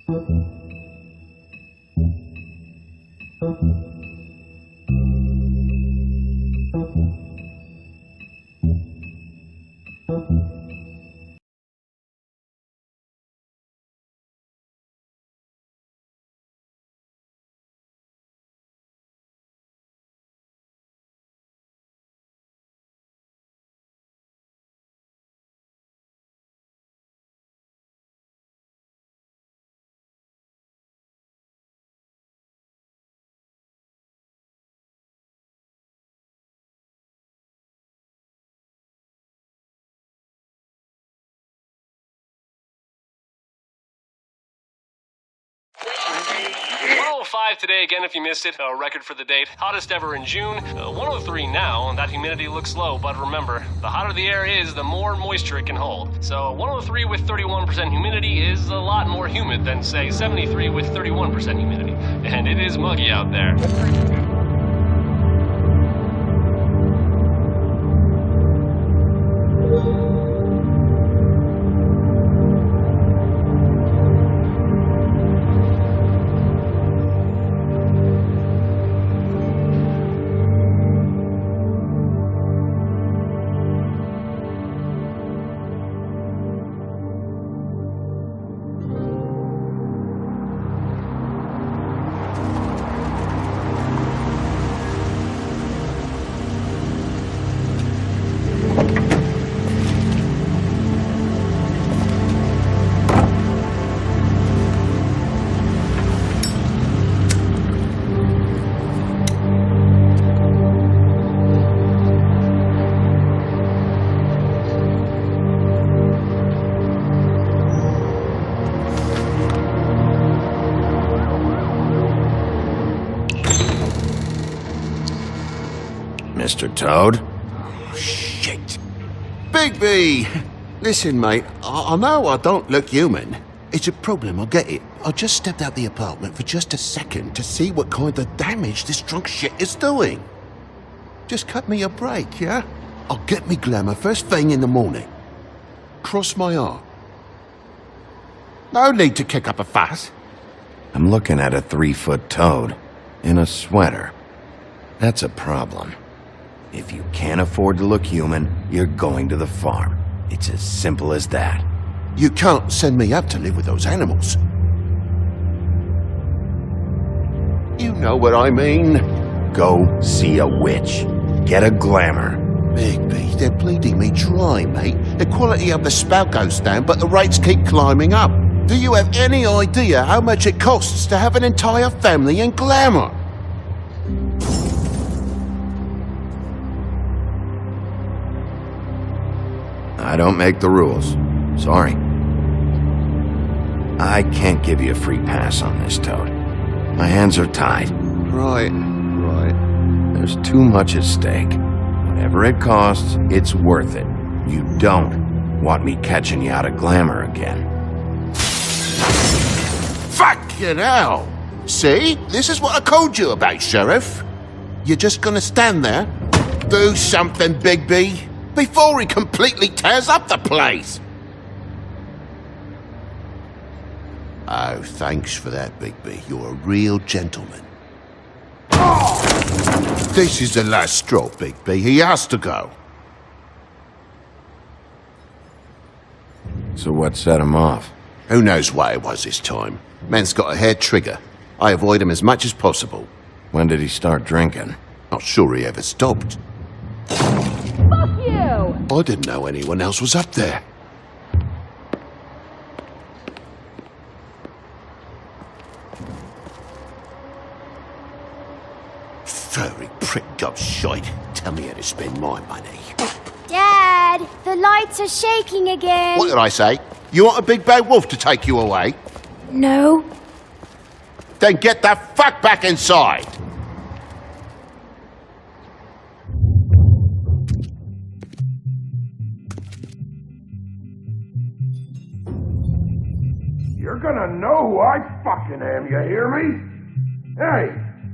.105 today, again, if you missed it, a record for the date. Hottest ever in June. 103 now, and that humidity looks low, but remember, the hotter the air is, the more moisture it can hold. So 103 with 31% humidity is a lot more humid than, say, 73 with 31% humidity. And it is muggy out there. Mr. Toad? Oh, shit. Bigby! Listen, mate, I know I don't look human. It's a problem, I get it. I just stepped out the apartment for just a second to see what kind of damage this drunk shit is doing. Just cut me a break, yeah? I'll get me glamour first thing in the morning. Cross my heart. No need to kick up a fuss. I'm looking at a 3-foot toad in a sweater. That's a problem. If you can't afford to look human, you're going to the farm. It's as simple as that. You can't send me up to live with those animals. You know what I mean. Go see a witch. Get a glamour. Bigby, they're bleeding me dry, mate. The quality of the spout goes down, but the rates keep climbing up. Do you have any idea how much it costs to have an entire family in glamour? I don't make the rules. Sorry. I can't give you a free pass on this, Toad. My hands are tied. Right. There's too much at stake. Whatever it costs, it's worth it. You don't want me catching you out of glamour again. Fucking hell! See? This is what I called you about, Sheriff. You're just gonna stand there? Do something, Bigby, before he completely tears up the place! Oh, thanks for that, Bigby. You're a real gentleman. This is the last straw, Bigby. He has to go. So what set him off? Who knows why it was this time? Man's got a hair trigger. I avoid him as much as possible. When did he start drinking? Not sure he ever stopped. Fuck you! I didn't know anyone else was up there. Furry prick gobshite. Tell me how to spend my money. Dad, the lights are shaking again. What did I say? You want a big bad wolf to take you away? No. Then get the fuck back inside! You're gonna know who I fucking am, you hear me? Hey,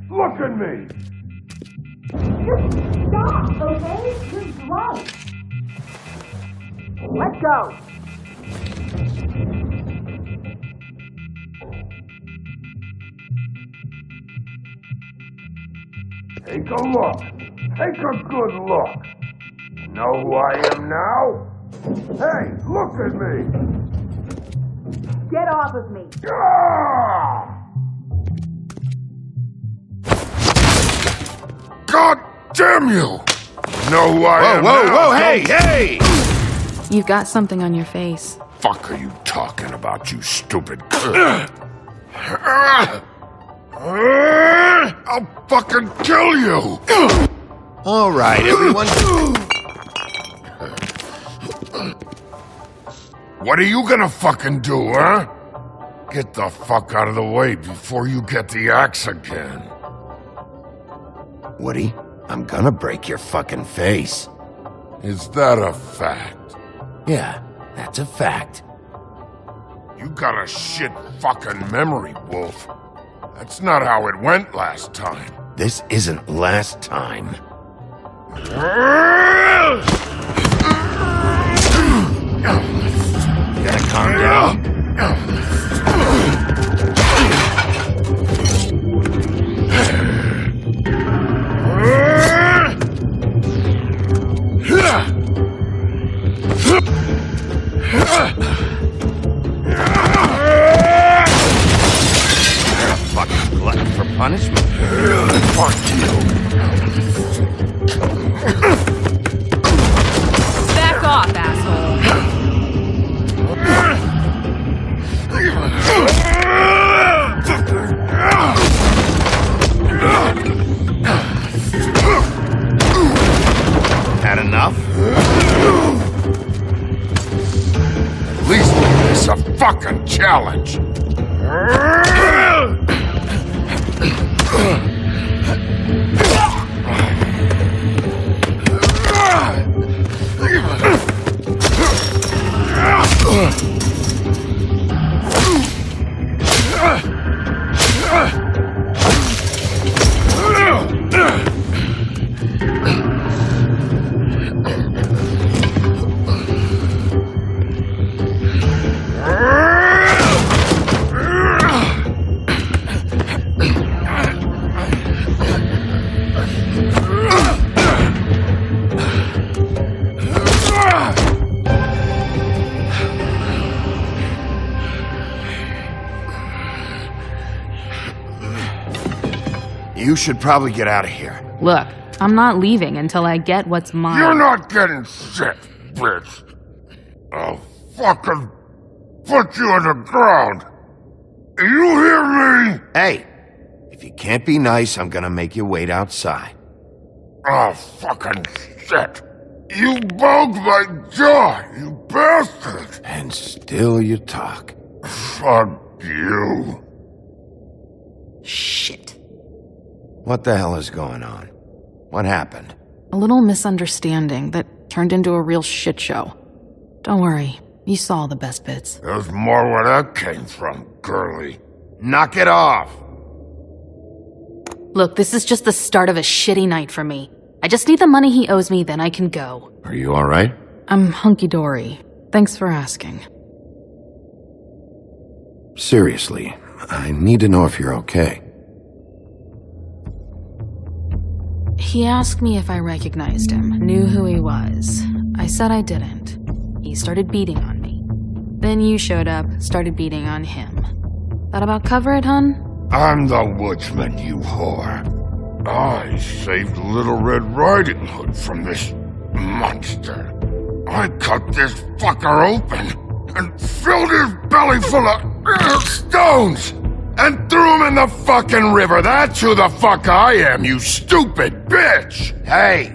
look at me! Just stop, okay? You're drunk. Let's go. Take a look. Take a good look. Know who I am now? Hey, look at me! Get off of me! Ah! God damn you! Know who I am now? Whoa, hey! You've got something on your face. Fuck are you talking about, you stupid... I'll fucking kill you! All right, everyone. What are you gonna fucking do, huh? Get the fuck out of the way before you get the axe again. Woody, I'm gonna break your fucking face. Is that a fact? Yeah, that's a fact. You got a shit fucking memory, Wolf. That's not how it went last time. This isn't last time. You gotta calm down. You're a fucking glutton for punishment. Fuck you. Back off, asshole. Had enough? At least make this a fucking challenge. You should probably get out of here. Look, I'm not leaving until I get what's mine. You're not getting shit, bitch. I'll fucking put you on the ground. You hear me? Hey, if you can't be nice, I'm gonna make you wait outside. Oh, fucking shit. You bugged my jaw, you bastard. And still you talk. Fuck you. Shit. What the hell is going on? What happened? A little misunderstanding that turned into a real shit show. Don't worry, you saw the best bits. There's more where that came from, girlie. Knock it off! Look, this is just the start of a shitty night for me. I just need the money he owes me, then I can go. Are you alright? I'm hunky-dory. Thanks for asking. Seriously, I need to know if you're okay. He asked me if I recognized him, knew who he was. I said I didn't. He started beating on me. Then you showed up, started beating on him. That about cover it, hun? I'm the woodsman, you whore. I saved Little Red Riding Hood from this monster. I cut this fucker open and filled his belly full of stones and threw him in the fucking river. That's who the fuck I am, you stupid bitch! Hey,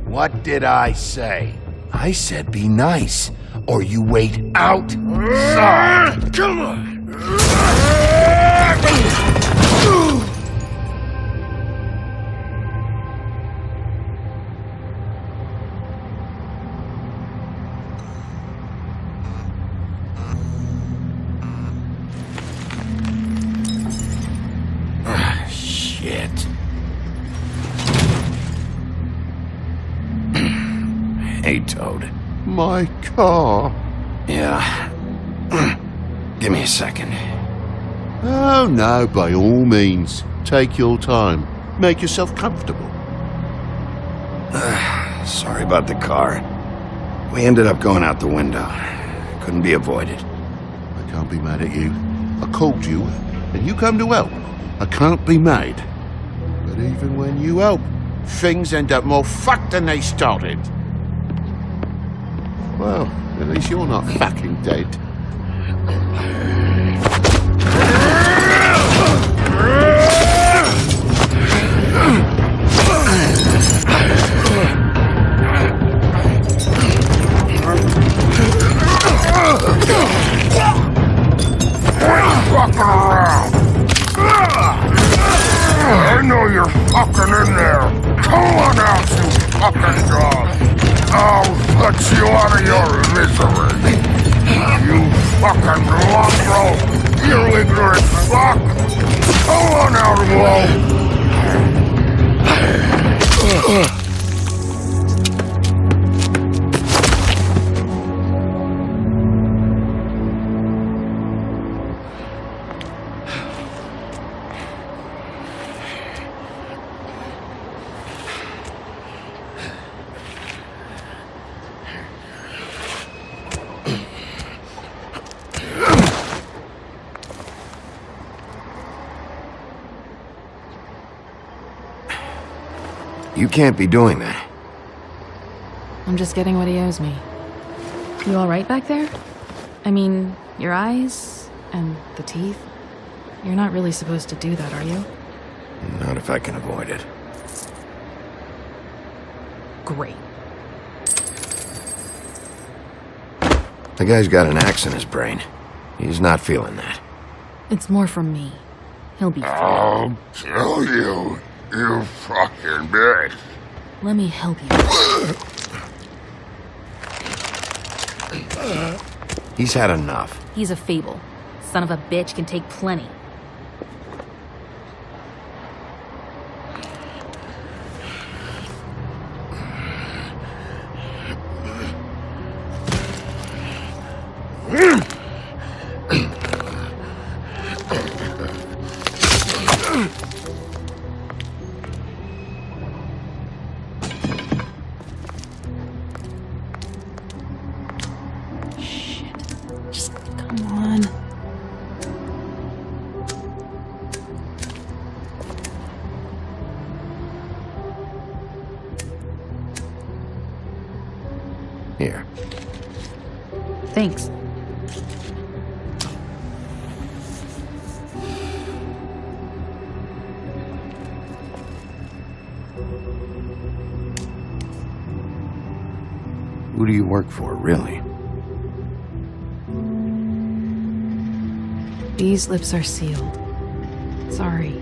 what did I say? I said be nice, or you wait outside. Come on! Shit. Hey, Toad. My car. Yeah. Give me a second. Oh no, by all means. Take your time. make yourself comfortable. Sorry about the car. We ended up going out the window. Couldn't be avoided. I can't be mad at you. I called you, and you come to help. I can't be mad. But even when you help, things end up more fucked than they started. Well, at least you're not fucking dead. Fucking around! I know you're fucking in there! Come on out, you fucking dog! I'll put you out of your misery! You fucking mongrel! You ignorant fuck! Come on out, Will! You can't be doing that. I'm just getting what he owes me. You alright back there? I mean, your eyes and the teeth? You're not really supposed to do that, are you? Not if I can avoid it. Great. The guy's got an axe in his brain. He's not feeling that. It's more from me. He'll be fine. I'll kill you, you fucking bitch. Let me help you. He's had enough. He's a Fable. Son of a bitch can take plenty. Here. Thanks. Who do you work for, really? These lips are sealed. Sorry.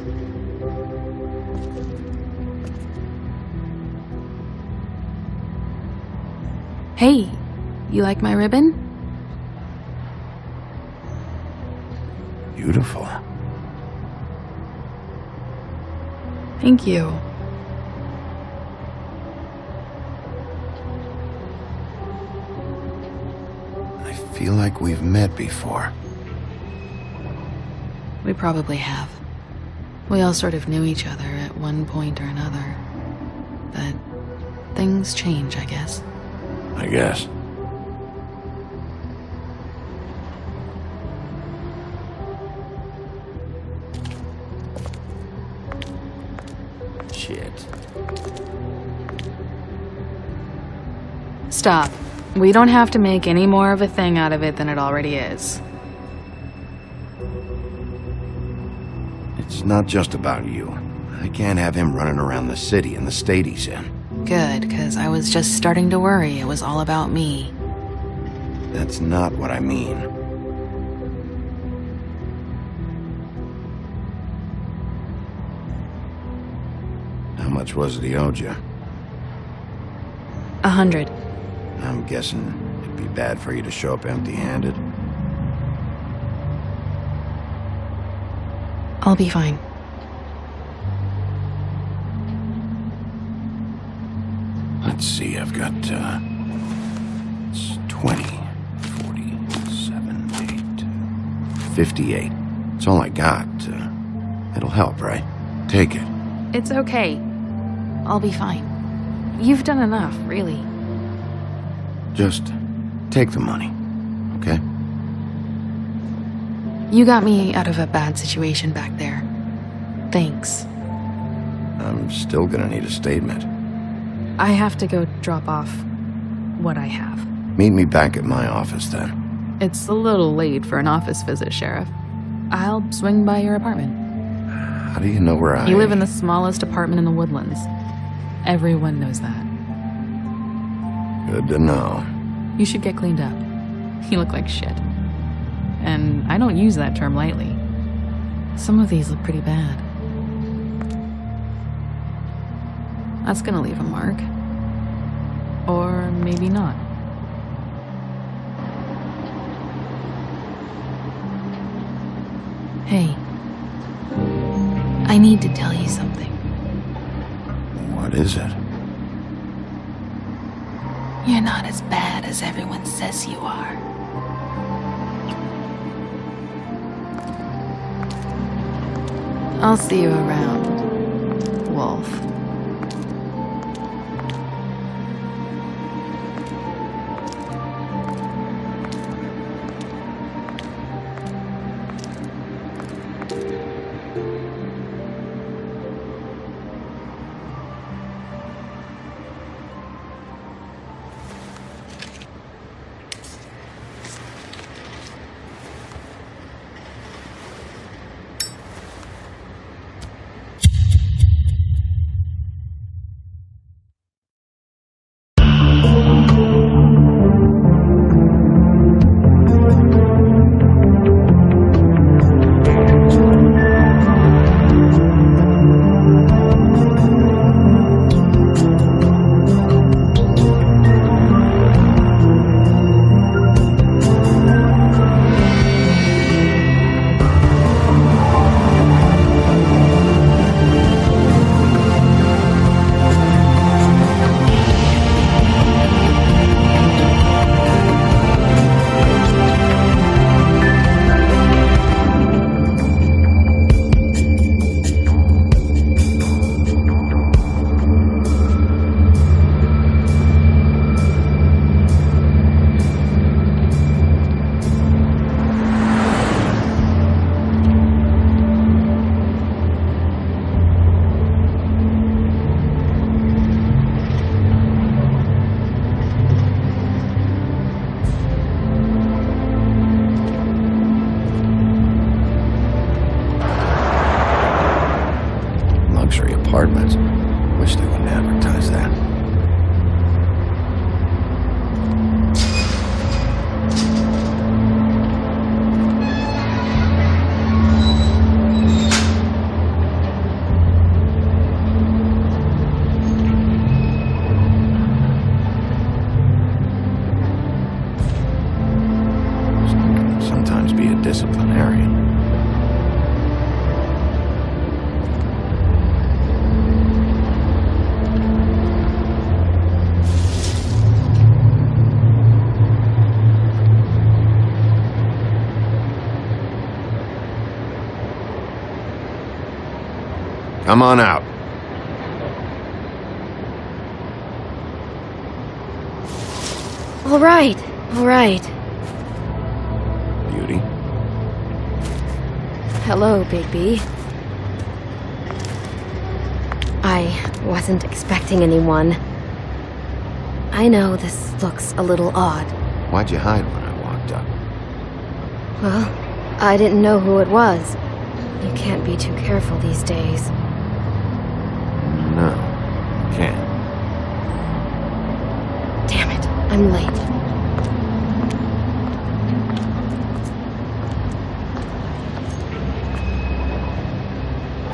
Hey, you like my ribbon? Beautiful. Thank you. I feel like we've met before. We probably have. We all sort of knew each other at one point or another. But things change, I guess. I guess. Shit. Stop. We don't have to make any more of a thing out of it than it already is. It's not just about you. I can't have him running around the city in the state he's in. Good, because I was just starting to worry it was all about me. That's not what I mean. How much was it he owed you? 100. I'm guessing it'd be bad for you to show up empty-handed. I'll be fine. Let's see, I've got, it's 20, 47, 8, 58. It's all I got. It'll help, right? Take it. It's okay. I'll be fine. You've done enough, really. Just take the money, okay? You got me out of a bad situation back there. Thanks. I'm still gonna need a statement. I have to go drop off what I have. Meet me back at my office then. It's a little late for an office visit, Sheriff. I'll swing by your apartment. How do you know where I... You live in the smallest apartment in the Woodlands. Everyone knows that. Good to know. You should get cleaned up. You look like shit. And I don't use that term lightly. Some of these look pretty bad. That's gonna leave a mark. Or maybe not. Hey. I need to tell you something. What is it? You're not as bad as everyone says you are. I'll see you around, Wolf. Apartments. Wish they wouldn't advertise that. Sometimes be a disciplinarian. Come on out. All right, all right. Beauty. Hello, Bigby. I wasn't expecting anyone. I know this looks a little odd. Why'd you hide when I walked up? Well, I didn't know who it was. You can't be too careful these days. No, can't. Damn it, I'm late.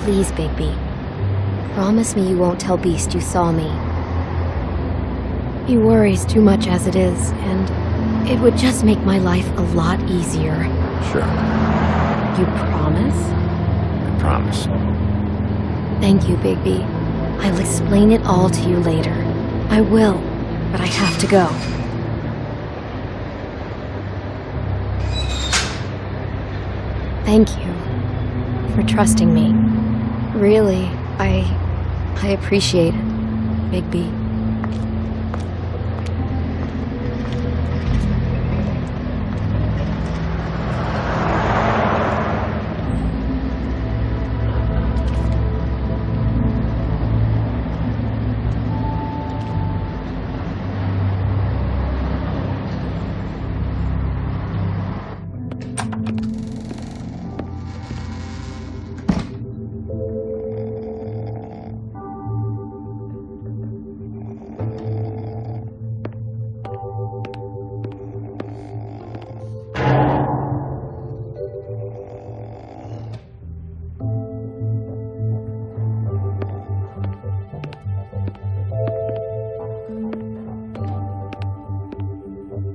Please, Bigby. Promise me you won't tell Beast you saw me. He worries too much as it is, and it would just make my life a lot easier. Sure. You promise? I promise. Thank you, Bigby. I'll explain it all to you later. I will, but I have to go. Thank you for trusting me. Really, I appreciate it, Big B.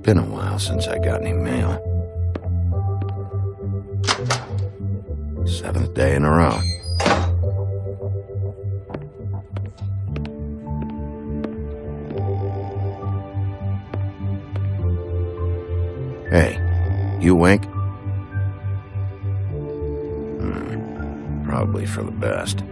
Been a while since I got any mail. 7th day in a row. Hey, you awake? Probably for the best.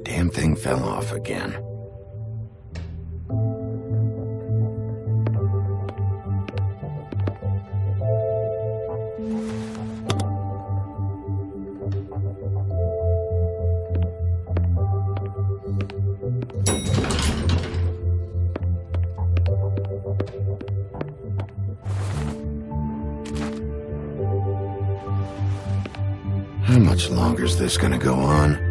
Damn thing fell off again. How much longer is this gonna go on?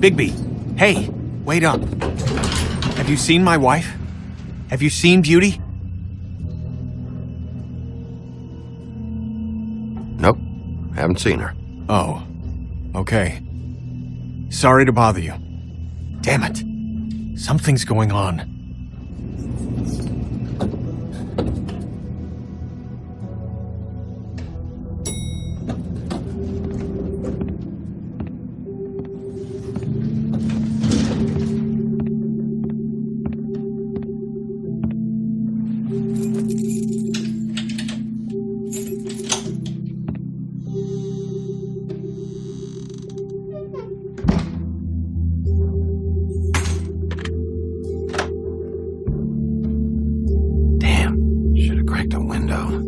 Bigby, hey, wait up. Have you seen my wife? Have you seen Beauty? Nope, haven't seen her. Oh, okay. Sorry to bother you. Damn it. Something's going on. Cracked a window.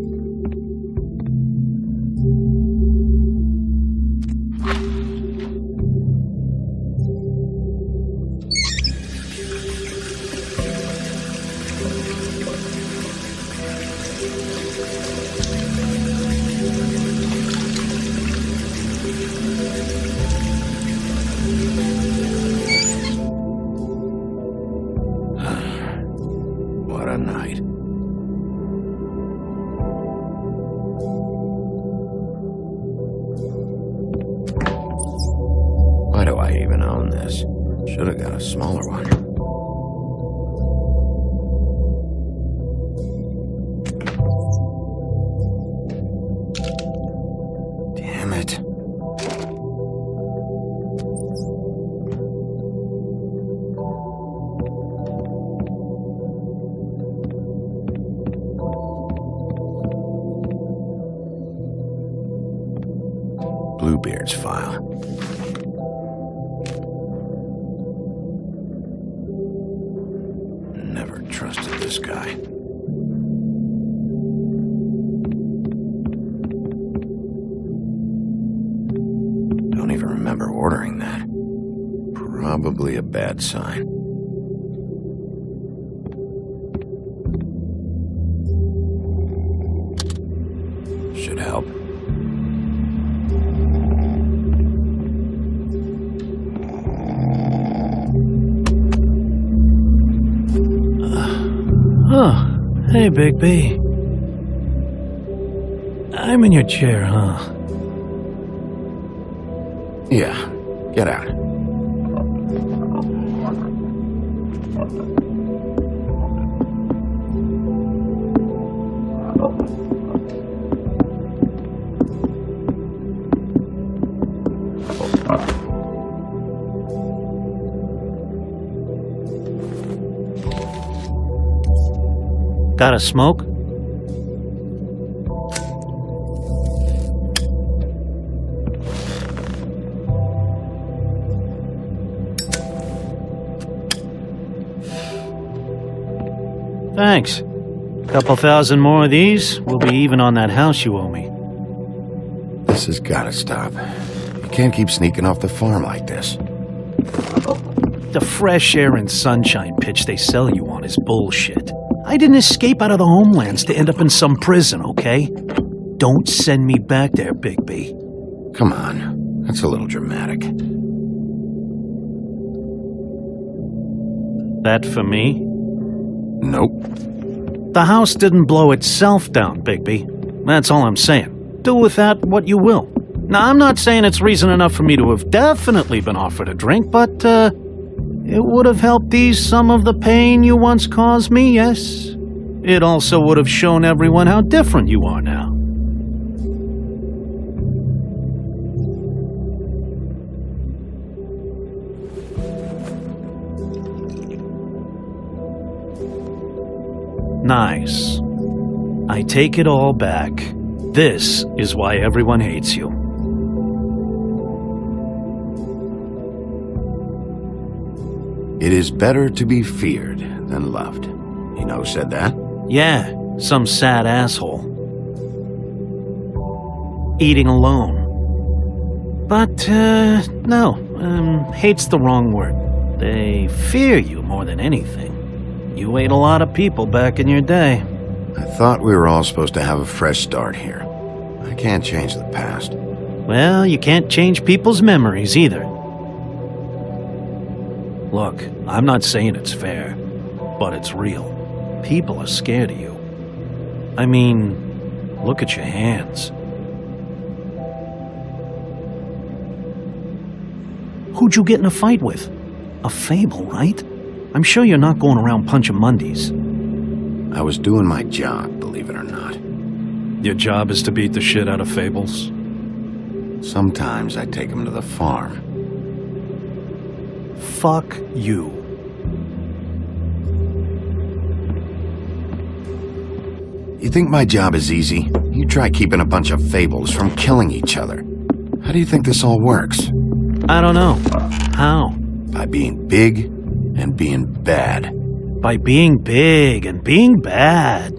What a night. Why do I even own this? Should have got a smaller one. Damn it. Bluebeard's file. Never trusted this guy. Don't even remember ordering that. Probably a bad sign. Should help. Hey, Big B. I'm in your chair, huh? Yeah, get out. Got a smoke? Thanks. Couple thousand more of these, we'll be even on that house you owe me. This has gotta stop. You can't keep sneaking off the farm like this. The fresh air and sunshine pitch they sell you on is bullshit. I didn't escape out of the homelands to end up in some prison, okay? Don't send me back there, Big B. Come on, that's a little dramatic. That for me? Nope. The house didn't blow itself down, Bigby. That's all I'm saying. Do with that what you will. Now, I'm not saying it's reason enough for me to have definitely been offered a drink, but, it would have helped ease some of the pain you once caused me, yes? It also would have shown everyone how different you are now. Nice. I take it all back. This is why everyone hates you. It is better to be feared than loved. You know who said that? Yeah, some sad asshole. Eating alone. But, no, hate's the wrong word. They fear you more than anything. You ate a lot of people back in your day. I thought we were all supposed to have a fresh start here. I can't change the past. Well, you can't change people's memories either. Look, I'm not saying it's fair, but it's real. People are scared of you. I mean, look at your hands. Who'd you get in a fight with? A Fable, right? I'm sure you're not going around punching Mondays. I was doing my job, believe it or not. Your job is to beat the shit out of Fables? Sometimes I take them to the farm. Fuck you. You think my job is easy? You try keeping a bunch of Fables from killing each other. How do you think this all works? I don't know. How? By being big and being bad. By being big and being bad.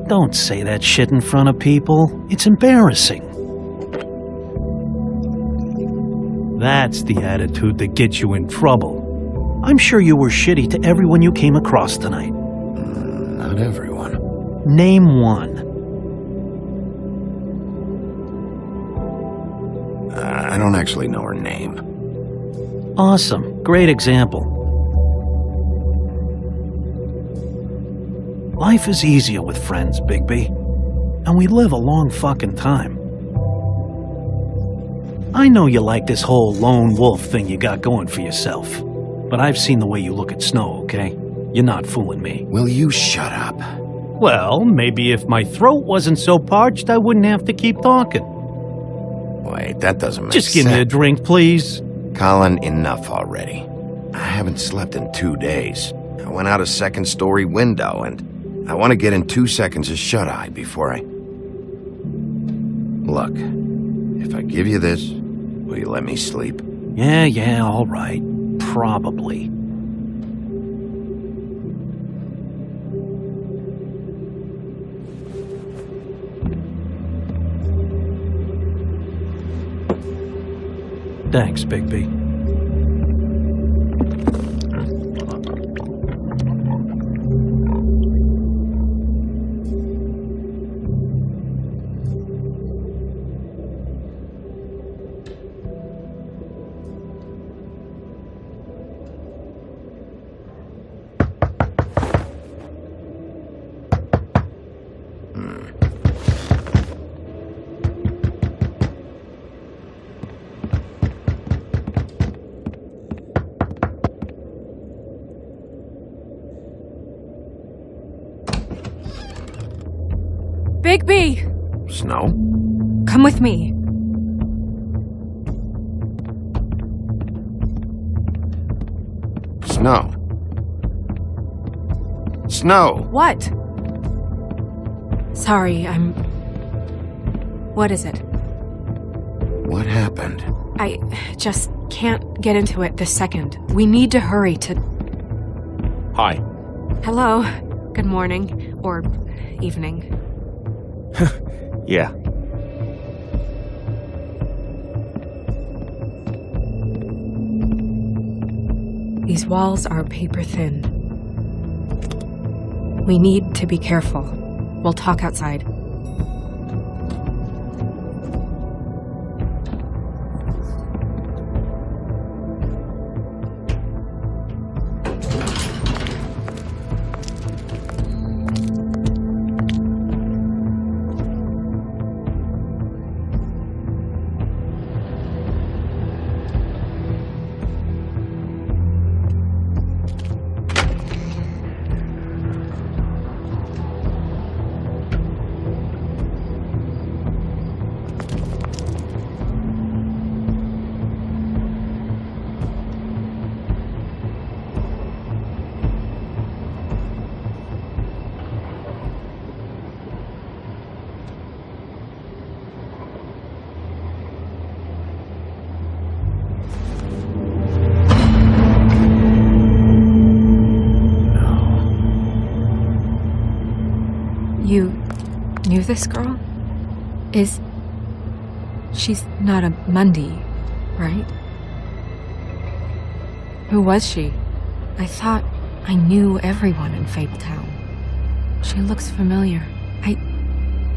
Don't say that shit in front of people. It's embarrassing. That's the attitude that gets you in trouble. I'm sure you were shitty to everyone you came across tonight. Not everyone. Name one. I don't actually know her name. Awesome. Great example. Life is easier with friends, Bigby. And we live a long fucking time. I know you like this whole lone wolf thing you got going for yourself. But I've seen the way you look at Snow, okay? You're not fooling me. Will you shut up? Well, maybe if my throat wasn't so parched, I wouldn't have to keep talking. Wait, that doesn't make sense. Just give me a drink, please. Colin, enough already. I haven't slept in 2 days. I went out a second-story window, and I want to get in 2 seconds of shut-eye before I... Look, if I give you this, will you let me sleep? Yeah, all right. Probably. Thanks, Bigby. Bigby! Snow? Come with me. Snow. Snow! What? Sorry, What is it? What happened? I just can't get into it this second. We need to hurry to... Hi. Hello. Good morning. Or evening. Yeah. These walls are paper thin. We need to be careful. We'll talk outside. You knew this girl? She's not a Mundy, right? Who was she? I thought I knew everyone in Fabletown. She looks familiar. I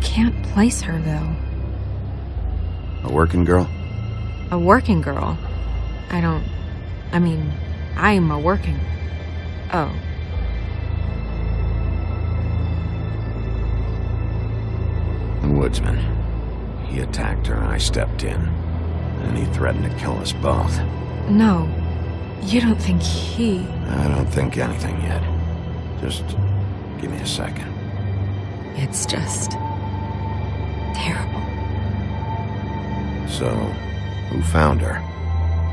can't place her, though. A working girl? A working girl? I'm a working... Oh. The woodsman. He attacked her and I stepped in. And he threatened to kill us both. No. You don't think he... I don't think anything yet. Just give me a second. It's just... terrible. So, who found her?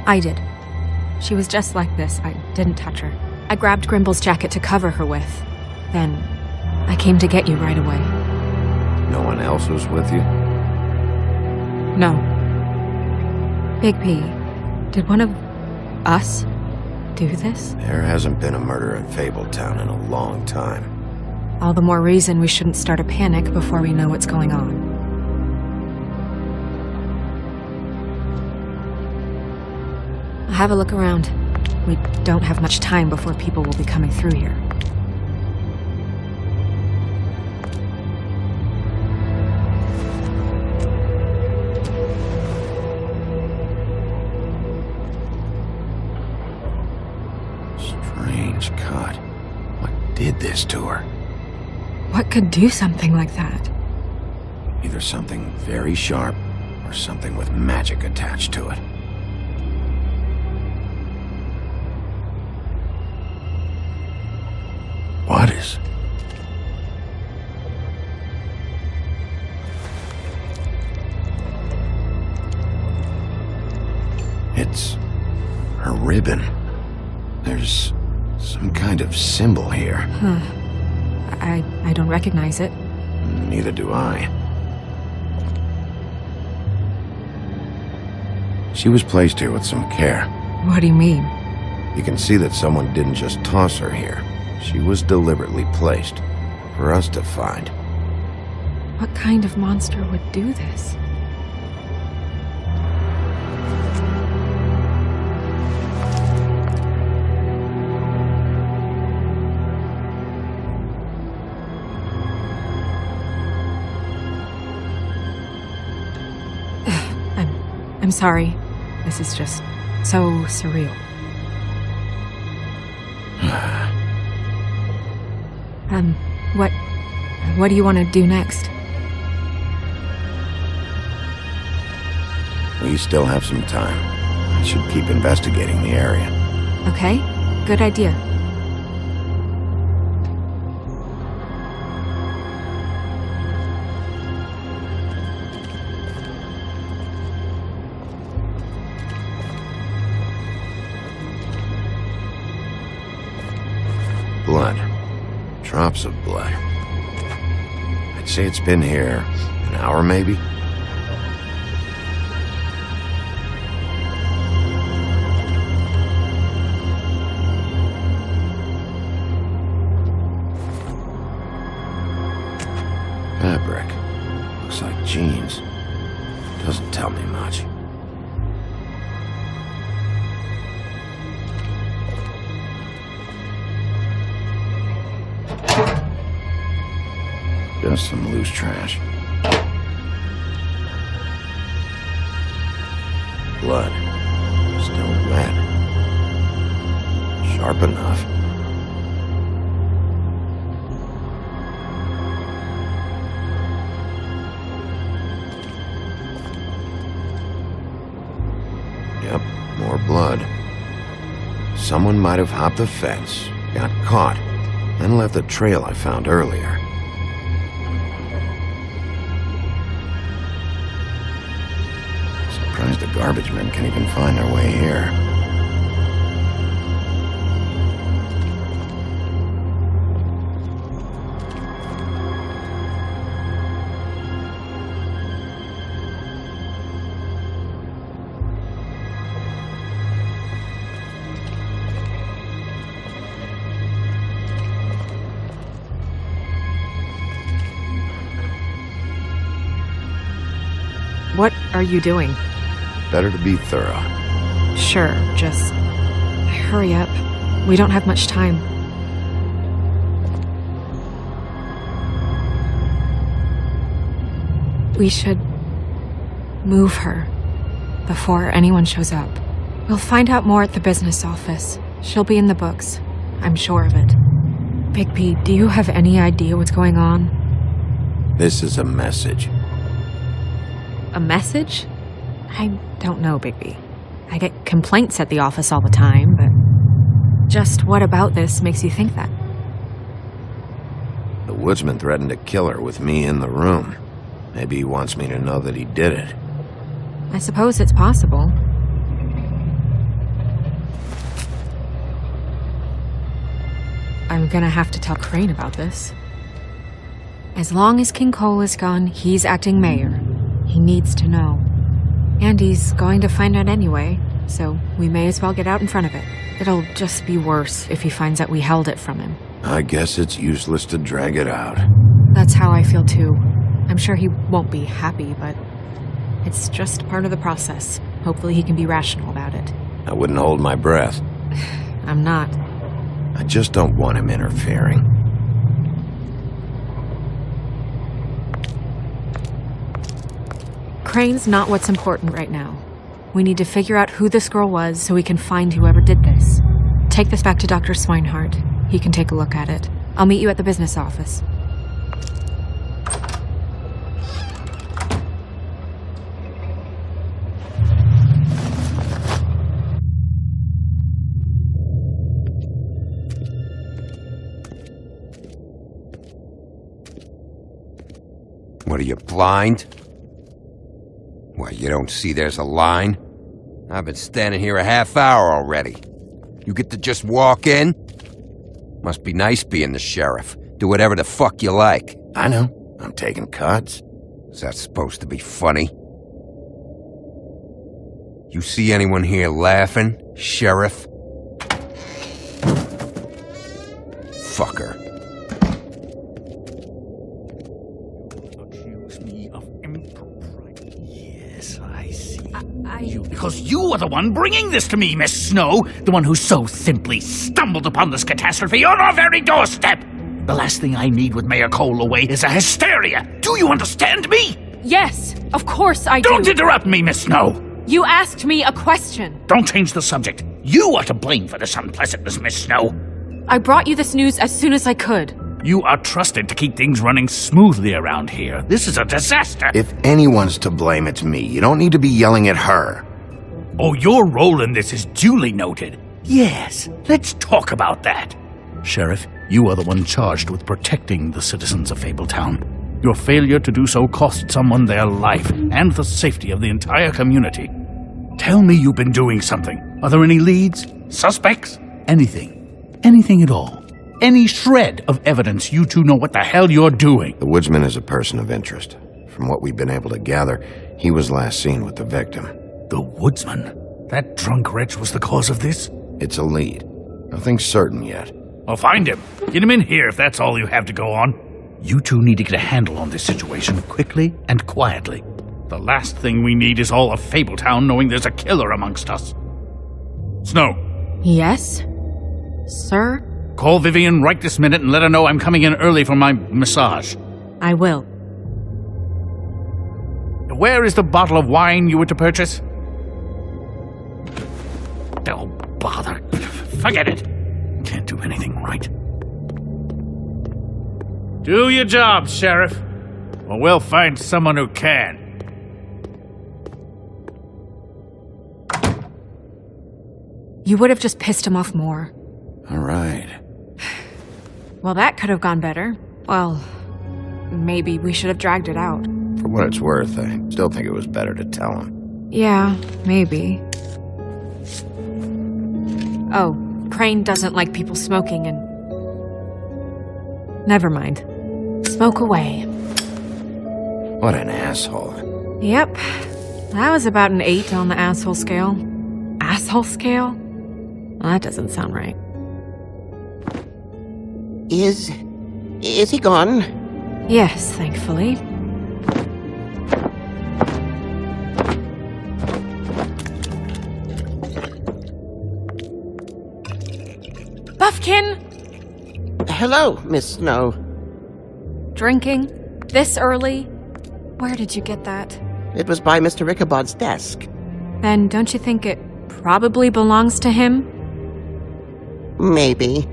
I did. She was just like this. I didn't touch her. I grabbed Grimble's jacket to cover her with. Then, I came to get you right away. No one else was with you? No. Bigby, did one of us do this? There hasn't been a murder in Fabletown in a long time. All the more reason we shouldn't start a panic before we know what's going on. I'll have a look around. We don't have much time before people will be coming through here. Strange cut. What did this to her? What could do something like that? Either something very sharp or something with magic attached to it. What is... It's her ribbon. There's some kind of symbol here. Huh. I don't recognize it. Neither do I. She was placed here with some care. What do you mean? You can see that someone didn't just toss her here. She was deliberately placed for us to find. What kind of monster would do this? I'm sorry. This is just so surreal. What do you want to do next? We still have some time. I should keep investigating the area. Okay, good idea. Drops of blood. I'd say it's been here an hour, maybe? Fabric. Looks like jeans. Doesn't tell me much. Just some loose trash. Blood. Still wet. Sharp enough. Yep, more blood. Someone might have hopped the fence, got caught, and left the trail I found earlier. Surprised the garbage men can even find their way here. What are you doing? Better to be thorough. Sure, just hurry up. We don't have much time. We should move her before anyone shows up. We'll find out more at the business office. She'll be in the books. I'm sure of it. Bigby, do you have any idea what's going on? This is a message. A message? I don't know, Bigby. I get complaints at the office all the time, but just what about this makes you think that? The woodsman threatened to kill her with me in the room. Maybe he wants me to know that he did it. I suppose it's possible. I'm gonna have to tell Crane about this. As long as King Cole is gone, he's acting mayor. He needs to know. And he's going to find out anyway, so we may as well get out in front of it. It'll just be worse if he finds out we held it from him. I guess it's useless to drag it out. That's how I feel too. I'm sure he won't be happy, but it's just part of the process. Hopefully he can be rational about it. I wouldn't hold my breath. I'm not. I just don't want him interfering. Crane's not what's important right now. We need to figure out who this girl was so we can find whoever did this. Take this back to Dr. Swinehart. He can take a look at it. I'll meet you at the business office. What are you, blind? What, you don't see there's a line? I've been standing here a half hour already. You get to just walk in? Must be nice being the sheriff. Do whatever the fuck you like. I know. I'm taking cuts. Is that supposed to be funny? You see anyone here laughing, Sheriff? Fucker. Because you are the one bringing this to me, Miss Snow. The one who so simply stumbled upon this catastrophe on our very doorstep. The last thing I need with Mayor Cole away is a hysteria. Do you understand me? Yes, of course I do. Don't interrupt me, Miss Snow. You asked me a question. Don't change the subject. You are to blame for this unpleasantness, Miss Snow. I brought you this news as soon as I could. You are trusted to keep things running smoothly around here. This is a disaster. If anyone's to blame, it's me. You don't need to be yelling at her. Oh, your role in this is duly noted. Yes, let's talk about that. Sheriff, you are the one charged with protecting the citizens of Fabletown. Your failure to do so cost someone their life and the safety of the entire community. Tell me you've been doing something. Are there any leads? Suspects? Anything. Anything at all. any shred of evidence you two know what the hell you're doing. The woodsman is a person of interest. From what we've been able to gather, he was last seen with the victim. The woodsman? That drunk wretch was the cause of this? It's a lead. Nothing's certain yet. Well, find him. Get him in here if that's all you have to go on. You two need to get a handle on this situation quickly and quietly. The last thing we need is all of Fabletown knowing there's a killer amongst us. Snow. Yes? Sir? Call Vivian right this minute and let her know I'm coming in early for my massage. I will. Where is the bottle of wine you were to purchase? Oh, bother. Forget it. Can't do anything right. Do your job, Sheriff, or we'll find someone who can. You would have just pissed him off more. All right. Well, that could have gone better. Well, maybe we should have dragged it out. For what it's worth, I still think it was better to tell him. Yeah, maybe. Oh, Crane doesn't like people smoking and... Never mind. Smoke away. What an asshole. Yep. That was about an 8 on the asshole scale. Asshole scale? Well, that doesn't sound right. Is he gone? Yes, thankfully. Buffkin! Hello, Miss Snow. Drinking? This early? Where did you get that? It was by Mr. Ichabod's desk. Then don't you think it probably belongs to him? Maybe.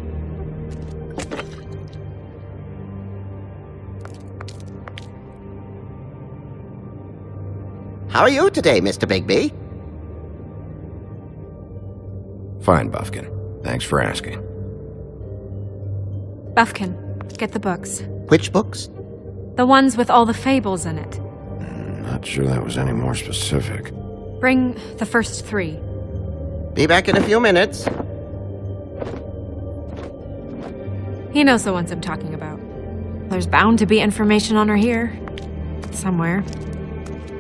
How are you today, Mr. Bigby? Fine, Buffkin. Thanks for asking. Buffkin, get the books. Which books? The ones with all the fables in it. Not sure that was any more specific. Bring the first 3. Be back in a few minutes. He knows the ones I'm talking about. There's bound to be information on her here. Somewhere.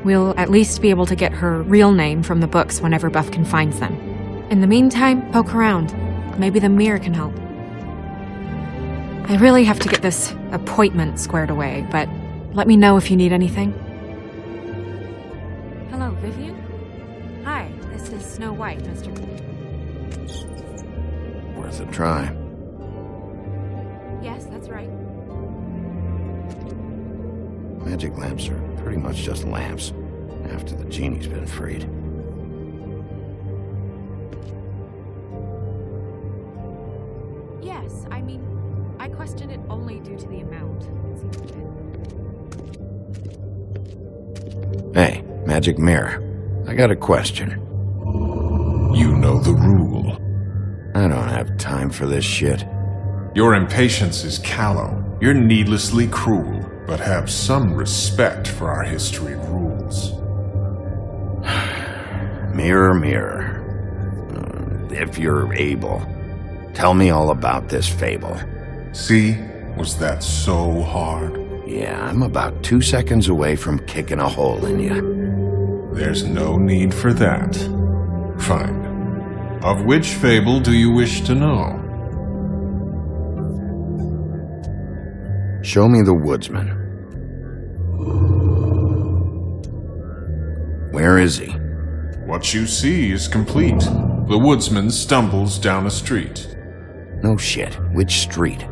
We'll at least be able to get her real name from the books whenever Buffkin finds them. In the meantime, poke around. Maybe the mirror can help. I really have to get this appointment squared away, but let me know if you need anything. Hello, Vivian? Hi, this is Snow White, Mr. Worth a try. Yes, that's right. Magic lamps are pretty much just lamps, after the genie's been freed. Yes, I mean, I question it only due to the amount. It seems a bit... Hey, magic mirror. I got a question. You know the rule. I don't have time for this shit. Your impatience is callow. You're needlessly cruel, but have some respect for our history and rules. Mirror, mirror. If you're able, tell me all about this fable. See? Was that so hard? Yeah, I'm about 2 seconds away from kicking a hole in you. There's no need for that. Fine. Of which fable do you wish to know? Show me the woodsman. Where is he? What you see is complete. The woodsman stumbles down a street. No shit. Which street?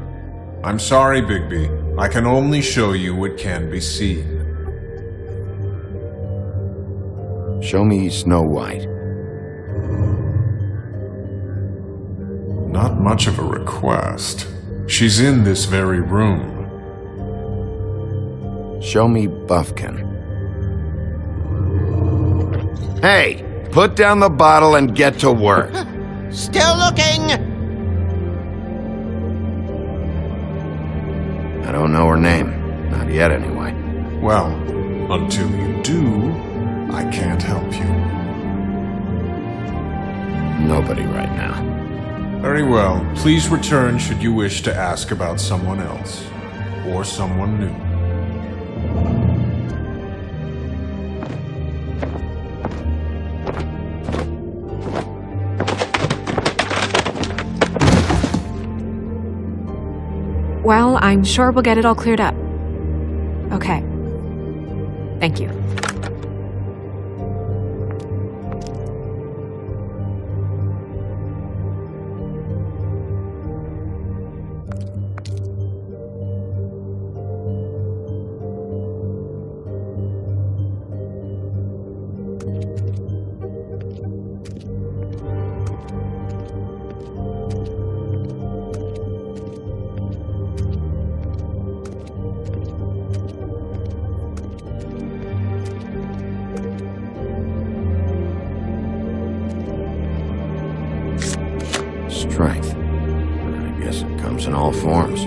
I'm sorry, Bigby. I can only show you what can be seen. Show me Snow White. Not much of a request. She's in this very room. Show me Buffkin. Hey! Put down the bottle and get to work. Still looking! I don't know her name. Not yet, anyway. Well, until you do, I can't help you. Nobody right now. Very well. Please return should you wish to ask about someone else. Or someone new. Well, I'm sure we'll get it all cleared up. Okay. Thank you. Strength. I guess it comes in all forms.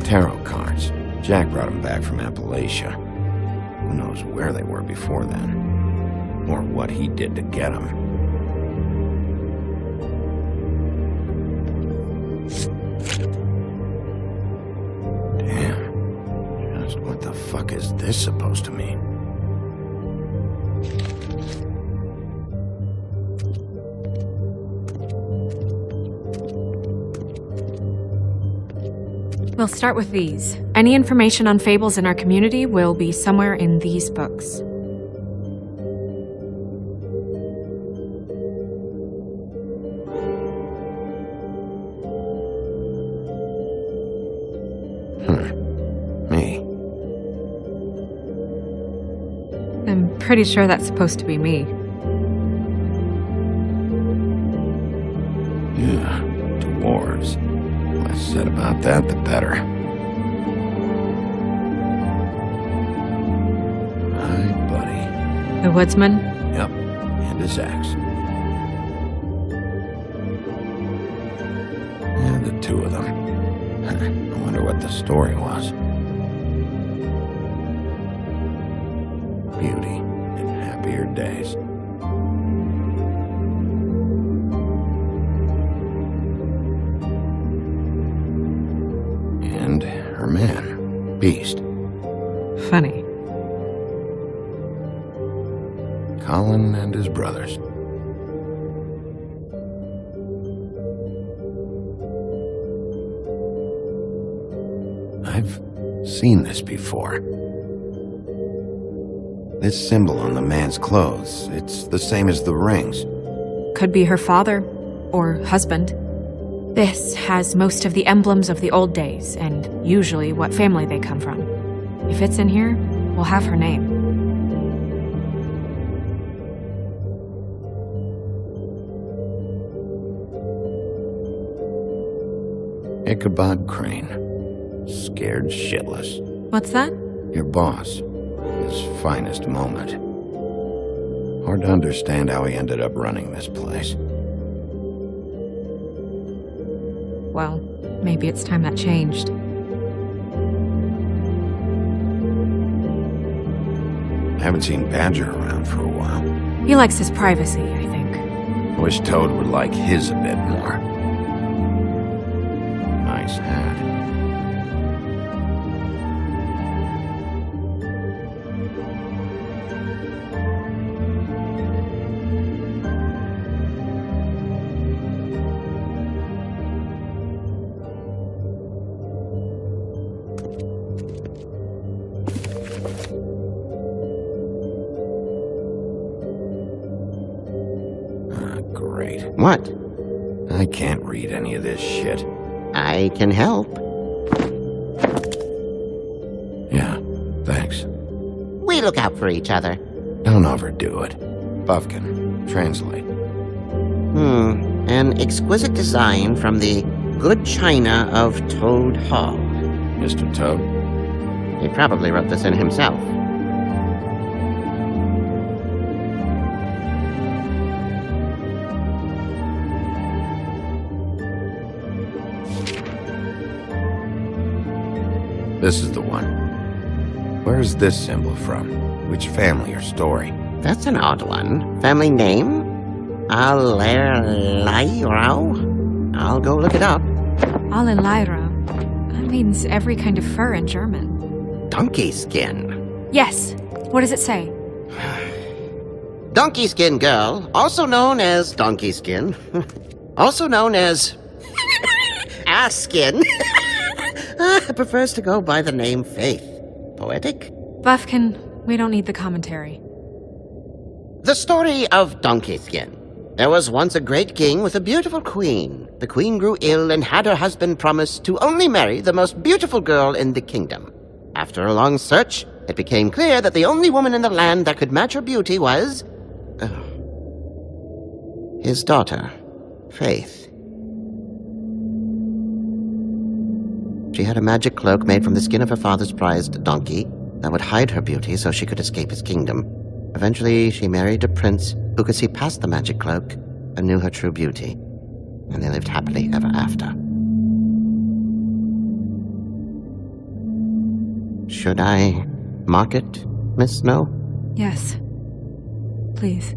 Tarot cards. Jack brought them back from Appalachia. Who knows where they were before then? Or what he did to get them. What the fuck is this supposed to mean? We'll start with these. Any information on Fables in our community will be somewhere in these books. Me. I'm pretty sure that's supposed to be me. Yeah, dwarves. Less said about that, the better. Hi, buddy. The woodsman? Yep, and his axe. Yeah, the two of them. I wonder what the story was. Beauty in happier days. And her man, Beast. Funny. Colin and his brothers. I've seen this before. This symbol on the man's clothes, it's the same as the rings. Could be her father, or husband. This has most of the emblems of the old days, and usually what family they come from. If it's in here, we'll have her name. Ichabod Crane. Scared shitless. What's that? Your boss. His finest moment. Hard to understand how he ended up running this place. Well, maybe it's time that changed. I haven't seen Badger around for a while. He likes his privacy, I think. I wish Toad would like his a bit more. Nice hat. Great. What? I can't read any of this shit. I can help. Yeah, thanks. We look out for each other. Don't overdo it. Buffkin, translate. An exquisite design from the good china of Toad Hall. Mr. Toad? He probably wrote this in himself. This is the one. Where is this symbol from? Which family or story? That's an odd one. Family name? Allerleirauh? I'll go look it up. Allerleirauh? That means every kind of fur in German. Donkey skin. Yes. What does it say? Donkey skin girl, also known as donkey skin, also known as ass skin, prefers to go by the name Faith. Poetic? Buffkin, we don't need the commentary. The story of Donkey Skin. There was once a great king with a beautiful queen. The queen grew ill and had her husband promise to only marry the most beautiful girl in the kingdom. After a long search, it became clear that the only woman in the land that could match her beauty was... his daughter, Faith. She had a magic cloak made from the skin of her father's prized donkey that would hide her beauty so she could escape his kingdom. Eventually, she married a prince who could see past the magic cloak and knew her true beauty. And they lived happily ever after. Should I mark it, Miss Snow? Yes. Please.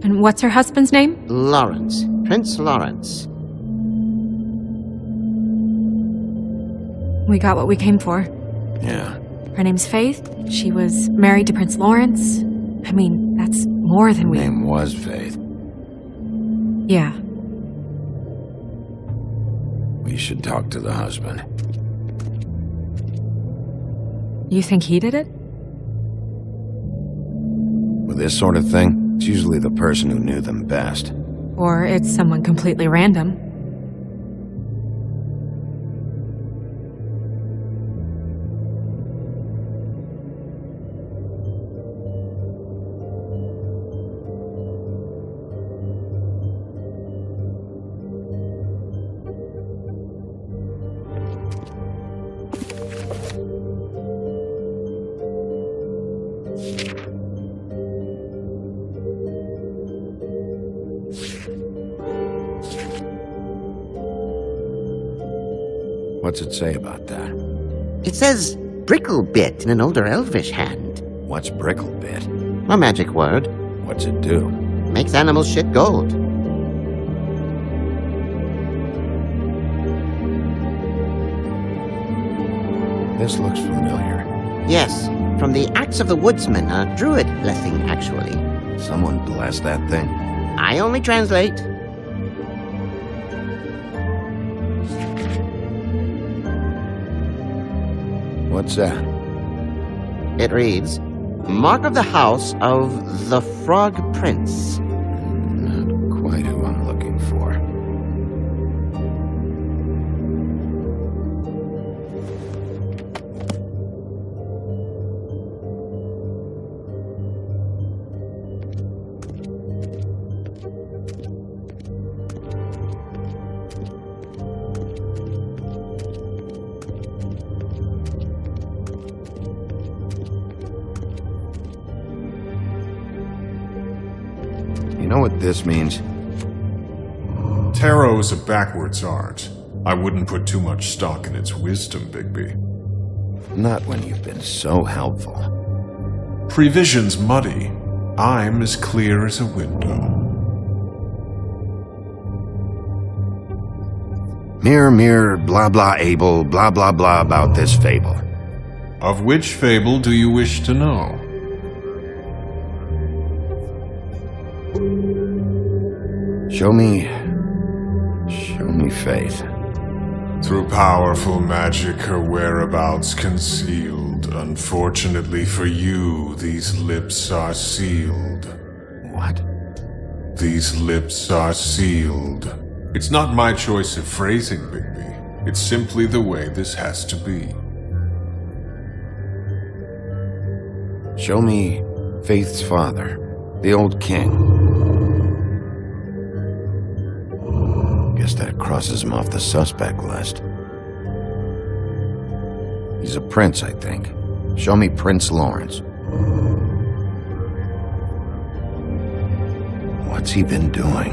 And what's her husband's name? Lawrence. Prince Lawrence. We got what we came for. Yeah. Her name's Faith. She was married to Prince Lawrence. I mean, that's more than we... Her name was Faith. Yeah. We should talk to the husband. You think he did it? With this sort of thing, it's usually the person who knew them best. Or it's someone completely random. What's it say about that? It says Bricklebit in an older elvish hand. What's Bricklebit? A magic word. What's it do? Makes animals shit gold. This looks familiar. Yes, from the Axe of the Woodsman, a druid blessing, actually. Someone blessed that thing. I only translate. What's that? It reads, Mark of the House of the Frog Prince. Not quite who I'm looking for. You know what this means? Tarot's a backwards art. I wouldn't put too much stock in its wisdom, Bigby. Not when you've been so helpful. Prevision's muddy. I'm as clear as a window. Mirror, mirror, blah blah able, blah blah blah about this fable. Of which fable do you wish to know? Show me Faith. Through powerful magic, her whereabouts concealed. Unfortunately for you, these lips are sealed. What? These lips are sealed. It's not my choice of phrasing, Bigby. It's simply the way this has to be. Show me Faith's father, the old king. Guess that crosses him off the suspect list. He's a prince, I think. Show me Prince Lawrence. What? What's he been doing?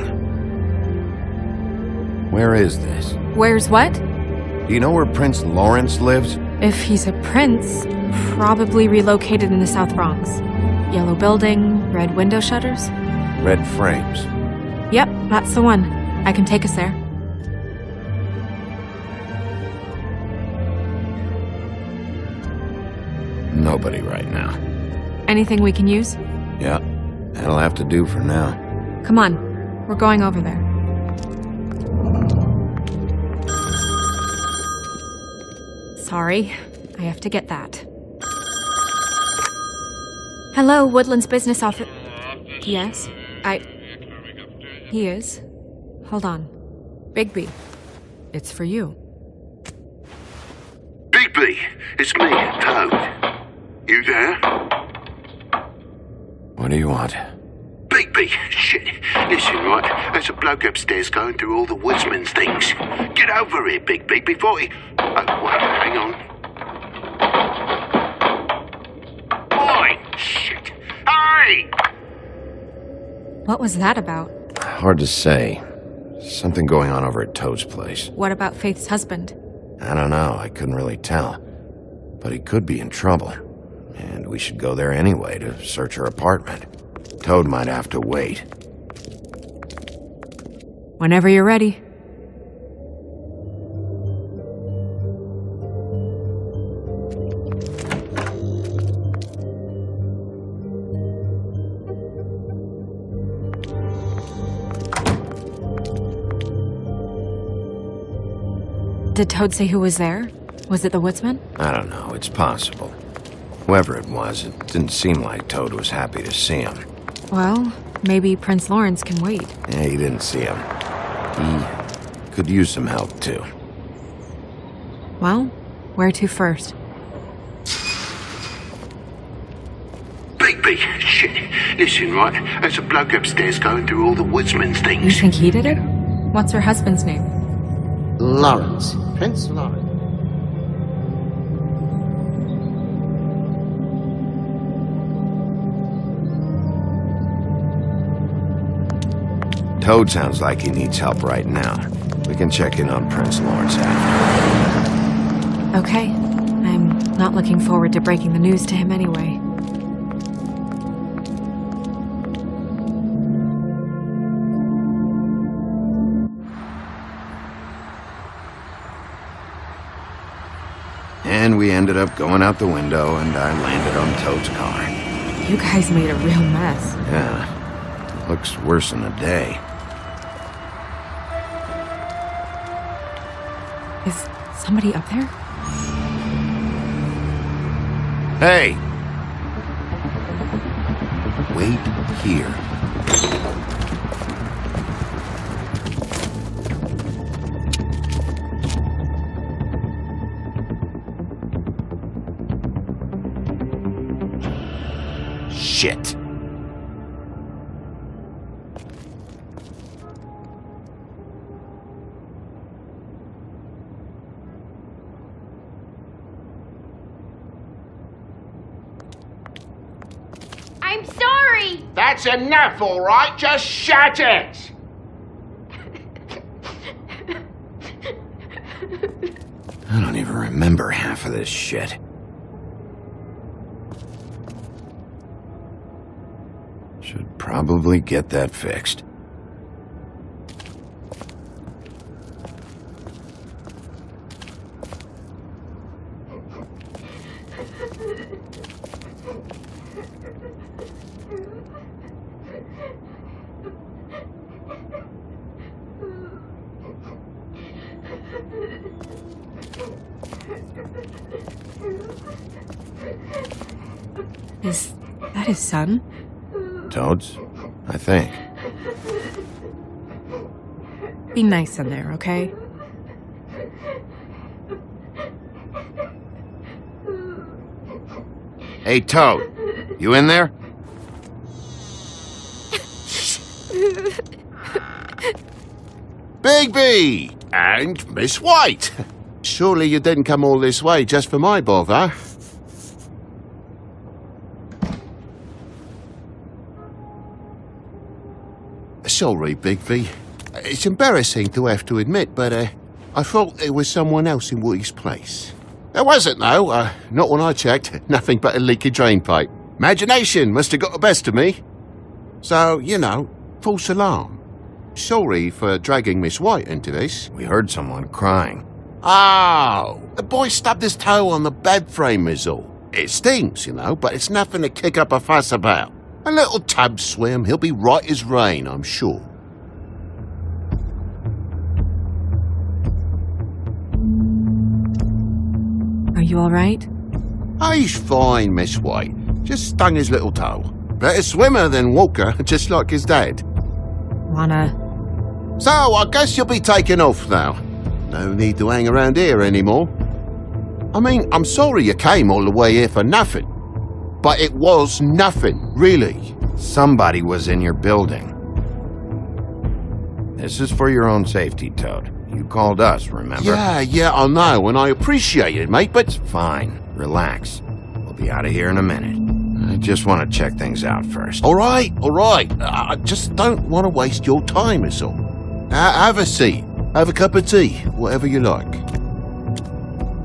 Where is this? Where's what? Do you know where Prince Lawrence lives? If he's a prince, probably relocated in the South Bronx. Yellow building, red window shutters. Red frames. Yep, that's the one. I can take us there. Nobody right now. Anything we can use? Yeah, that'll have to do for now. Come on, we're going over there. Sorry, I have to get that. Hello, Woodland's business office. Yes, He is. Hold on. Bigby, it's for you. Bigby, it's me, Toad. You there? What do you want? Bigby, shit. Listen, right, there's a bloke upstairs going through all the woodsman's things. Get over here, Bigby, before he... Oh, wait, hang on. Oi, shit. Hey! What was that about? Hard to say. Something going on over at Toad's place. What about Faith's husband? I don't know, I couldn't really tell. But he could be in trouble. And we should go there anyway to search her apartment. Toad might have to wait. Whenever you're ready. Did Toad say who was there? Was it the woodsman? I don't know, it's possible. Whoever it was, it didn't seem like Toad was happy to see him. Well, maybe Prince Lawrence can wait. Yeah, he didn't see him. He could use some help, too. Well, where to first? Bigby, shit. Listen, right, there's a bloke upstairs going through all the woodsman's things. You think he did it? What's her husband's name? Lawrence. Prince Lawrence. Toad sounds like he needs help right now. We can check in on Prince Lawrence after. Okay. I'm not looking forward to breaking the news to him anyway. And we ended up going out the window, and I landed on Toad's car. You guys made a real mess. Yeah. It looks worse than a day. Is somebody up there? Hey! Wait here. Shit. I'm sorry! That's enough, all right? Just shut it! I don't even remember half of this shit. Should probably get that fixed. Is that his son? Toad's? I think. Be nice in there, okay? Hey, Toad. You in there? Bigby! And Miss White! Surely you didn't come all this way just for my bother? sorry, Bigby. It's embarrassing to have to admit, but I thought there was someone else in Woody's place. There wasn't, though. Not when I checked. Nothing but a leaky drain pipe. Imagination must have got the best of me. So, you know, false alarm. Sorry for dragging Miss White into this. We heard someone crying. Oh, the boy stubbed his toe on the bed frame is all. It stings, you know, but it's nothing to kick up a fuss about. A little tub swim, he'll be right as rain, I'm sure. Are you all right? He's fine, Miss White. Just stung his little toe. Better swimmer than walker, just like his dad. Wanna... So, I guess you'll be taking off now. No need to hang around here anymore. I mean, I'm sorry you came all the way here for nothing. But it was nothing, really. Somebody was in your building. This is for your own safety, Toad. You called us, remember? Yeah, I know, and I appreciate it, mate, but... It's fine. Relax. We'll be out of here in a minute. I just want to check things out first. All right. I just don't want to waste your time, is all. Have a seat. Have a cup of tea. Whatever you like.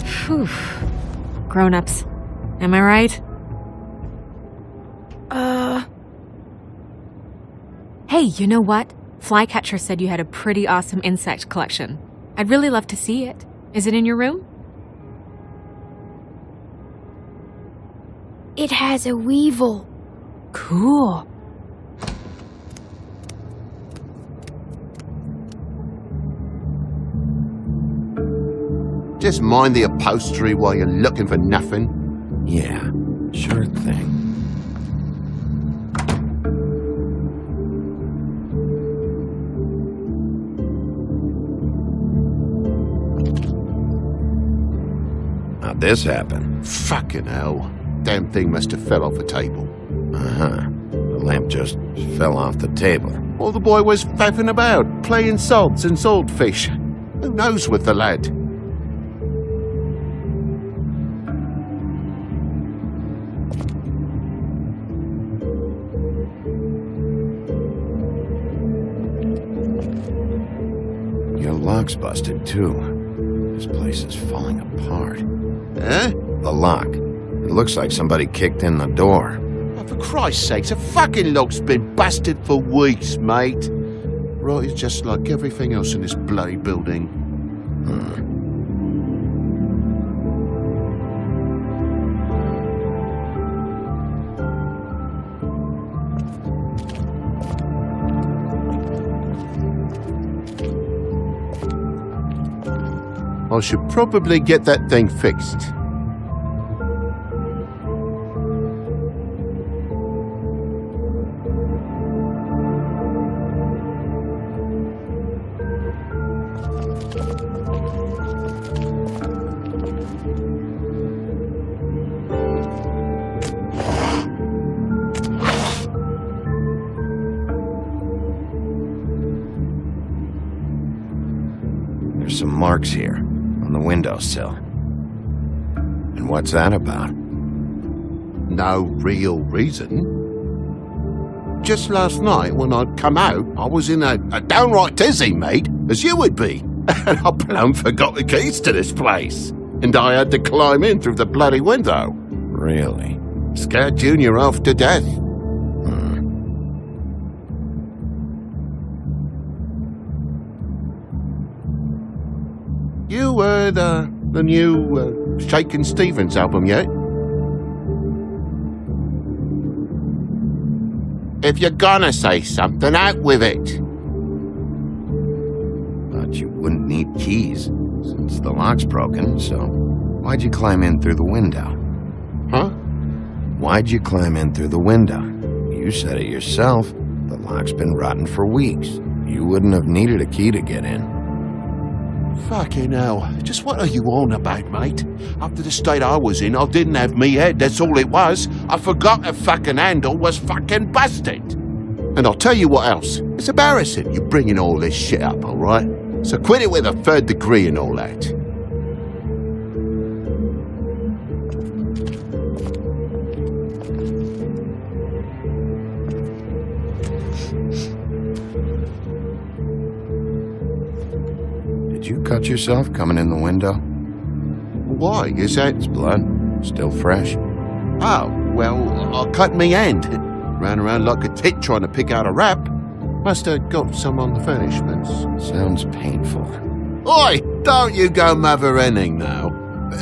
Phew. Grown-ups. Am I right? Hey, you know what? Flycatcher said you had a pretty awesome insect collection. I'd really love to see it. Is it in your room? It has a weevil. Cool. Just mind the upholstery while you're looking for nothing. Yeah, sure thing. How'd this happen? Fucking hell. Damn thing must have fell off a table. Uh-huh. The lamp just fell off the table. While the boy was faffing about, playing sods and swordfish. Who knows with the lad? Your lock's busted, too. This place is falling apart. Eh? The lock. It looks like somebody kicked in the door. Oh, for Christ's sakes, a fucking lock's been busted for weeks, mate. Right, it's just like everything else in this bloody building. I should probably get that thing fixed. There's some marks here. On the windowsill. And what's that about? No real reason. Just last night when I'd come out, I was in a downright tizzy, mate, as you would be. And I plumb forgot the keys to this place. And I had to climb in through the bloody window. Really? Scared Junior off to death. You heard the new Shakin' Stevens album yet? If you're gonna say something, out with it. Thought you wouldn't need keys, since the lock's broken, so why'd you climb in through the window? Huh? Why'd you climb in through the window? You said it yourself. The lock's been rotten for weeks. You wouldn't have needed a key to get in. Fucking hell. Just what are you on about, mate? After the state I was in, I didn't have me head, that's all it was. I forgot the fucking handle was fucking busted. And I'll tell you what else. It's embarrassing you bringing all this shit up, alright? So quit it with a third degree and all that. Did you cut yourself coming in the window? Why? Is that... It's blood. Still fresh. Oh, well, I cut me hand. Ran around like a tit trying to pick out a wrap. Must have got some on the furnishments. Sounds painful. Oi! Don't you go mother-henning now.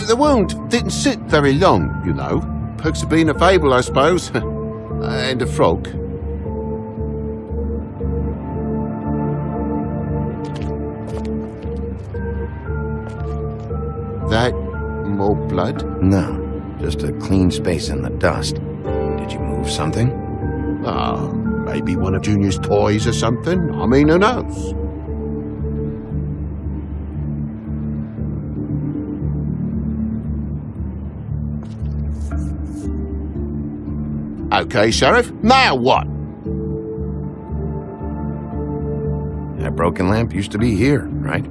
The wound didn't sit very long, you know. Perks of being a fable, I suppose. And a frog. That more blood? No, just a clean space in the dust. Did you move something? Maybe one of Junior's toys or something. I mean, who knows? Okay, Sheriff, now what? That broken lamp used to be here, right?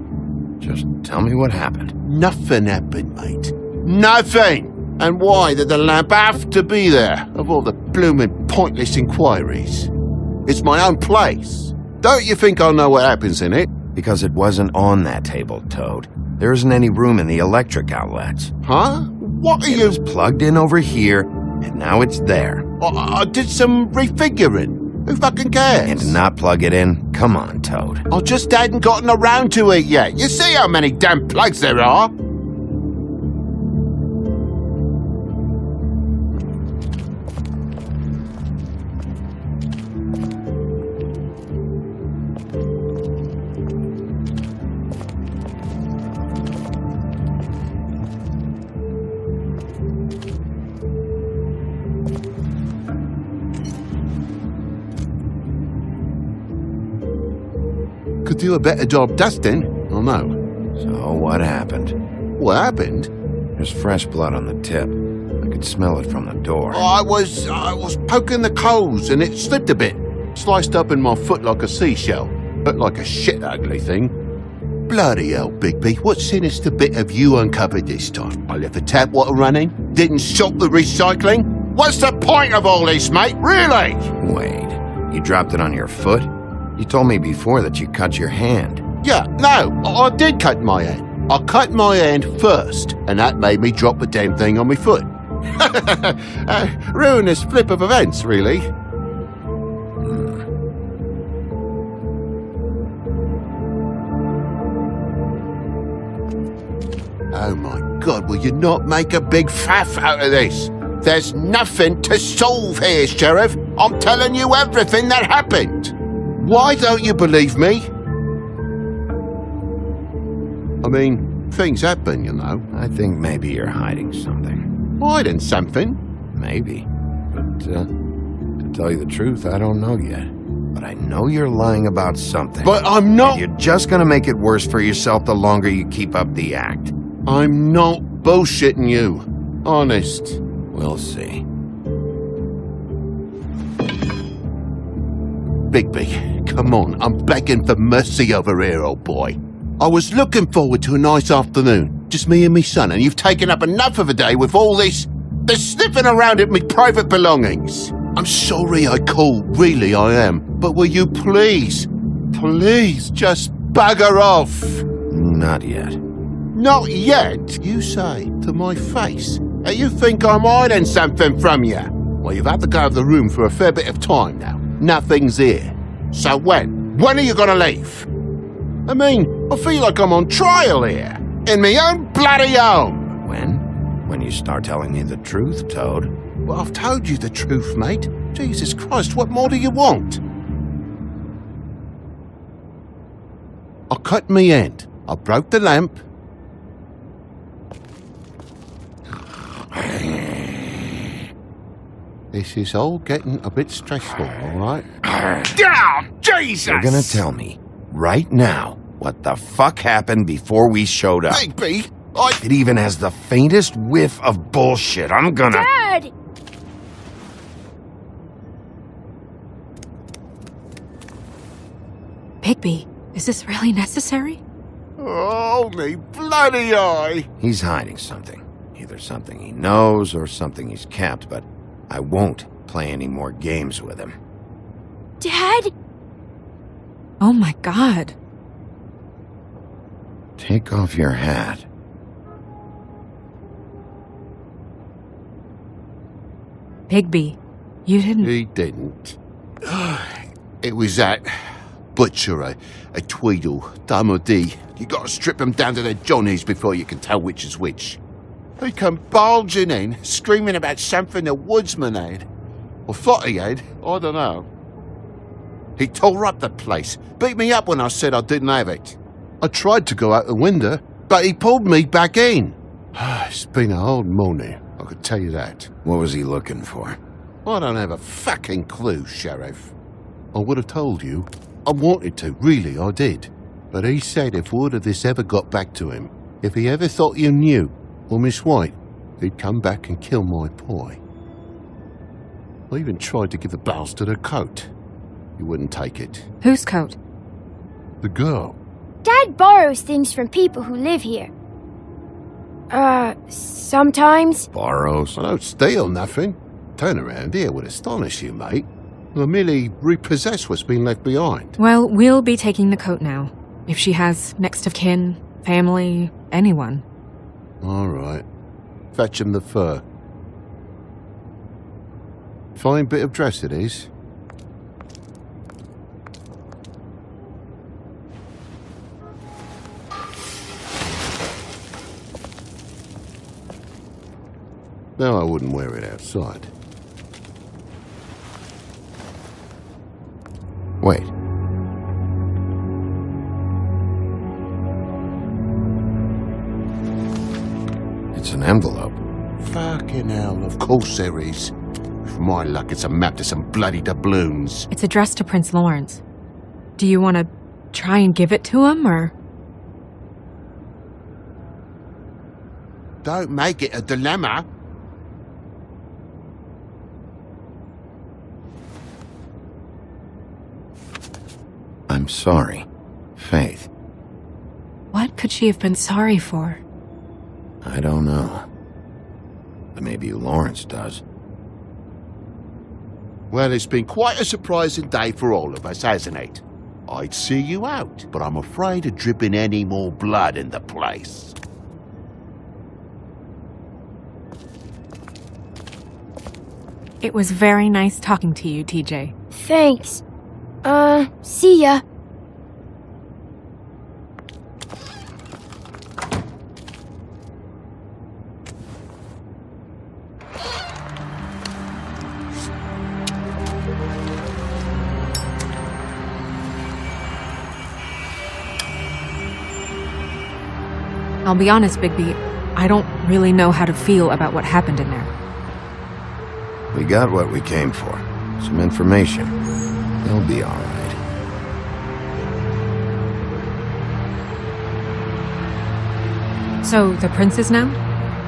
Just tell me what happened. Nothing happened, mate. Nothing! And why did the lamp have to be there, of all the blooming pointless inquiries? It's my own place. Don't you think I'll know what happens in it? Because it wasn't on that table, Toad. There isn't any room in the electric outlets. Huh? What are you... It was plugged in over here, and now it's there. I did some refiguring. Who fucking cares? And to not plug it in? Come on, Toad. I just hadn't gotten around to it yet. You see how many damn plugs there are? Could do a better job dusting, or no? So what happened? What happened? There's fresh blood on the tip. I could smell it from the door. I was poking the coals and it slipped a bit. Sliced up in my foot like a seashell. Looked like a shit ugly thing. Bloody hell, Bigby, what sinister bit have you uncovered this time? I left the tap water running? Didn't stop the recycling? What's the point of all this, mate? Really? Wait, you dropped it on your foot? You told me before that you cut your hand. Yeah, no, I did cut my hand. I cut my hand first, and that made me drop the damn thing on my foot. Ruinous flip of events, really. Oh my God, will you not make a big faff out of this? There's nothing to solve here, Sheriff. I'm telling you everything that happened. Why don't you believe me? I mean, things happen, you know. I think maybe you're hiding something. Hiding something? Maybe. But, to tell you the truth, I don't know yet. But I know you're lying about something. But I'm not... And you're just gonna make it worse for yourself the longer you keep up the act. I'm not bullshitting you. Honest. We'll see. Bigby, come on, I'm begging for mercy over here, old boy. I was looking forward to a nice afternoon, just me and me son, and you've taken up enough of a day with all this sniffing around at me private belongings. I'm sorry I called, really I am, but will you please just bugger off? Not yet. Not yet, you say, to my face. You think I'm hiding something from you? Well, you've had to go out of the room for a fair bit of time now. Nothing's here. So when? When are you gonna leave? I mean, I feel like I'm on trial here. In my own bloody home. When? When you start telling me the truth, Toad. Well, I've told you the truth, mate. Jesus Christ, what more do you want? I cut me end. I broke the lamp. This is all getting a bit stressful, all right? Down! Jesus! You're gonna tell me, right now, what the fuck happened before we showed up. Bigby, If it even has the faintest whiff of bullshit, I'm gonna... Dad! Bigby, is this really necessary? Oh, me bloody eye! He's hiding something. Either something he knows or something he's kept, but I won't play any more games with him. Dad? Oh my God. Take off your hat. Bigby, you didn't... He didn't. It was that butcher, a Tweedle, Dumody. You gotta strip them down to their johnnies before you can tell which is which. He come bulging in, screaming about something the woodsman had. Or thought he had, I don't know. He tore up the place, beat me up when I said I didn't have it. I tried to go out the window, but he pulled me back in. It's been a hard morning, I could tell you that. What was he looking for? I don't have a fucking clue, Sheriff. I would have told you. I wanted to, really, I did. But he said if word of this ever got back to him, if he ever thought you knew, or Miss White, he'd come back and kill my boy. I even tried to give the bastard a coat. He wouldn't take it. Whose coat? The girl. Dad borrows things from people who live here. Sometimes. Borrows? I don't steal nothing. Turn around here would astonish you, mate. I merely repossess what's been left behind. Well, we'll be taking the coat now. If she has next of kin, family, anyone. All right. Fetch him the fur. Fine bit of dress it is. No, I wouldn't wear it outside. Wait. It's an envelope. Fucking hell, of course there is. With my luck, it's a map to some bloody doubloons. It's addressed to Prince Lawrence. Do you want to try and give it to him, or...? Don't make it a dilemma. I'm sorry, Faith. What could she have been sorry for? I don't know. But maybe Lawrence does. Well, it's been quite a surprising day for all of us, hasn't it? I'd see you out, but I'm afraid of dripping any more blood in the place. It was very nice talking to you, TJ. Thanks. See ya. I'll be honest, Bigby, I don't really know how to feel about what happened in there. We got what we came for. Some information. He'll be all right. So, the prince's now?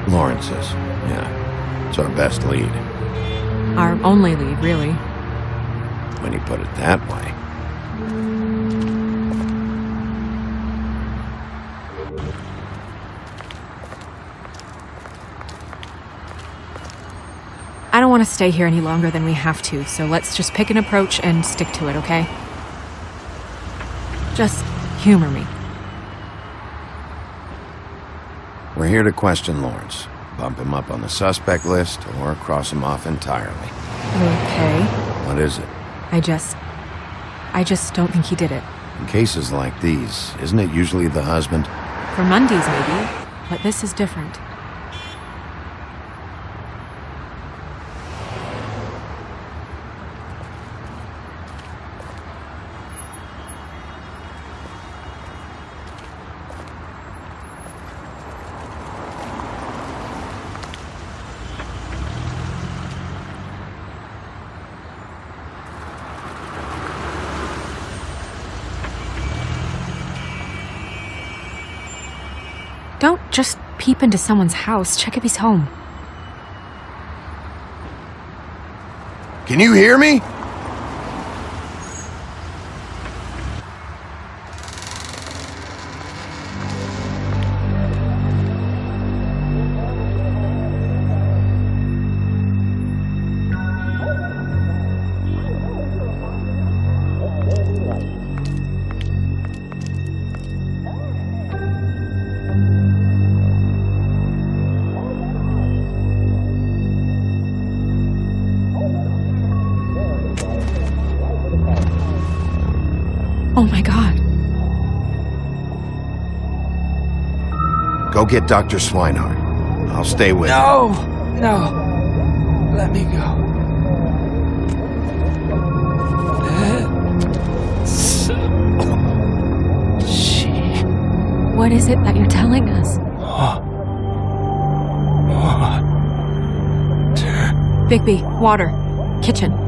Lawrence's, yeah. It's our best lead. Our only lead, really. When you put it that way. I don't want to stay here any longer than we have to, so let's just pick an approach and stick to it, okay? Just humor me. We're here to question Lawrence. Bump him up on the suspect list or cross him off entirely. Okay. What is it? I just don't think he did it. In cases like these, isn't it usually the husband? For Mundy's, maybe, but this is different. Don't just peep into someone's house. Check if he's home. Can you hear me? Go get Dr. Swinehart. I'll stay with you. No! Let me go. What is it that you're telling us? Bigby, water. Kitchen.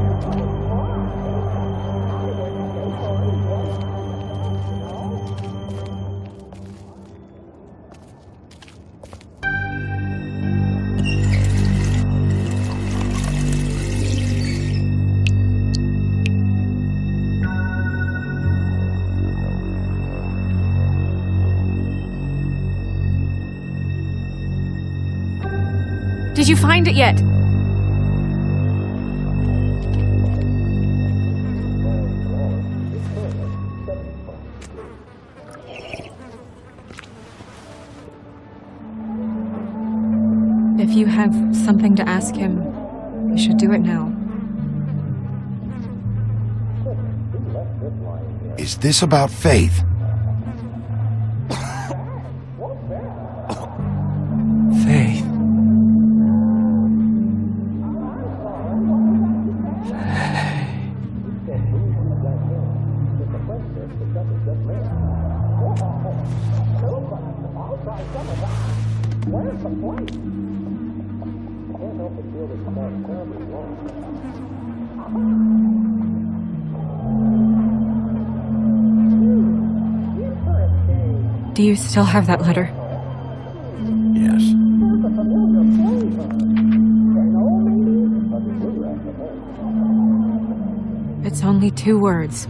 Did you find it yet? If you have something to ask him, you should do it now. Is this about Faith? Faith. Do you still have that letter? Yes. It's only 2 words,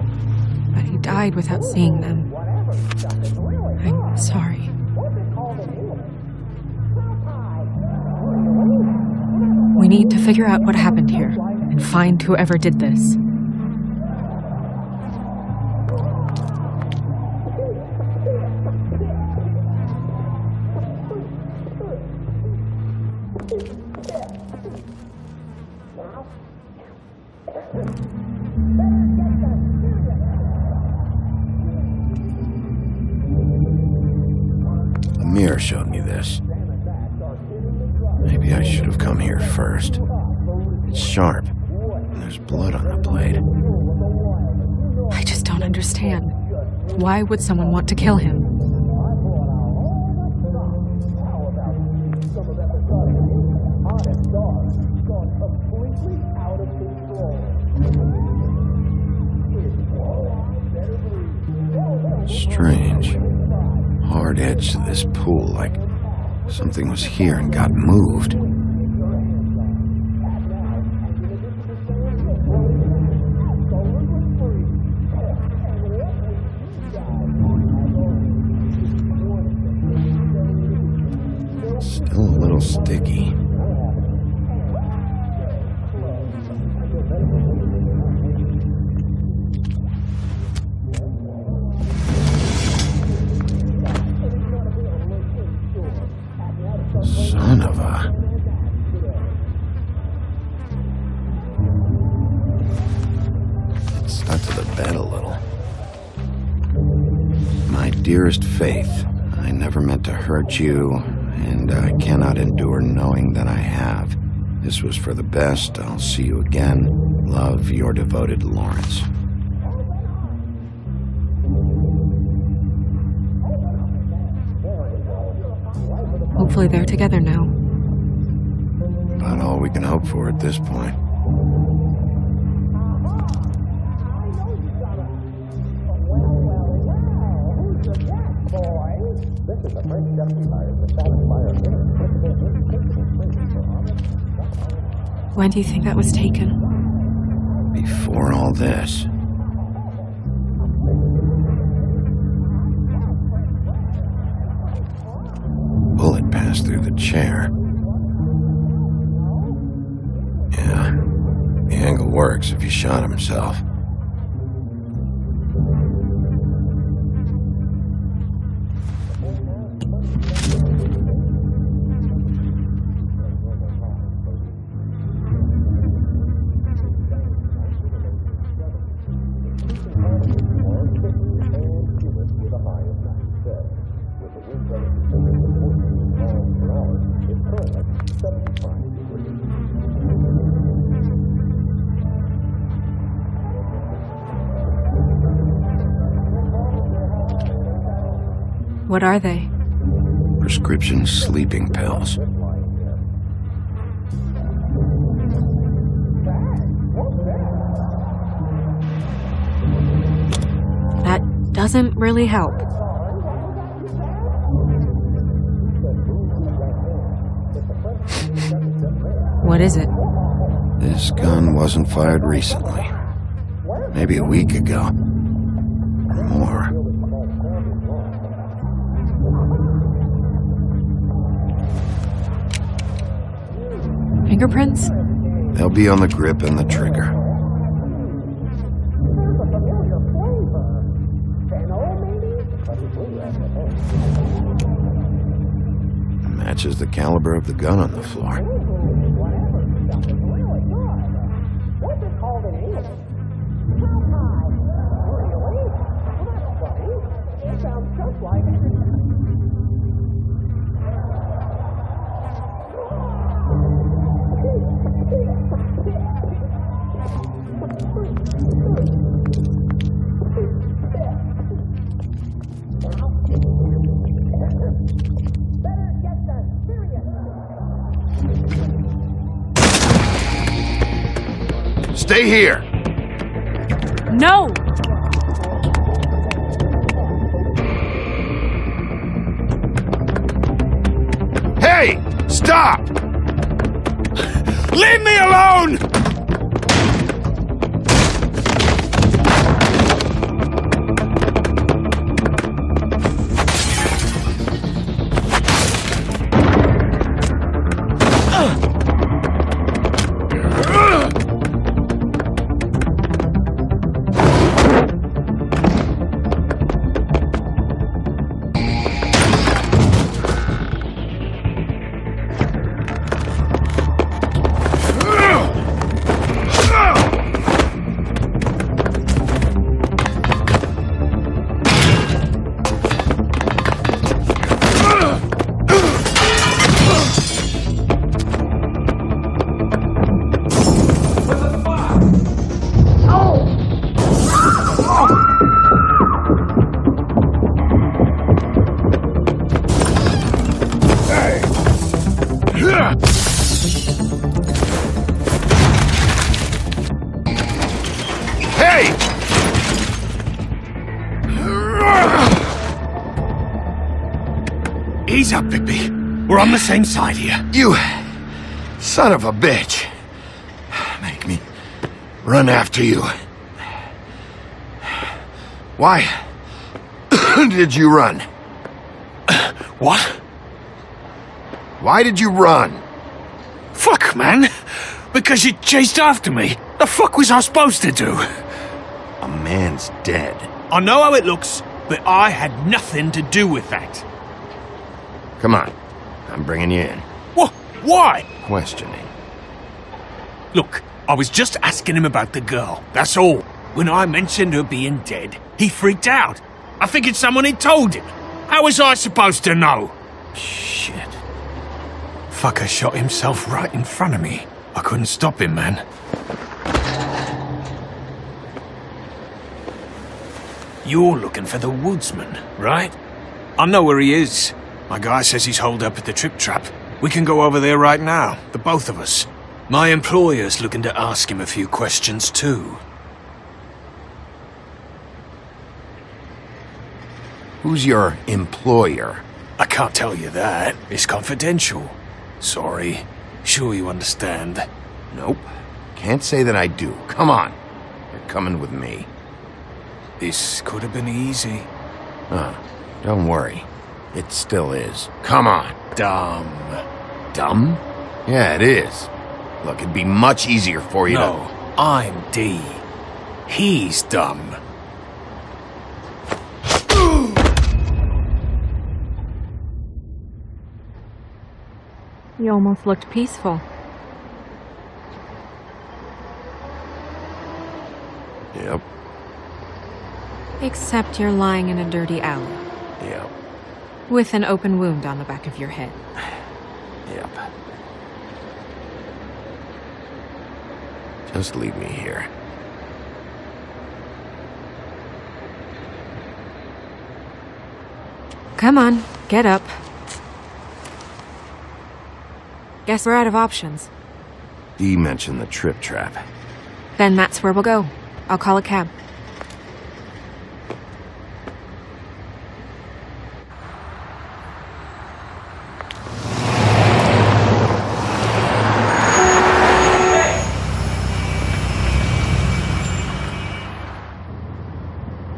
but he died without seeing them. I'm sorry. We need to figure out what happened here and find whoever did this. Amir showed me this. Maybe I should have come here first. It's sharp, and there's blood on the blade. I just don't understand. Why would someone want to kill him? Strange. Hard edge to this pool, like something was here and got moved. Still a little sticky. Son of a... It stuck to the bed a little. My dearest Faith, I never meant to hurt you, and I cannot endure knowing that I have. This was for the best. I'll see you again. Love, your devoted Lawrence. Hopefully they're together now. About all we can hope for at this point. When do you think that was taken? Before all this. Bullet passed through the chair. Yeah, the angle works if he shot himself. What are they? Prescription sleeping pills. That doesn't really help. What is it? This gun wasn't fired recently. Maybe a week ago. Or more. Fingerprints? They'll be on the grip and the trigger. Matches the caliber of the gun on the floor. Stay here! No! Hey! Stop! Leave me alone! Ease up, Bigby. We're on the same side here. You son of a bitch. Make me run after you. Why did you run? What? Why did you run? Fuck, man. Because you chased after me. The fuck was I supposed to do? A man's dead. I know how it looks, but I had nothing to do with that. Come on. I'm bringing you in. What? Why? Questioning. Look, I was just asking him about the girl. That's all. When I mentioned her being dead, he freaked out. I figured someone had told him. How was I supposed to know? Shit. Fucker shot himself right in front of me. I couldn't stop him, man. You're looking for the woodsman, right? I know where he is. My guy says he's holed up at the Trip Trap. We can go over there right now, the both of us. My employer's looking to ask him a few questions, too. Who's your employer? I can't tell you that. It's confidential. Sorry. Sure you understand. Nope. Can't say that I do. Come on. You're coming with me. This could have been easy. Don't worry. It still is. Come on. Dumb. Dumb? Yeah, it is. Look, it'd be much easier for you No, I'm D. He's dumb. You almost looked peaceful. Yep. Except you're lying in a dirty alley. Yep. With an open wound on the back of your head. Yep. Just leave me here. Come on, get up. Guess we're out of options. Dee mentioned the trip trap. Then that's where we'll go. I'll call a cab.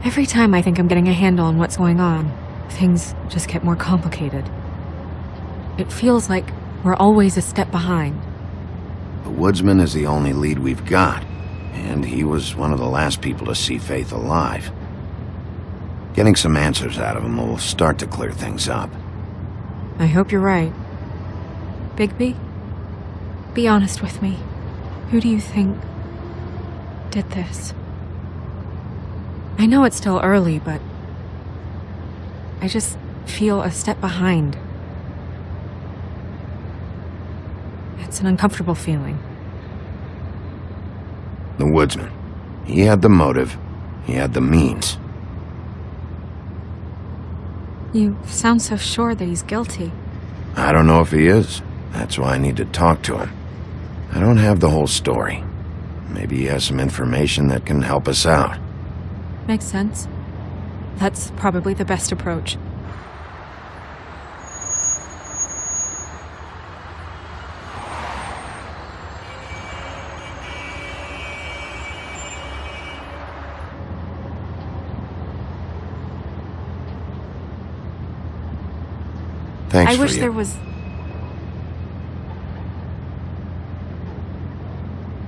Every time I think I'm getting a handle on what's going on, things just get more complicated. It feels like we're always a step behind. The woodsman is the only lead we've got, and he was one of the last people to see Faith alive. Getting some answers out of him will start to clear things up. I hope you're right. Bigby, be honest with me. Who do you think did this? I know it's still early, but I just feel a step behind. It's an uncomfortable feeling. The woodsman. He had the motive. He had the means. You sound so sure that he's guilty. I don't know if he is. That's why I need to talk to him. I don't have the whole story. Maybe he has some information that can help us out. Makes sense. That's probably the best approach. Thanks I for wish you. there was...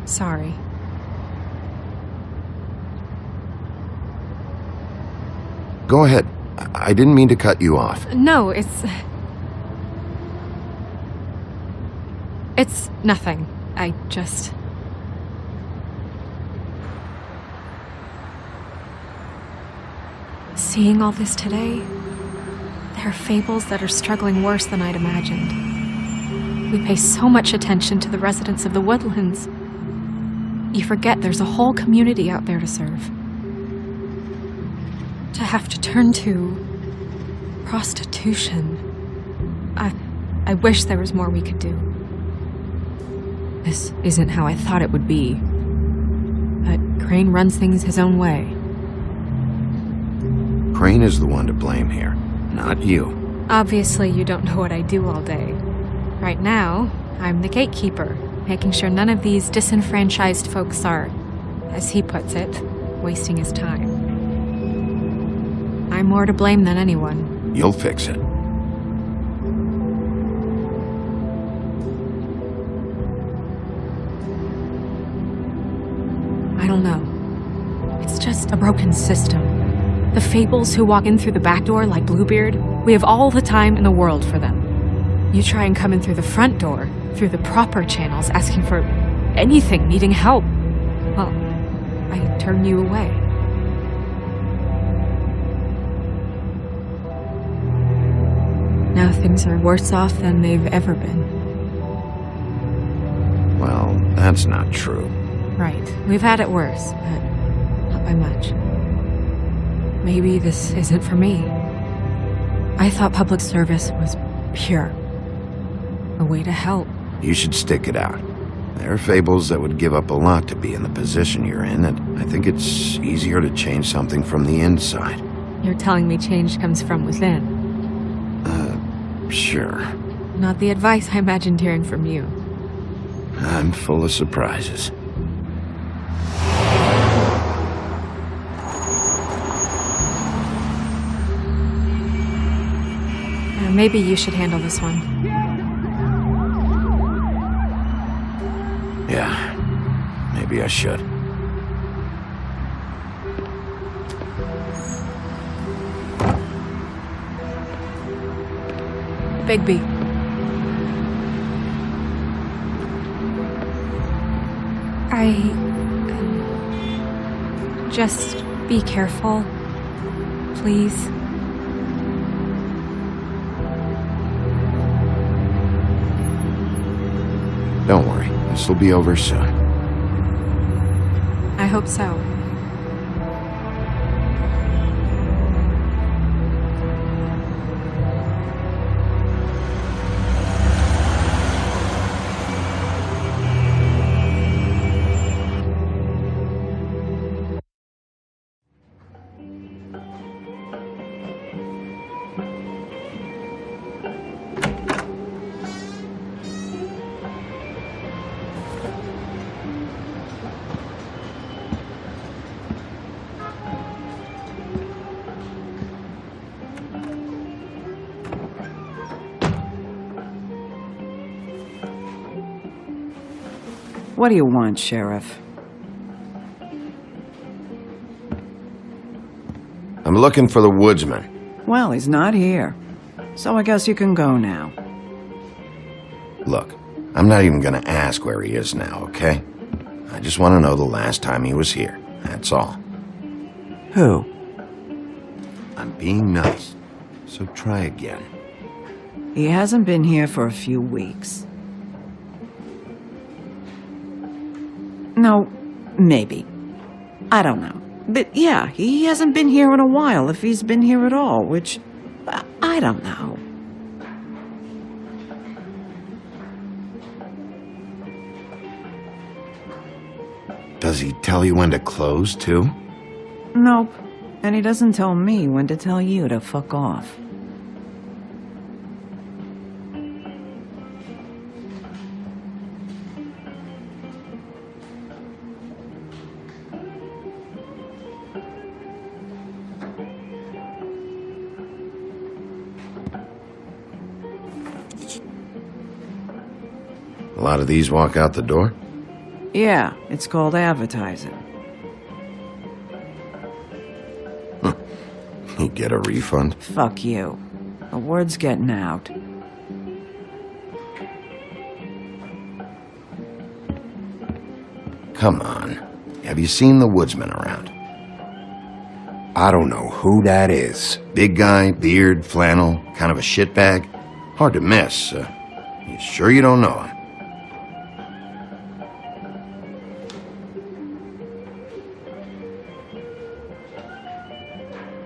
Sorry. Go ahead. I didn't mean to cut you off. No, It's nothing. I just... Seeing all this today, there are fables that are struggling worse than I'd imagined. We pay so much attention to the residents of the woodlands. You forget there's a whole community out there to serve. To have to turn to prostitution. I wish there was more we could do. This isn't how I thought it would be. But Crane runs things his own way. Crane is the one to blame here, not you. Obviously, you don't know what I do all day. Right now, I'm the gatekeeper, making sure none of these disenfranchised folks are, as he puts it, wasting his time. I'm more to blame than anyone. You'll fix it. I don't know. It's just a broken system. The Fables who walk in through the back door like Bluebeard, we have all the time in the world for them. You try and come in through the front door, through the proper channels, asking for anything, needing help. Well, I turn you away. Now things are worse off than they've ever been. Well, that's not true. Right. We've had it worse, but not by much. Maybe this isn't for me. I thought public service was pure. A way to help. You should stick it out. There are Fables that would give up a lot to be in the position you're in, and I think it's easier to change something from the inside. You're telling me change comes from within? Sure. Not the advice I imagined hearing from you. I'm full of surprises. Maybe you should handle this one. Yeah, maybe I should. Bigby. Just be careful, please. Don't worry, this will be over soon. I hope so. What do you want, Sheriff? I'm looking for the woodsman. Well, he's not here. So I guess you can go now. Look, I'm not even gonna ask where he is now, okay? I just want to know the last time he was here. That's all. Who? I'm being nice, so try again. He hasn't been here for a few weeks. No, maybe. I don't know. But yeah, he hasn't been here in a while, if he's been here at all, which... I don't know. Does he tell you when to close, too? Nope. And he doesn't tell me when to tell you to fuck off. A lot of these walk out the door? Yeah, it's called advertising. You get a refund? Fuck you. The word's getting out. Come on. Have you seen the woodsman around? I don't know who that is. Big guy, beard, flannel, kind of a shitbag. Hard to miss. You sure you don't know him?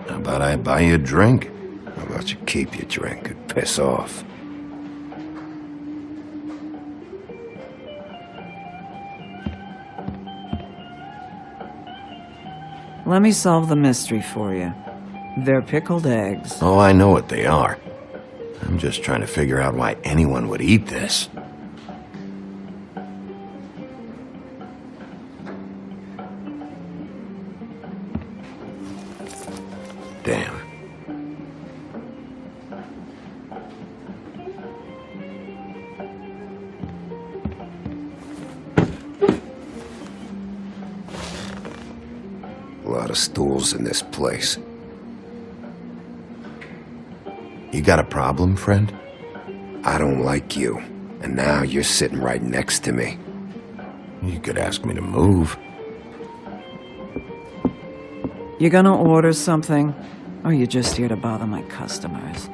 How about I buy you a drink? How about you keep your drink and piss off? Let me solve the mystery for you. They're pickled eggs. Oh, I know what they are. I'm just trying to figure out why anyone would eat this. Damn. A lot of stools in this place. You got a problem, friend? I don't like you, and now you're sitting right next to me. You could ask me to move. You gonna order something? Or are you just here to bother my customers?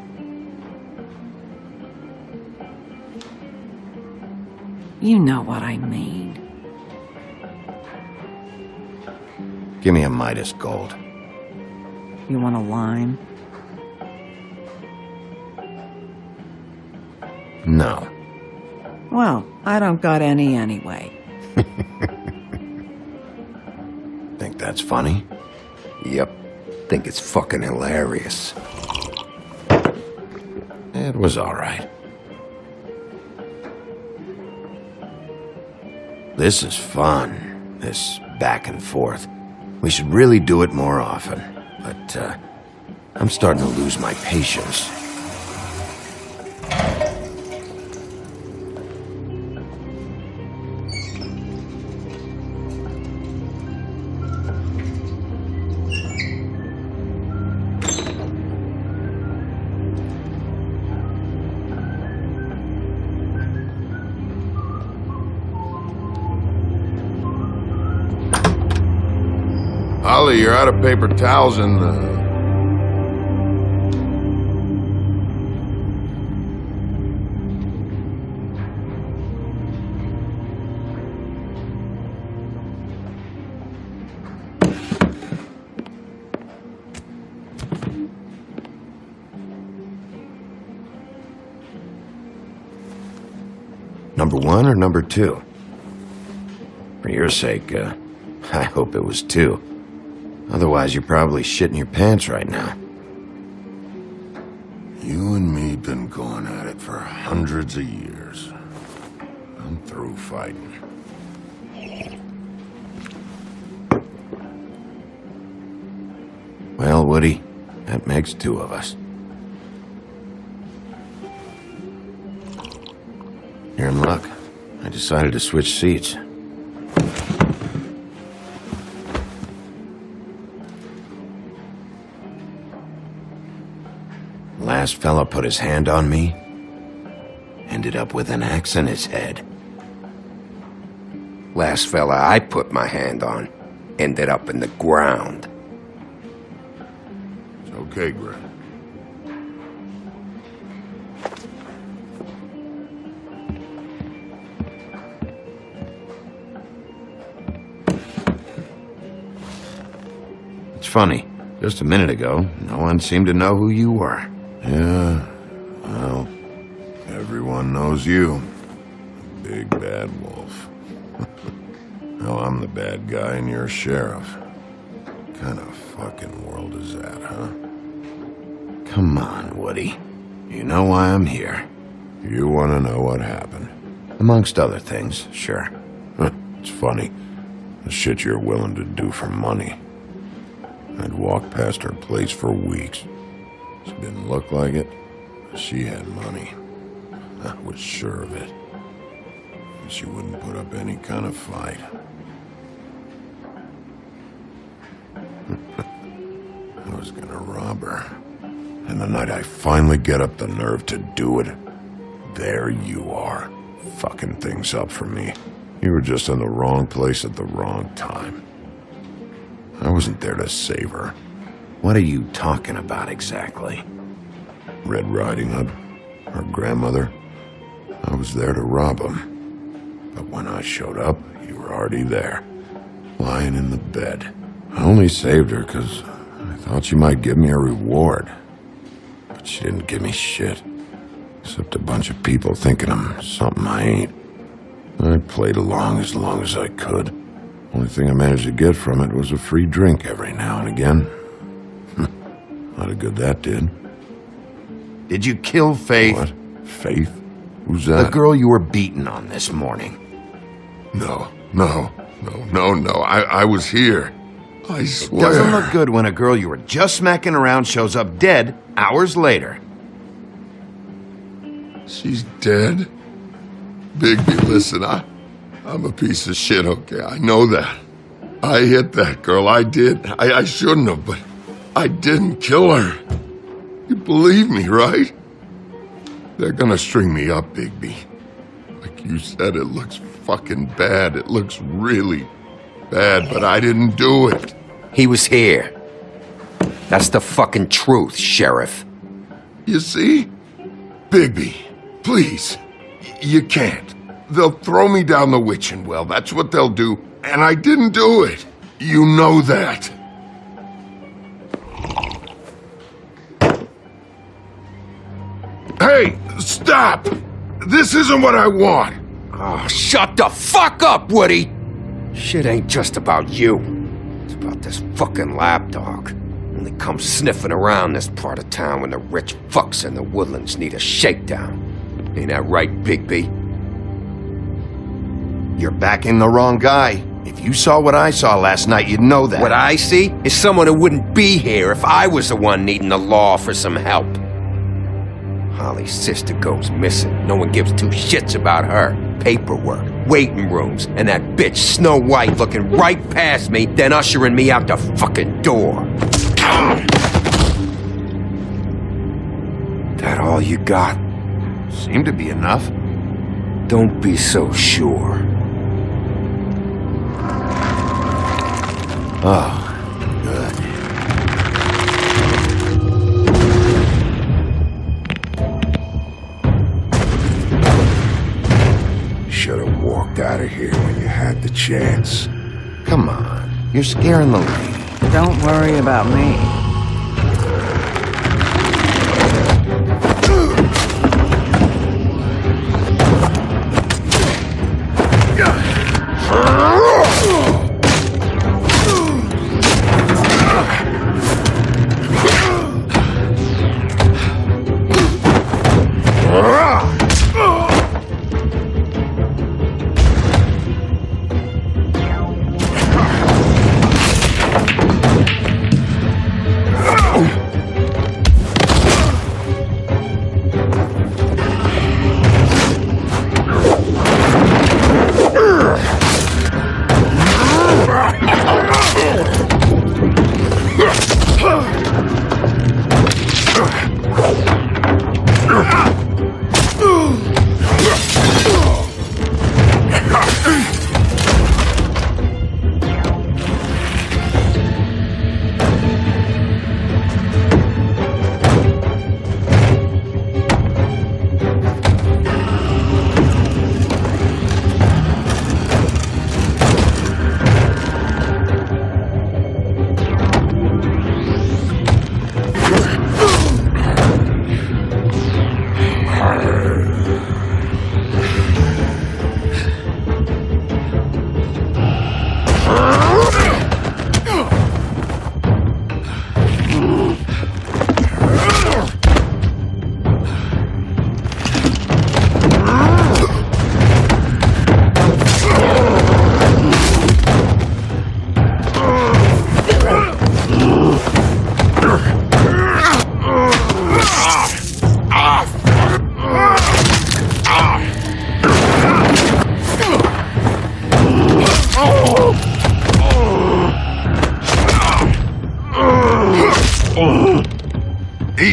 You know what I mean. Give me a Midas Gold. You want a lime? No. Well, I don't got any anyway. Think that's funny? Yep. Think it's fucking hilarious. It was all right. This is fun. This back and forth. We should really do it more often. But, I'm starting to lose my patience. Ollie, you're out of paper towels and, Number 1 or number 2? For your sake, I hope it was 2. Otherwise, you're probably shitting your pants right now. You and me been going at it for hundreds of years. I'm through fighting. Well, Woody, that makes 2 of us. You're in luck. I decided to switch seats. last fella put his hand on me ended up with an axe in his head. Last fella I put my hand on ended up in the ground. It's okay, Greg. It's funny. Just a minute ago, no one seemed to know who you were. Yeah, well, everyone knows you. Big bad wolf. Now I'm the bad guy and you're sheriff. What kind of fucking world is that, huh? Come on, Woody. You know why I'm here. You want to know what happened? Amongst other things, sure. It's funny. The shit you're willing to do for money. I'd walk past her place for weeks. She didn't look like it. She had money. I was sure of it. And she wouldn't put up any kind of fight. I was gonna rob her. And the night I finally get up the nerve to do it, there you are, fucking things up for me. You were just in the wrong place at the wrong time. I wasn't there to save her. What are you talking about exactly? Red Riding Hood, her grandmother. I was there to rob him. But when I showed up, you were already there, lying in the bed. I only saved her because I thought she might give me a reward. But she didn't give me shit. Except a bunch of people thinking I'm something I ain't. I played along as I could. Only thing I managed to get from it was a free drink every now and again. Not a good that did. Did you kill Faith? What? Faith? Who's that? The girl you were beating on this morning. No. I was here. I swear. It doesn't look good when a girl you were just smacking around shows up dead hours later. She's dead? Bigby, listen, I'm a piece of shit, okay? I know that. I hit that girl, I did. I shouldn't have, but I didn't kill her. You believe me, right? They're gonna string me up, Bigby. Like you said, it looks fucking bad. It looks really bad, but I didn't do it. He was here. That's the fucking truth, Sheriff. You see? Bigby, please. You can't. They'll throw me down the witching well. That's what they'll do. And I didn't do it. You know that. Hey, stop! This isn't what I want. Oh, shut the fuck up, Woody! Shit ain't just about you. It's about this fucking lapdog. Only comes sniffing around this part of town when the rich fucks in the woodlands need a shakedown. Ain't that right, Bigby? You're backing the wrong guy. If you saw what I saw last night, you'd know that. What I see is someone who wouldn't be here if I was the one needing the law for some help. Holly's sister goes missing. No one gives two shits about her. Paperwork, waiting rooms, and that bitch Snow White looking right past me, then ushering me out the fucking door. That all you got? Seemed to be enough. Don't be so sure. Oh, good. Should have walked out of here when you had the chance. Come on, you're scaring the lady. Don't worry about me.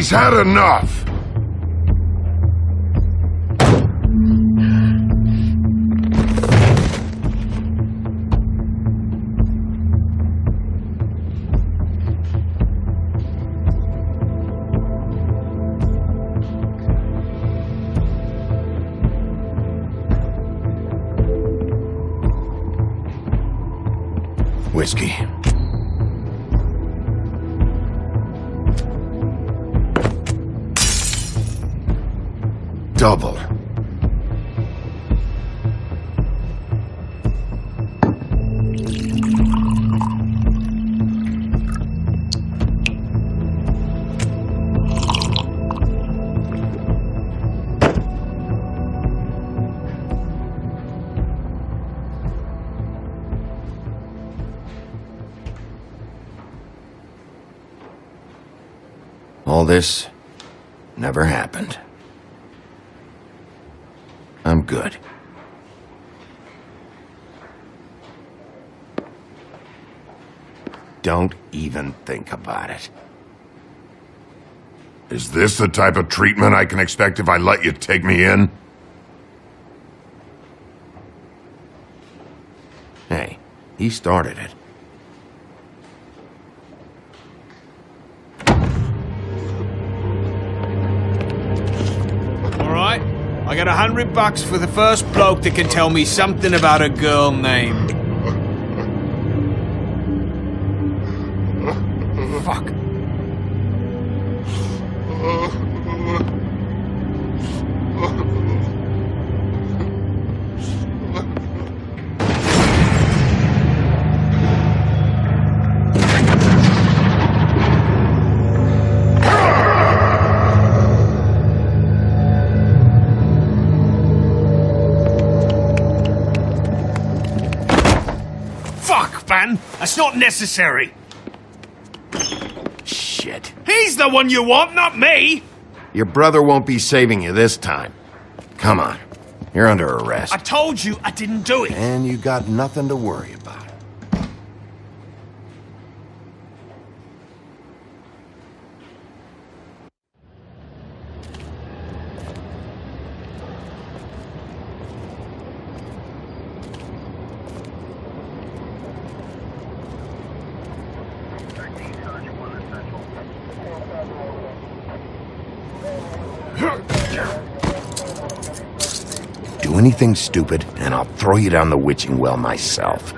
He's had enough! Whiskey. Double. All this never happened. I'm good. Don't even think about it. Is this the type of treatment I can expect if I let you take me in? Hey, he started it. Alright, I got $100 for the first bloke that can tell me something about a girl named... Fuck. Fuck, man! That's not necessary! Shit. He's the one you want, not me! Your brother won't be saving you this time. Come on. You're under arrest. I told you I didn't do it! And you got nothing to worry about. Do anything stupid, and I'll throw you down the witching well myself.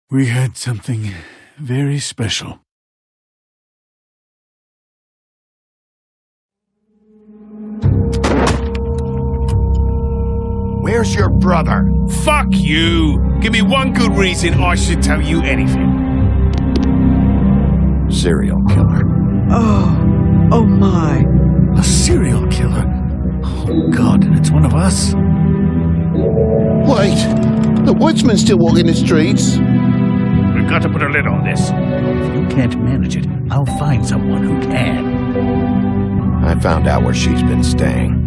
We had something very special. Where's your brother? Fuck you! Give me one good reason I should tell you anything. Serial killer. Oh my. A serial killer? Oh God, and it's one of us? Wait, the woodsman's still walking the streets. We've got to put a lid on this. If you can't manage it, I'll find someone who can. I found out where she's been staying.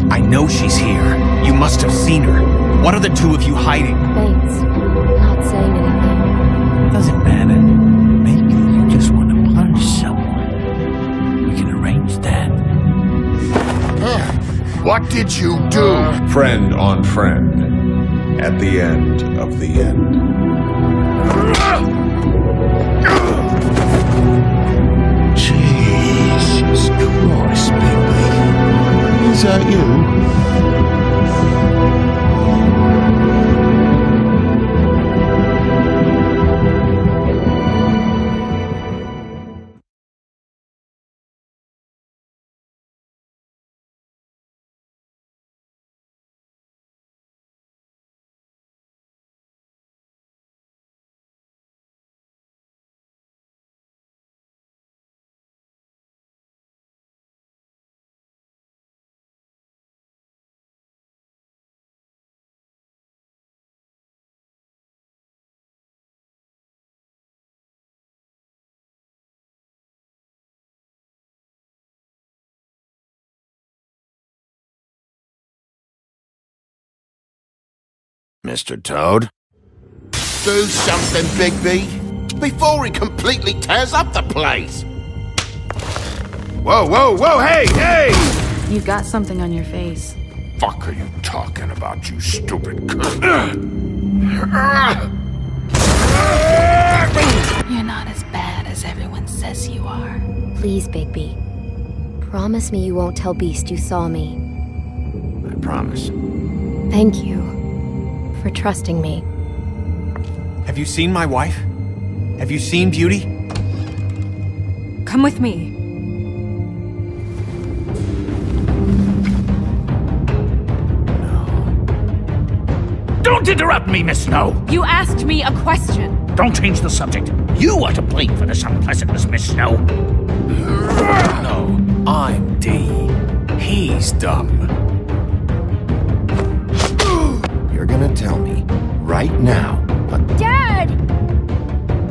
I know she's here. You must have seen her. What are the two of you hiding? Thanks. Not saying anything. Doesn't matter. Maybe you just want to punch someone. We can arrange that. What did you do? Friend on friend. At the end of the end. Jesus Christ, Bigby. Is that you? Mr. Toad? Do something, Bigby, before he completely tears up the place. Whoa, whoa, whoa, hey, hey! You've got something on your face. Fuck are you talking about, you stupid cunt? You're not as bad as everyone says you are. Please, Bigby. Promise me you won't tell Beast you saw me. I promise. Thank you for trusting me. Have you seen my wife? Have you seen Beauty? Come with me. Don't interrupt me, Miss Snow! You asked me a question. Don't change the subject. You are to blame for this unpleasantness, Miss Snow. No, I'm D. He's dumb. You're gonna tell me, right now, Dad!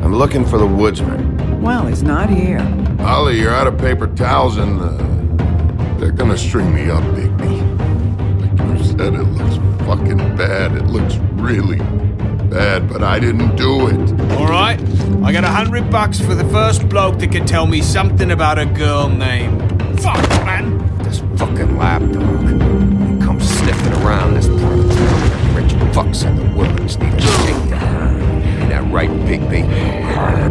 I'm looking for the woodsman. Well, he's not here. Ollie, you're out of paper towels and, they're gonna string me up, Bigby. Like you said, it looks fucking bad. It looks really bad, but I didn't do it. Alright, I got $100 for the first bloke that can tell me something about a girl named... Fuck, man! This fucking lapdog. He comes sniffing around this part of town. Rich fucks in the woods need a shakedown. Ain't that right, Bigby?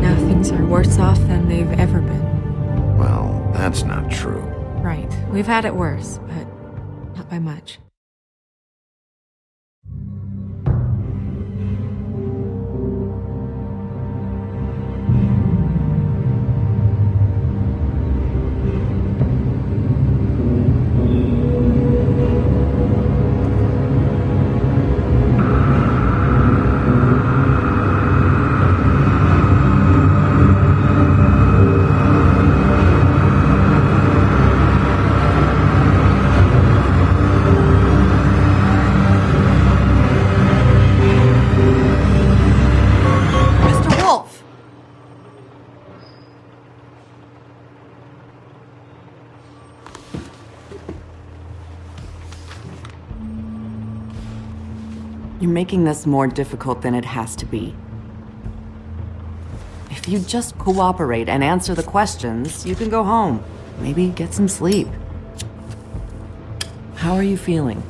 Now things are worse off than they've ever been. Well, that's not true. Right. We've had it worse, but not by much. You're making this more difficult than it has to be. If you just cooperate and answer the questions, you can go home. Maybe get some sleep. How are you feeling?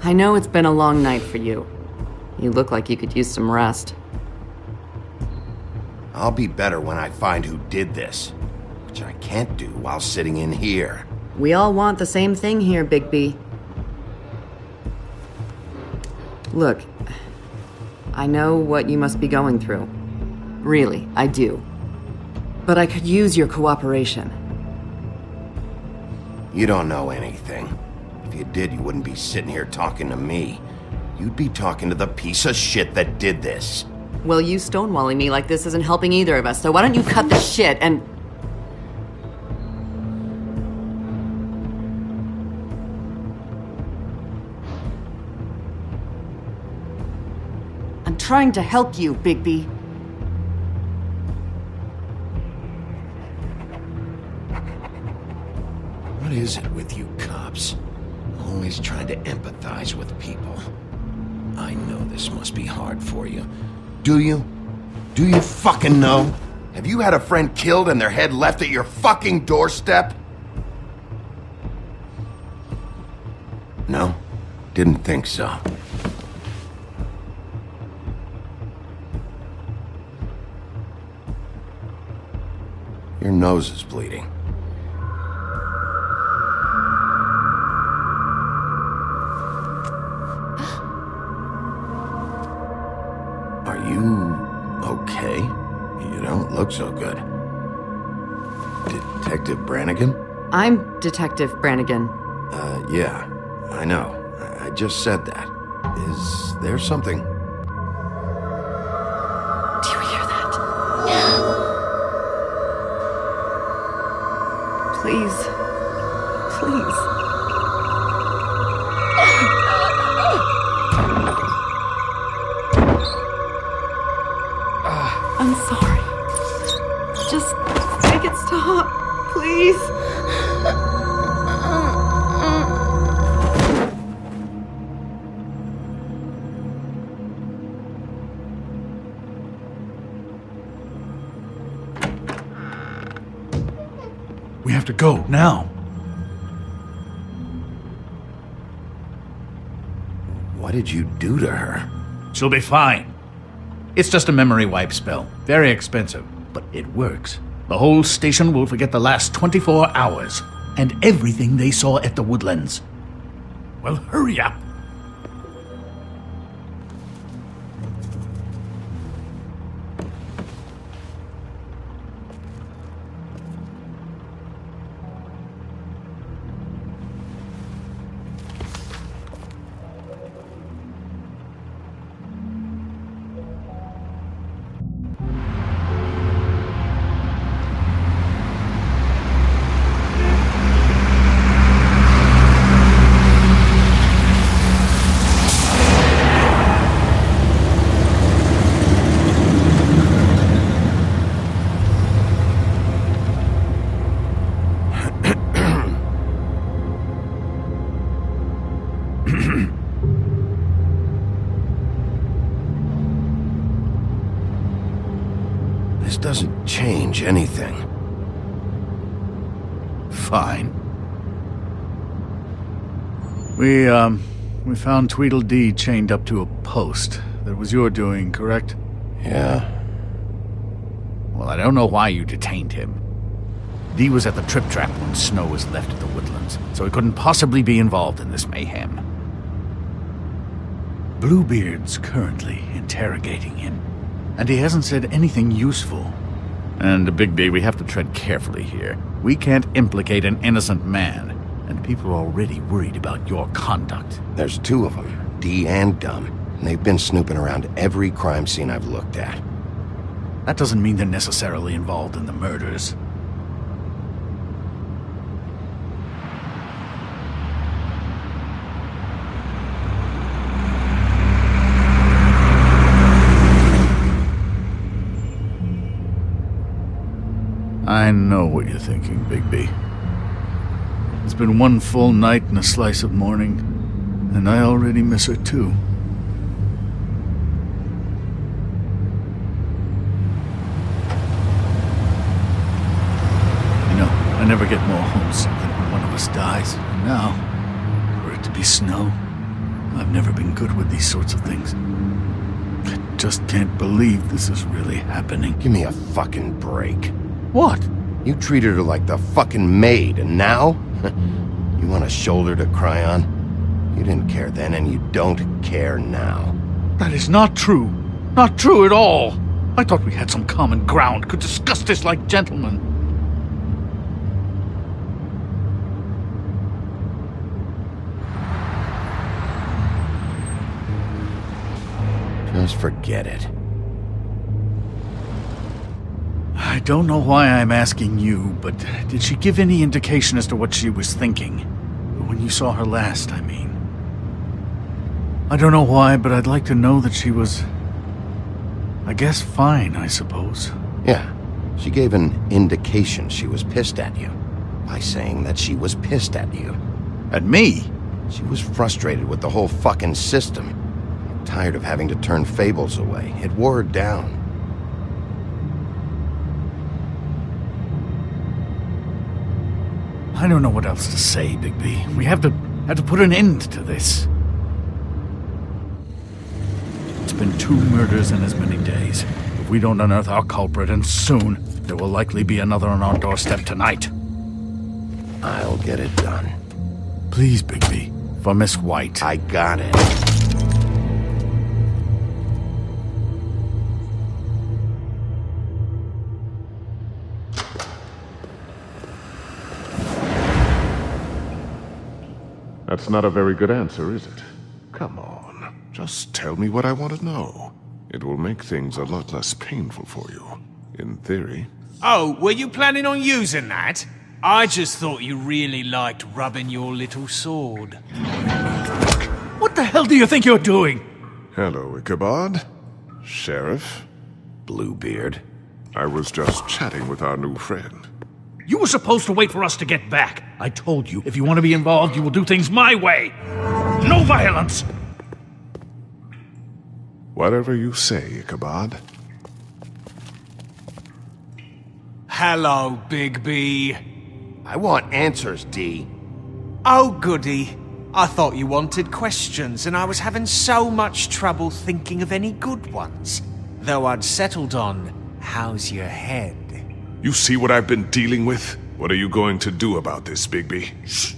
I know it's been a long night for you. You look like you could use some rest. I'll be better when I find who did this, which I can't do while sitting in here. We all want the same thing here, Bigby. Look, I know what you must be going through. Really, I do. But I could use your cooperation. You don't know anything. If you did, you wouldn't be sitting here talking to me. You'd be talking to the piece of shit that did this. Well, you stonewalling me like this isn't helping either of us, so why don't you cut the shit and... I'm trying to help you, Bigby. What is it with you cops? Always trying to empathize with people. I know this must be hard for you. Do you? Do you fucking know? Have you had a friend killed and their head left at your fucking doorstep? No? Didn't think so. Your nose is bleeding. Are you okay? You don't look so good. Detective Brannigan? I'm Detective Brannigan. Yeah, I know. I just said that. Is there something? Do you hear that? Please. Please. I'm sorry. Just make it stop, please. We have to go, now. What did you do to her? She'll be fine. It's just a memory wipe spell. Very expensive, but it works. The whole station will forget the last 24 hours, and everything they saw at the Woodlands. Well, hurry up. This doesn't change anything. Fine. We found Tweedledee chained up to a post. That was your doing, correct? Yeah. Well, I don't know why you detained him. Dee was at the Trip Trap when Snow was left at the Woodlands, so he couldn't possibly be involved in this mayhem. Bluebeard's currently interrogating him, and he hasn't said anything useful. And, Bigby, we have to tread carefully here. We can't implicate an innocent man, and people are already worried about your conduct. There's two of them, Dee and Dumb, and they've been snooping around every crime scene I've looked at. That doesn't mean they're necessarily involved in the murders. I know what you're thinking, Bigby. It's been one full night and a slice of morning, and I already miss her too. You know, I never get more homesick than when one of us dies. And now, for it to be Snow, I've never been good with these sorts of things. I just can't believe this is really happening. Give me a fucking break. What? You treated her like the fucking maid, and now? You want a shoulder to cry on? You didn't care then, and you don't care now. That is not true. Not true at all. I thought we had some common ground, could discuss this like gentlemen. Just forget it. I don't know why I'm asking you, but did she give any indication as to what she was thinking? When you saw her last, I mean. I don't know why, but I'd like to know that she was, I guess, fine, I suppose. Yeah, she gave an indication she was pissed at you. By saying that she was pissed at you. At me? She was frustrated with the whole fucking system. Tired of having to turn Fables away. It wore her down. I don't know what else to say, Bigby. We have to Had to put an end to this. It's been 2 murders in as many days. If we don't unearth our culprit, and soon, there will likely be another on our doorstep tonight. I'll get it done. Please, Bigby. For Miss White. I got it. That's not a very good answer, is it? Come on. Just tell me what I want to know. It will make things a lot less painful for you. In theory. Oh, were you planning on using that? I just thought you really liked rubbing your little sword. What the hell do you think you're doing? Hello, Ichabod. Sheriff. Bluebeard. I was just chatting with our new friend. You were supposed to wait for us to get back. I told you, if you want to be involved, you will do things my way. No violence! Whatever you say, Ichabod. Hello, Bigby. I want answers, D. Oh, goody. I thought you wanted questions, and I was having so much trouble thinking of any good ones. Though I'd settled on, how's your head? You see what I've been dealing with? What are you going to do about this, Bigby? Shh.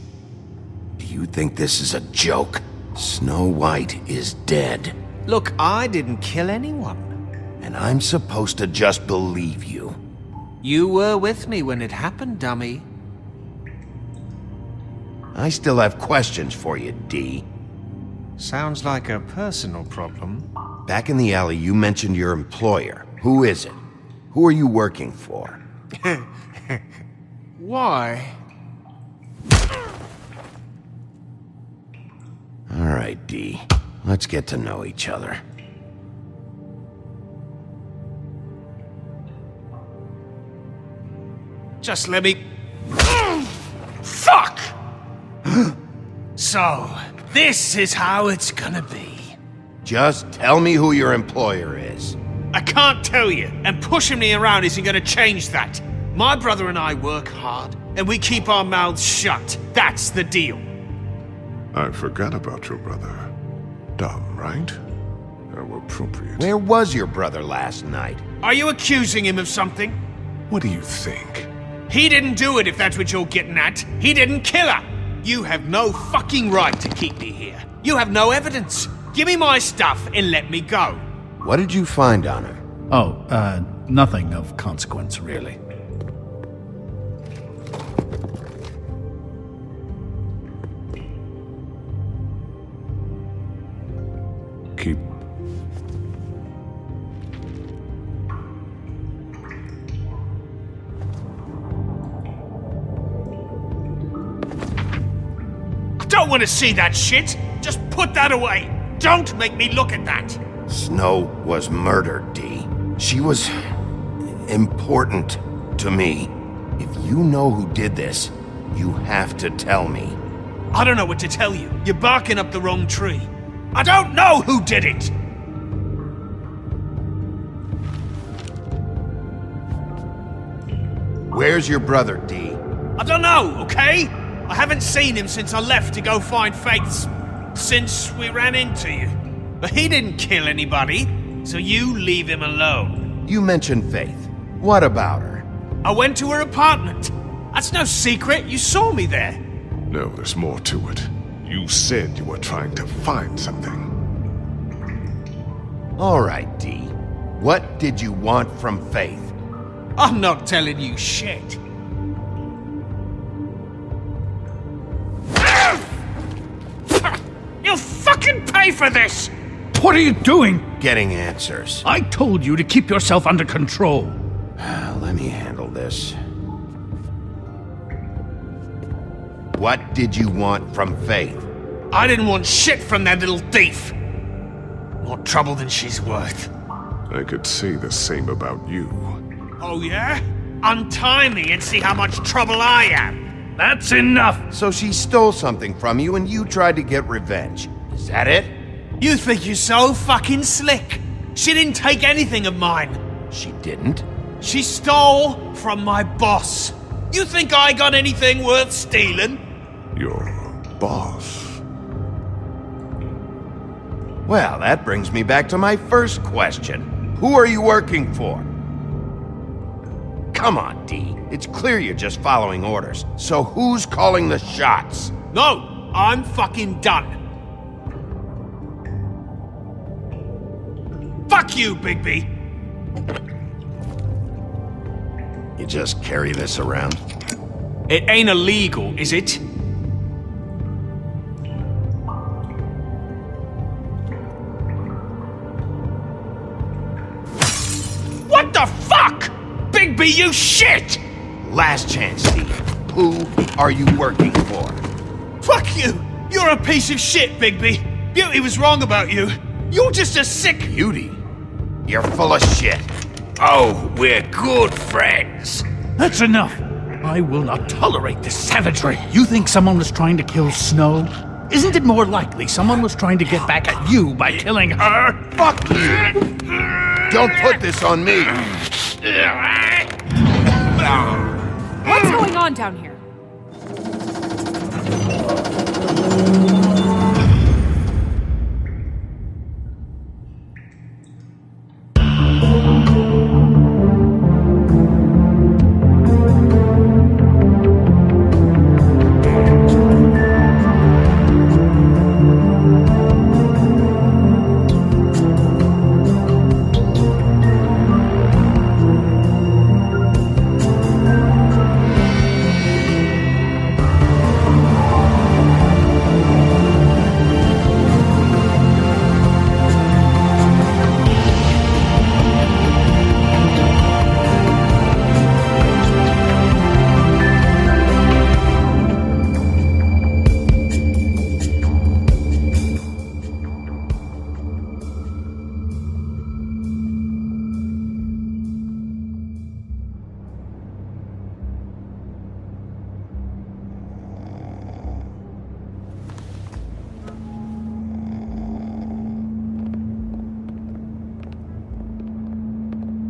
Do you think this is a joke? Snow White is dead. Look, I didn't kill anyone. And I'm supposed to just believe you. You were with me when it happened, dummy. I still have questions for you, D. Sounds like a personal problem. Back in the alley, you mentioned your employer. Who is it? Who are you working for? Why? All right, D. Let's get to know each other. Just let me... Fuck! So, this is how it's gonna be. Just tell me who your employer is. I can't tell you, and pushing me around isn't gonna change that. My brother and I work hard, and we keep our mouths shut. That's the deal. I forgot about your brother. Dumb, right? How appropriate. Where was your brother last night? Are you accusing him of something? What do you think? He didn't do it, if that's what you're getting at. He didn't kill her. You have no fucking right to keep me here. You have no evidence. Give me my stuff and let me go. What did you find on him? Oh, nothing of consequence, really. Keep... I don't want to see that shit. Just put that away. Don't make me look at that. Snow was murdered, D. She was... important to me. If you know who did this, you have to tell me. I don't know what to tell you. You're barking up the wrong tree. I don't know who did it! Where's your brother, D? I don't know, okay? I haven't seen him since I left to go find Faith. Since we ran into you. But he didn't kill anybody, so you leave him alone. You mentioned Faith. What about her? I went to her apartment. That's no secret. You saw me there. No, there's more to it. You said you were trying to find something. All right, D. What did you want from Faith? I'm not telling you shit. You'll fucking pay for this! What are you doing? Getting answers. I told you to keep yourself under control. Let me handle this. What did you want from Faith? I didn't want shit from that little thief. More trouble than she's worth. I could say the same about you. Oh yeah? Untie me and see how much trouble I am. That's enough! So she stole something from you and you tried to get revenge. Is that it? You think you're so fucking slick. She didn't take anything of mine. She didn't? She stole from my boss. You think I got anything worth stealing? You're boss. Well, that brings me back to my first question. Who are you working for? Come on, D. It's clear you're just following orders. So who's calling the shots? No, I'm fucking done. Fuck you, Bigby! You just carry this around? It ain't illegal, is it? What the fuck? Bigby, you shit! Last chance, Steve. Who are you working for? Fuck you! You're a piece of shit, Bigby! Beauty was wrong about you. You're just a sick... Beauty? You're full of shit. Oh, we're good friends. That's enough. I will not tolerate this savagery. You think someone was trying to kill Snow? Isn't it more likely someone was trying to get back at you by killing her? Fuck you! Don't put this on me! What's going on down here?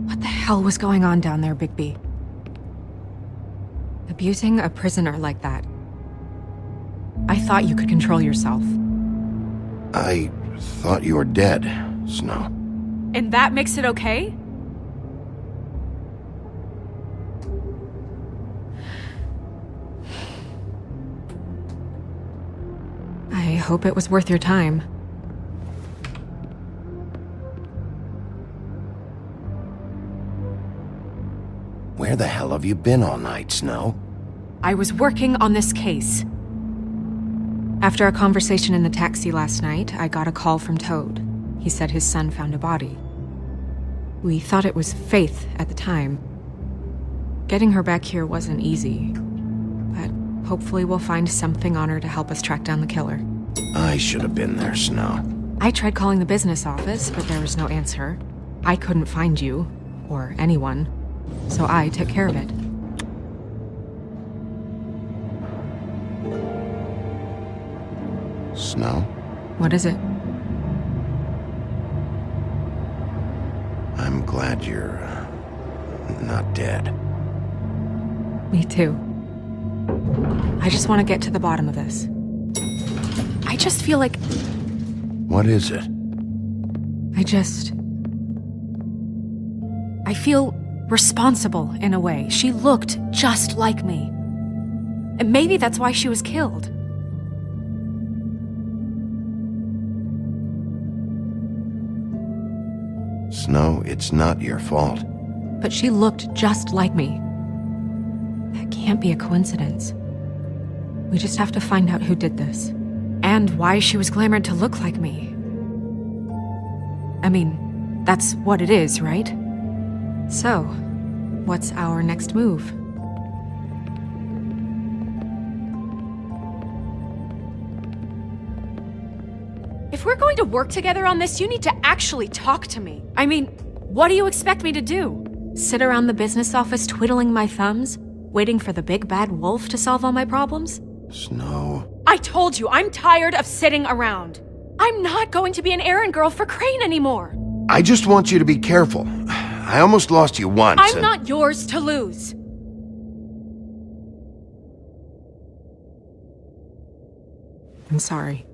What the hell was going on down there, Bigby? Abusing a prisoner like that. I thought you could control yourself. I thought you were dead, Snow. And that makes it okay? I hope it was worth your time. Where the hell have you been all night, Snow? I was working on this case. After a conversation in the taxi last night, I got a call from Toad. He said his son found a body. We thought it was Faith at the time. Getting her back here wasn't easy, but hopefully we'll find something on her to help us track down the killer. I should have been there, Snow. I tried calling the business office, but there was no answer. I couldn't find you, or anyone, so I took care of it. Snow? What is it? I'm glad you're not dead. Me too. I just want to get to the bottom of this. I just feel like... What is it? I feel responsible in a way. She looked just like me. And maybe that's why she was killed. Snow, it's not your fault. But she looked just like me. That can't be a coincidence. We just have to find out who did this. And why she was glamored to look like me. I mean, that's what it is, right? So, what's our next move? If we're going to work together on this, you need to actually talk to me. I mean, what do you expect me to do? Sit around the business office twiddling my thumbs, waiting for the big bad wolf to solve all my problems? Snow... I told you, I'm tired of sitting around. I'm not going to be an errand girl for Crane anymore. I just want you to be careful. I almost lost you once. I'm not yours to lose. I'm sorry.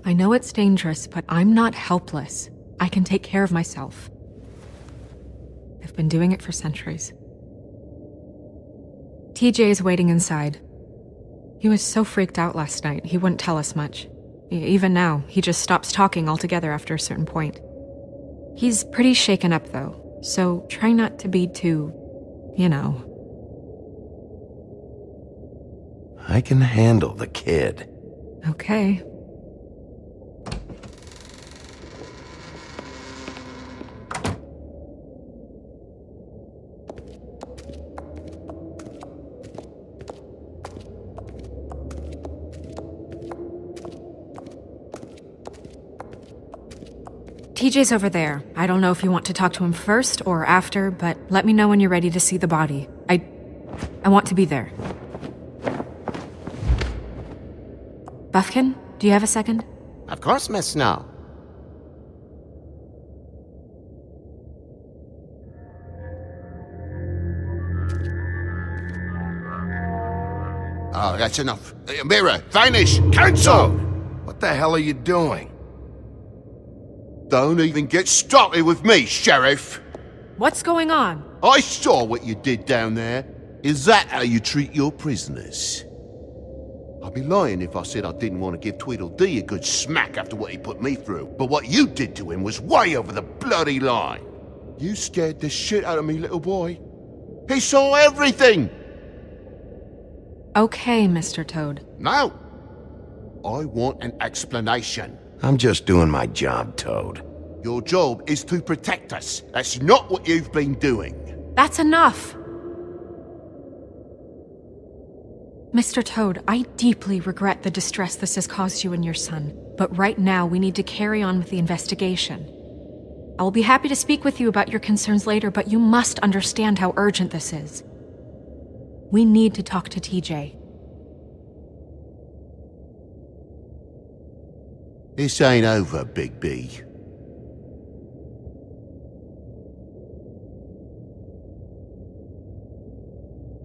I know it's dangerous, but I'm not helpless. I can take care of myself. I've been doing it for centuries. TJ is waiting inside. He was so freaked out last night, he wouldn't tell us much. Even now, he just stops talking altogether after a certain point. He's pretty shaken up, though, so try not to be too, you know. I can handle the kid. Okay. TJ's over there. I don't know if you want to talk to him first or after, but let me know when you're ready to see the body. I want to be there. Buffkin, do you have a second? Of course, Miss Snow. Oh, that's enough. Mira, vanish! Cancel! What the hell are you doing? Don't even get started with me, Sheriff! What's going on? I saw what you did down there. Is that how you treat your prisoners? I'd be lying if I said I didn't want to give Tweedledee a good smack after what he put me through. But what you did to him was way over the bloody line. You scared the shit out of me, little boy. He saw everything! Okay, Mr. Toad. No! I want an explanation. I'm just doing my job, Toad. Your job is to protect us. That's not what you've been doing. That's enough! Mr. Toad, I deeply regret the distress this has caused you and your son, but right now we need to carry on with the investigation. I will be happy to speak with you about your concerns later, but you must understand how urgent this is. We need to talk to TJ. This ain't over, Big B.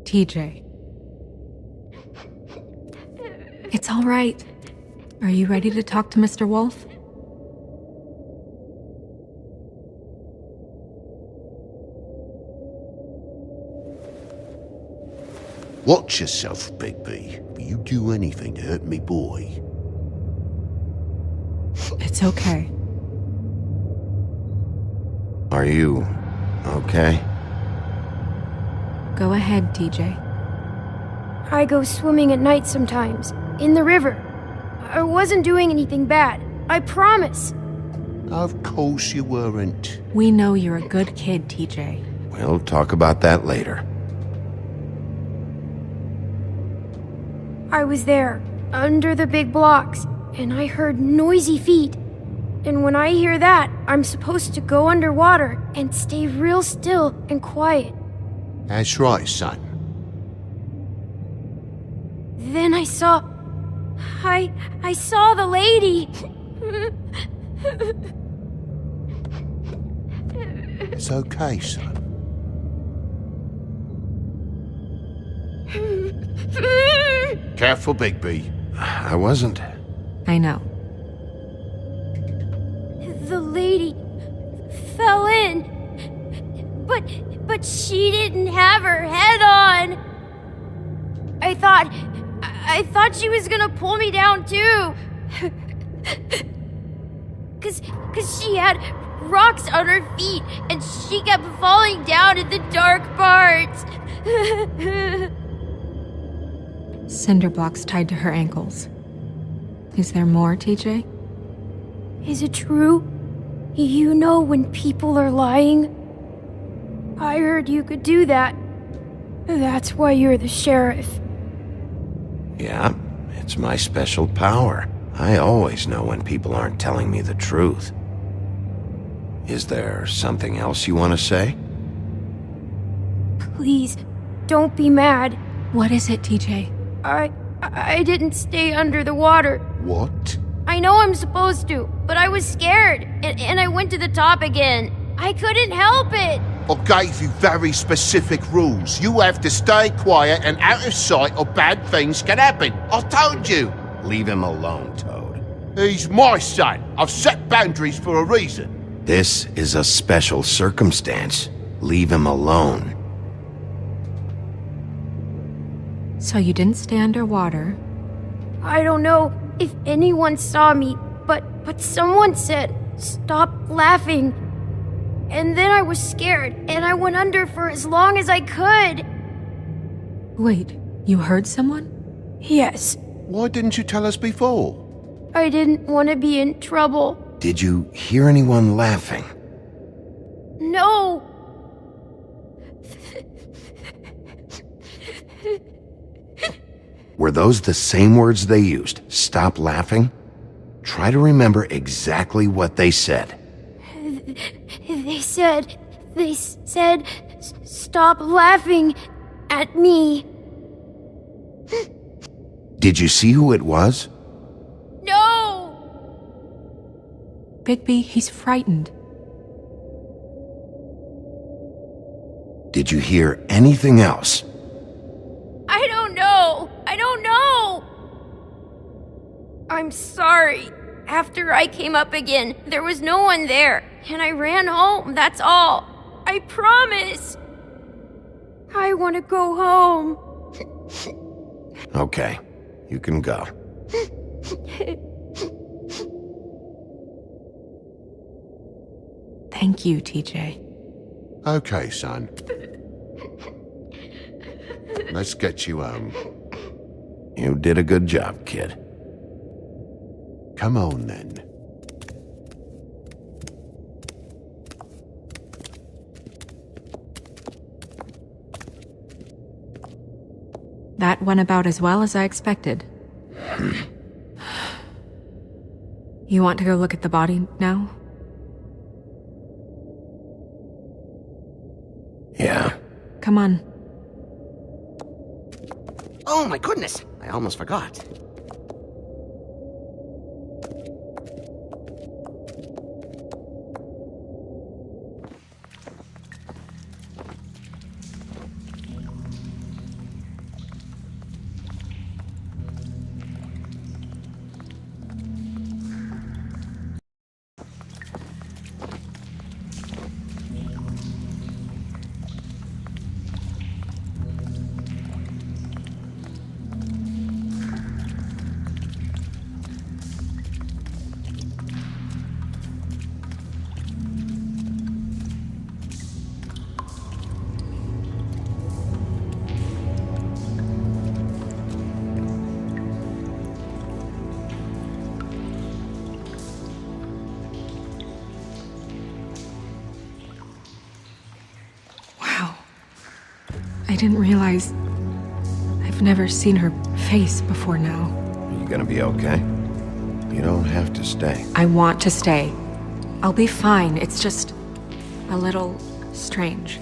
TJ. It's all right. Are you ready to talk to Mr. Wolf? Watch yourself, Big B. If you do anything to hurt me, boy. It's okay. Are you okay? Go ahead, TJ. I go swimming at night sometimes, in the river. I wasn't doing anything bad. I promise. Of course you weren't. We know you're a good kid, TJ. We'll talk about that later. I was there, under the big blocks, and I heard noisy feet. And when I hear that, I'm supposed to go underwater and stay real still and quiet. That's right, son. Then I saw... I saw the lady. It's okay, son. Careful, Bigby. I wasn't. I know. The lady fell in. But she didn't have her head on. I thought she was gonna pull me down too. Cause she had rocks on her feet and she kept falling down in the dark parts. Cinder blocks tied to her ankles. Is there more, TJ? Is it true? You know when people are lying? I heard you could do that. That's why you're the sheriff. Yeah, it's my special power. I always know when people aren't telling me the truth. Is there something else you want to say? Please, don't be mad. What is it, TJ? I didn't stay under the water. What? I know I'm supposed to, but I was scared, and I went to the top again. I couldn't help it. I gave you very specific rules. You have to stay quiet and out of sight or bad things can happen. I told you. Leave him alone, Toad. He's my son. I've set boundaries for a reason. This is a special circumstance. Leave him alone. So you didn't stay underwater? I don't know if anyone saw me, but someone said, "Stop laughing." And then I was scared, and I went under for as long as I could. Wait, you heard someone? Yes. Why didn't you tell us before? I didn't want to be in trouble. Did you hear anyone laughing? No. Were those the same words they used? Stop laughing? Try to remember exactly what they said. They said, "Stop laughing at me." Did you see who it was? No! Bigby, he's frightened. Did you hear anything else? I don't know. I'm sorry. After I came up again, there was no one there, and I ran home, that's all. I promise. I want to go home. Okay, you can go. Thank you, TJ. Okay, son. Let's get you home. You did a good job, kid. Come on, then. That went about as well as I expected. You want to go look at the body now? Yeah. Come on. Oh my goodness, I almost forgot. I didn't realize I've never seen her face before now. Are you gonna be okay? You don't have to stay. I want to stay. I'll be fine. It's just a little strange.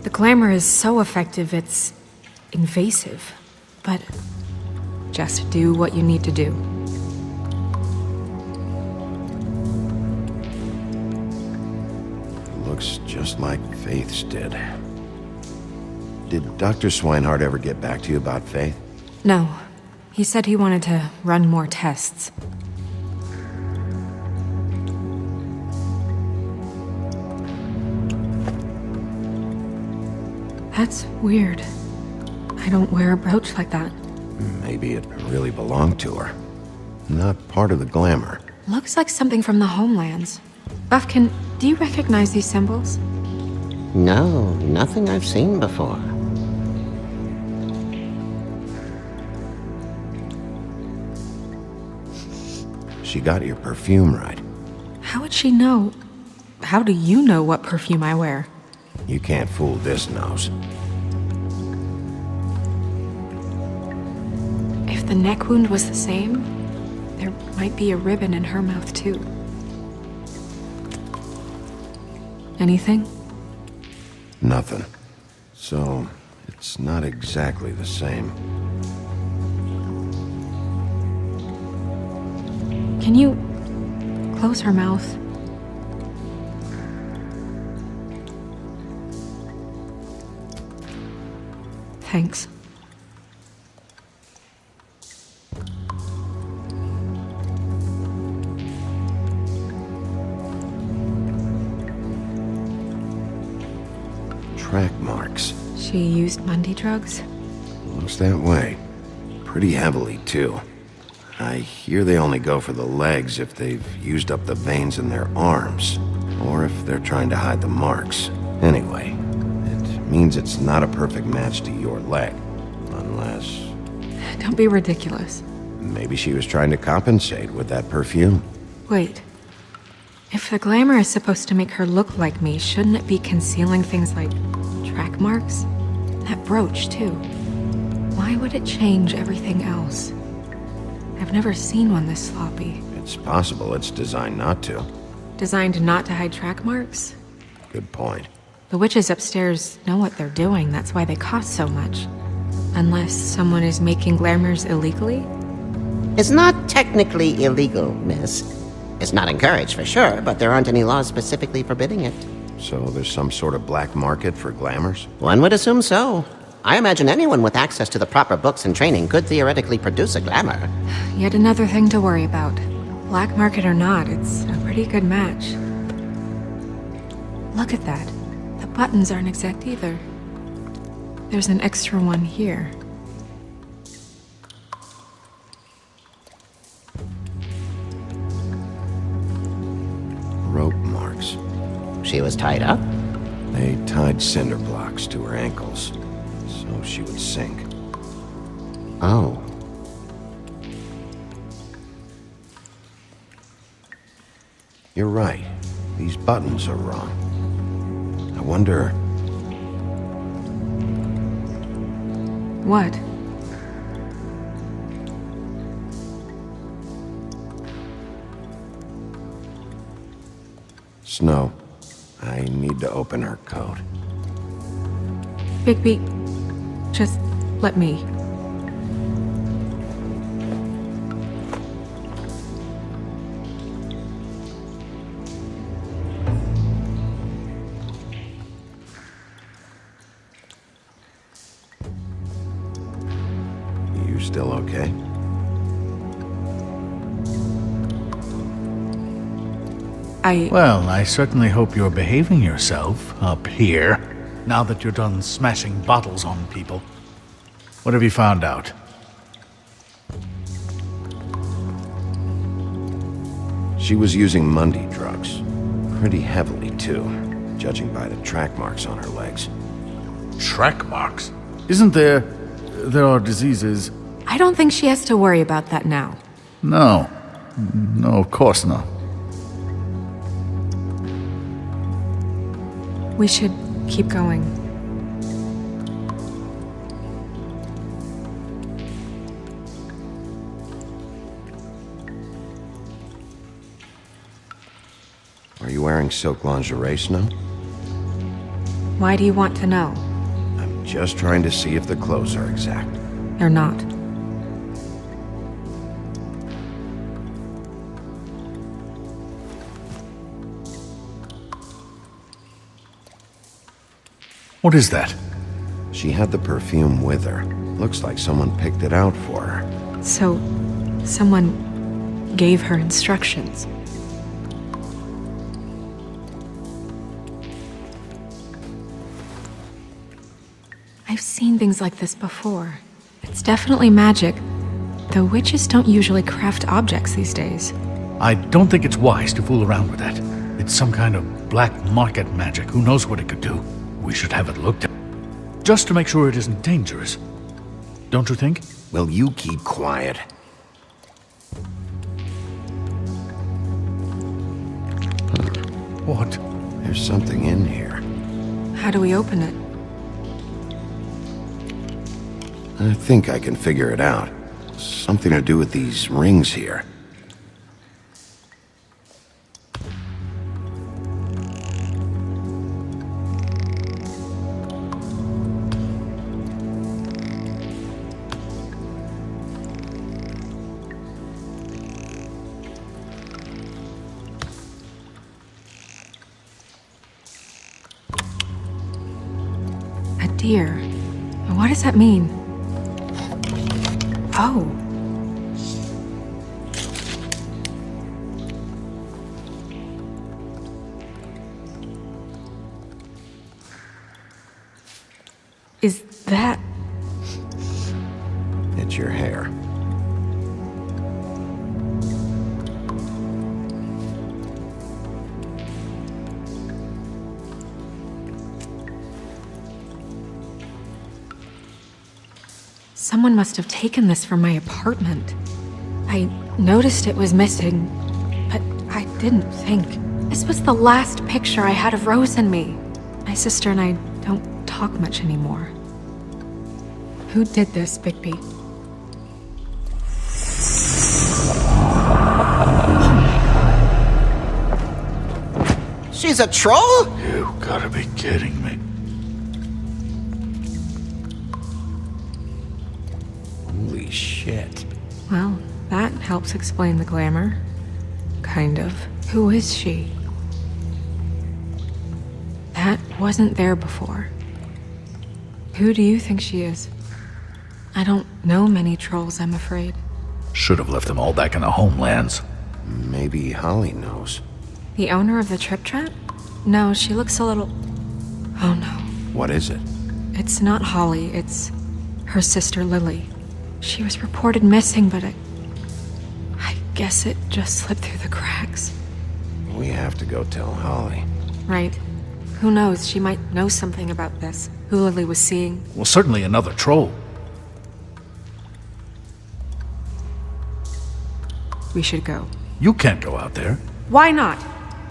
The glamour is so effective, it's invasive. But just do what you need to do. Looks just like Faith's did. Did Dr. Swinehart ever get back to you about Faith? No. He said he wanted to run more tests. That's weird. I don't wear a brooch like that. Maybe it really belonged to her. Not part of the glamour. Looks like something from the homelands. Buffkin, do you recognize these symbols? No, nothing I've seen before. She got your perfume right. How would she know? How do you know what perfume I wear? You can't fool this nose. If the neck wound was the same, there might be a ribbon in her mouth too. Anything? Nothing. So, it's not exactly the same. Can you close her mouth? Thanks. Track marks. She used Mundy drugs? Looks that way. Pretty heavily, too. I hear they only go for the legs if they've used up the veins in their arms, or if they're trying to hide the marks. Anyway, it means it's not a perfect match to your leg, unless... Don't be ridiculous. Maybe she was trying to compensate with that perfume. Wait. If the glamour is supposed to make her look like me, shouldn't it be concealing things like track marks? That brooch, too. Why would it change everything else? I've never seen one this sloppy. It's possible it's designed not to. Designed not to hide track marks? Good point. The witches upstairs know what they're doing, that's why they cost so much. Unless someone is making glamours illegally? It's not technically illegal, miss. It's not encouraged for sure, but there aren't any laws specifically forbidding it. So there's some sort of black market for glamours? One would assume so. I imagine anyone with access to the proper books and training could theoretically produce a glamour. Yet another thing to worry about. Black market or not, it's a pretty good match. Look at that. The buttons aren't exact either. There's an extra one here. Rope marks. She was tied up? They tied cinder blocks to her ankles, so she would sink. Oh. You're right. These buttons are wrong. I wonder... What? Snow, I need to open her coat. Bigby, just let me. You still okay? Well, I certainly hope you're behaving yourself up here, now that you're done smashing bottles on people. What have you found out? She was using Mundy drugs. Pretty heavily, too, judging by the track marks on her legs. Track marks? Isn't there... there are diseases... I don't think she has to worry about that now. No. No, of course not. We should keep going. Are you wearing silk lingerie, Snow? Why do you want to know? I'm just trying to see if the clothes are exact. They're not. What is that? She had the perfume with her. Looks like someone picked it out for her. So, someone gave her instructions. I've seen things like this before. It's definitely magic. The witches don't usually craft objects these days. I don't think it's wise to fool around with that. It's some kind of black market magic. Who knows what it could do? We should have it looked at. Just to make sure it isn't dangerous. Don't you think? Will you keep quiet? What? There's something in here. How do we open it? I think I can figure it out. Something to do with these rings here. A deer. A What does that mean? Oh. Is that... It's your hair. Someone must have taken this from my apartment. I noticed it was missing, but I didn't think. This was the last picture I had of Rose and me. My sister and I don't talk much anymore. Who did this, Bigby? She's a troll? You gotta be kidding me. Holy shit. Well, that helps explain the glamour. Kind of. Who is she? That wasn't there before. Who do you think she is? I don't know many trolls, I'm afraid. Should have left them all back in the homelands. Maybe Holly knows. The owner of the Trip Trap? No, she looks a little... Oh no. What is it? It's not Holly, it's her sister Lily. She was reported missing, but I guess it just slipped through the cracks. We have to go tell Holly. Right. Who knows, she might know something about this. Who Lily was seeing. Well, certainly another troll. We should go. You can't go out there. Why not?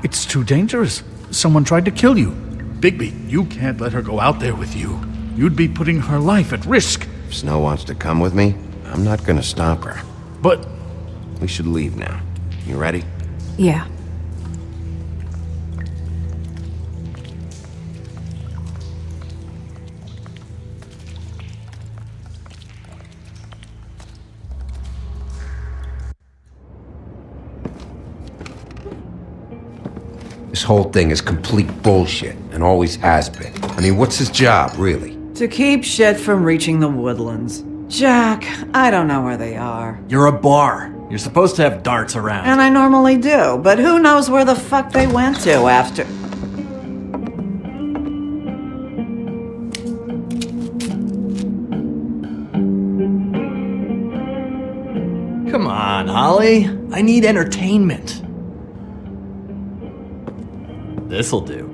It's too dangerous. Someone tried to kill you. Bigby, you can't let her go out there with you. You'd be putting her life at risk. If Snow wants to come with me, I'm not gonna stop her. But... We should leave now. You ready? Yeah. This whole thing is complete bullshit, and always has been. I mean, what's his job, really? To keep shit from reaching the woodlands. Jack, I don't know where they are. You're a bar. You're supposed to have darts around. And I normally do, but who knows where the fuck they went to after... Come on, Holly. I need entertainment. This'll do.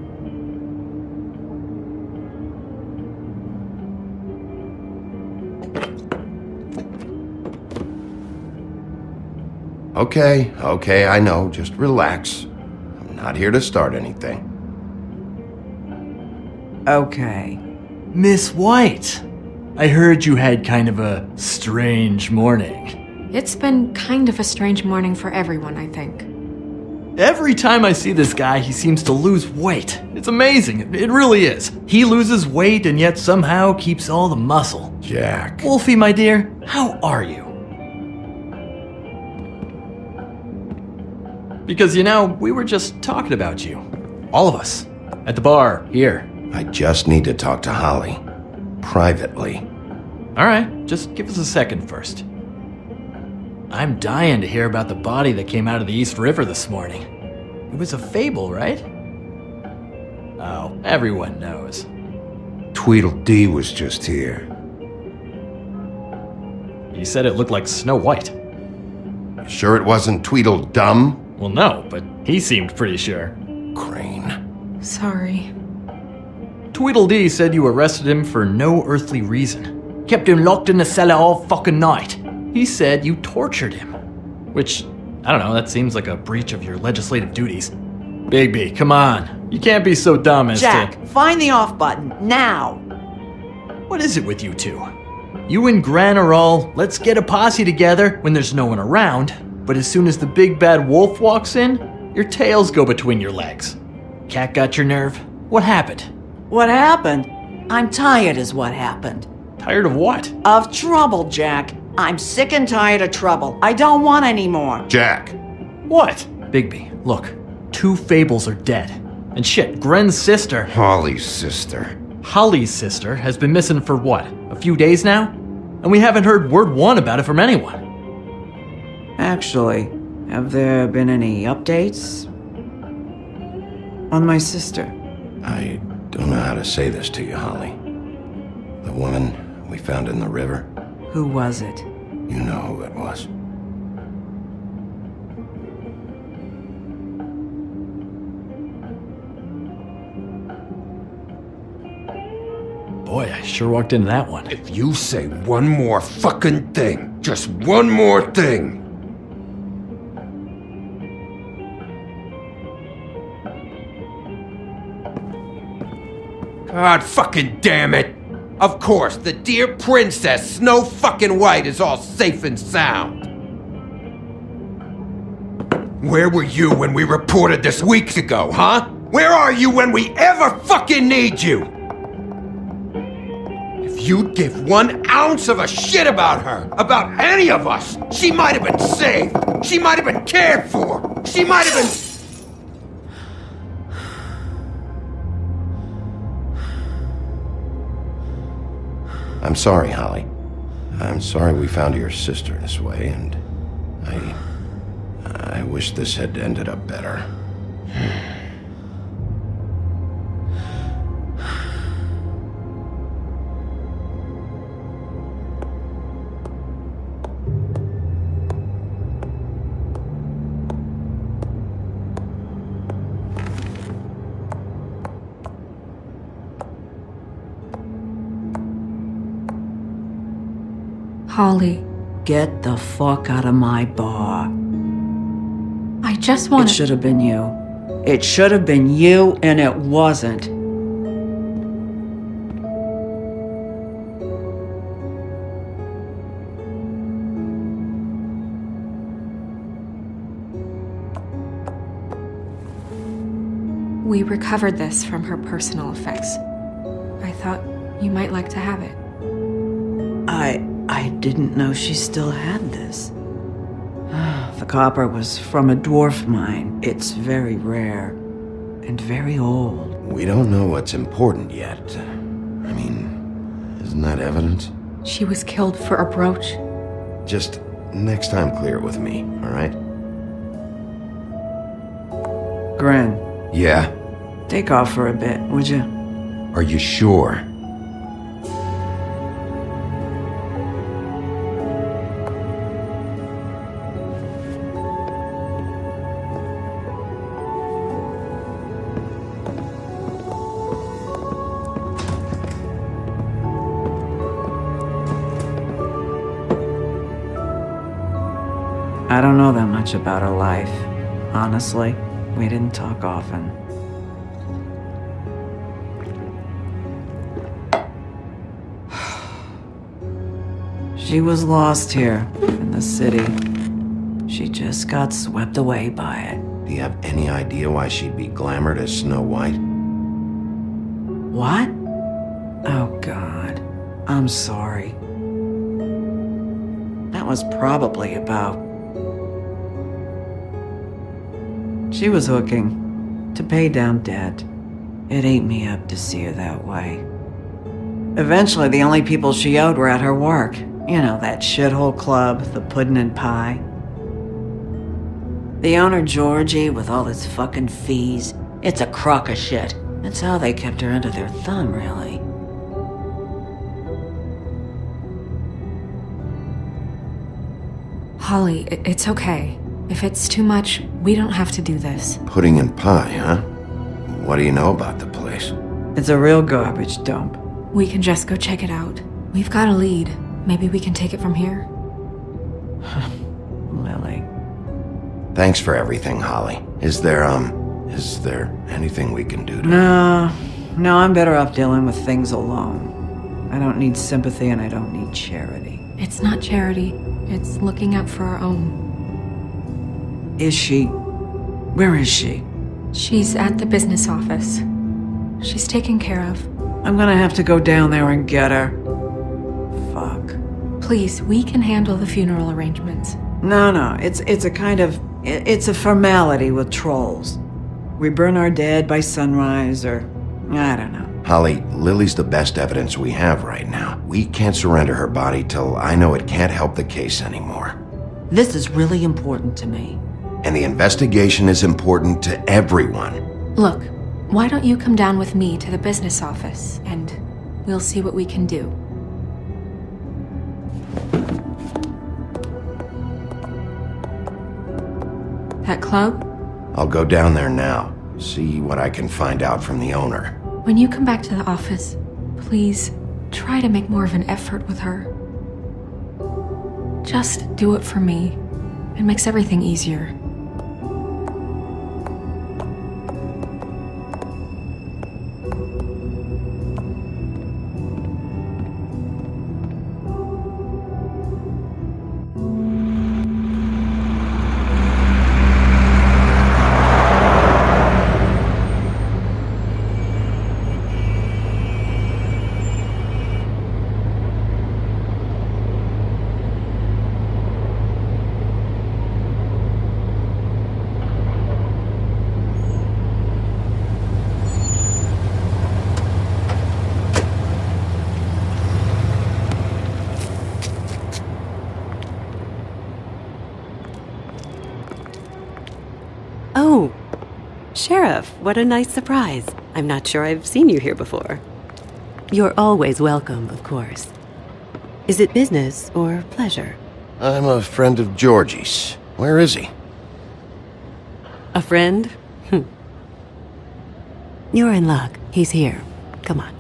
Okay, I know. Just relax. I'm not here to start anything. Okay. Miss White, I heard you had kind of a strange morning. It's been kind of a strange morning for everyone, I think. Every time I see this guy, he seems to lose weight. It's amazing. It really is. He loses weight and yet somehow keeps all the muscle. Jack. Wolfie, my dear, how are you? Because, you know, we were just talking about you. All of us. At the bar, here. I just need to talk to Holly. Privately. Alright, just give us a second first. I'm dying to hear about the body that came out of the East River this morning. It was a fable, right? Oh, everyone knows. Tweedledee was just here. He said it looked like Snow White. Sure it wasn't Tweedledum? Well, no, but he seemed pretty sure. Crane. Sorry. Tweedledee said you arrested him for no earthly reason. Kept him locked in the cellar all fucking night. He said you tortured him. Which, I don't know, that seems like a breach of your legislative duties. Bigby, come on. You can't be so dumb as Jack, find the off button, now! What is it with you two? You and Gran are all, let's get a posse together when there's no one around, but as soon as the big bad wolf walks in, your tails go between your legs. Cat got your nerve? What happened? What happened? I'm tired is what happened. Tired of what? Of trouble, Jack. I'm sick and tired of trouble. I don't want any more. Jack. What? Bigby, look. 2 Fables are dead. And shit, Gren's sister... Holly's sister. Holly's sister, has been missing for what, a few days now? And we haven't heard word one about it from anyone. Actually, have there been any updates on my sister? I don't know how to say this to you, Holly. The woman we found in the river. Who was it? You know who it was. Boy, I sure walked into that one. If you say one more fucking thing, just one more thing. God fucking damn it! Of course, the dear Princess Snow fucking White is all safe and sound. Where were you when we reported this weeks ago, huh? Where are you when we ever fucking need you? If you'd give 1 ounce of a shit about her, about any of us, she might have been saved. She might have been cared for. She might have been... I'm sorry, Holly. I'm sorry we found your sister this way, and I wish this had ended up better. Holly, Get the fuck out of my bar. I just want It should have been you. It should have been you, and it wasn't. We recovered this from her personal effects. I thought you might like to have it. I didn't know she still had this. The copper was from a dwarf mine. It's very rare and very old. We don't know what's important yet. I mean, isn't that evidence? She was killed for a brooch. Just next time clear it with me, all right? Gren, Yeah? take off for a bit, would you? Are you sure? I don't know that much about her life. Honestly, we didn't talk often. She was lost here, in the city. She just got swept away by it. Do you have any idea why she'd be glamored as Snow White? What? Oh, God. I'm sorry. That was probably about... She was hooking to pay down debt. It ate me up to see her that way. Eventually, the only people she owed were at her work. You know, that shithole club, the Puddin' and Pie. The owner, Georgie, with all his fucking fees. It's a crock of shit. That's how they kept her under their thumb, really. Holly, it's okay. If it's too much, we don't have to do this. Pudding and pie, huh? What do you know about the place? It's a real garbage dump. We can just go check it out. We've got a lead. Maybe we can take it from here. Lily. Thanks for everything, Holly. Is there anything we can do to... No, I'm better off dealing with things alone. I don't need sympathy and I don't need charity. It's not charity. It's looking out for our own. Is she? Where is she? She's at the business office. She's taken care of. I'm gonna have to go down there and get her. Fuck. Please, we can handle the funeral arrangements. No, it's a kind of... It's a formality with trolls. We burn our dead by sunrise, or... I don't know. Holly, Lily's the best evidence we have right now. We can't surrender her body till I know it can't help the case anymore. This is really important to me. And the investigation is important to everyone. Look, why don't you come down with me to the business office, and we'll see what we can do. That club? I'll go down there now, see what I can find out from the owner. When you come back to the office, please try to make more of an effort with her. Just do it for me. It makes everything easier. Oh, Sheriff, what a nice surprise. I'm not sure I've seen you here before. You're always welcome, of course. Is it business or pleasure? I'm a friend of Georgie's. Where is he? A friend? You're in luck. He's here. Come on.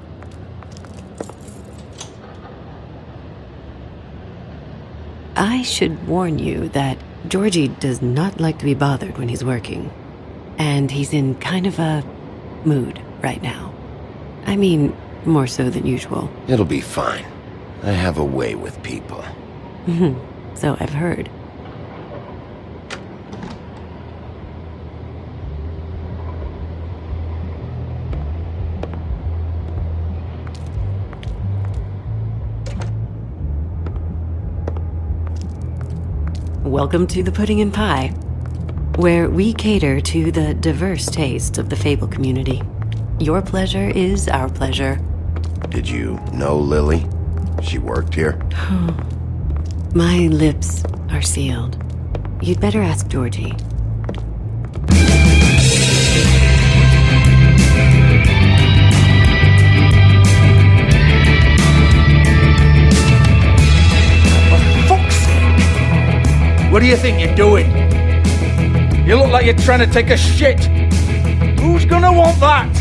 I should warn you that Georgie does not like to be bothered when he's working. And he's in kind of a mood right now. I mean, more so than usual. It'll be fine. I have a way with people. So I've heard. Welcome to the Pudding and Pie, where we cater to the diverse tastes of the Fable community. Your pleasure is our pleasure. Did you know Lily? She worked here? My lips are sealed. You'd better ask Georgie. What do you think you're doing? You look like you're trying to take a shit. Who's gonna want that?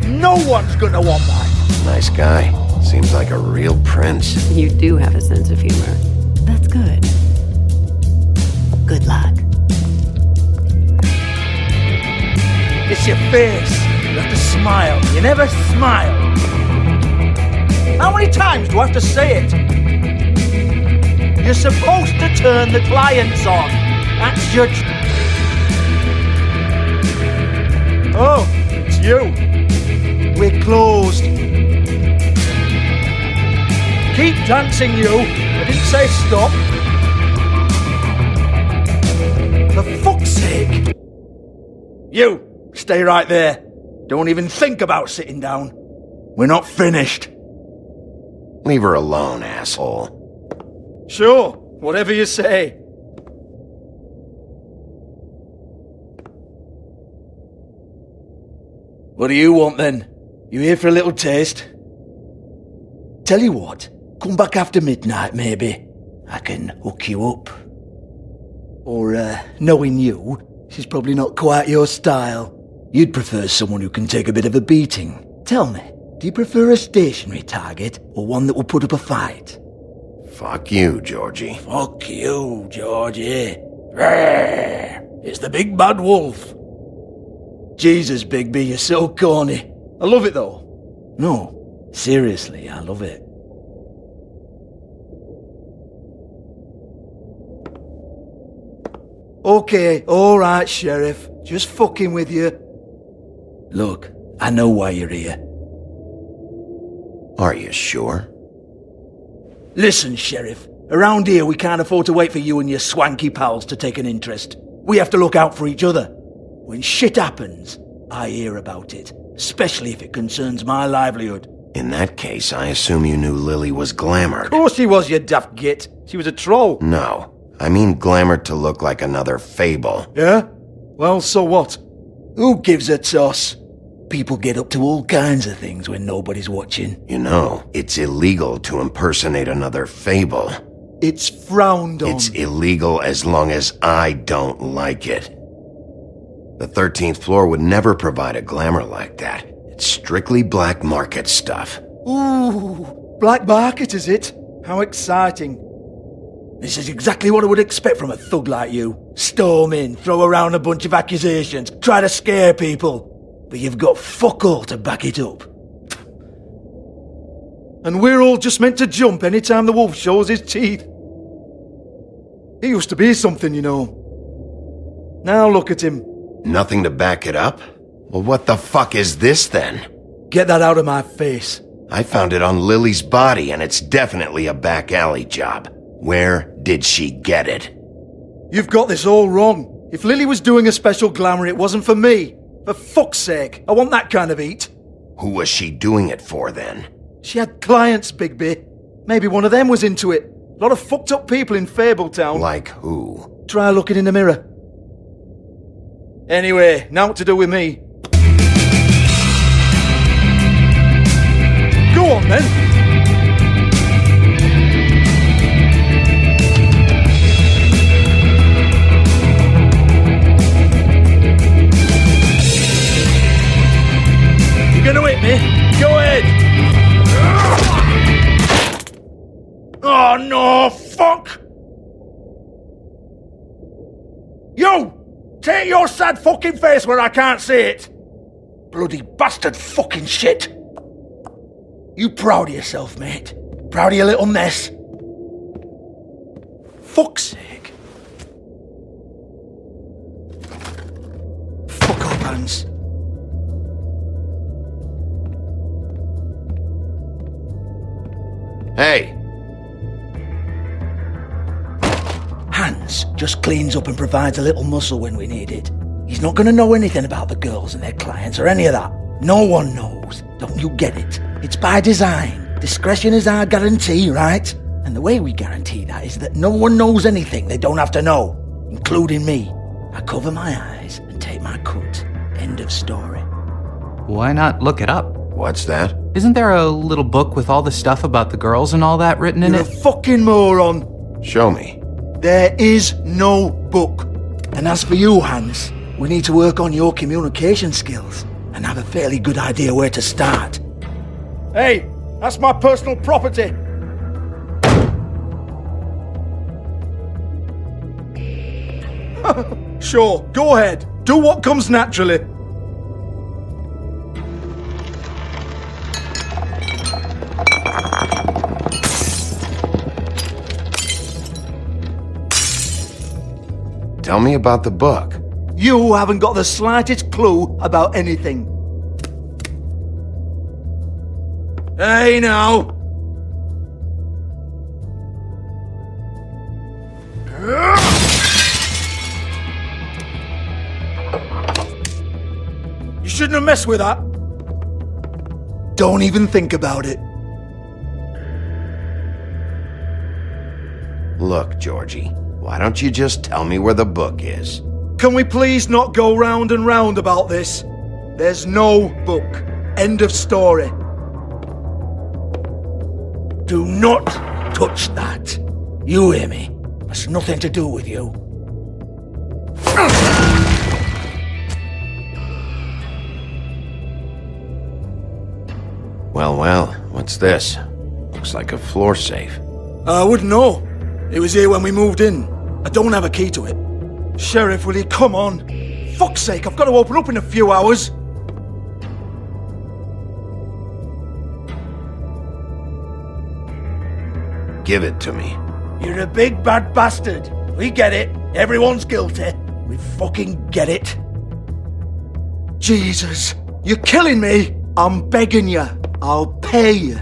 No one's gonna want that. Nice guy. Seems like a real prince. You do have a sense of humor. That's good. Good luck. It's your face. You have to smile. You never smile. How many times do I have to say it? You're supposed to turn the clients on. That's your... Oh, it's you. We're closed. Keep dancing, you. I didn't say stop. For fuck's sake. You, stay right there. Don't even think about sitting down. We're not finished. Leave her alone, asshole. Sure, whatever you say. What do you want then? You here for a little taste? Tell you what, come back after midnight maybe. I can hook you up. Or, knowing you, she's probably not quite your style. You'd prefer someone who can take a bit of a beating. Tell me, do you prefer a stationary target or one that will put up a fight? Fuck you, Georgie. Fuck you, Georgie. It's the big bad wolf. Jesus, Bigby, you're so corny. I love it though. No, seriously, I love it. Okay, alright, Sheriff. Just fucking with you. Look, I know why you're here. Are you sure? Listen, Sheriff. Around here, we can't afford to wait for you and your swanky pals to take an interest. We have to look out for each other. When shit happens, I hear about it. especially if it concerns my livelihood. In that case, I assume you knew Lily was glamored. Of course she was, you daft git. She was a troll. No, I mean glamored to look like another Fable. Yeah? Well, so what? Who gives a toss? People get up to all kinds of things when nobody's watching. You know, it's illegal to impersonate another Fable. It's frowned on. It's illegal as long as I don't like it. The 13th floor would never provide a glamour like that. It's strictly black market stuff. Ooh, black market is it? How exciting. This is exactly what I would expect from a thug like you. Storm in, throw around a bunch of accusations, try to scare people. But you've got fuck all to back it up. And we're all just meant to jump any time the wolf shows his teeth. He used to be something, you know. Now look at him. Nothing to back it up? Well, what the fuck is this then? Get that out of my face. I found it on Lily's body, and it's definitely a back alley job. Where did she get it? You've got this all wrong. If Lily was doing a special glamour, it wasn't for me. For fuck's sake, I want that kind of eat. Who was she doing it for then? She had clients, Bigby. Maybe one of them was into it. A lot of fucked up people in Fabletown. Like who? Try looking in the mirror. Anyway, now what to do with me. Go on then. You're gonna hit me? Go ahead. Oh no, fuck! You! Take your sad fucking face where I can't see it! Bloody bastard fucking shit! You proud of yourself, mate? Proud of your little mess? Fuck's sake. Fuck off, Hans. Hey! Hans just cleans up and provides a little muscle when we need it. He's not going to know anything about the girls and their clients or any of that. No one knows. Don't you get it? It's by design. Discretion is our guarantee, right? And the way we guarantee that is that no one knows anything they don't have to know, including me. I cover my eyes and take my cut. End of story. Why not look it up? What's that? Isn't there a little book with all the stuff about the girls and all that written in You're it? a fucking moron. Show me. There is no book. And as for you, Hans, we need to work on your communication skills and have a fairly good idea where to start. Hey, that's my personal property. Sure, go ahead. Do what comes naturally. Tell me about the book. You haven't got the slightest clue about anything. Hey now! You shouldn't have messed with that. Don't even think about it. Look, Georgie, why don't you just tell me where the book is? Can we please not go round and round about this? There's no book. End of story. Do not touch that. You hear me? It's nothing to do with you. Well, what's this? Looks like a floor safe. I wouldn't know. It was here when we moved in. I don't have a key to it. Sheriff, will you come on? Fuck's sake, I've got to open up in a few hours. Give it to me. You're a big bad bastard. We get it. Everyone's guilty. We fucking get it. Jesus, you're killing me. I'm begging you. I'll pay you.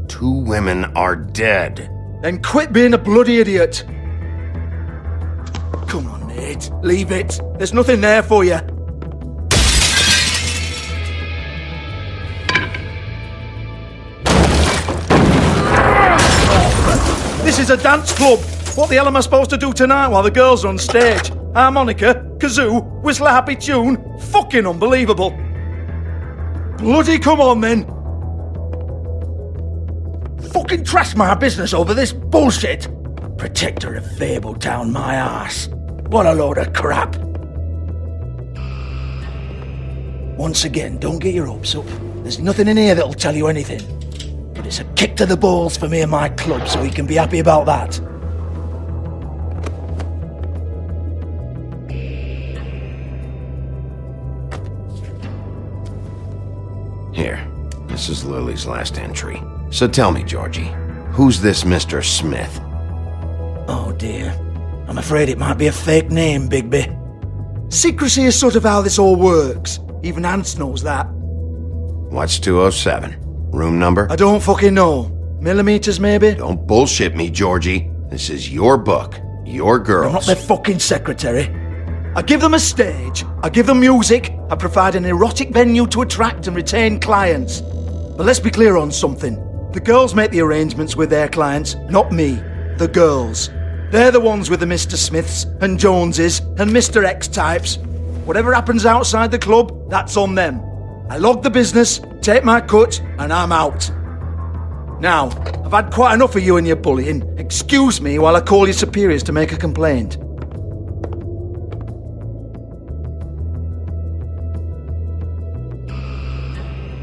2 women are dead. Then quit being a bloody idiot. Come on, Mate, leave it. There's nothing there for you. This is a dance club. What the hell am I supposed to do tonight while the girls are on stage? Harmonica, kazoo, whistle a happy tune? Fucking unbelievable. Bloody come on then. Fucking trash my business over this bullshit. Protector of Fabletown, my ass. What a load of crap. Once again, don't get your hopes up. There's nothing in here that'll tell you anything. But it's a kick to the balls for me and my club, so we can be happy about that. Here, this is Lily's last entry. So tell me, Georgie, who's this Mr. Smith? Oh dear. I'm afraid it might be a fake name, Bigby. Secrecy is sort of how this all works. Even Hans knows that. What's 207? Room number? I don't fucking know. Millimeters, maybe? Don't bullshit me, Georgie. This is your book. Your girls. I'm not their fucking secretary. I give them a stage, I give them music, I provide an erotic venue to attract and retain clients. But let's be clear on something. The girls make the arrangements with their clients, not me. The girls. They're the ones with the Mr. Smiths and Joneses and Mr. X types. Whatever happens outside the club, that's on them. I log the business, take my cut, and I'm out. Now, I've had quite enough of you and your bullying. Excuse me while I call your superiors to make a complaint.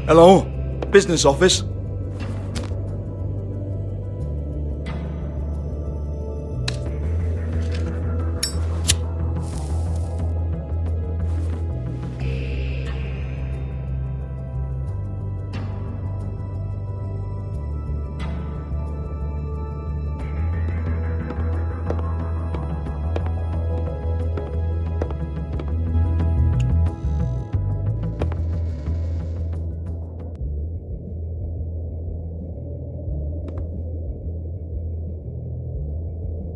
Hello? Business office?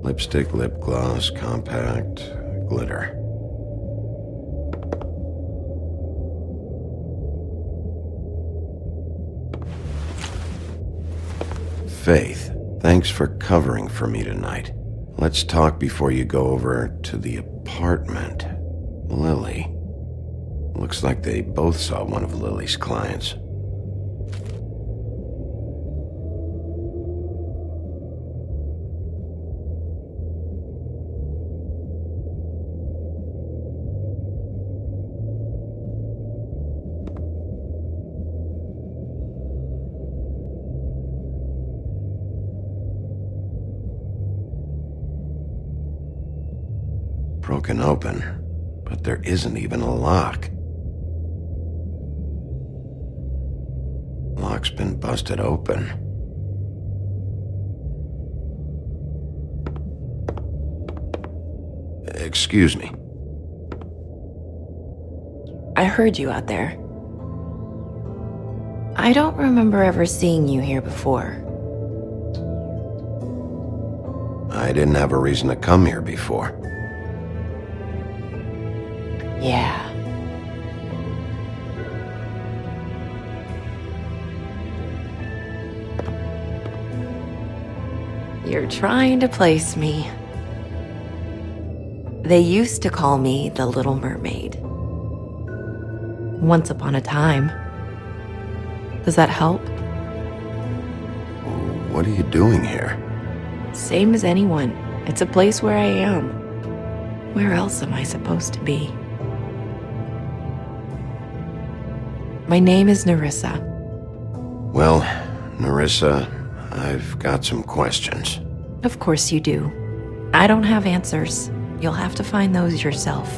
Lipstick, lip gloss, compact, glitter. Faith, thanks for covering for me tonight. Let's talk before you go over to the apartment. Lily. Looks like they both saw one of Lily's clients. Broken open, but there isn't even a lock. Lock's been busted open. Excuse me. I heard you out there. I don't remember ever seeing you here before. I didn't have a reason to come here before. Yeah. You're trying to place me. They used to call me the Little Mermaid. Once upon a time. Does that help? What are you doing here? Same as anyone. It's a place where I am. Where else am I supposed to be? My name is Nerissa. Well, Nerissa, I've got some questions. Of course you do. I don't have answers. You'll have to find those yourself.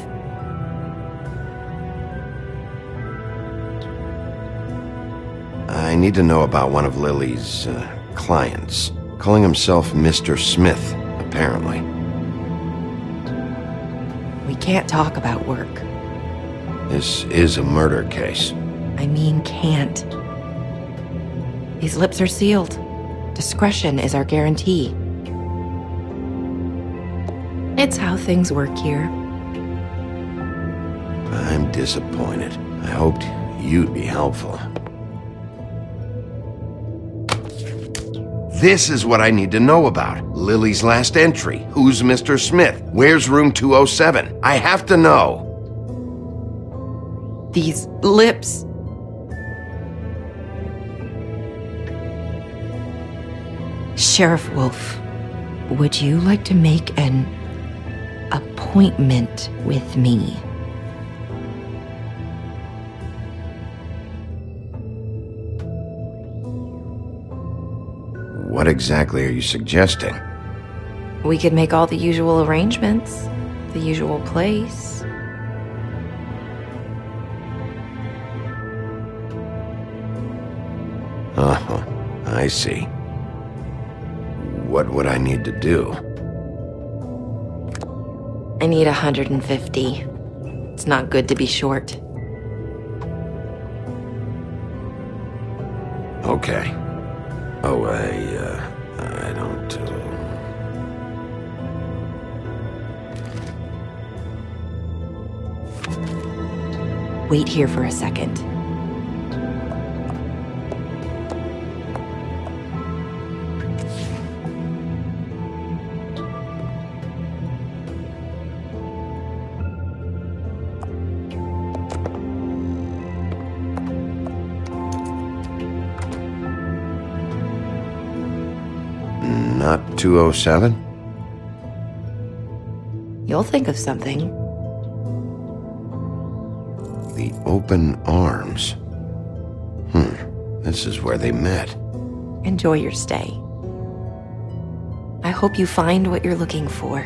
I need to know about one of Lily's clients. Calling himself Mr. Smith, apparently. We can't talk about work. This is a murder case. I mean can't. These lips are sealed. Discretion is our guarantee. It's how things work here. I'm disappointed. I hoped you'd be helpful. This is what I need to know about. Lily's last entry. Who's Mr. Smith? Where's room 207? I have to know. These lips. Sheriff Wolf, would you like to make an appointment with me? What exactly are you suggesting? We could make all the usual arrangements, the usual place. Oh, I see. What would I need to do? I need 150. It's not good to be short. Okay. Oh, I don't, Wait here for a second. Not 207? You'll think of something. The open arms. This is where they met. Enjoy your stay. I hope you find what you're looking for.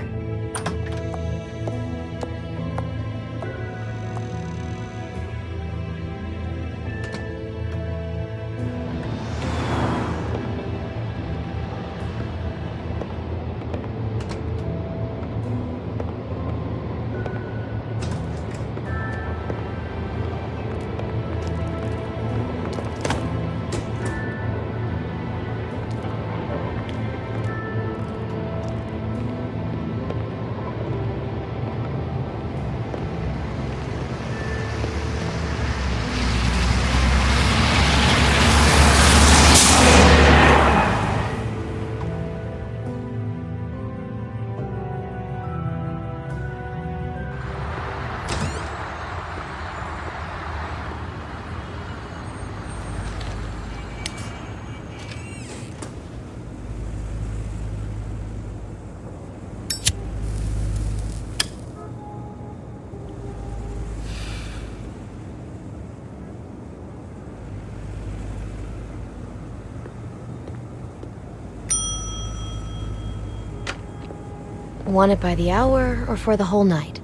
Want it by the hour or for the whole night?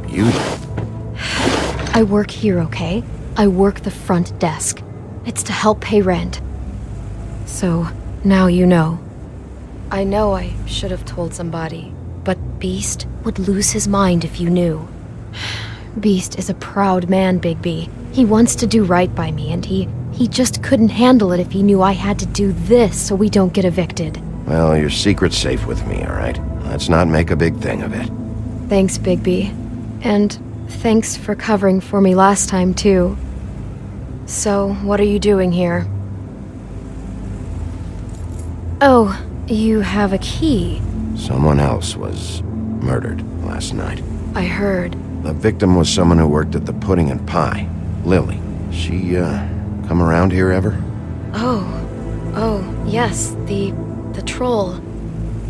You? I work here, okay? I work the front desk. It's to help pay rent. So, now you know. I know I should have told somebody, but Beast would lose his mind if you knew. Beast is a proud man, Bigby. He wants to do right by me, and he just couldn't handle it if he knew I had to do this so we don't get evicted. Well, your secret's safe with me, all right? Let's not make a big thing of it. Thanks, Bigby. And thanks for covering for me last time, too. So, what are you doing here? Oh, you have a key. Someone else was murdered last night. I heard. The victim was someone who worked at the Pudding and Pie, Lily. She, come around here ever? Oh, yes, the troll.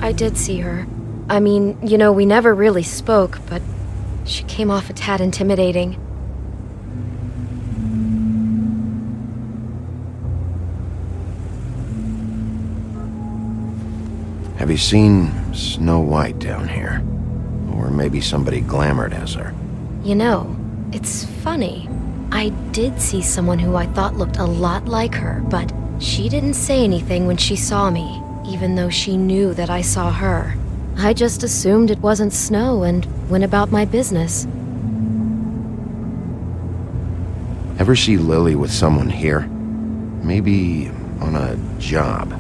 I did see her. I mean, you know, we never really spoke, but she came off a tad intimidating. Have you seen Snow White down here? Or maybe somebody glamored as her? You know, it's funny. I did see someone who I thought looked a lot like her, but she didn't say anything when she saw me, even though she knew that I saw her. I just assumed it wasn't Snow and went about my business. Ever see Lily with someone here? Maybe on a job?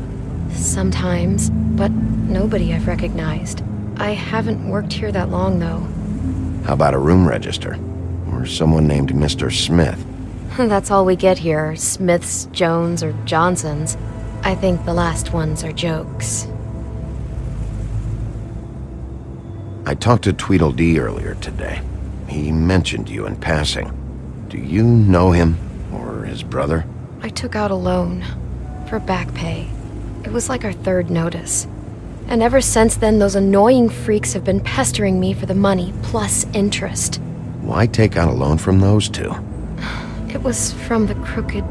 Sometimes, but nobody I've recognized. I haven't worked here that long, though. How about a room register? Or someone named Mr. Smith? That's all we get here, Smiths, Jones, or Johnsons. I think the last ones are jokes. I talked to Tweedledee earlier today. He mentioned you in passing. Do you know him? Or his brother? I took out a loan. For back pay. It was like our third notice. And ever since then, those annoying freaks have been pestering me for the money, plus interest. Why take out a loan from those two? It was from the crooked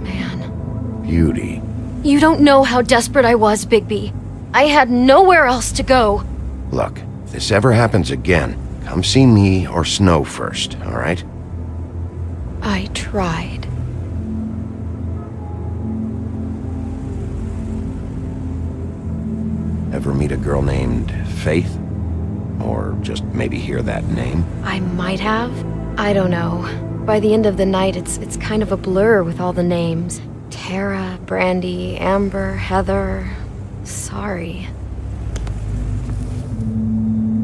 man. Beauty. You don't know how desperate I was, Bigby. I had nowhere else to go. Look, if this ever happens again, come see me or Snow first, all right? I tried. Ever meet a girl named Faith? Or just maybe hear that name? I might have. I don't know. By the end of the night, it's kind of a blur with all the names. Tara, Brandy, Amber, Heather. Sorry.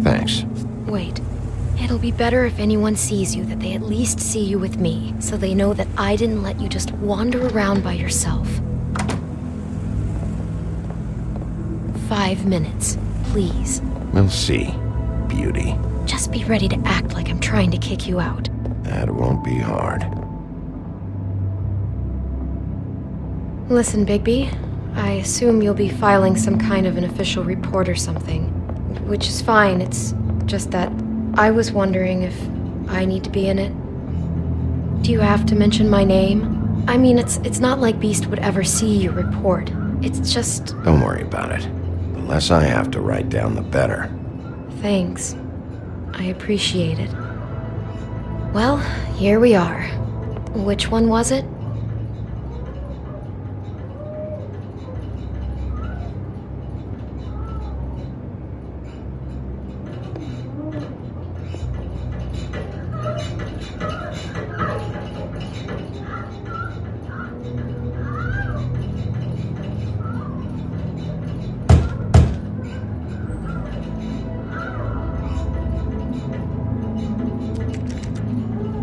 Thanks. Wait. It'll be better if anyone sees you that they at least see you with me, so they know that I didn't let you just wander around by yourself. 5 minutes, please. We'll see, Beauty. Just be ready to act like I'm trying to kick you out. That won't be hard. Listen, Bigby, I assume you'll be filing some kind of an official report or something. Which is fine, it's just that I was wondering if I need to be in it. Do you have to mention my name? I mean, it's not like Beast would ever see your report. It's just... Don't worry about it. The less I have to write down, the better. Thanks. I appreciate it. Well, here we are. Which one was it?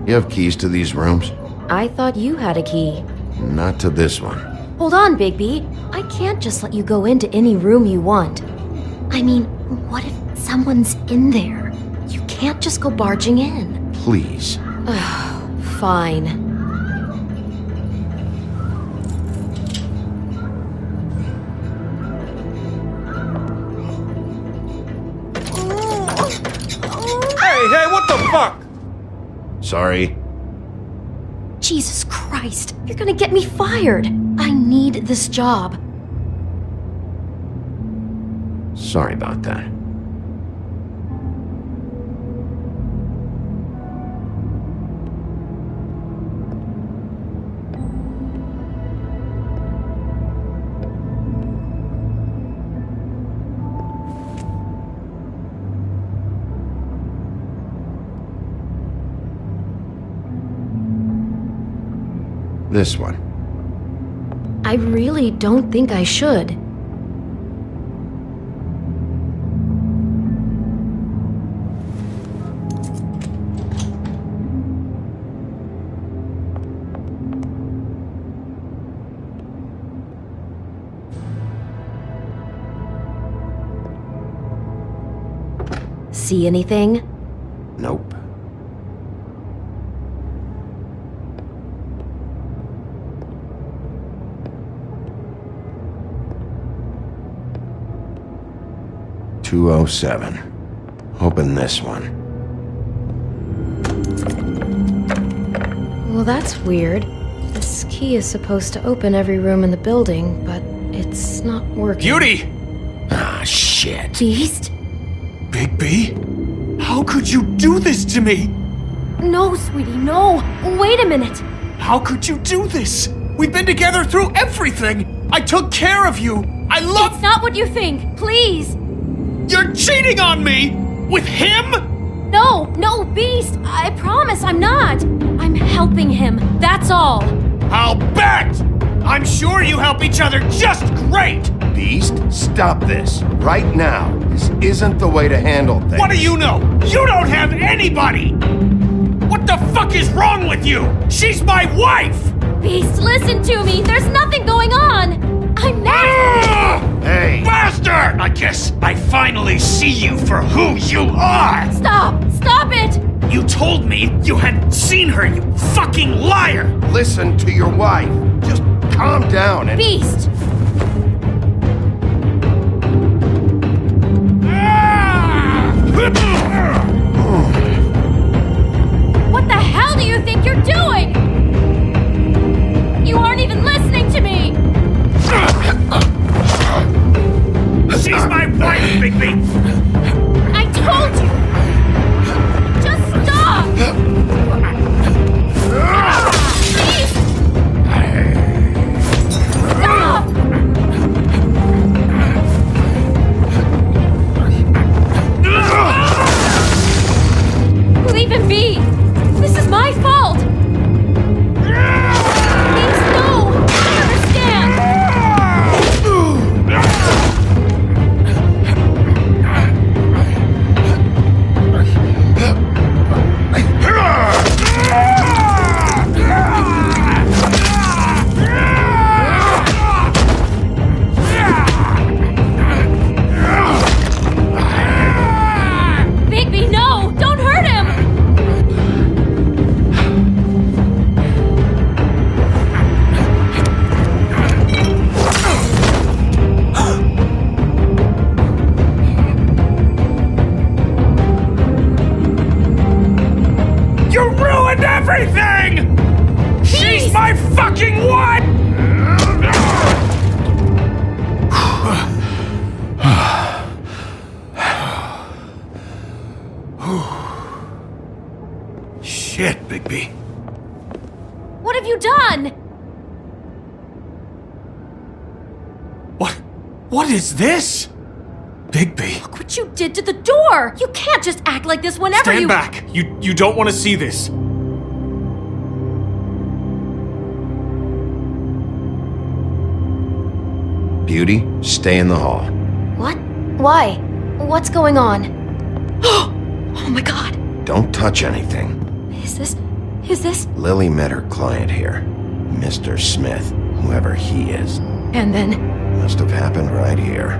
You have keys to these rooms? I thought you had a key. Not to this one. Hold on, Bigby. I can't just let you go into any room you want. I mean, what if someone's in there? You can't just go barging in. Please. Fine. Hey, what the fuck? Sorry. Jesus Christ, you're gonna get me fired. I need this job. Sorry about that. This one. I really don't think I should. See anything? Nope. .207. Open this one. Well, that's weird. This key is supposed to open every room in the building, but it's not working. Beauty! Ah, shit. Beast? Bigby? How could you do this to me? No, sweetie, no! Wait a minute! How could you do this? We've been together through everything! I took care of you! I love— It's not what you think! Please! You're cheating on me! With him? No, Beast! I promise I'm not! I'm helping him, that's all! I'll bet! I'm sure you help each other just great! Beast, stop this. Right now. This isn't the way to handle things. What do you know? You don't have anybody! What the fuck is wrong with you? She's my wife! Beast, listen to me! There's nothing going on! I'm not... Hey! Bastard! I guess I finally see you for who you are! Stop! Stop it! You told me you had seen her, you fucking liar! Listen to your wife. Just calm down and... Beast! What the hell do you think you're doing? You aren't even listening to me! She's my wife, Bigby! I told you! Just stop! Please! Stop! Leave him be! This is my fault! Please, no! I understand! Bigby, no! Don't hurt him! You ruined everything! She's my fucking wife! Shit, Bigby. What have you done? What is this? Bigby. Look what you did to the door! You can't just act like this whenever Stand you- back! You don't want to see this. Beauty, stay in the hall. What? Why? What's going on? Oh my god! Don't touch anything. Is this... Lily met her client here. Mr. Smith, whoever he is. And then... Must have happened right here.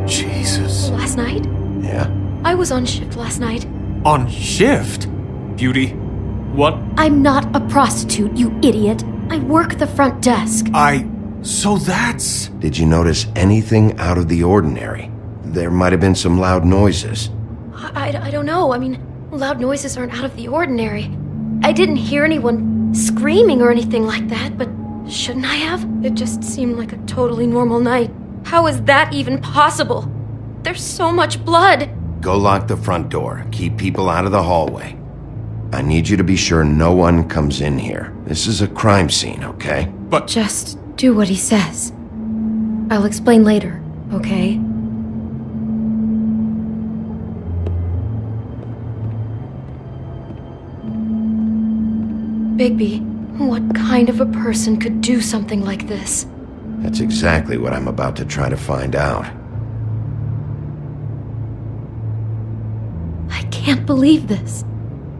Jesus. Last night? Yeah? I was on shift last night. On shift? Beauty, what? I'm not a prostitute, you idiot. I work the front desk. So that's... Did you notice anything out of the ordinary? There might have been some loud noises. I don't know. I mean, loud noises aren't out of the ordinary. I didn't hear anyone screaming or anything like that, but shouldn't I have? It just seemed like a totally normal night. How is that even possible? There's so much blood. Go lock the front door. Keep people out of the hallway. I need you to be sure no one comes in here. This is a crime scene, okay? But... Just do what he says. I'll explain later, okay? Bigby, what kind of a person could do something like this? That's exactly what I'm about to try to find out. I can't believe this.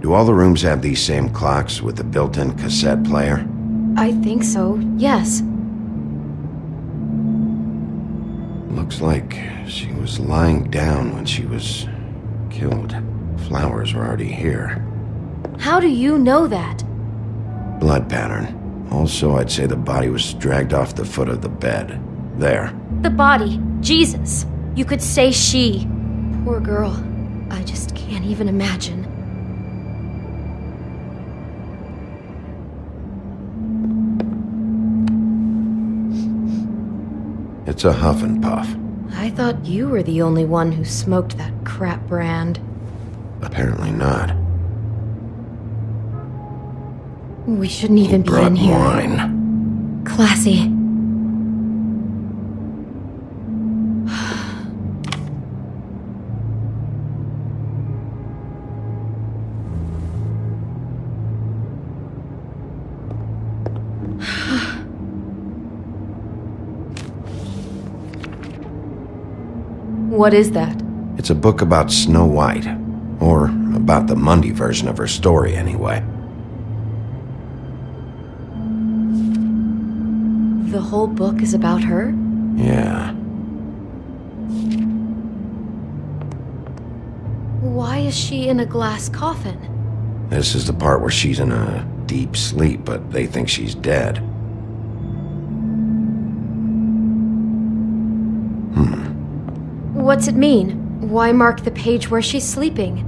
Do all the rooms have these same clocks with the built-in cassette player? I think so, yes. Looks like she was lying down when she was killed. Flowers were already here. How do you know that? Blood pattern. Also, I'd say the body was dragged off the foot of the bed. There. The body. Jesus. You could say she. Poor girl. I just can't even imagine. It's a huff and puff. I thought you were the only one who smoked that crap brand. Apparently not. We shouldn't even be in here. Wine. Classy. What is that? It's a book about Snow White. Or about the Mundy version of her story, anyway. The whole book is about her? Yeah. Why is she in a glass coffin? This is the part where she's in a deep sleep, but they think she's dead. What's it mean? Why mark the page where she's sleeping?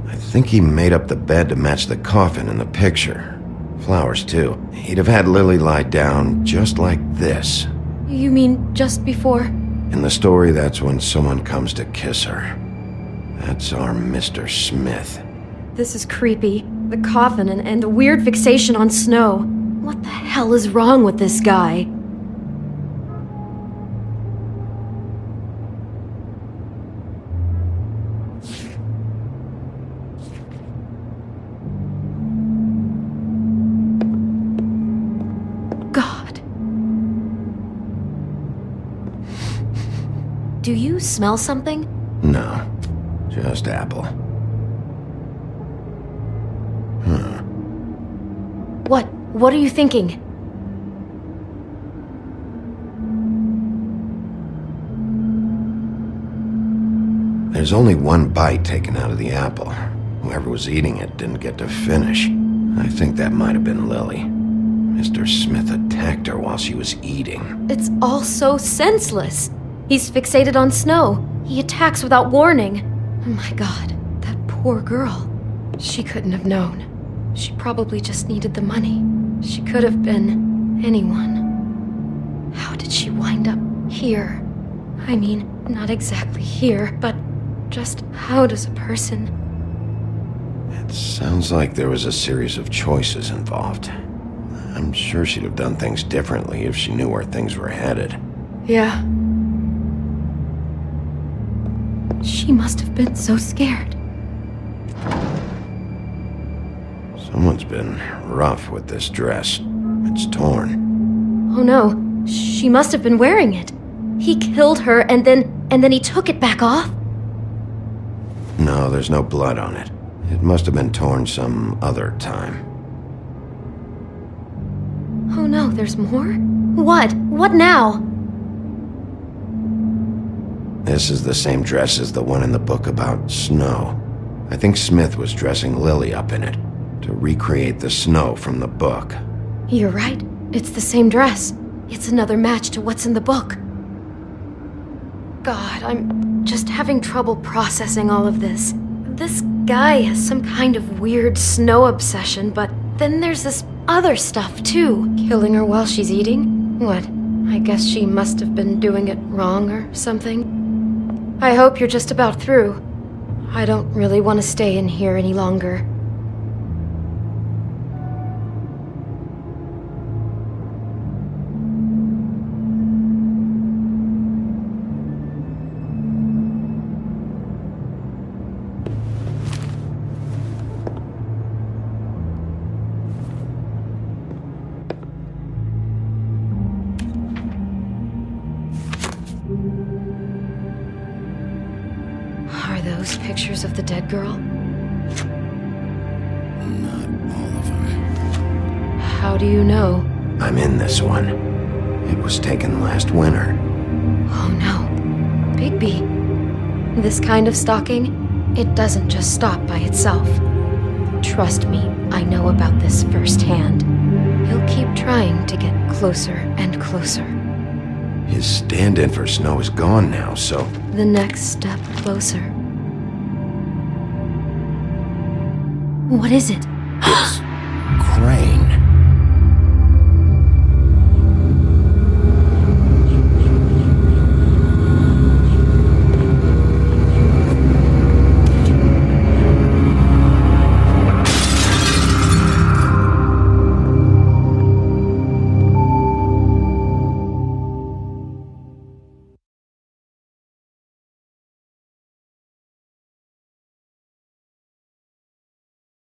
I think he made up the bed to match the coffin in the picture. Flowers, too. He'd have had Lily lie down just like this. You mean just before? In the story, that's when someone comes to kiss her. That's our Mr. Smith. This is creepy. The coffin and the weird fixation on Snow. What the hell is wrong with this guy? God. Do you smell something? No, just apple. What are you thinking? There's only one bite taken out of the apple. Whoever was eating it didn't get to finish. I think that might have been Lily. Mr. Smith attacked her while she was eating. It's all so senseless. He's fixated on Snow. He attacks without warning. Oh my god, that poor girl. She couldn't have known. She probably just needed the money. She could have been anyone. How did she wind up here? I mean, not exactly here, but just how does a person... It sounds like there was a series of choices involved. I'm sure she'd have done things differently if she knew where things were headed. Yeah. She must have been so scared. Someone's been rough with this dress. It's torn. Oh no, she must have been wearing it. He killed her and then he took it back off? No, there's no blood on it. It must have been torn some other time. Oh no, there's more? What? What now? This is the same dress as the one in the book about Snow. I think Smith was dressing Lily up in it to recreate the Snow from the book. You're right. It's the same dress. It's another match to what's in the book. God, I'm just having trouble processing all of this. This guy has some kind of weird Snow obsession, but then there's this other stuff too. Killing her while she's eating? What? I guess she must have been doing it wrong or something. I hope you're just about through. I don't really want to stay in here any longer. Are those pictures of the dead girl? Not all of them. How do you know? I'm in this one. It was taken last winter. Oh no. Bigby. This kind of stalking, it doesn't just stop by itself. Trust me, I know about this firsthand. He'll keep trying to get closer and closer. His stand-in for Snow is gone now, so... The next step closer. What is it? It's... Crane.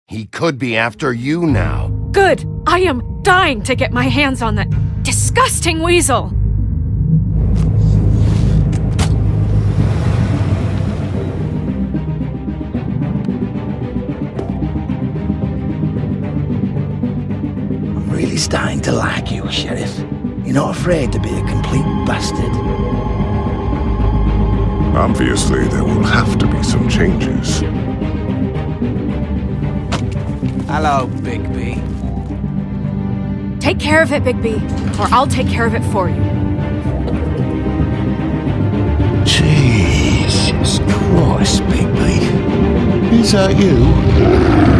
He could be after you now. Good! I am dying to get my hands on that disgusting weasel! I'm really starting to like you, Sheriff. You're not afraid to be a complete bastard. Obviously, there will have to be some changes. Hello, Bigby. Take care of it, Bigby, or I'll take care of it for you. Jesus Christ, Bigby. Is that you?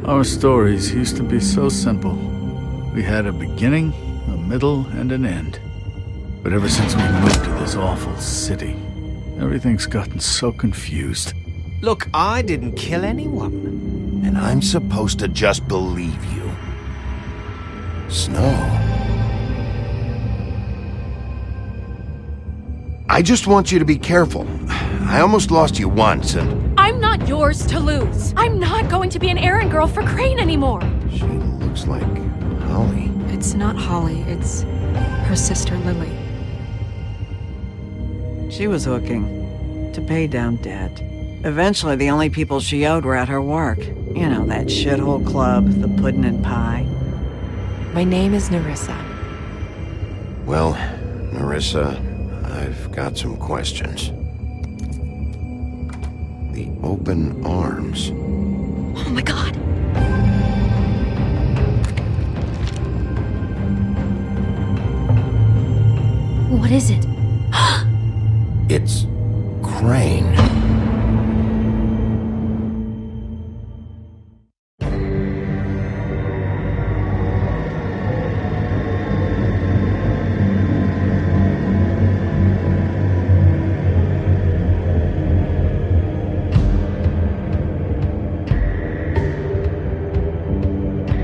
Our stories used to be so simple. We had a beginning, a middle, and an end. But ever since we moved to this awful city, everything's gotten so confused. Look, I didn't kill anyone. And I'm supposed to just believe you. Snow. I just want you to be careful. I almost lost you once, and... I'm not yours to lose. I'm not going to be an errand girl for Crane anymore. She looks like Holly. It's not Holly, it's her sister Lily. She was hooking to pay down debt. Eventually, the only people she owed were at her work. You know, that shithole club, the pudding and pie. My name is Nerissa. Well, Nerissa, I've got some questions. The open arms. Oh my god! What is it? It's Crane.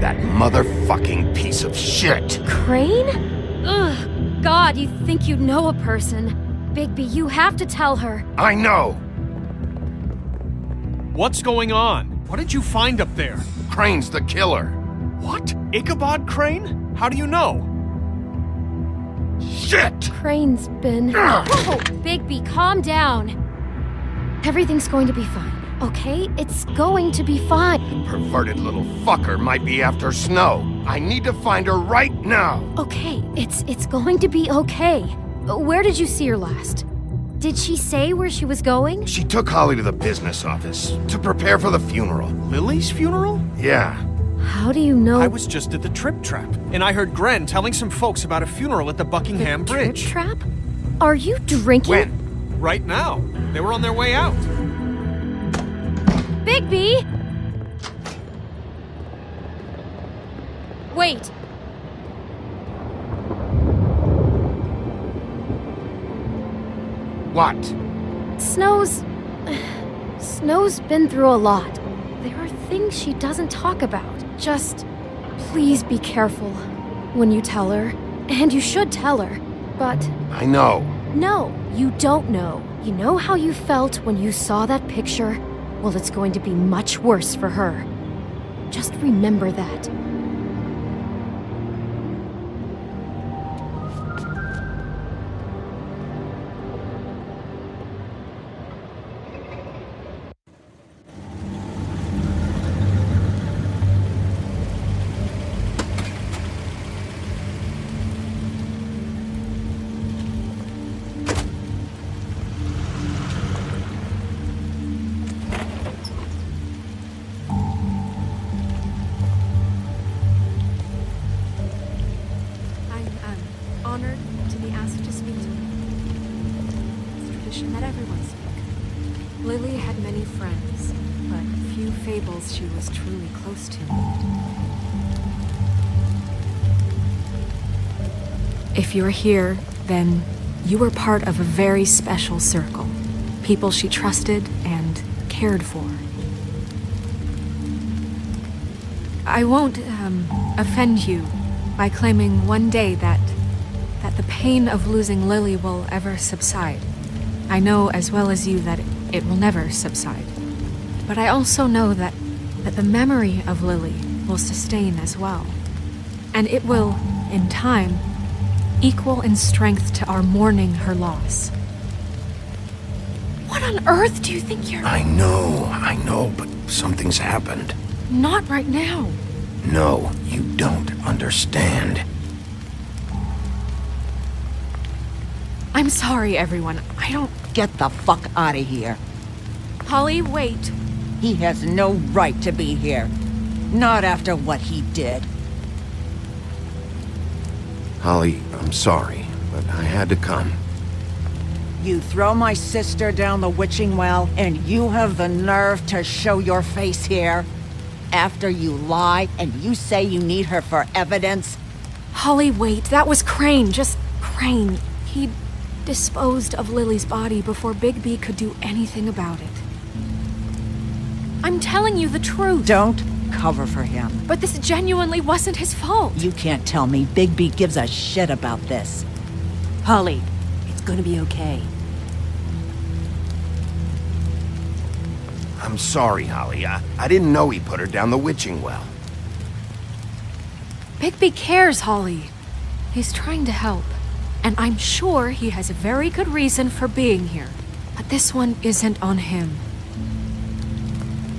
That motherfucking piece of shit. Crane? Ugh, God, you think you know a person. Bigby, you have to tell her. I know. What's going on? What did you find up there? Crane's the killer. What? Ichabod Crane? How do you know? Shit! Crane's been... Whoa, Bigby, calm down. Everything's going to be fine, okay? It's going to be fine. Perverted little fucker might be after Snow. I need to find her right now. Okay, it's going to be okay. Where did you see her last? Did she say where she was going? She took Holly to the business office to prepare for the funeral. Lily's funeral? Yeah. How do you know? I was just at the Trip Trap, and I heard Gren telling some folks about a funeral at the Buckingham Bridge. Trip Trap? Are you drinking? When? Right now. They were on their way out. Bigby! Wait. What? Snow's been through a lot. There are things she doesn't talk about. Just please be careful when you tell her. And you should tell her. But I know. no, you don't know. You know how you felt when you saw that picture? Well, it's going to be much worse for her. Just remember that. Honored to be asked to speak to you. It's tradition that everyone speak. Lily had many friends, but few Fables she was truly close to. If you're here, then You were part of a very special circle. People she trusted and cared for. I won't, offend you by claiming one day that the pain of losing Lily will ever subside. I know as well as you that it will never subside. But I also know that the memory of Lily will sustain as well. And it will, in time, equal in strength to our mourning her loss. What on earth do you think you're— I know, but something's happened. Not right now. No, you don't understand. I'm sorry, everyone. I don't— Get the fuck out of here. Holly, wait. He has no right to be here. Not after what he did. Holly, I'm sorry, but I had to come. You throw my sister down the witching well, and you have the nerve to show your face here? After you lie, and you say you need her for evidence? Holly, wait. That was Crane. Just Crane. He disposed of Lily's body before Bigby could do anything about it. I'm telling you the truth. Don't cover for him. But this genuinely wasn't his fault. You can't tell me Bigby gives a shit about this. Holly, it's gonna be okay. I'm sorry, Holly. I didn't know he put her down the witching well. Bigby cares, Holly. He's trying to help. And I'm sure he has a very good reason for being here. But this one isn't on him.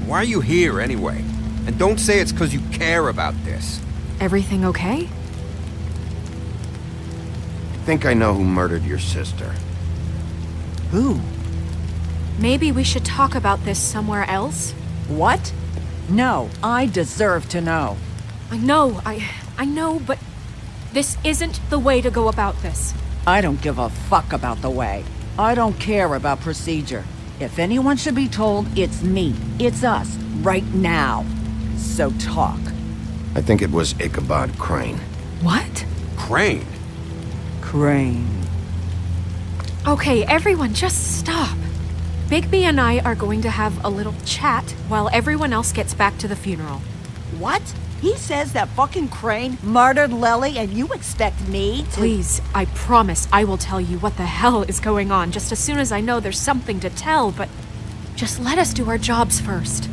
Why are you here, anyway? And don't say it's because you care about this. Everything okay? I think I know who murdered your sister. Who? Maybe we should talk about this somewhere else? What? No, I deserve to know. I know, but this isn't the way to go about this. I don't give a fuck about the way. I don't care about procedure. If anyone should be told, it's me. It's us, right now. So talk. I think it was Ichabod Crane. What? Crane? Crane. Okay, everyone, just stop. Bigby and I are going to have a little chat while everyone else gets back to the funeral. What? He says that fucking Crane murdered Lily and you expect me to— Please, I promise I will tell you what the hell is going on just as soon as I know there's something to tell, but just let us do our jobs first.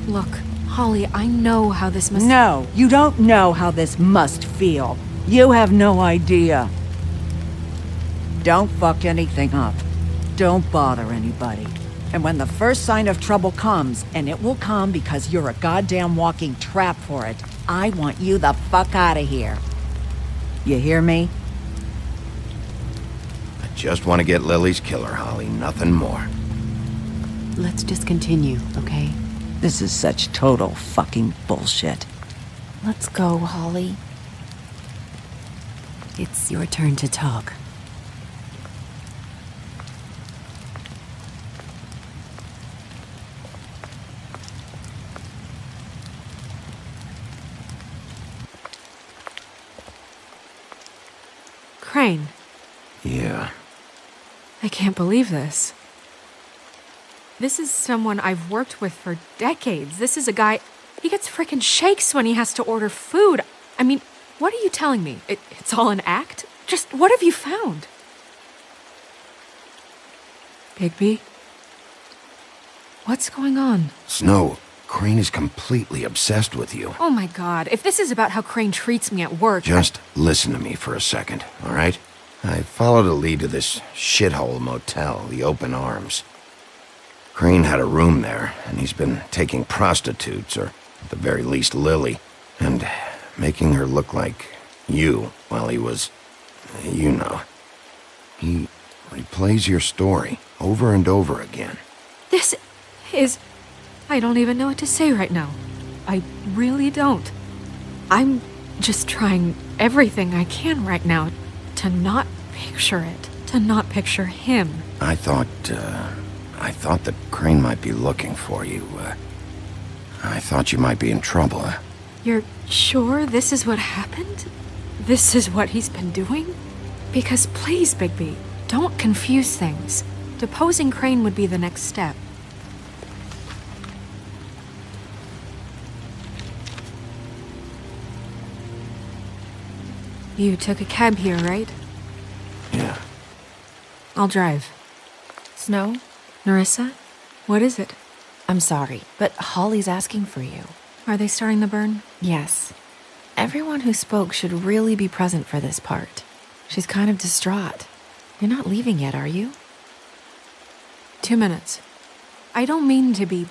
Look, Holly, I know how this must— No, you don't know how this must feel. You have no idea. Don't fuck anything up. Don't bother anybody. And when the first sign of trouble comes, and it will come because you're a goddamn walking trap for it, I want you the fuck out of here. You hear me? I just want to get Lily's killer, Holly, nothing more. Let's just continue, okay? This is such total fucking bullshit. Let's go, Holly. It's your turn to talk. Crane. Yeah. I can't believe this. This is someone I've worked with for decades. This is a guy— he gets frickin' shakes when he has to order food. I mean, what are you telling me? It's all an act? Just what have you found? Bigby? What's going on? Snow, Crane is completely obsessed with you. Oh my god, if this is about how Crane treats me at work— Just listen to me for a second, all right? I followed a lead to this shithole motel, the Open Arms. Crane had a room there, and he's been taking prostitutes, or at the very least Lily, and making her look like you while he was— you know. He replays your story over and over again. This is— I don't even know what to say right now. I really don't. I'm just trying everything I can right now to not picture it, to not picture him. I thought that Crane might be looking for you. I thought you might be in trouble. You're sure this is what happened? This is what he's been doing? Because please, Bigby, don't confuse things. Deposing Crane would be the next step. You took a cab here, right? Yeah. I'll drive. Snow? Nerissa? What is it? I'm sorry, but Holly's asking for you. Are they starting the burn? Yes. Everyone who spoke should really be present for this part. She's kind of distraught. You're not leaving yet, are you? 2 minutes. I don't mean to be,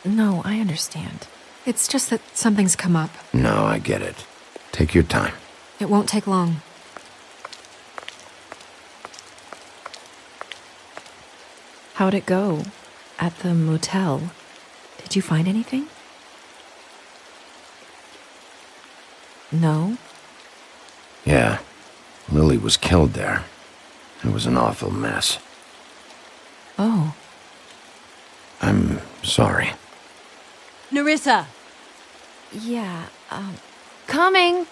No, I understand. It's just that something's come up. No, I get it. Take your time. It won't take long. How'd it go? At the motel? Did you find anything? No? Yeah. Lily was killed there. It was an awful mess. Oh. I'm sorry. Nerissa! Yeah, coming!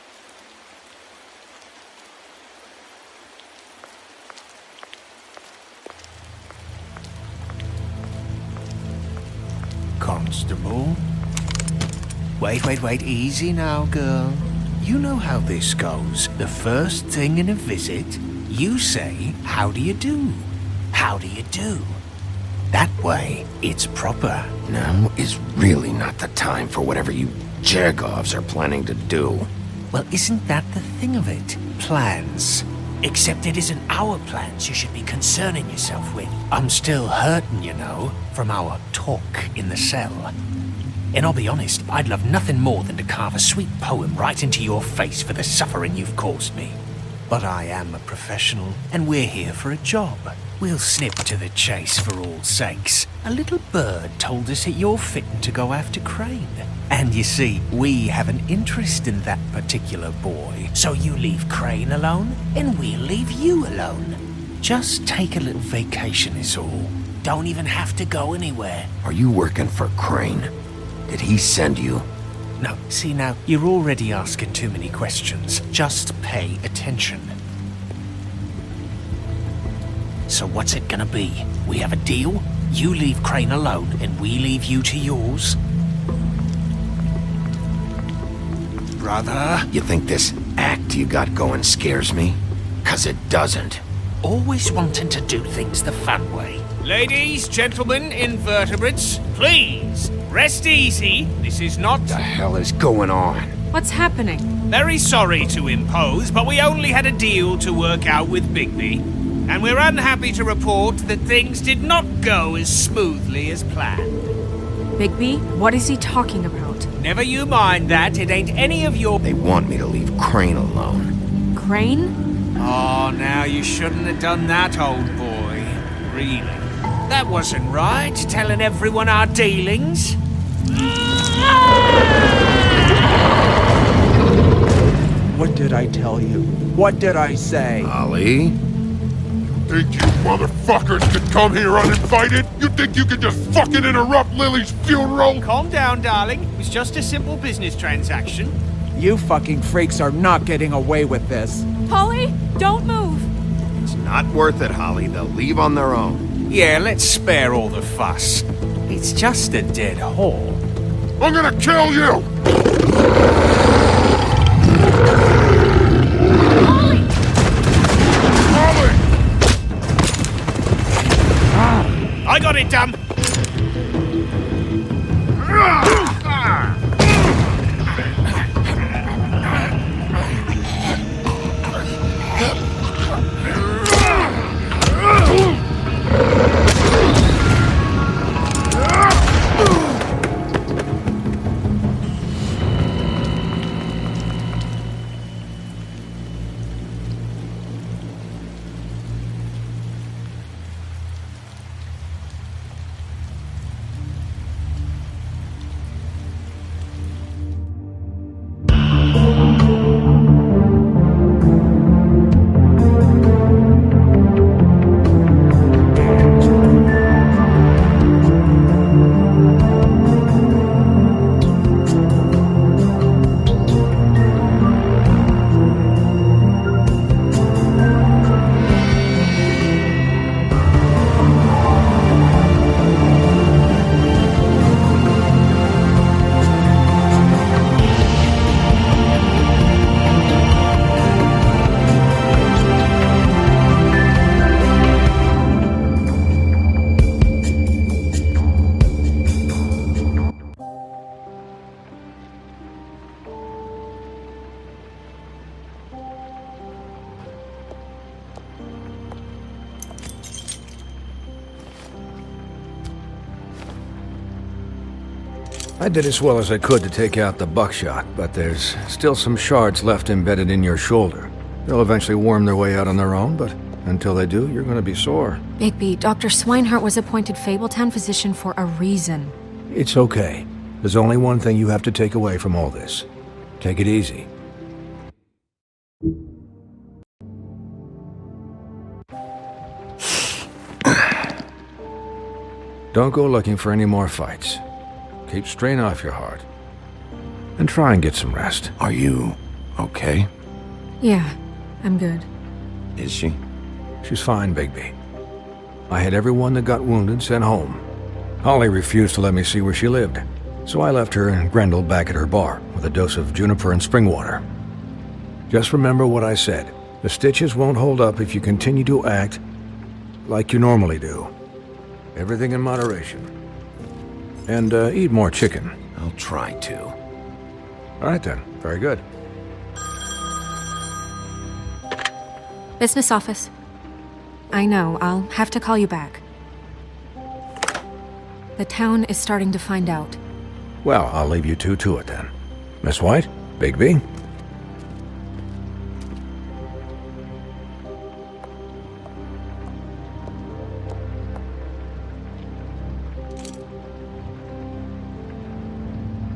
Constable? Wait, easy now, girl. You know how this goes. The first thing in a visit, you say, how do you do? How do you do? That way, it's proper. Now is really not the time for whatever you Jergovs are planning to do. Well, isn't that the thing of it? Plans. Except it isn't our plans you should be concerning yourself with. I'm still hurting, you know, from our talk in the cell. And I'll be honest, I'd love nothing more than to carve a sweet poem right into your face for the suffering you've caused me. But I am a professional, and we're here for a job. We'll snip to the chase for all sakes. A little bird told us that you're fitting to go after Crane. And you see, we have an interest in that particular boy. So you leave Crane alone, and we'll leave you alone. Just take a little vacation is all. Don't even have to go anywhere. Are you working for Crane? Did he send you? No, see now, you're already asking too many questions. Just pay attention. So what's it gonna be? We have a deal? You leave Crane alone, and we leave you to yours? Brother? You think this act you got going scares me? 'Cause it doesn't. Always wanting to do things the fun way. Ladies, gentlemen, invertebrates, please, rest easy. This is not... What the hell is going on? What's happening? Very sorry to impose, but we only had a deal to work out with Bigby. And we're unhappy to report that things did not go as smoothly as planned. Bigby, what is he talking about? Never you mind that, it ain't any of your... They want me to leave Crane alone. Crane? Oh, now you shouldn't have done that, old boy. Really. That wasn't right, telling everyone our dealings. What did I tell you? What did I say? Ollie? Think you motherfuckers could come here uninvited? You think you could just fucking interrupt Lily's funeral? Calm down, darling. It was just a simple business transaction. You fucking freaks are not getting away with this. Holly, don't move! It's not worth it, Holly. They'll leave on their own. Yeah, let's spare all the fuss. It's just a dead hole. I'm gonna kill you! I got it, damn! I did as well as I could to take out the buckshot, but there's still some shards left embedded in your shoulder. They'll eventually worm their way out on their own, but until they do, you're gonna be sore. Bigby, Dr. Swinehart was appointed Fabletown physician for a reason. It's okay. There's only one thing you have to take away from all this. Take it easy. Don't go looking for any more fights. Keep strain off your heart. And try and get some rest. Are you okay? Yeah, I'm good. Is she? She's fine, Bigby. I had everyone that got wounded sent home. Holly refused to let me see where she lived, so I left her and Grendel back at her bar with a dose of juniper and spring water. Just remember what I said. The stitches won't hold up if you continue to act like you normally do. Everything in moderation. And eat more chicken. I'll try to. All right then. Very good. Business office. I know, I'll have to call you back. The town is starting to find out. Well, I'll leave you two to it then. Miss White, Bigby.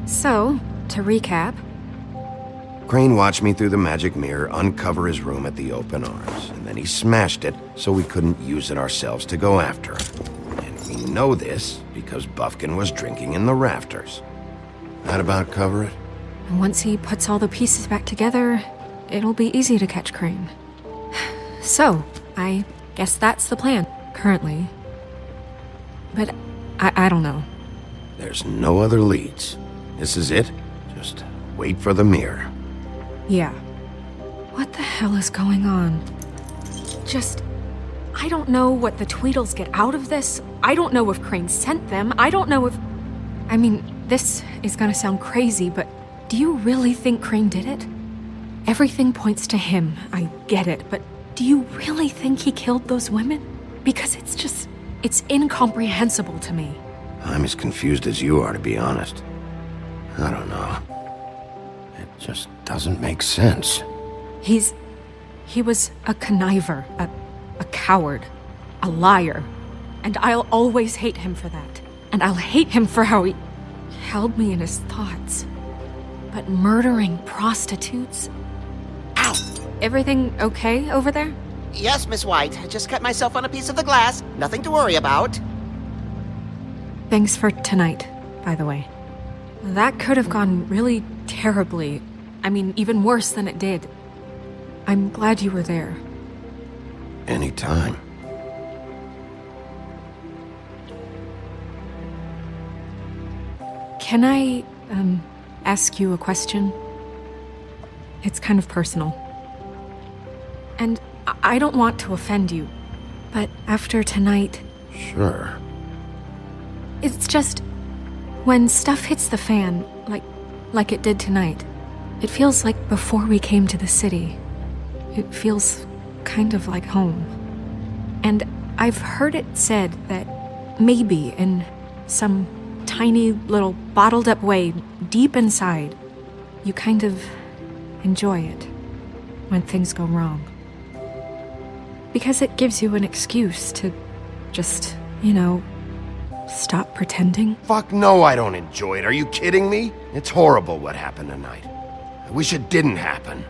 So, to recap... Crane watched me through the magic mirror uncover his room at the open arms, and then he smashed it so we couldn't use it ourselves to go after him. And we know this because Buffkin was drinking in the rafters. That about cover it? And once he puts all the pieces back together, it'll be easy to catch Crane. So, I guess that's the plan, currently. But I don't know. There's no other leads. This is it. Just wait for the mirror. Yeah. What the hell is going on? I don't know what the Tweedles get out of this. I don't know if Crane sent them. I don't know if... I mean, this is gonna sound crazy, but do you really think Crane did it? Everything points to him, I get it, but do you really think he killed those women? Because it's incomprehensible to me. I'm as confused as you are, to be honest. I don't know. It just doesn't make sense. He was a conniver, a coward, a liar. And I'll always hate him for that. And I'll hate him for how he held me in his thoughts. But murdering prostitutes? Ow! Everything okay over there? Yes, Miss White. I just cut myself on a piece of the glass. Nothing to worry about. Thanks for tonight, by the way. That could have gone really terribly. I mean, even worse than it did. I'm glad you were there. Anytime. Can I, ask you a question? It's kind of personal. And I don't want to offend you, but after tonight... Sure. It's just... when stuff hits the fan, like it did tonight, it feels like before we came to the city. It feels kind of like home. And I've heard it said that maybe in some tiny little bottled up way deep inside, you kind of enjoy it when things go wrong. Because it gives you an excuse to just, stop pretending. Fuck no, I don't enjoy it. Are you kidding me? It's horrible what happened tonight. I wish it didn't happen.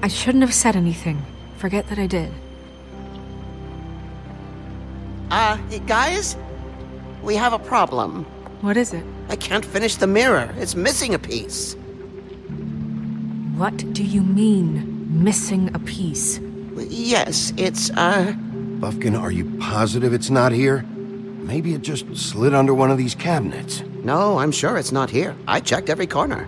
I shouldn't have said anything. Forget that I did. Guys? We have a problem. What is it? I can't finish the mirror. It's missing a piece. What do you mean, missing a piece? Yes, it's, Buffkin, are you positive it's not here? Maybe it just slid under one of these cabinets. No, I'm sure it's not here. I checked every corner.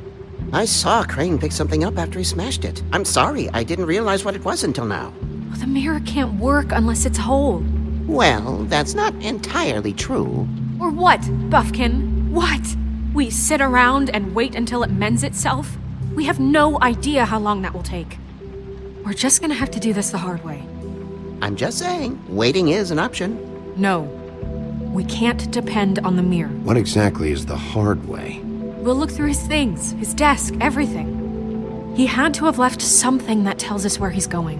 I saw Crane pick something up after he smashed it. I'm sorry, I didn't realize what it was until now. Well, the mirror can't work unless it's whole. Well, that's not entirely true. Or what, Buffkin? What? We sit around and wait until it mends itself? We have no idea how long that will take. We're just gonna have to do this the hard way. I'm just saying, waiting is an option. No. We can't depend on the mirror. What exactly is the hard way? We'll look through his things, his desk, everything. He had to have left something that tells us where he's going.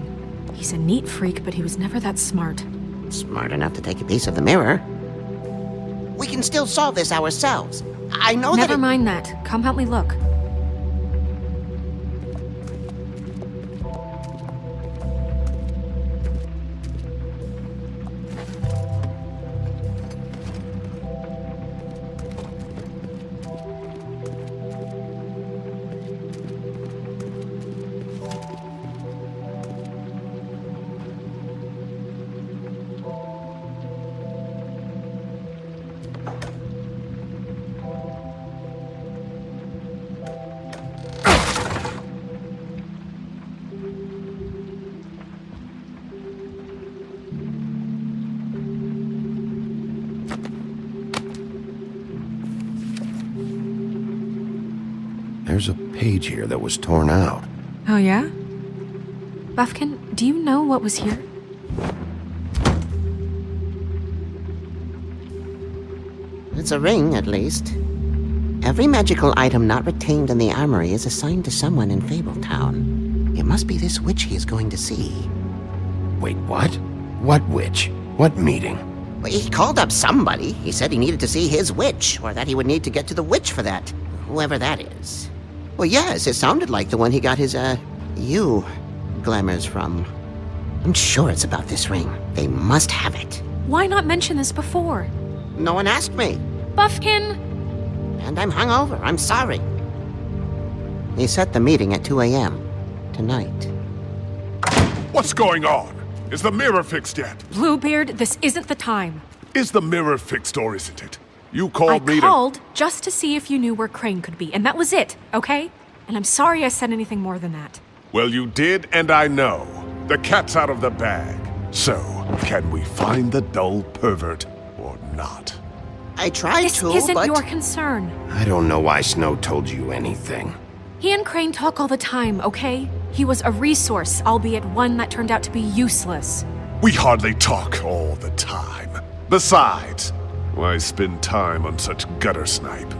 He's a neat freak, but he was never that smart. Smart enough to take a piece of the mirror. We can still solve this ourselves. I know Never mind that. Come help me look. There's a page here that was torn out. Oh, yeah? Buffkin, do you know what was here? It's a ring, at least. Every magical item not retained in the armory is assigned to someone in Fabletown. It must be this witch he is going to see. Wait, what? What witch? What meeting? Well, he called up somebody. He said he needed to see his witch, or that he would need to get to the witch for that. Whoever that is. Well, yes, it sounded like the one he got his, glamours from. I'm sure it's about this ring. They must have it. Why not mention this before? No one asked me. Buffkin! And I'm hungover. I'm sorry. He set the meeting at 2 a.m. tonight. What's going on? Is the mirror fixed yet? Bluebeard, this isn't the time. Is the mirror fixed or isn't it? You called me I called just to see if you knew where Crane could be, and that was it, okay? And I'm sorry I said anything more than that. Well, you did, and I know. The cat's out of the bag. So, can we find the dull pervert or not? I tried this to, This isn't but... your concern. I don't know why Snow told you anything. He and Crane talk all the time, okay? He was a resource, albeit one that turned out to be useless. We hardly talk all the time. Besides, why spend time on such gutter snipe?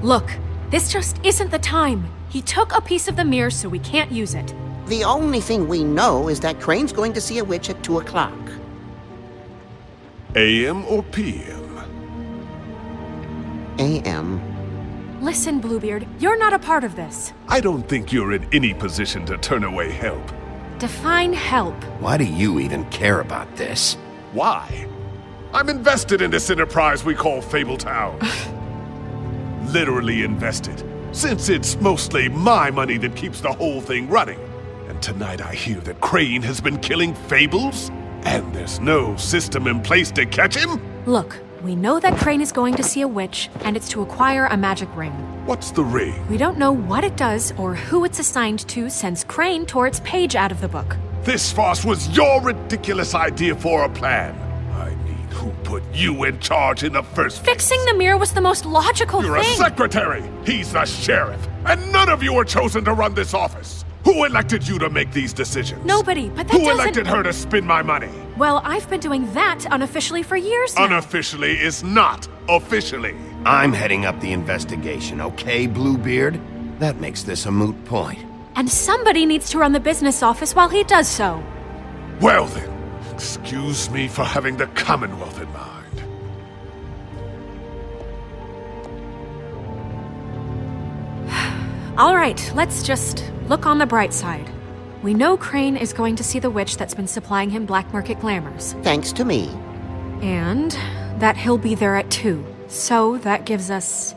Look, this just isn't the time. He took a piece of the mirror, so we can't use it. The only thing we know is that Crane's going to see a witch at 2 o'clock. AM or PM? AM. Listen, Bluebeard, you're not a part of this. I don't think you're in any position to turn away help. Define help. Why do you even care about this? Why? I'm invested in this enterprise we call Fabletown. Literally invested, since it's mostly my money that keeps the whole thing running. And tonight I hear that Crane has been killing Fables, and there's no system in place to catch him? Look, we know that Crane is going to see a witch, and it's to acquire a magic ring. What's the ring? We don't know what it does or who it's assigned to since Crane tore its page out of the book. This farce was your ridiculous idea for a plan. I mean, who put you in charge in the first place? Fixing the mirror was the most logical You're thing. a secretary! He's the sheriff! And none of you were chosen to run this office! Who elected you to make these decisions? Nobody, but that Who doesn't... elected her to spend my money? Well, I've been doing that unofficially for years now. Unofficially is not officially. I'm heading up the investigation, okay, Bluebeard? That makes this a moot point. And somebody needs to run the business office while he does so. Well then, excuse me for having the Commonwealth in mind. All right, let's just look on the bright side. We know Crane is going to see the witch that's been supplying him black market glamours. Thanks to me. And that he'll be there at 2. So that gives us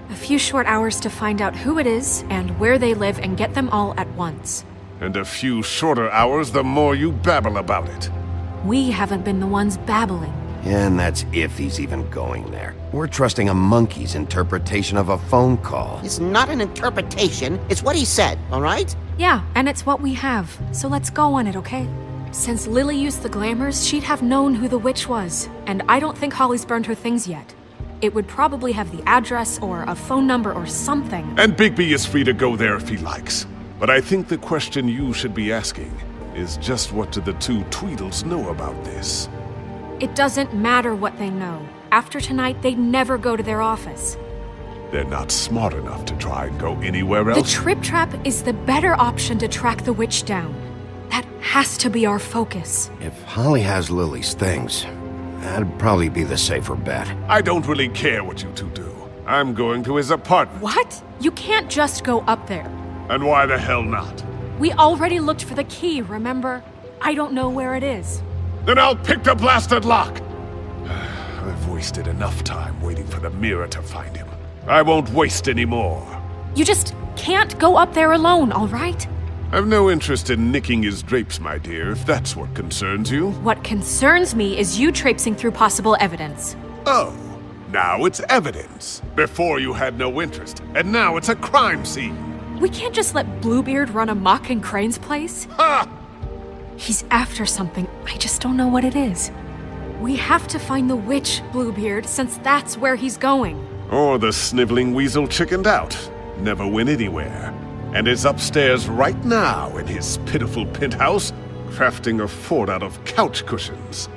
a few short hours to find out who it is and where they live and get them all at once. And a few shorter hours the more you babble about it. We haven't been the ones babbling. And that's if he's even going there. We're trusting a monkey's interpretation of a phone call. It's not an interpretation, it's what he said, all right? Yeah, and it's what we have. So let's go on it, okay? Since Lily used the glamours, she'd have known who the witch was. And I don't think Holly's burned her things yet. It would probably have the address or a phone number or something. And Bigby is free to go there if he likes. But I think the question you should be asking is just what do the two Tweedles know about this? It doesn't matter what they know. After tonight, they'd never go to their office. They're not smart enough to try and go anywhere The else. trip trap is the better option to track the witch down. That has to be our focus. If Holly has Lily's things, that'd probably be the safer bet. I don't really care what you two do. I'm going to his apartment. What? You can't just go up there. And why the hell not? We already looked for the key, remember? I don't know where it is. Then I'll pick the blasted lock! I've wasted enough time waiting for the mirror to find him. I won't waste any more. You just can't go up there alone, all right? I've no interest in nicking his drapes, my dear, if that's what concerns you. What concerns me is you traipsing through possible evidence. Oh, now it's evidence. Before you had no interest, and now it's a crime scene. We can't just let Bluebeard run amok in Crane's place. Ha! He's after something. I just don't know what it is. We have to find the witch, Bluebeard, since that's where he's going. Or the sniveling weasel chickened out. Never went anywhere. And is upstairs right now in his pitiful penthouse, crafting a fort out of couch cushions.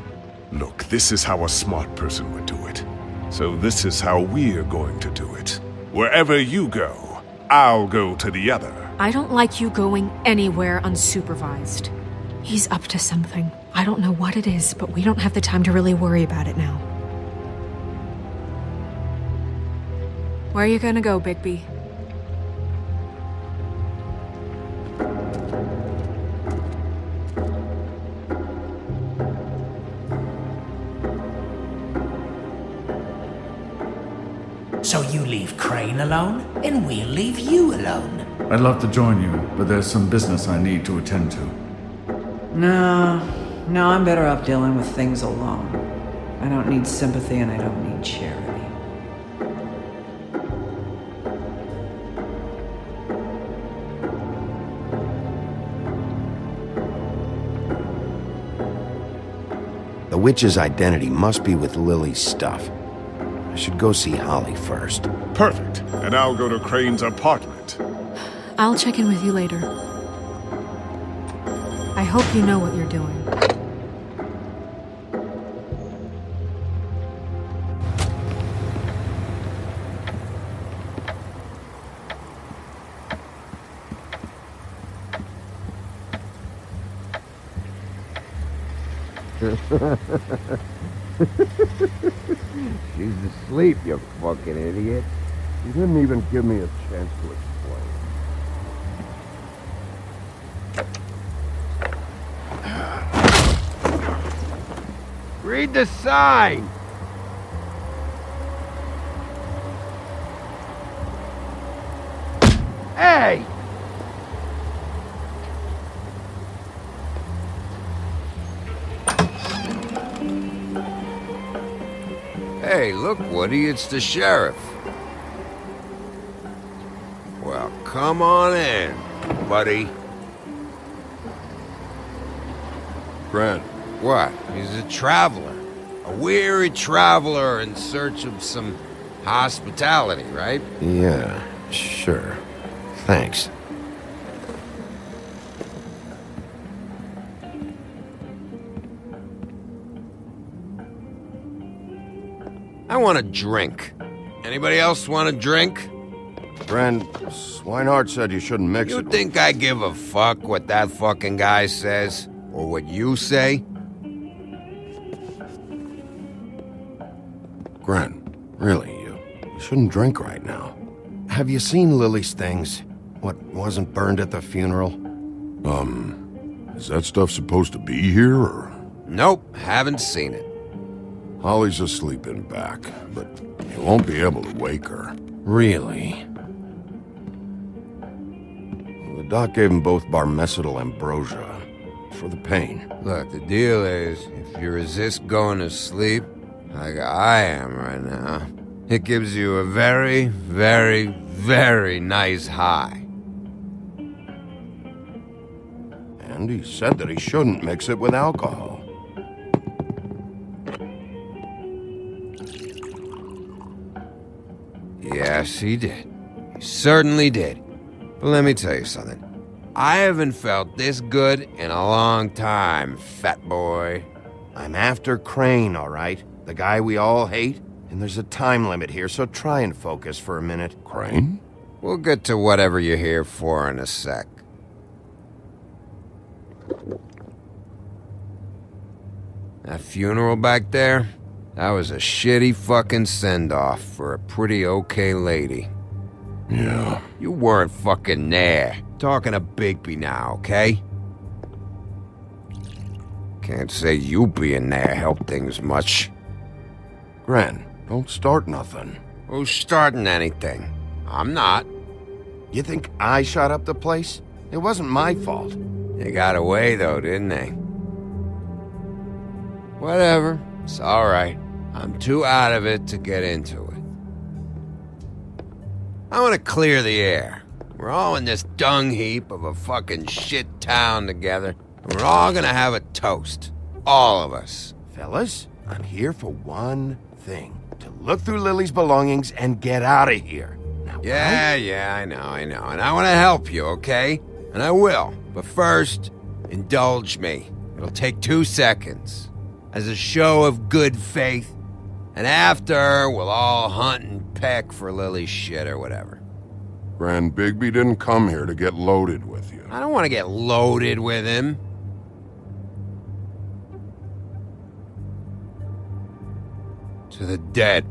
Look, this is how a smart person would do it. So this is how we're going to do it. Wherever you go, I'll go to the other. I don't like you going anywhere unsupervised. He's up to something. I don't know what it is, but we don't have the time to really worry about it now. Where are you gonna go, Bigby? So you leave Crane alone, and we'll leave you alone. I'd love to join you, but there's some business I need to attend to. No, I'm better off dealing with things alone. I don't need sympathy and I don't need charity. The witch's identity must be with Lily's stuff. I should go see Holly first. Perfect. And I'll go to Crane's apartment. I'll check in with you later. I hope you know what you're doing. She's asleep, you fucking idiot. You didn't even give me a chance to explain. Read the sign! Hey! Hey, look, Woody, it's the sheriff. Well, come on in, buddy. Grant. What? He's a traveler. A weary traveler in search of some hospitality, right? Yeah, sure. Thanks. I want a drink. Anybody else want a drink? Friend, Swinehart said you shouldn't mix it. You think I give a fuck what that fucking guy says? Or what you say? Grant, really, you shouldn't drink right now. Have you seen Lily's things? What wasn't burned at the funeral? Is that stuff supposed to be here, or? Nope, haven't seen it. Holly's asleep in back, but you won't be able to wake her. Really? The doc gave them both barmecidal ambrosia for the pain. Look, the deal is, if you resist going to sleep, like I am right now, it gives you a very, very, very nice high. And he said that he shouldn't mix it with alcohol. Yes, he did. He certainly did. But let me tell you something. I haven't felt this good in a long time, fat boy. I'm after Crane, all right? The guy we all hate? And there's a time limit here, so try and focus for a minute. Crane? We'll get to whatever you're here for in a sec. That funeral back there? That was a shitty fucking send-off for a pretty okay lady. Yeah. You weren't fucking there. Talking to Bigby now, okay? Can't say you being there helped things much. Gren, don't start nothing. Who's starting anything? I'm not. You think I shot up the place? It wasn't my fault. They got away though, didn't they? Whatever. It's alright. I'm too out of it to get into it. I want to clear the air. We're all in this dung heap of a fucking shit town together. And we're all gonna have a toast. All of us. Fellas, I'm here for one thing. To look through Lily's belongings and get out of here. Now, Yeah, I know. And I want to help you, okay? And I will. But first, indulge me. It'll take 2 seconds. As a show of good faith. And after, we'll all hunt and peck for Lily's shit or whatever. Grand Bigby didn't come here to get loaded with you. I don't want to get loaded with him. To the dead.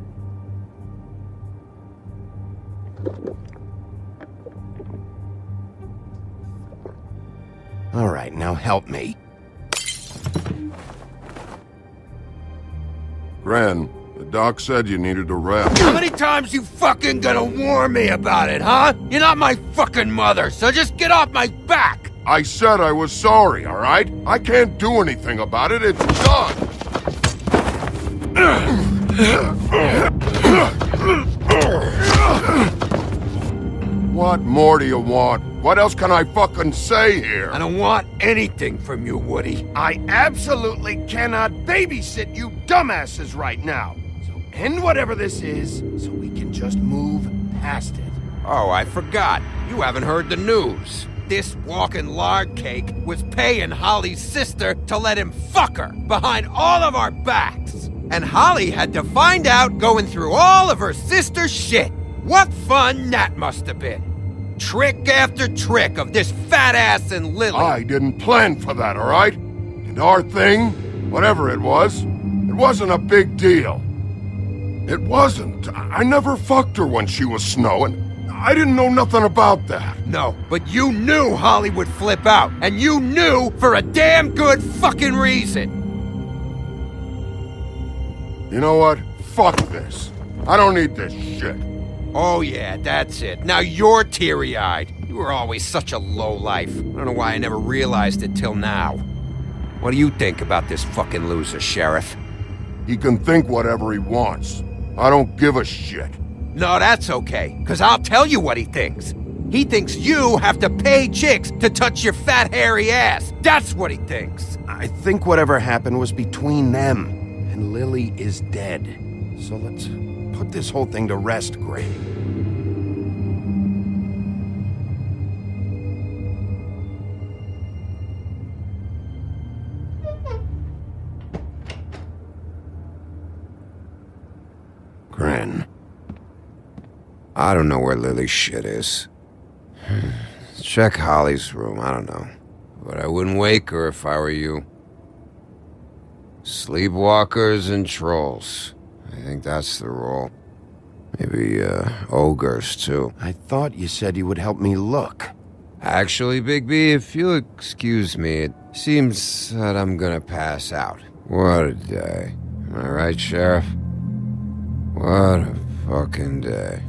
All right, now help me. Gren, the doc said you needed a rest. How many times you fucking gonna warn me about it, huh? You're not my fucking mother, so just get off my back! I said I was sorry, all right? I can't do anything about it. It's done. What more do you want? What else can I fucking say here? I don't want anything from you, Woody. I absolutely cannot babysit you dumbasses right now. So end whatever this is, so we can just move past it. Oh, I forgot. You haven't heard the news. This walking lard cake was paying Holly's sister to let him fuck her behind all of our backs. And Holly had to find out going through all of her sister's shit. What fun that must have been. Trick after trick of this fat ass and Lily. I didn't plan for that, all right? And our thing, whatever it wasn't a big deal. It wasn't. I never fucked her when she was snowing. I didn't know nothing about that. No, but you knew Holly would flip out. And you knew for a damn good fucking reason. You know what? Fuck this. I don't need this shit. Oh yeah, that's it. Now you're teary-eyed. You were always such a lowlife. I don't know why I never realized it till now. What do you think about this fucking loser, Sheriff? He can think whatever he wants. I don't give a shit. No, that's okay, because I'll tell you what he thinks. He thinks you have to pay chicks to touch your fat, hairy ass. That's what he thinks. I think whatever happened was between them, and Lily is dead. So let's put this whole thing to rest, Gray. Gren. I don't know where Lily's shit is. Check Holly's room, I don't know. But I wouldn't wake her if I were you. Sleepwalkers and trolls. I think that's the rule. Maybe, ogres, too. I thought you said you would help me look. Actually, Bigby, if you'll excuse me, it seems that I'm gonna pass out. What a day. Am I right, Sheriff? What a fucking day.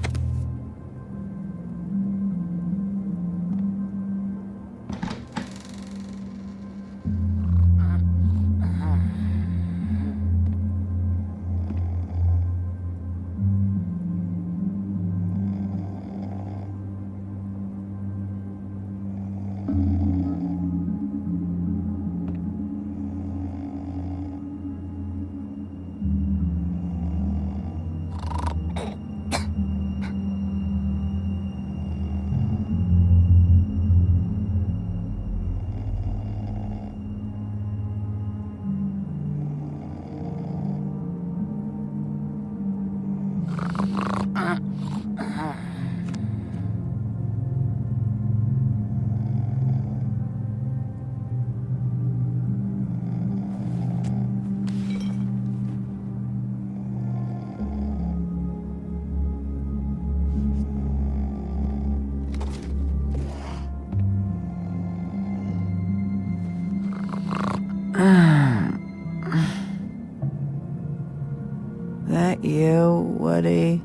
you, Woody?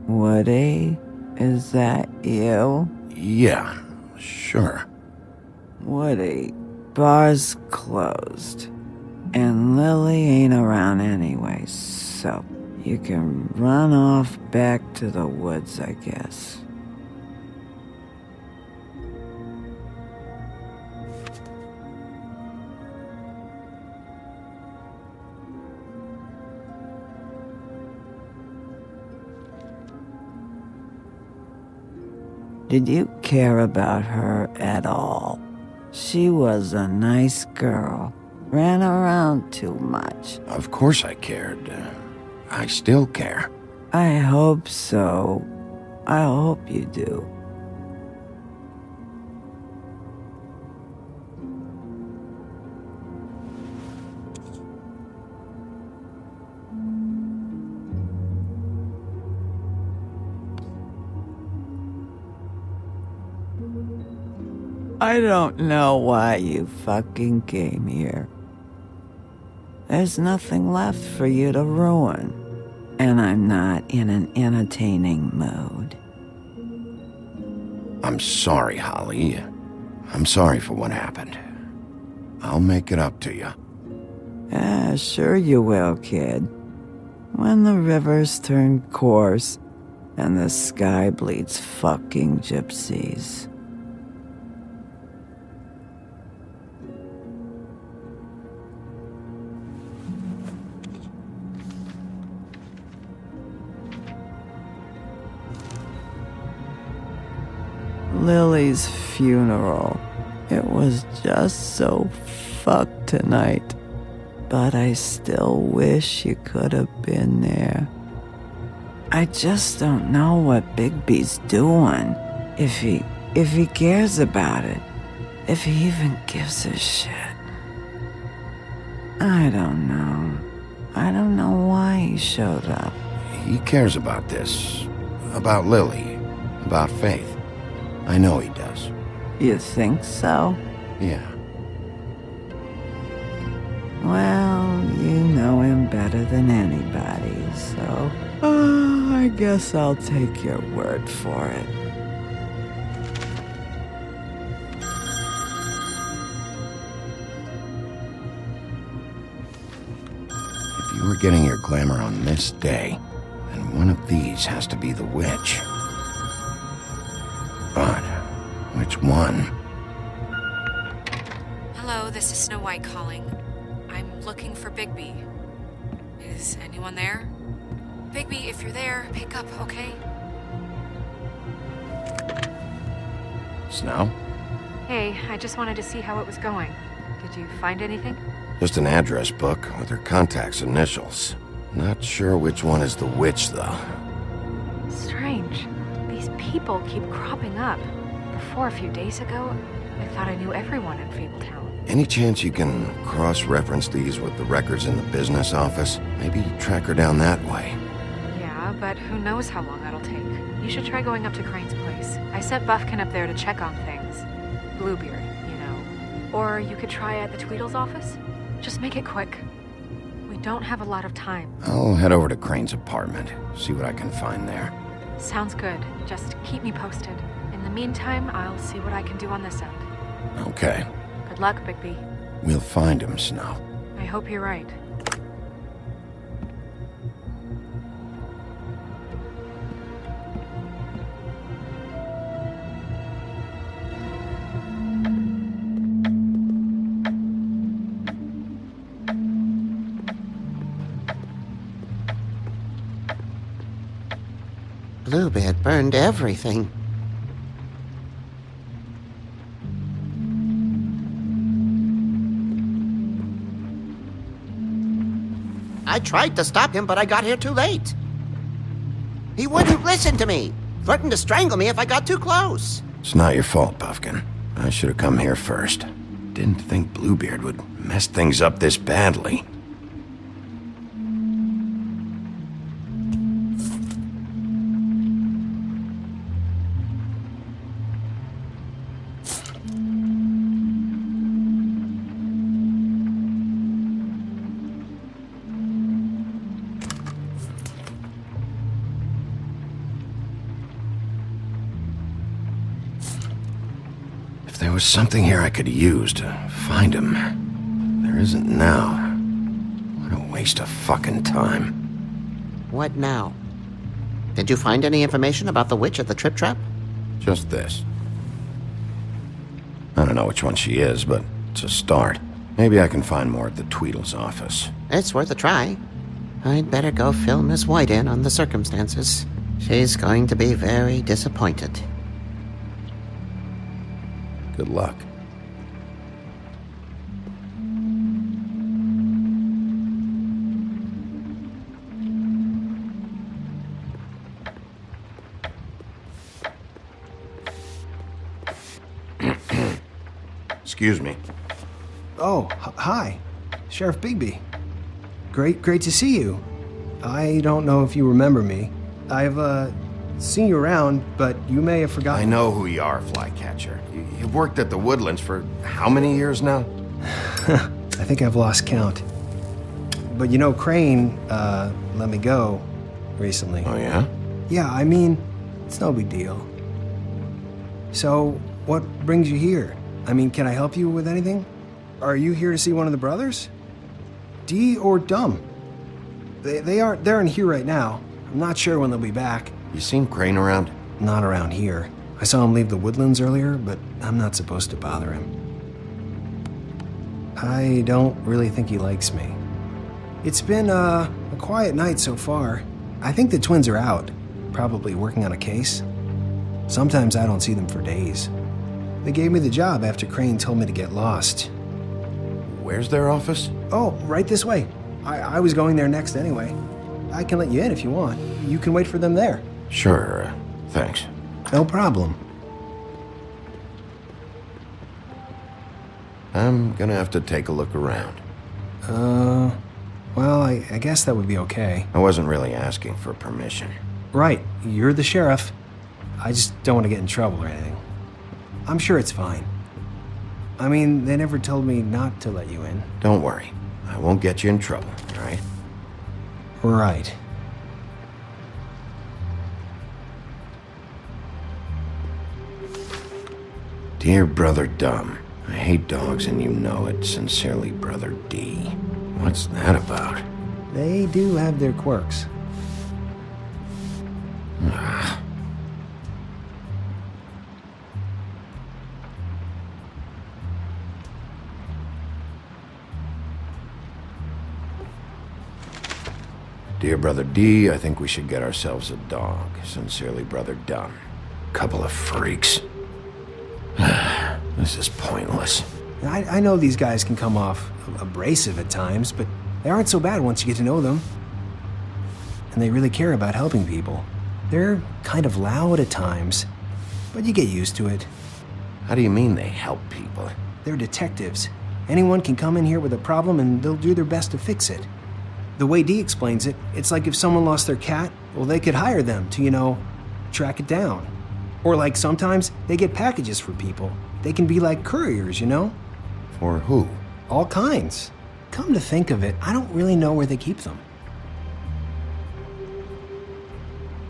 Woody, is that you? Yeah, sure. Woody, bar's closed. And Lily ain't around anyway, so you can run off back to the woods, I guess. Did you care about her at all? She was a nice girl. Ran around too much. Of course I cared. I still care. I hope so. I hope you do. I don't know why you fucking came here. There's nothing left for you to ruin. And I'm not in an entertaining mood. I'm sorry, Holly. I'm sorry for what happened. I'll make it up to you. Yeah, sure you will, kid. When the rivers turn coarse and the sky bleeds fucking gypsies. Lily's funeral. It was just so fucked tonight. But I still wish you could have been there. I just don't know what Bigby's doing. If he cares about it. If he even gives a shit. I don't know. I don't know why he showed up. He cares about this. About Lily. About Faith. I know he does. You think so? Yeah. Well, you know him better than anybody, so... I guess I'll take your word for it. If you were getting your glamour on this day, then one of these has to be the witch. But which one? Hello, this is Snow White calling. I'm looking for Bigby. Is anyone there? Bigby, if you're there, pick up, okay? Snow? Hey, I just wanted to see how it was going. Did you find anything? Just an address book with her contact's initials. Not sure which one is the witch, though. Strange. These people keep cropping up. Before, a few days ago, I thought I knew everyone in Fabletown. Any chance you can cross-reference these with the records in the business office? Maybe track her down that way. Yeah, but who knows how long that'll take. You should try going up to Crane's place. I sent Buffkin up there to check on things. Bluebeard, you know. Or you could try at the Tweedle's office. Just make it quick. We don't have a lot of time. I'll head over to Crane's apartment, see what I can find there. Sounds good. Just keep me posted. In the meantime, I'll see what I can do on this end. Okay. Good luck, Bigby. We'll find him, Snow. I hope you're right. Bluebeard burned everything. I tried to stop him, but I got here too late. He wouldn't listen to me, threatened to strangle me if I got too close. It's not your fault, Buffkin. I should have come here first. Didn't think Bluebeard would mess things up this badly. There was something here I could use to find him. There isn't now. What a waste of fucking time. What now? Did you find any information about the witch at the Trip Trap? Just this. I don't know which one she is, but it's a start. Maybe I can find more at the Tweedle's office. It's worth a try. I'd better go fill Miss White in on the circumstances. She's going to be very disappointed. Good luck. Excuse me. Oh, hi. Sheriff Bigby. Great to see you. I don't know if you remember me. I've, seen you around, but you may have forgotten. I know who you are, Flycatcher. You've worked at the Woodlands for how many years now? I think I've lost count. But you know, Crane, let me go recently. Oh, yeah? Yeah, I mean, it's no big deal. So, what brings you here? I mean, can I help you with anything? Are you here to see one of the brothers? Dee or Dumb? They're in here right now. I'm not sure when they'll be back. You seen Crane around? Not around here. I saw him leave the Woodlands earlier, but I'm not supposed to bother him. I don't really think he likes me. It's been, a quiet night so far. I think the twins are out, probably working on a case. Sometimes I don't see them for days. They gave me the job after Crane told me to get lost. Where's their office? Oh, right this way. I was going there next anyway. I can let you in if you want. You can wait for them there. Sure, thanks. No problem. I'm gonna have to take a look around. Well, I guess that would be okay. I wasn't really asking for permission. Right, you're the sheriff. I just don't want to get in trouble or anything. I'm sure it's fine. I mean, they never told me not to let you in. Don't worry. I won't get you in trouble, all right? Right. Dear Brother Dumb, I hate dogs and you know it. Sincerely, Brother D. What's that about? They do have their quirks. Dear Brother D, I think we should get ourselves a dog. Sincerely, Brother Dumb. Couple of freaks. This is pointless. I know these guys can come off abrasive at times, but they aren't so bad once you get to know them. And they really care about helping people. They're kind of loud at times, but you get used to it. How do you mean they help people? They're detectives. Anyone can come in here with a problem and they'll do their best to fix it. The way Dee explains it, it's like if someone lost their cat, well, they could hire them to, track it down. Or like sometimes they get packages for people. They can be like couriers, For who? All kinds. Come to think of it, I don't really know where they keep them.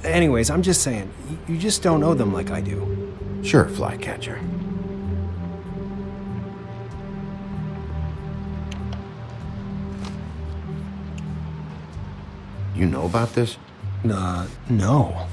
Anyways, I'm just saying, you just don't know them like I do. Sure, Flycatcher. You know about this? No.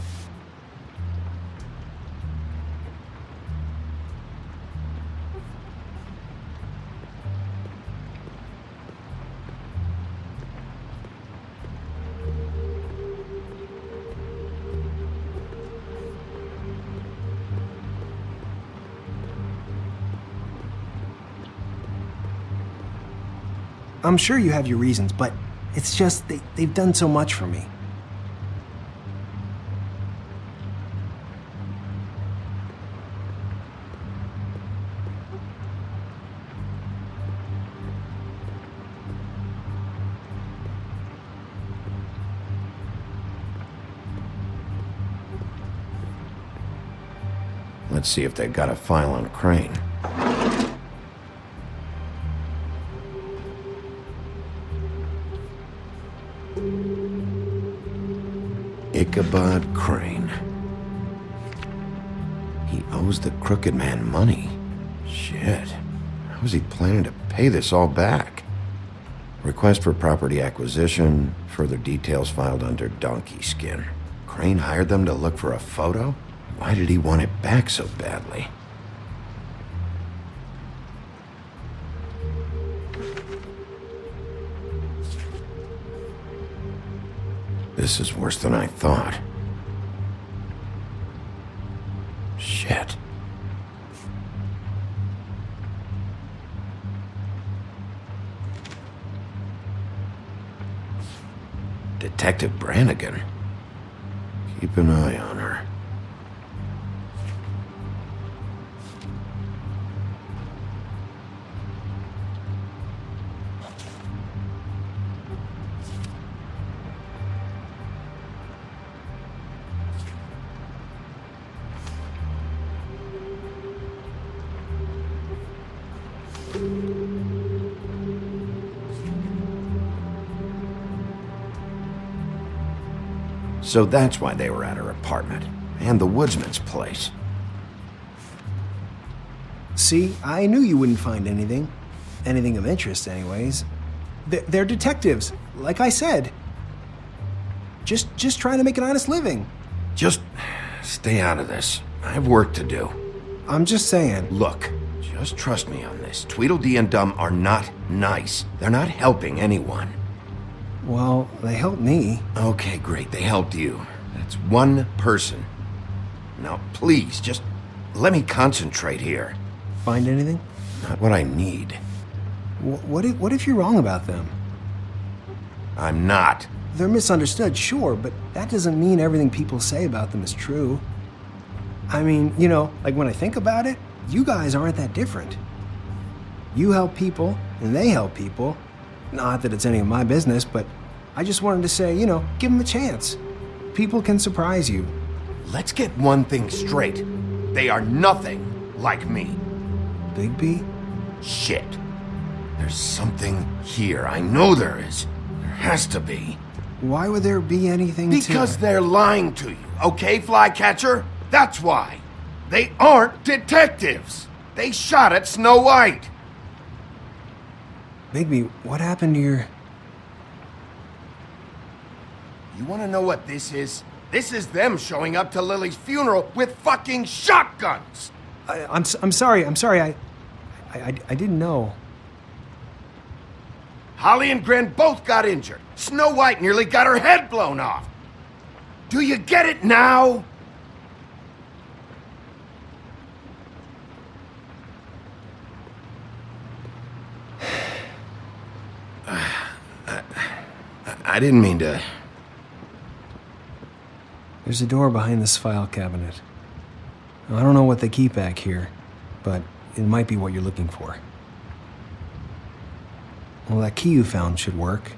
I'm sure you have your reasons, but it's just they've done so much for me. Let's see if they got a file on Crane. Ichabod Crane. He owes the crooked man money. Shit. How was he planning to pay this all back? Request for property acquisition, further details filed under donkey skin. Crane hired them to look for a photo? Why did he want it back so badly? This is worse than I thought. Shit. Detective Brannigan. Keep an eye on her. So that's why they were at her apartment, and the woodsman's place. See, I knew you wouldn't find anything. Anything of interest, anyways. They're detectives, like I said. Just trying to make an honest living. Just stay out of this. I have work to do. I'm just saying. Look, just trust me on this. Tweedledee and Dum are not nice. They're not helping anyone. Well, they helped me. Okay, great. They helped you. That's one person. Now, please, just let me concentrate here. Find anything? Not what I need. What if you're wrong about them? I'm not. They're misunderstood, sure, but that doesn't mean everything people say about them is true. I mean, you know, like when I think about it, you guys aren't that different. You help people, and they help people. Not that it's any of my business, but I just wanted to say, you know, give them a chance. People can surprise you. Let's get one thing straight. They are nothing like me. Bigby? Shit. There's something here. I know there is. There has to be. Why would there be anything Because they're lying to you, okay, Flycatcher? That's why. They aren't detectives. They shot at Snow White. Bigby, what happened to your... You want to know what this is? This is them showing up to Lily's funeral with fucking shotguns! I'm sorry. I didn't know. Holly and Gren both got injured. Snow White nearly got her head blown off. Do you get it now? I didn't mean to... There's a door behind this file cabinet. I don't know what they keep back here, but it might be what you're looking for. Well, that key you found should work.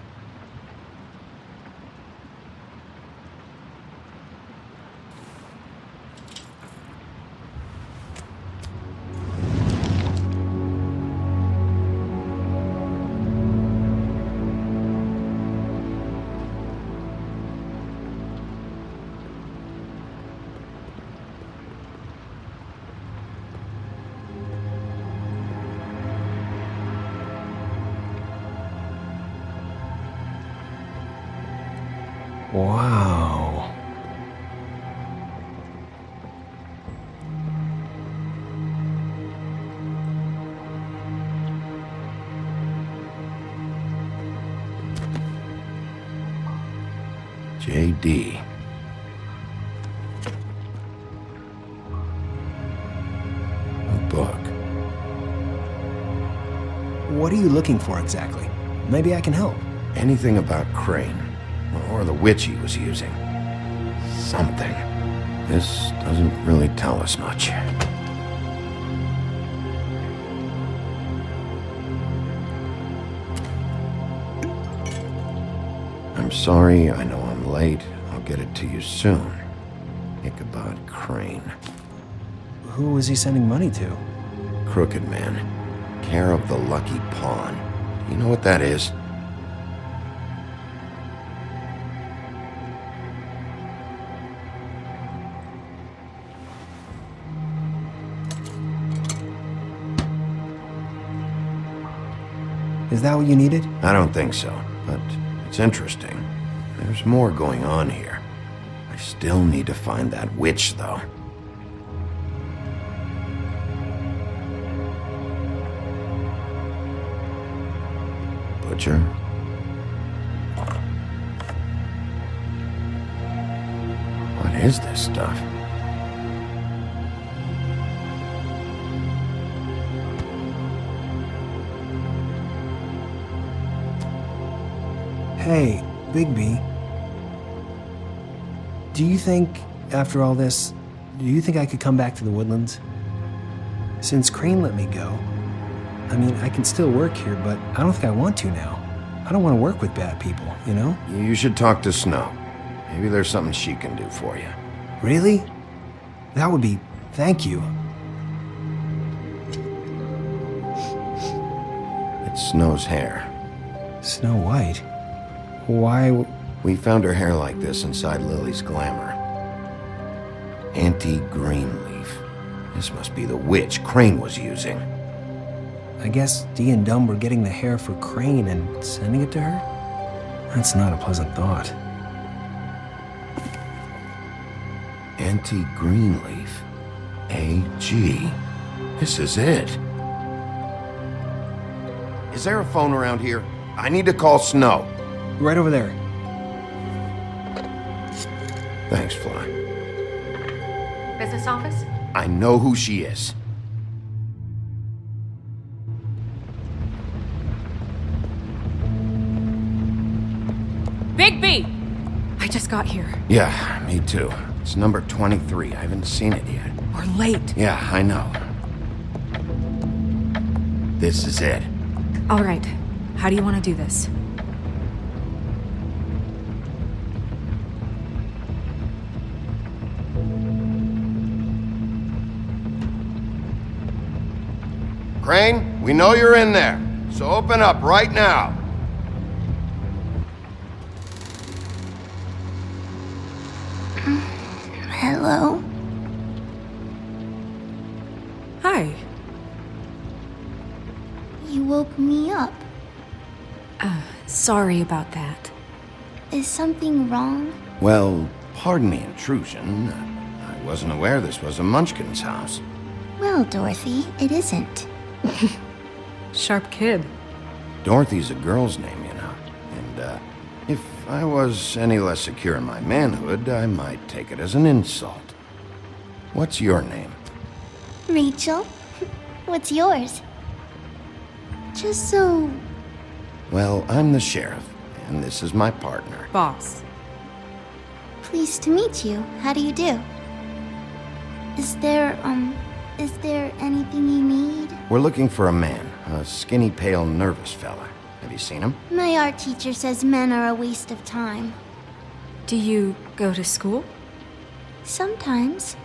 Wow. J.D. A book. What are you looking for exactly? Maybe I can help. Anything about Crane, or the witch he was using. Something. This doesn't really tell us much. I'm sorry, I know I'm late. I'll get it to you soon. Ichabod Crane. Who was he sending money to? Crooked Man. Care of the Lucky Pawn. Do you know what that is? Is that what you needed? I don't think so, but it's interesting. There's more going on here. I still need to find that witch, though. Butcher? What is this stuff? Hey, Bigby. Do you think, after all this, do you think I could come back to the Woodlands? Since Crane let me go, I mean, I can still work here, but I don't think I want to now. I don't want to work with bad people, you know? You should talk to Snow. Maybe there's something she can do for you. Really? That would be... thank you. It's Snow's hair. Snow White? Why... We found her hair like this inside Lily's glamour. Anti-Greenleaf. This must be the witch Crane was using. I guess Dee and Dumb were getting the hair for Crane and sending it to her? That's not a pleasant thought. Anti-Greenleaf. AG. This is it. Is there a phone around here? I need to call Snow. Right over there. Thanks, Fly. Business office? I know who she is. Bigby! I just got here. Yeah, me too. It's number 23. I haven't seen it yet. We're late. Yeah, I know. This is it. All right. How do you want to do this? Crane, we know you're in there, so open up right now. Hello? Hi. You woke me up. Sorry about that. Is something wrong? Well, pardon the intrusion. I wasn't aware this was a Munchkin's house. Well, Dorothy, it isn't. Sharp kid. Dorothy's a girl's name, you know. And, if I was any less secure in my manhood, I might take it as an insult. What's your name? Rachel? What's yours? Just so... Well, I'm the sheriff, and this is my partner. Boss. Pleased to meet you. How do you do? Is there anything you need? We're looking for a man, a skinny, pale, nervous fella. Have you seen him? My art teacher says men are a waste of time. Do you go to school? Sometimes.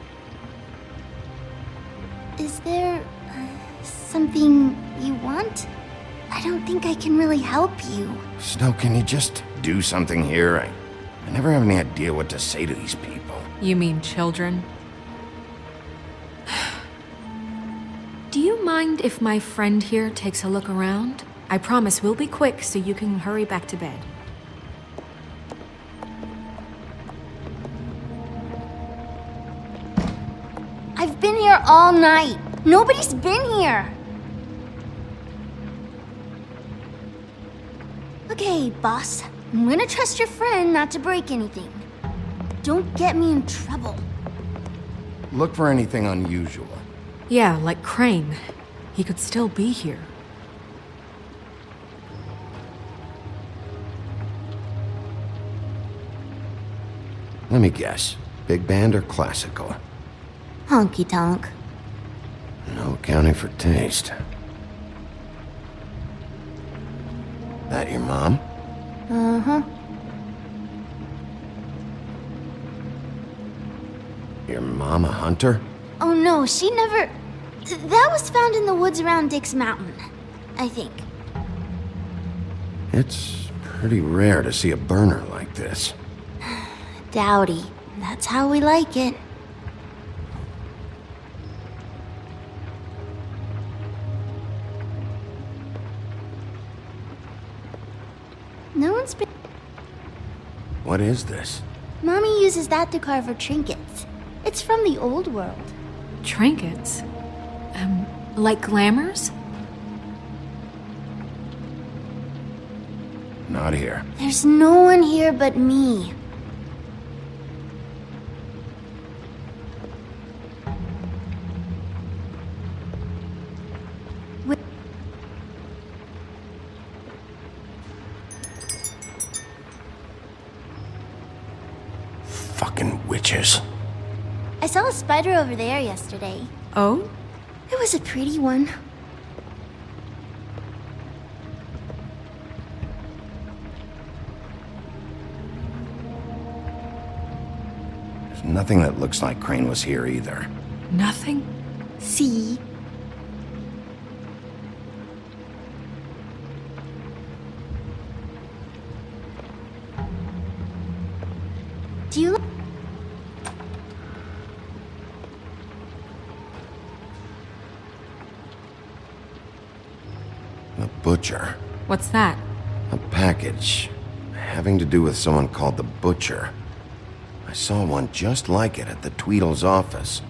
Is there something you want? I don't think I can really help you. Snow, can you just do something here? I never have any idea what to say to these people. You mean children? Do you mind if my friend here takes a look around? I promise we'll be quick so you can hurry back to bed. I've been here all night. Nobody's been here. Okay, boss. I'm gonna trust your friend not to break anything. Don't get me in trouble. Look for anything unusual. Yeah, like Crane. He could still be here. Let me guess. Big band or classical? Honky tonk. No accounting for taste. That your mom? Uh-huh. Your mom a hunter? Oh no, she never... That was found in the woods around Dick's Mountain, I think. It's pretty rare to see a burner like this. Dowdy. That's how we like it. once been... What is this? Mommy uses that to carve her trinkets. It's from the old world. Trinkets? Like glamours? Not here. There's no one here but me. Fucking witches. I saw a spider over there yesterday. Oh? It was a pretty one. There's nothing that looks like Crane was here either. Nothing? See? Do you... The Butcher. What's that? A package having to do with someone called the Butcher. I saw one just like it at the Tweedle's office.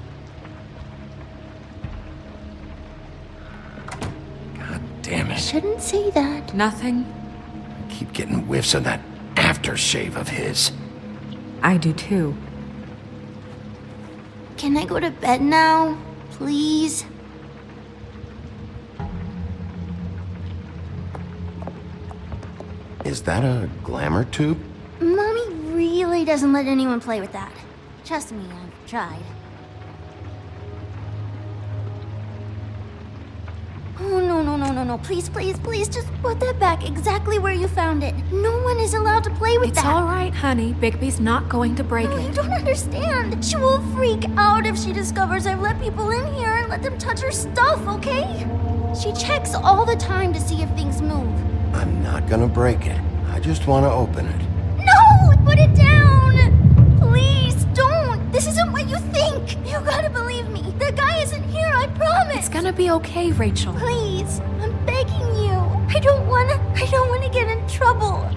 God damn it. Shouldn't say that. Nothing? I keep getting whiffs of that aftershave of his. I do too. Can I go to bed now? Please? Is that a glamour tube? Mommy really doesn't let anyone play with that. Trust me, I've tried. Oh, no. Please, just put that back exactly where you found it. No one is allowed to play with It's that. all right, honey. Bigby's not going to break No, you it. don't understand. She will freak out if she discovers I've let people in here and let them touch her stuff, okay? She checks all the time to see if things move. I'm not gonna break it. I just want to open it. No! Put it down! Please, don't! This isn't what you think! You gotta believe me. The guy isn't here, I promise! It's gonna be okay, Rachel. Please, I'm begging you. I don't wanna get in trouble.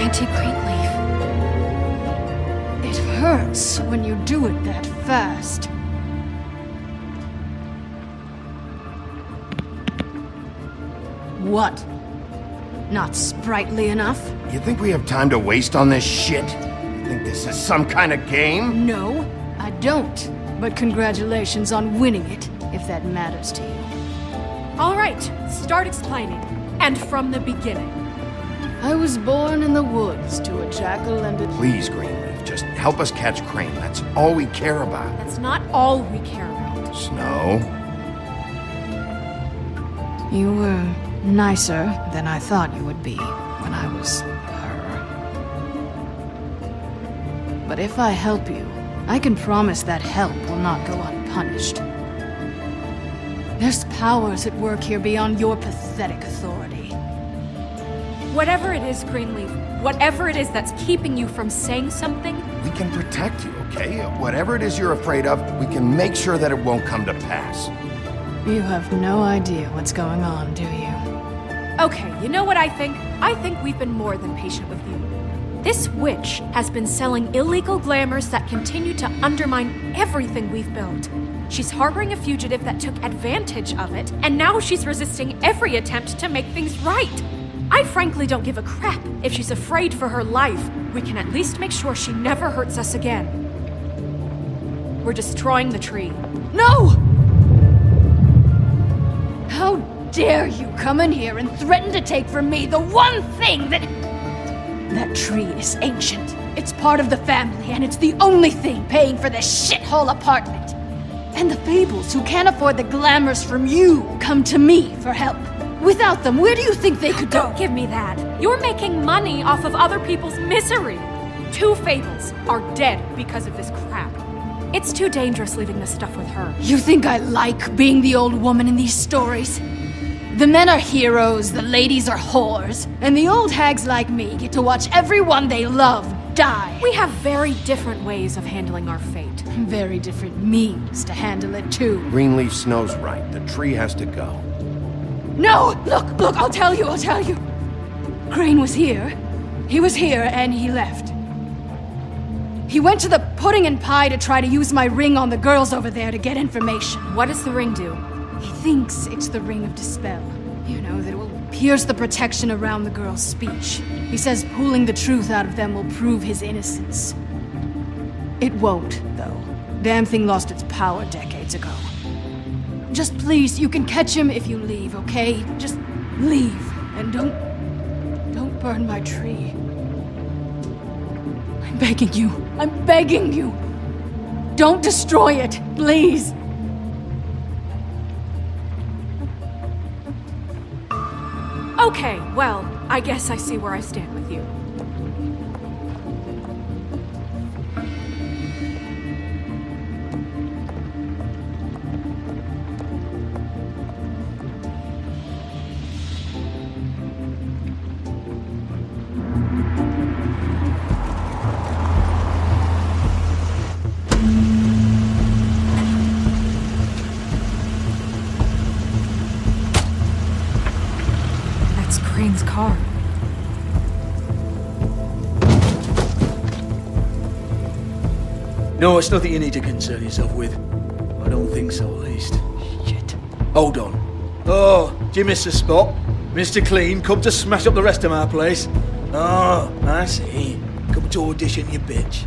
Auntie Greenleaf. It hurts when you do it that fast. What? Not sprightly enough? You think we have time to waste on this shit? You think this is some kind of game? No, I don't. But congratulations on winning it, if that matters to you. All right, start explaining. And from the beginning. I was born in the woods to a jackal and a... Please, Greenleaf, just help us catch Crane. That's all we care about. That's not all we care about. Snow? You were nicer than I thought you would be when I was her. But if I help you, I can promise that help will not go unpunished. There's powers at work here beyond your pathetic authority. Whatever it is, Greenleaf, whatever it is that's keeping you from saying something, We can protect you, okay? Whatever it is you're afraid of, we can make sure that it won't come to pass. You have no idea what's going on, do you? okay, you know what I think? I think we've been more than patient with you. This witch has been selling illegal glamours that continue to undermine everything we've built. She's harboring a fugitive that took advantage of it, and now she's resisting every attempt to make things right. I frankly don't give a crap if she's afraid for her life. We can at least make sure she never hurts us again. We're destroying the tree. No! How dare you come in here and threaten to take from me the one thing that... That tree is ancient. It's part of the family, and it's the only thing paying for this shithole apartment. And the Fables, who can't afford the glamours from you, come to me for help. Without them, where do you think they could go? Don't give me that. You're making money off of other people's misery. 2 Fables are dead because of this crap. It's too dangerous leaving this stuff with her. You think I like being the old woman in these stories? The men are heroes, the ladies are whores, and the old hags like me get to watch everyone they love die. We have very different ways of handling our fate. Very different means to handle it, too. Greenleaf Snow's right. The tree has to go. No! Look, I'll tell you. Crane was here. He was here, and he left. He went to the pudding and pie to try to use my ring on the girls over there to get information. What does the ring do? He thinks it's the ring of dispel. You know, that it will pierce the protection around the girls' speech. He says pulling the truth out of them will prove his innocence. It won't, though. Damn thing lost its power decades ago. Just please, you can catch him if you leave, okay? Just leave, and don't burn my tree. I'm begging you. Don't destroy it, please. Okay, well, I guess I see where I stand with you. Crane's car. No, it's nothing you need to concern yourself with. I don't think so, at least. Shit. Hold on. Oh, do you miss the spot? Mr. Clean, come to smash up the rest of my place. Oh, I see. Come to audition, you bitch.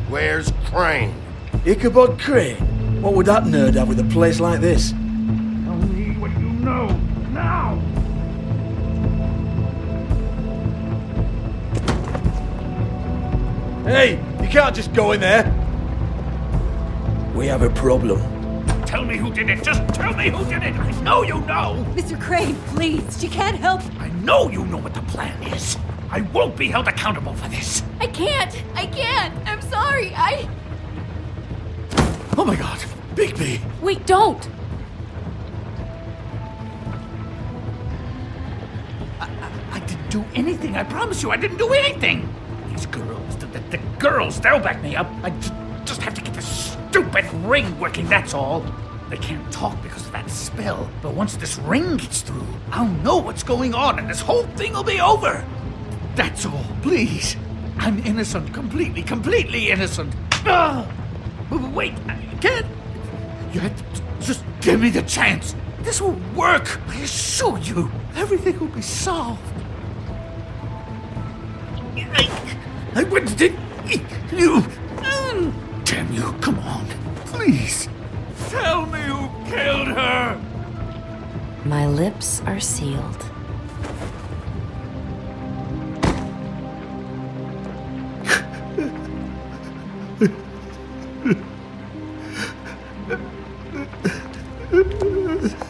Where's Crane? Ichabod Crane? What would that nerd have with a place like this? No, now! Hey, you can't just go in there. We have a problem. Tell me who did it! Just tell me who did it! I know you know! Mr. Crane, please, you can't help. I know you know what the plan is! I won't be held accountable for this! I can't! I'm sorry, Oh my god, Bigby! Wait, don't! I didn't do anything, I promise you, I didn't do anything! These girls, the girls, they'll back me up. I just have to get this stupid ring working, that's all. They can't talk because of that spell, but once this ring gets through, I'll know what's going on and this whole thing will be over. That's all, please. I'm innocent, completely innocent. Wait, I can't. You have to just give me the chance. This will work, I assure you. Everything will be solved. I went to you. Damn you, come on, please. Tell me who killed her. My lips are sealed.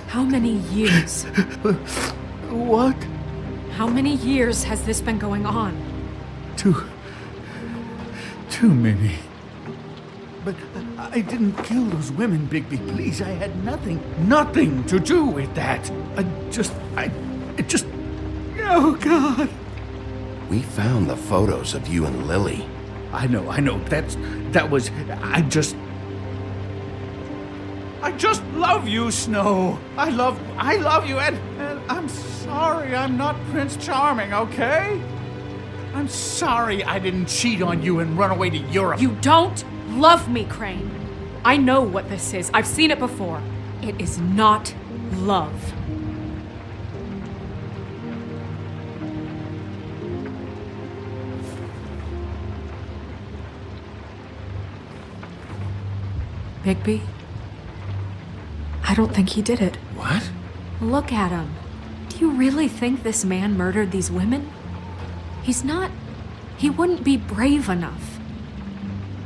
How many years? What? How many years has this been going on? Too many. But I didn't kill those women, Bigby. Please, I had nothing to do with that. It just... Oh, God. We found the photos of you and Lily. I know. That was... I just love you, Snow. I love you, and I'm sorry I'm not Prince Charming, okay? I'm sorry I didn't cheat on you and run away to Europe. You don't love me, Crane. I know what this is. I've seen it before. It is not love. Bigby? I don't think he did it. What? Look at him. Do you really think this man murdered these women? He's not... He wouldn't be brave enough.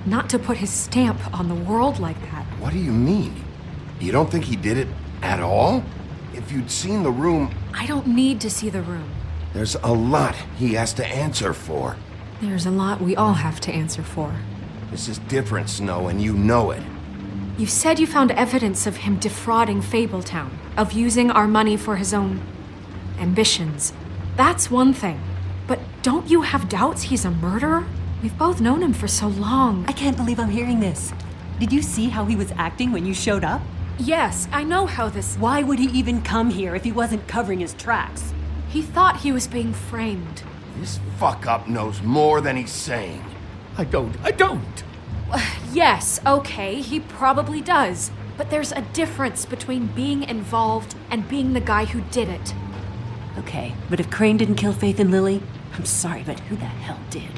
Not to put his stamp on the world like that. What do you mean? You don't think he did it at all? If you'd seen the room... I don't need to see the room. There's a lot he has to answer for. There's a lot we all have to answer for. This is different, Snow, and you know it. You said you found evidence of him defrauding Fabletown, of using our money for his own ambitions. That's one thing. But don't you have doubts he's a murderer? We've both known him for so long. I can't believe I'm hearing this. Did you see how he was acting when you showed up? Yes, I know how this... Why would he even come here if he wasn't covering his tracks? He thought he was being framed. This fuck-up knows more than he's saying. I don't. Yes, okay, he probably does. But there's a difference between being involved and being the guy who did it. Okay, but if Crane didn't kill Faith and Lily, I'm sorry, but who the hell did?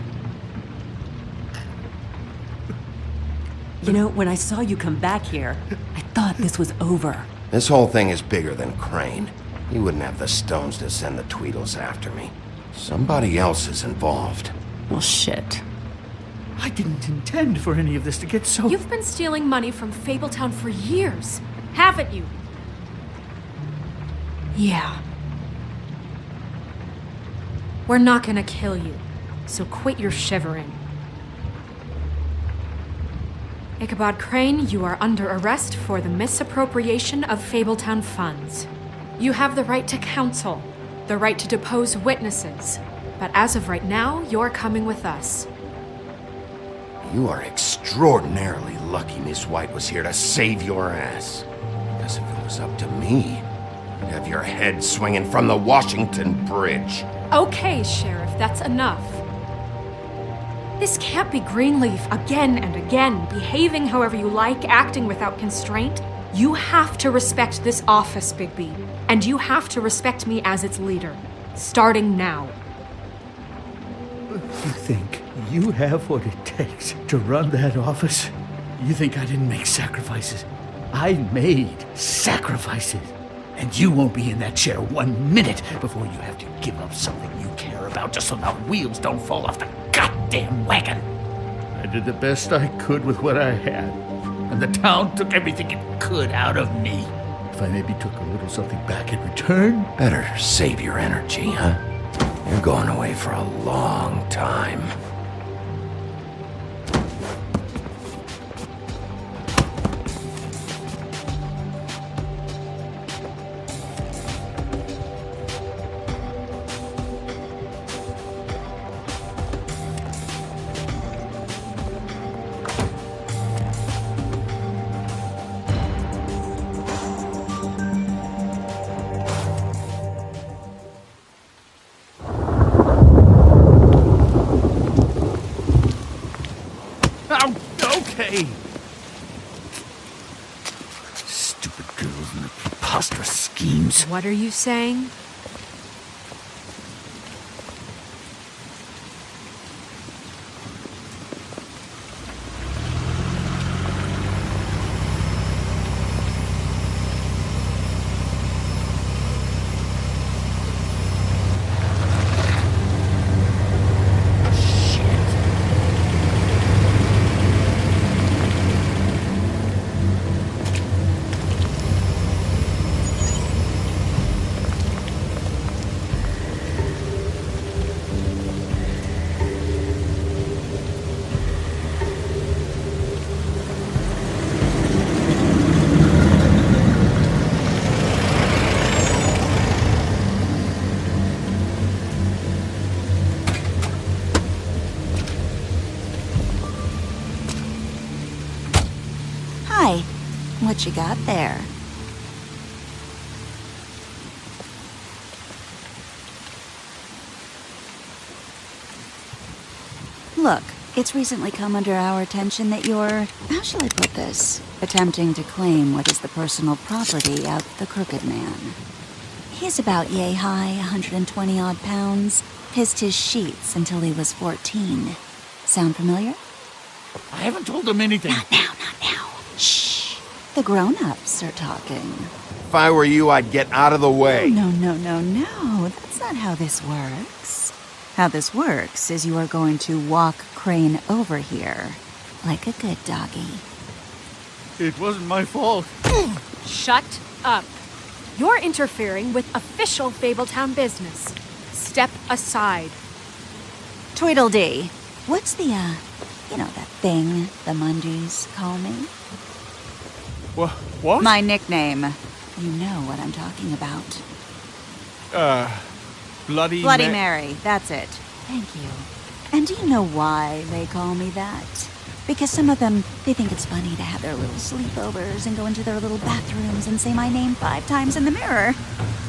You know, when I saw you come back here, I thought this was over. This whole thing is bigger than Crane. He wouldn't have the stones to send the Tweedles after me. Somebody else is involved. Well, shit. I didn't intend for any of this to get so... You've been stealing money from Fabletown for years, haven't you? Yeah. We're not gonna kill you, so quit your shivering. Ichabod Crane, you are under arrest for the misappropriation of Fabletown funds. You have the right to counsel, the right to depose witnesses, but as of right now, you're coming with us. You are extraordinarily lucky Miss White was here to save your ass. Because if it was up to me, you'd have your head swinging from the Washington Bridge. Okay, Sheriff, that's enough. This can't be Greenleaf again and again, behaving however you like, acting without constraint. You have to respect this office, Bigby. And you have to respect me as its leader. Starting now. You think you have what it takes to run that office? You think I didn't make sacrifices? I made sacrifices. And you won't be in that chair 1 minute before you have to give up something you care about just so the wheels don't fall off the goddamn wagon. I did the best I could with what I had, and the town took everything it could out of me. If I maybe took a little something back in return... Better save your energy, huh? You're going away for a long time. Stupid girls and their preposterous schemes. What are you saying? Hi. What you got there? Look, it's recently come under our attention that you're, how shall I put this, attempting to claim what is the personal property of the Crooked Man. He's about yay high, 120 odd pounds, pissed his sheets until he was 14. Sound familiar? I haven't told him anything. Not now. Shh. The grown-ups are talking. If I were you, I'd get out of the way. No. That's not how this works. How this works is you are going to walk Crane over here. Like a good doggy. It wasn't my fault. Shut up. You're interfering with official Fabletown business. Step aside. Tweedledee. What's the, that thing the Mundies call me? What? My nickname. You know what I'm talking about. Bloody Bloody Mary, that's it. Thank you. And do you know why they call me that? Because some of them, they think it's funny to have their little sleepovers and go into their little bathrooms and say my name 5 times in the mirror.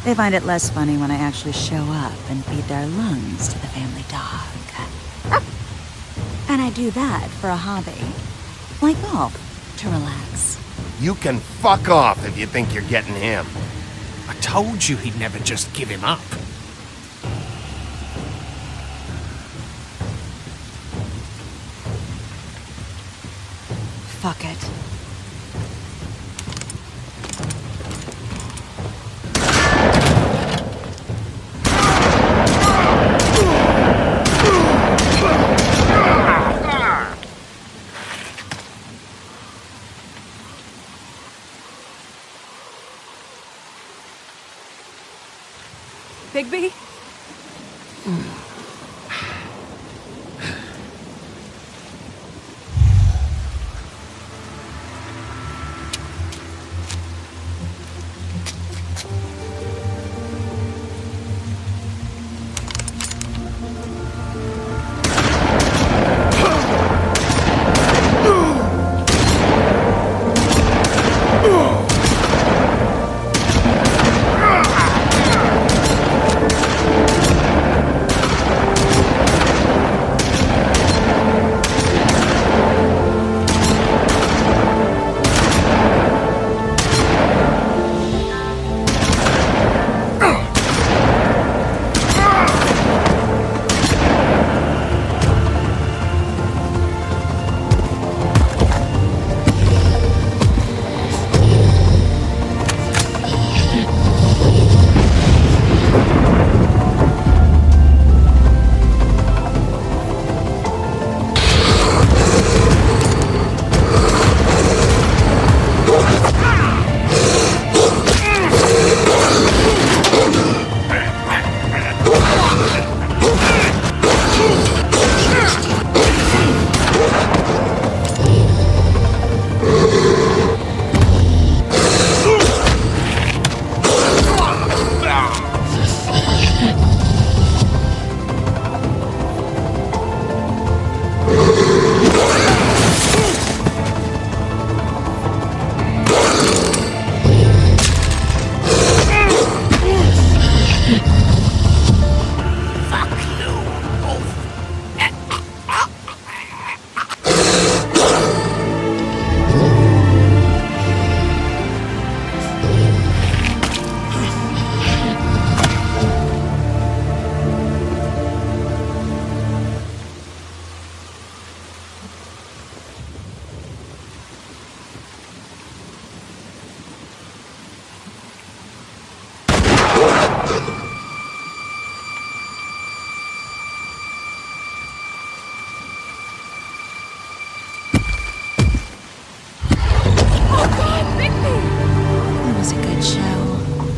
They find it less funny when I actually show up and feed their lungs to the family dog. And I do that for a hobby. Like golf, to relax. You can fuck off if you think you're getting him. I told you he'd never just give him up. Fuck it. Bigby?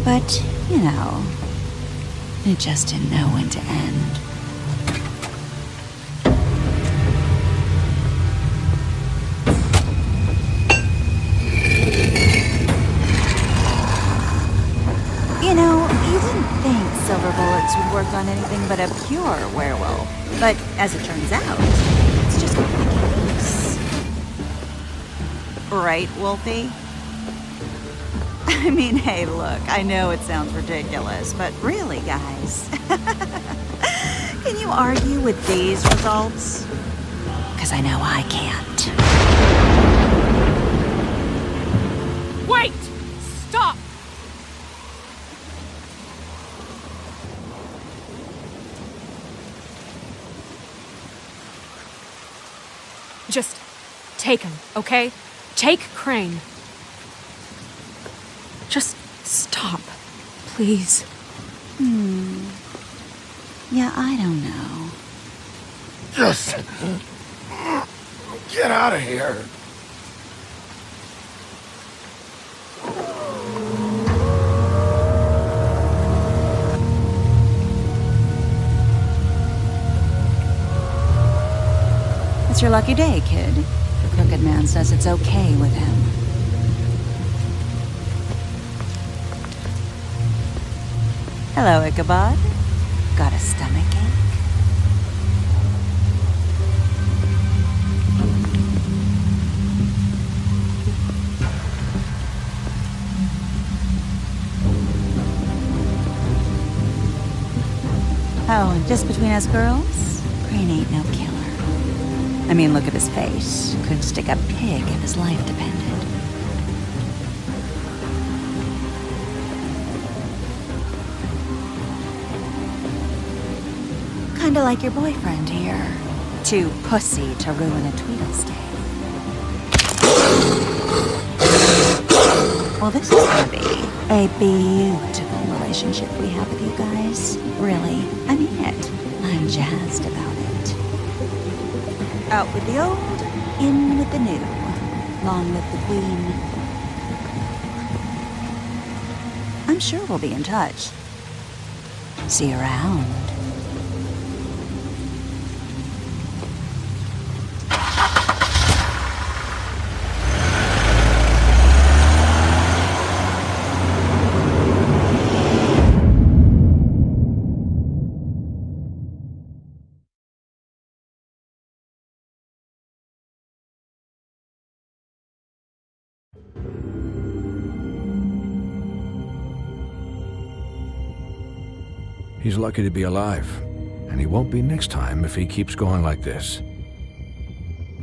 But, you know, it just didn't know when to end. You know, you didn't think silver bullets would work on anything but a pure werewolf. But as it turns out, it's just not the case. Right, Wolfie? I mean, hey, look, I know it sounds ridiculous, but really, guys, can you argue with these results? Because I know I can't. Wait! Stop! Just take him, okay? Take Crane. Just stop, please. Yeah, I don't know. Just get out of here. It's your lucky day, kid. The Crooked Man says it's okay with him. Hello, Ichabod. Got a stomachache? Oh, and just between us girls, Crane ain't no killer. I mean, look at his face. Could stick a pig if his life depended. Kinda like your boyfriend here. Too pussy to ruin a Tweedle stay. Well, this is gonna be a beautiful relationship we have with you guys. Really, I mean it. I'm jazzed about it. Out with the old, in with the new. Long live the Queen. I'm sure we'll be in touch. See you around. He's lucky to be alive, and he won't be next time if he keeps going like this.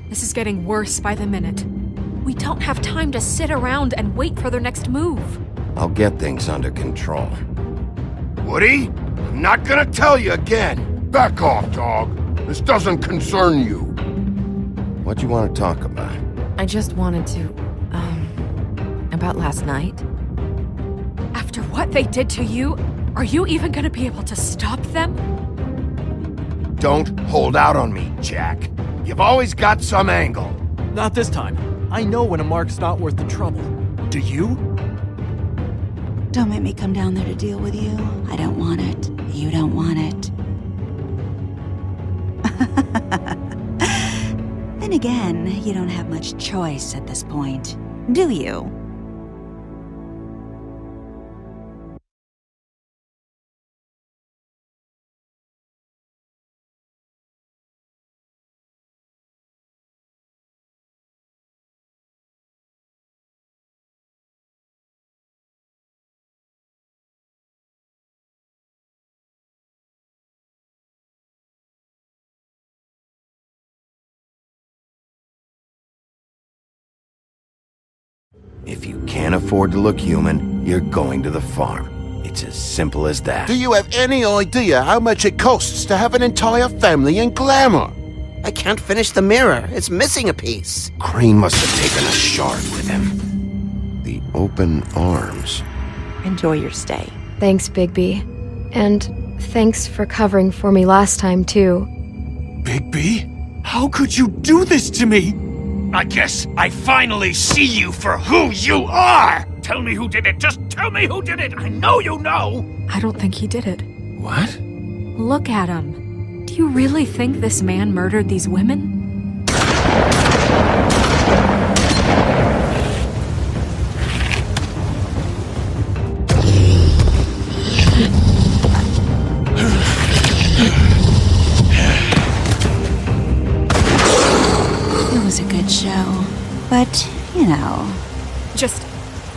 This is getting worse by the minute. We don't have time to sit around and wait for their next move. I'll get things under control. Woody, I'm not gonna tell you again. Back off, dog. This doesn't concern you. What you want to talk about? I just wanted to, about last night. After what they did to you, are you even gonna be able to stop them? Don't hold out on me, Jack. You've always got some angle. Not this time. I know when a mark's not worth the trouble. Do you? Don't make me come down there to deal with you. I don't want it. You don't want it. Then again, you don't have much choice at this point, do you? If you can't afford to look human, you're going to the farm. It's as simple as that. Do you have any idea how much it costs to have an entire family in glamour? I can't finish the mirror. It's missing a piece. Crane must have taken a shard with him. The open arms. Enjoy your stay. Thanks, Bigby. And thanks for covering for me last time, too. Bigby? How could you do this to me? I guess I finally see you for who you are! Tell me who did it! Just tell me who did it! I know you know! I don't think he did it. What? Look at him. Do you really think this man murdered these women? It was a good show, but, you know... Just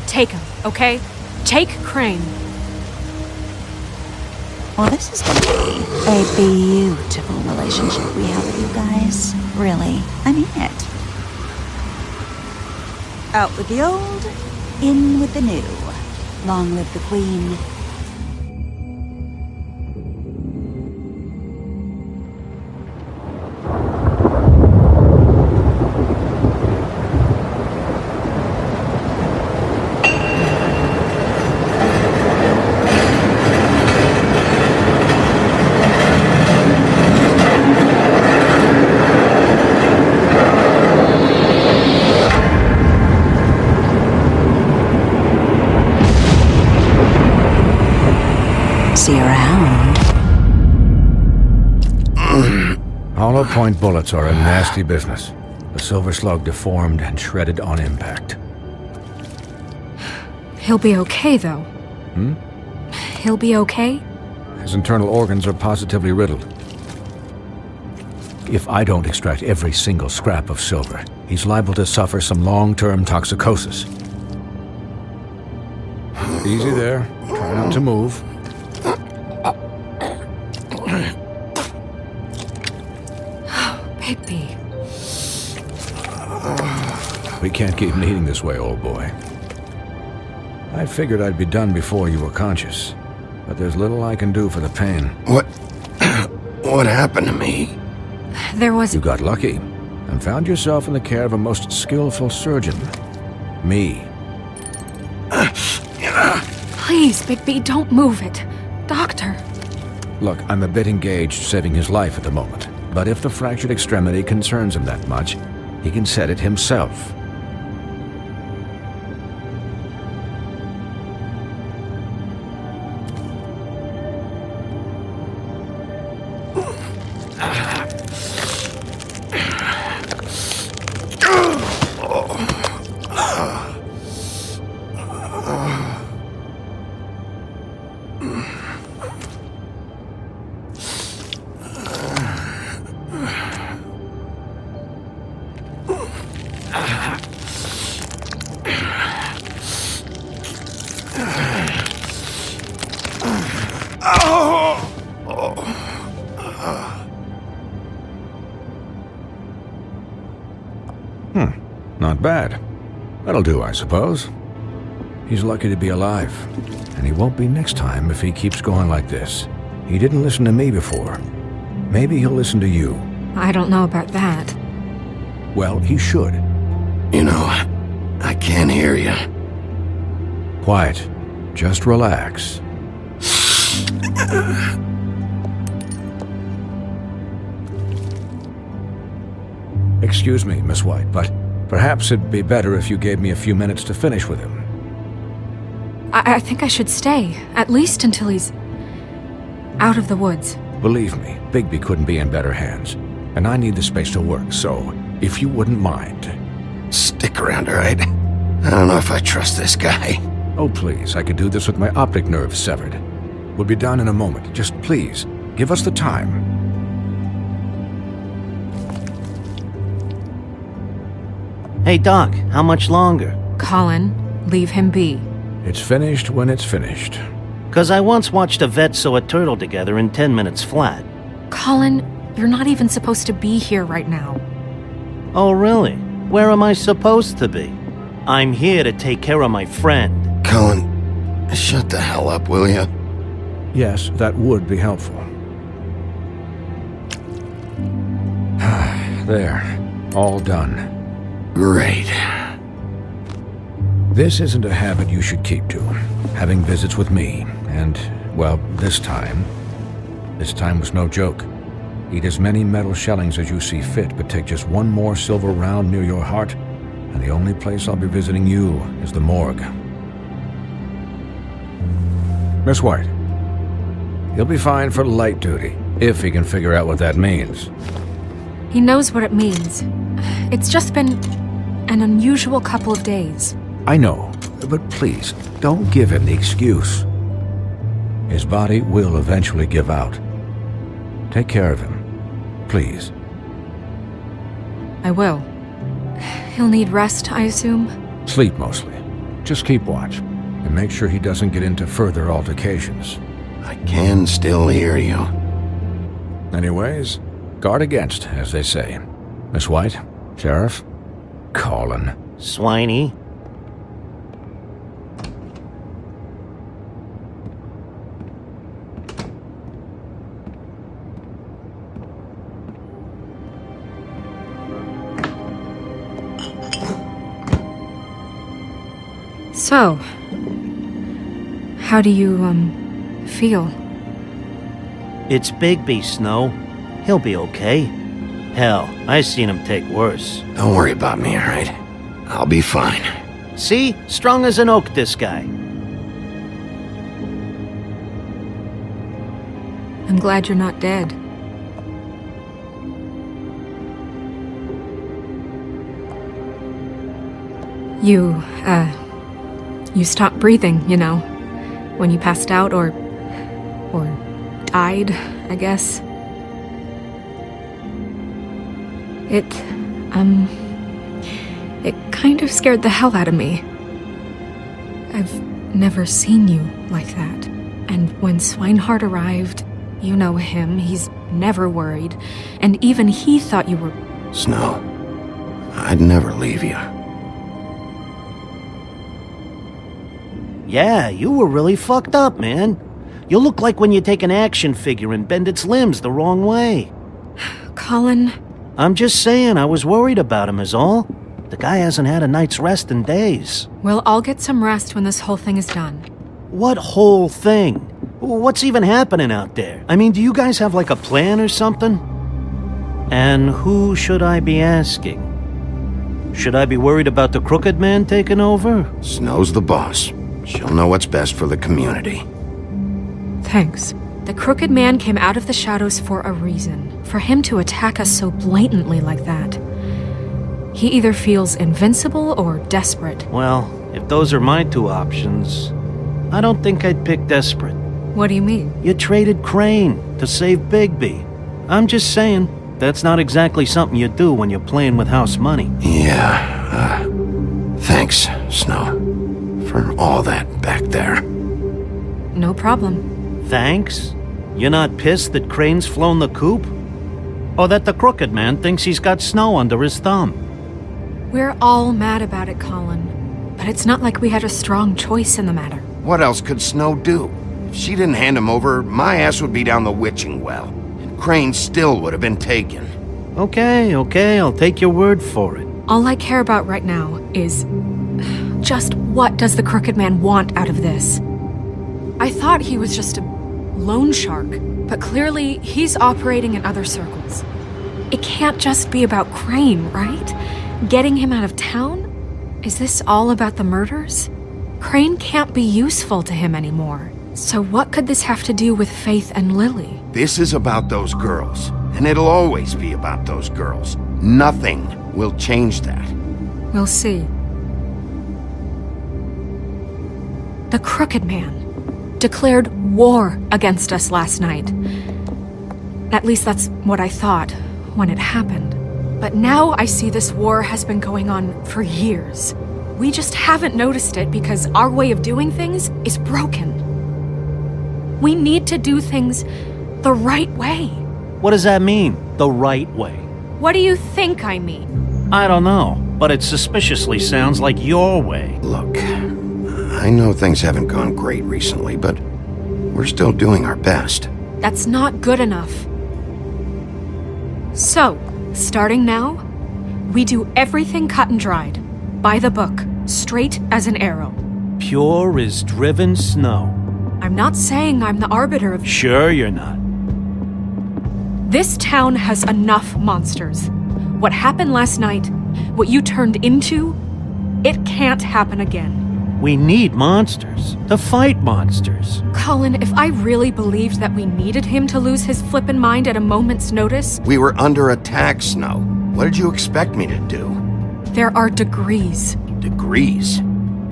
take him, okay? Take Crane. Well, this is gonna be a beautiful relationship we have with you guys. Really, I mean it. Out with the old, in with the new. Long live the Queen. See you around. Hollow point bullets are a nasty business. The silver slug deformed and shredded on impact. He'll be okay, though. He'll be okay? His internal organs are positively riddled. If I don't extract every single scrap of silver, he's liable to suffer some long-term toxicosis. Easy there. Try not to move. We can't keep needing this way, old boy. I figured I'd be done before you were conscious, but there's little I can do for the pain. What happened to me? There was... You got lucky, and found yourself in the care of a most skillful surgeon. Me. Please, Bigby, don't move it. Doctor. Look, I'm a bit engaged saving his life at the moment, but if the fractured extremity concerns him that much, he can set it himself. Not bad. That'll do, I suppose. He's lucky to be alive, and he won't be next time if he keeps going like this. He didn't listen to me before. Maybe he'll listen to you. I don't know about that. Well, he should. You know, I can't hear you. Quiet. Just relax. Excuse me, Miss White, but perhaps it'd be better if you gave me a few minutes to finish with him. I think I should stay, at least until he's out of the woods. Believe me, Bigby couldn't be in better hands, and I need the space to work, so if you wouldn't mind. Stick around, all right? I don't know if I trust this guy. Oh, please, I could do this with my optic nerve severed. We'll be done in a moment. Just please, give us the time. Hey, Doc, how much longer? Colin, leave him be. It's finished when it's finished. 'Cause I once watched a vet sew a turtle together in 10 minutes flat. Colin, you're not even supposed to be here right now. Oh, really? Where am I supposed to be? I'm here to take care of my friend. Colin, shut the hell up, will you? Yes, that would be helpful. There. All done. Great. This isn't a habit you should keep to. Having visits with me, and, well, this time was no joke. Eat as many metal shellings as you see fit, but take just one more silver round near your heart, and the only place I'll be visiting you is the morgue. Miss White, he'll be fine for light duty, if he can figure out what that means. He knows what it means. It's just been an unusual couple of days. I know, but please, don't give him the excuse. His body will eventually give out. Take care of him, please. I will. He'll need rest, I assume? Sleep mostly. Just keep watch, and make sure he doesn't get into further altercations. I can still hear you. Anyways, guard against, as they say. Miss White, Sheriff, Colin. Swiney. So, how do you, feel? It's Bigby, Snow. He'll be okay. Hell, I seen him take worse. Don't worry about me, all right? I'll be fine. See? Strong as an oak, this guy. I'm glad you're not dead. You stopped breathing, you know, when you passed out or died, I guess. It kind of scared the hell out of me. I've never seen you like that. And when Swinehart arrived, you know him, he's never worried, and even he thought you were... Snow, I'd never leave you. Yeah, you were really fucked up, man. You look like when you take an action figure and bend its limbs the wrong way. Colin... I'm just saying, I was worried about him is all. The guy hasn't had a night's rest in days. We'll all get some rest when this whole thing is done. What whole thing? What's even happening out there? I mean, do you guys have like a plan or something? And who should I be asking? Should I be worried about the Crooked Man taking over? Snow's the boss. She'll know what's best for the community. Thanks. The Crooked Man came out of the shadows for a reason. For him to attack us so blatantly like that. He either feels invincible or desperate. Well, if those are my two options, I don't think I'd pick desperate. What do you mean? You traded Crane to save Bigby. I'm just saying, that's not exactly something you do when you're playing with house money. Yeah, thanks, Snow, for all that back there. No problem. Thanks? You're not pissed that Crane's flown the coop? Or that the Crooked Man thinks he's got Snow under his thumb? We're all mad about it, Colin. But it's not like we had a strong choice in the matter. What else could Snow do? If she didn't hand him over, my ass would be down the witching well. And Crane still would have been taken. Okay, I'll take your word for it. All I care about right now is... just what does the Crooked Man want out of this? I thought he was just a loan shark, but clearly he's operating in other circles. It can't just be about Crane, right? Getting him out of town? Is this all about the murders? Crane can't be useful to him anymore. So what could this have to do with Faith and Lily? This is about those girls, and it'll always be about those girls. Nothing will change that. We'll see. The Crooked Man declared war against us last night. At least that's what I thought when it happened. But now I see this war has been going on for years. We just haven't noticed it because our way of doing things is broken. We need to do things the right way. What does that mean, the right way? What do you think I mean? I don't know, but it suspiciously sounds like your way. Look, I know things haven't gone great recently, but we're still doing our best. That's not good enough. So, starting now, we do everything cut and dried. By the book, straight as an arrow. Pure as driven snow. I'm not saying I'm the arbiter of... Sure you're not. This town has enough monsters. What happened last night, what you turned into, it can't happen again. We need monsters. To fight monsters. Colin, if I really believed that we needed him to lose his flippin' mind at a moment's notice... We were under attack, Snow. What did you expect me to do? There are degrees. Degrees?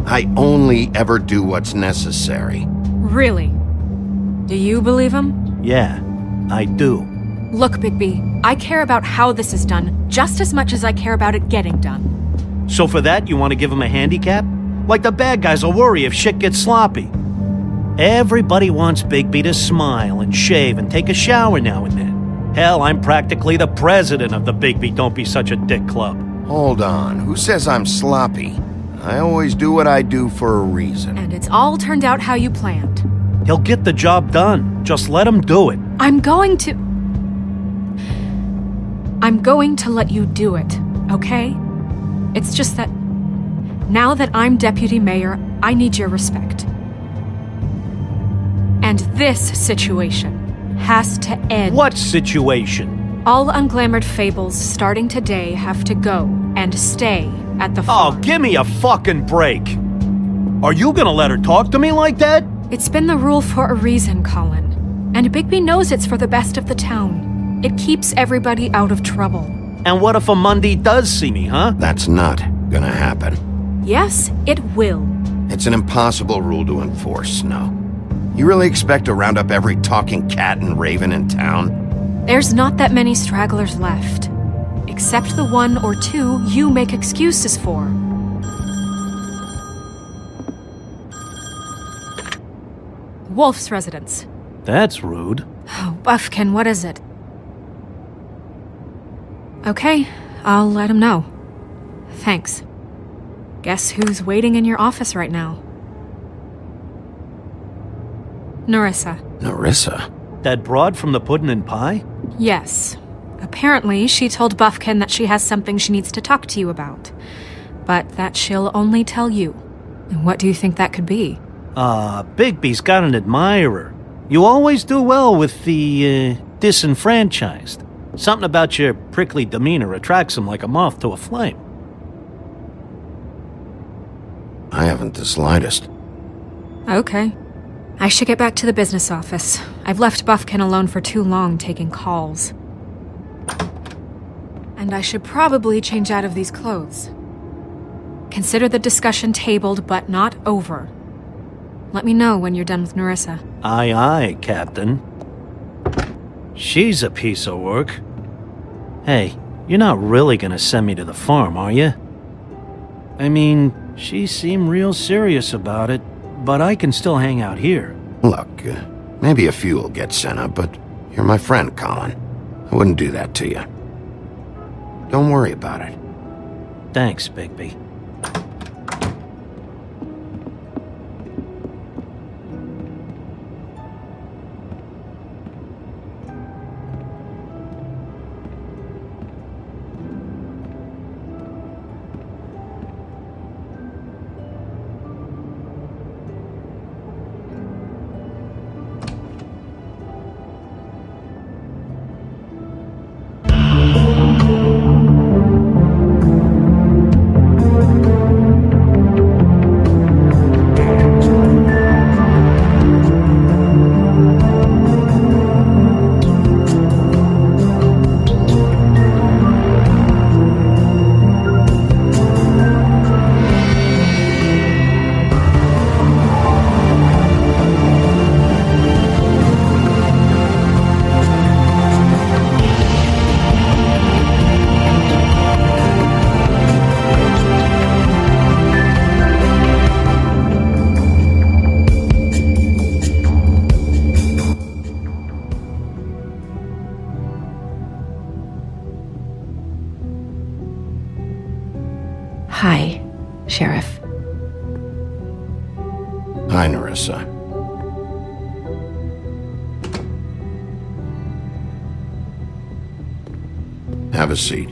I only ever do what's necessary. Really? Do you believe him? Yeah, I do. Look, Bigby, I care about how this is done just as much as I care about it getting done. So for that, you want to give him a handicap? Like the bad guys will worry if shit gets sloppy. Everybody wants Bigby to smile and shave and take a shower now and then. Hell, I'm practically the president of the Bigby Don't Be Such a Dick Club. Hold on, who says I'm sloppy? I always do what I do for a reason. And it's all turned out how you planned. He'll get the job done. Just let him do it. I'm going to let you do it, okay? It's just that now that I'm deputy mayor, I need your respect. And this situation has to end. What situation? All unglamored fables starting today have to go and stay at the farm. Oh, give me a fucking break. Are you gonna let her talk to me like that? It's been the rule for a reason, Colin. And Bigby knows it's for the best of the town. It keeps everybody out of trouble. And what if a Monday does see me, huh? That's not gonna happen. Yes, it will. It's an impossible rule to enforce, Snow. You really expect to round up every talking cat and raven in town? There's not that many stragglers left. Except the one or two you make excuses for. Wolf's residence. That's rude. Oh, Buffkin, what is it? Okay, I'll let him know. Thanks. Guess who's waiting in your office right now? Narissa. Narissa? That broad from the puddin' and pie? Yes. Apparently, she told Buffkin that she has something she needs to talk to you about. But that she'll only tell you. And what do you think that could be? Bigby's got an admirer. You always do well with the, disenfranchised. Something about your prickly demeanor attracts him like a moth to a flame. I haven't the slightest. Okay. I should get back to the business office. I've left Buffkin alone for too long taking calls. And I should probably change out of these clothes. Consider the discussion tabled, but not over. Let me know when you're done with Narissa. Aye, aye, Captain. She's a piece of work. Hey, you're not really gonna send me to the farm, are you? I mean, she seemed real serious about it, but I can still hang out here. Look, maybe a few will get sent up, but you're my friend, Colin. I wouldn't do that to you. Don't worry about it. Thanks, Bigby. Hi, Sheriff. Hi, Narissa. Have a seat.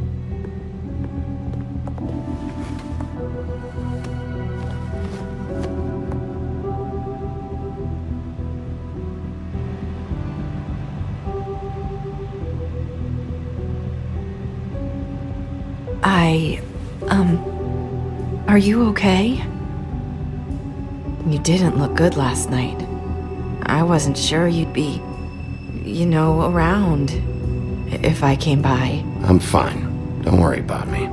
Are you okay? You didn't look good last night. I wasn't sure you'd be, around if I came by. I'm fine. Don't worry about me.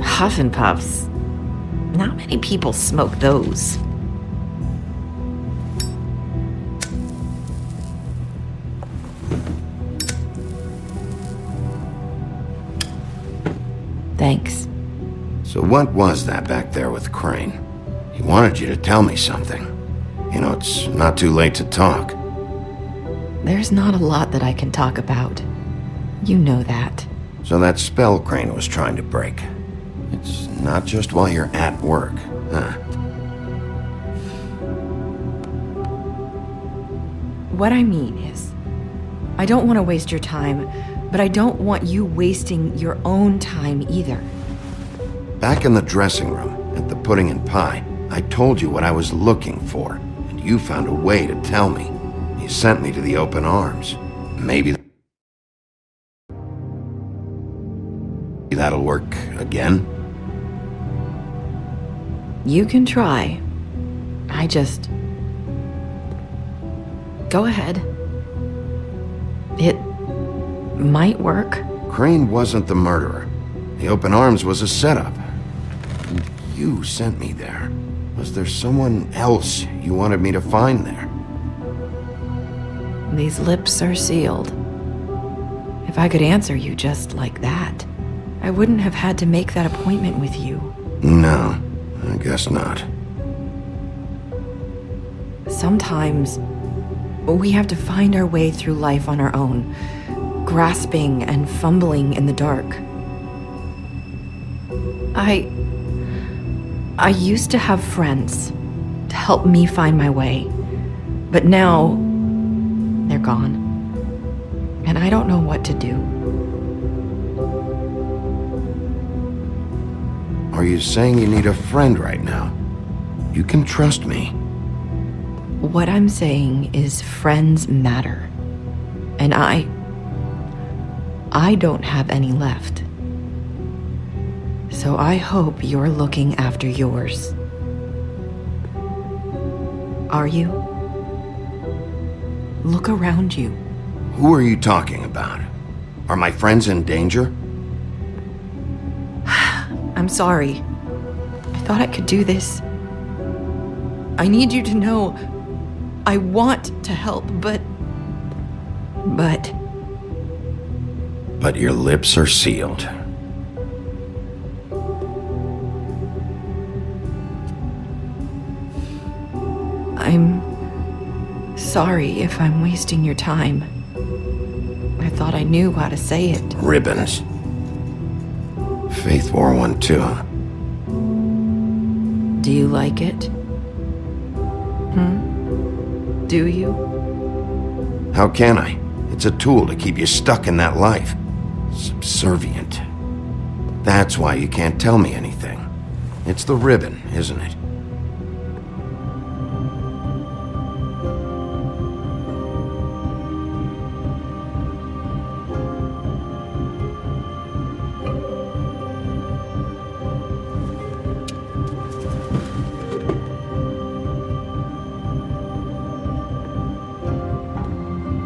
Huff and Puffs. Not many people smoke those. Thanks. So what was that back there with Crane? He wanted you to tell me something. It's not too late to talk. There's not a lot that I can talk about. You know that. So that spell Crane was trying to break. It's not just while you're at work, huh? What I mean is, I don't want to waste your time, but I don't want you wasting your own time either. Back in the dressing room, at the pudding and pie, I told you what I was looking for, and you found a way to tell me. You sent me to the open arms. Maybe that'll work again? You can try. Go ahead. It might work. Crane wasn't the murderer. The open arms was a setup. And you sent me there. Was there someone else you wanted me to find there? These lips are sealed. If I could answer you just like that, I wouldn't have had to make that appointment with you. No, I guess not. Sometimes we have to find our way through life on our own, grasping and fumbling in the dark. I used to have friends to help me find my way, but now they're gone. And I don't know what to do. Are you saying you need a friend right now? You can trust me. What I'm saying is friends matter. And I don't have any left. So I hope you're looking after yours. Are you? Look around you. Who are you talking about? Are my friends in danger? I'm sorry. I thought I could do this. I need you to know I want to help, but But your lips are sealed. I'm sorry if I'm wasting your time. I thought I knew how to say it. Ribbons. Faith 412. Do you like it? Do you? How can I? It's a tool to keep you stuck in that life. Subservient. That's why you can't tell me anything. It's the ribbon, isn't it?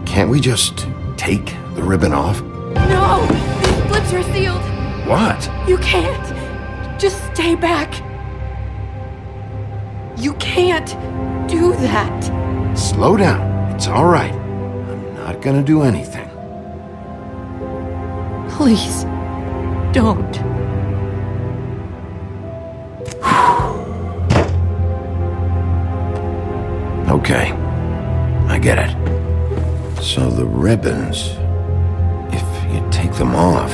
Can't we just take the ribbon off? No! These lips are sealed! What? You can't! Just stay back! You can't do that! Slow down. It's all right. I'm not gonna do anything. Please, don't. Okay. I get it. So the ribbons, if you take them off...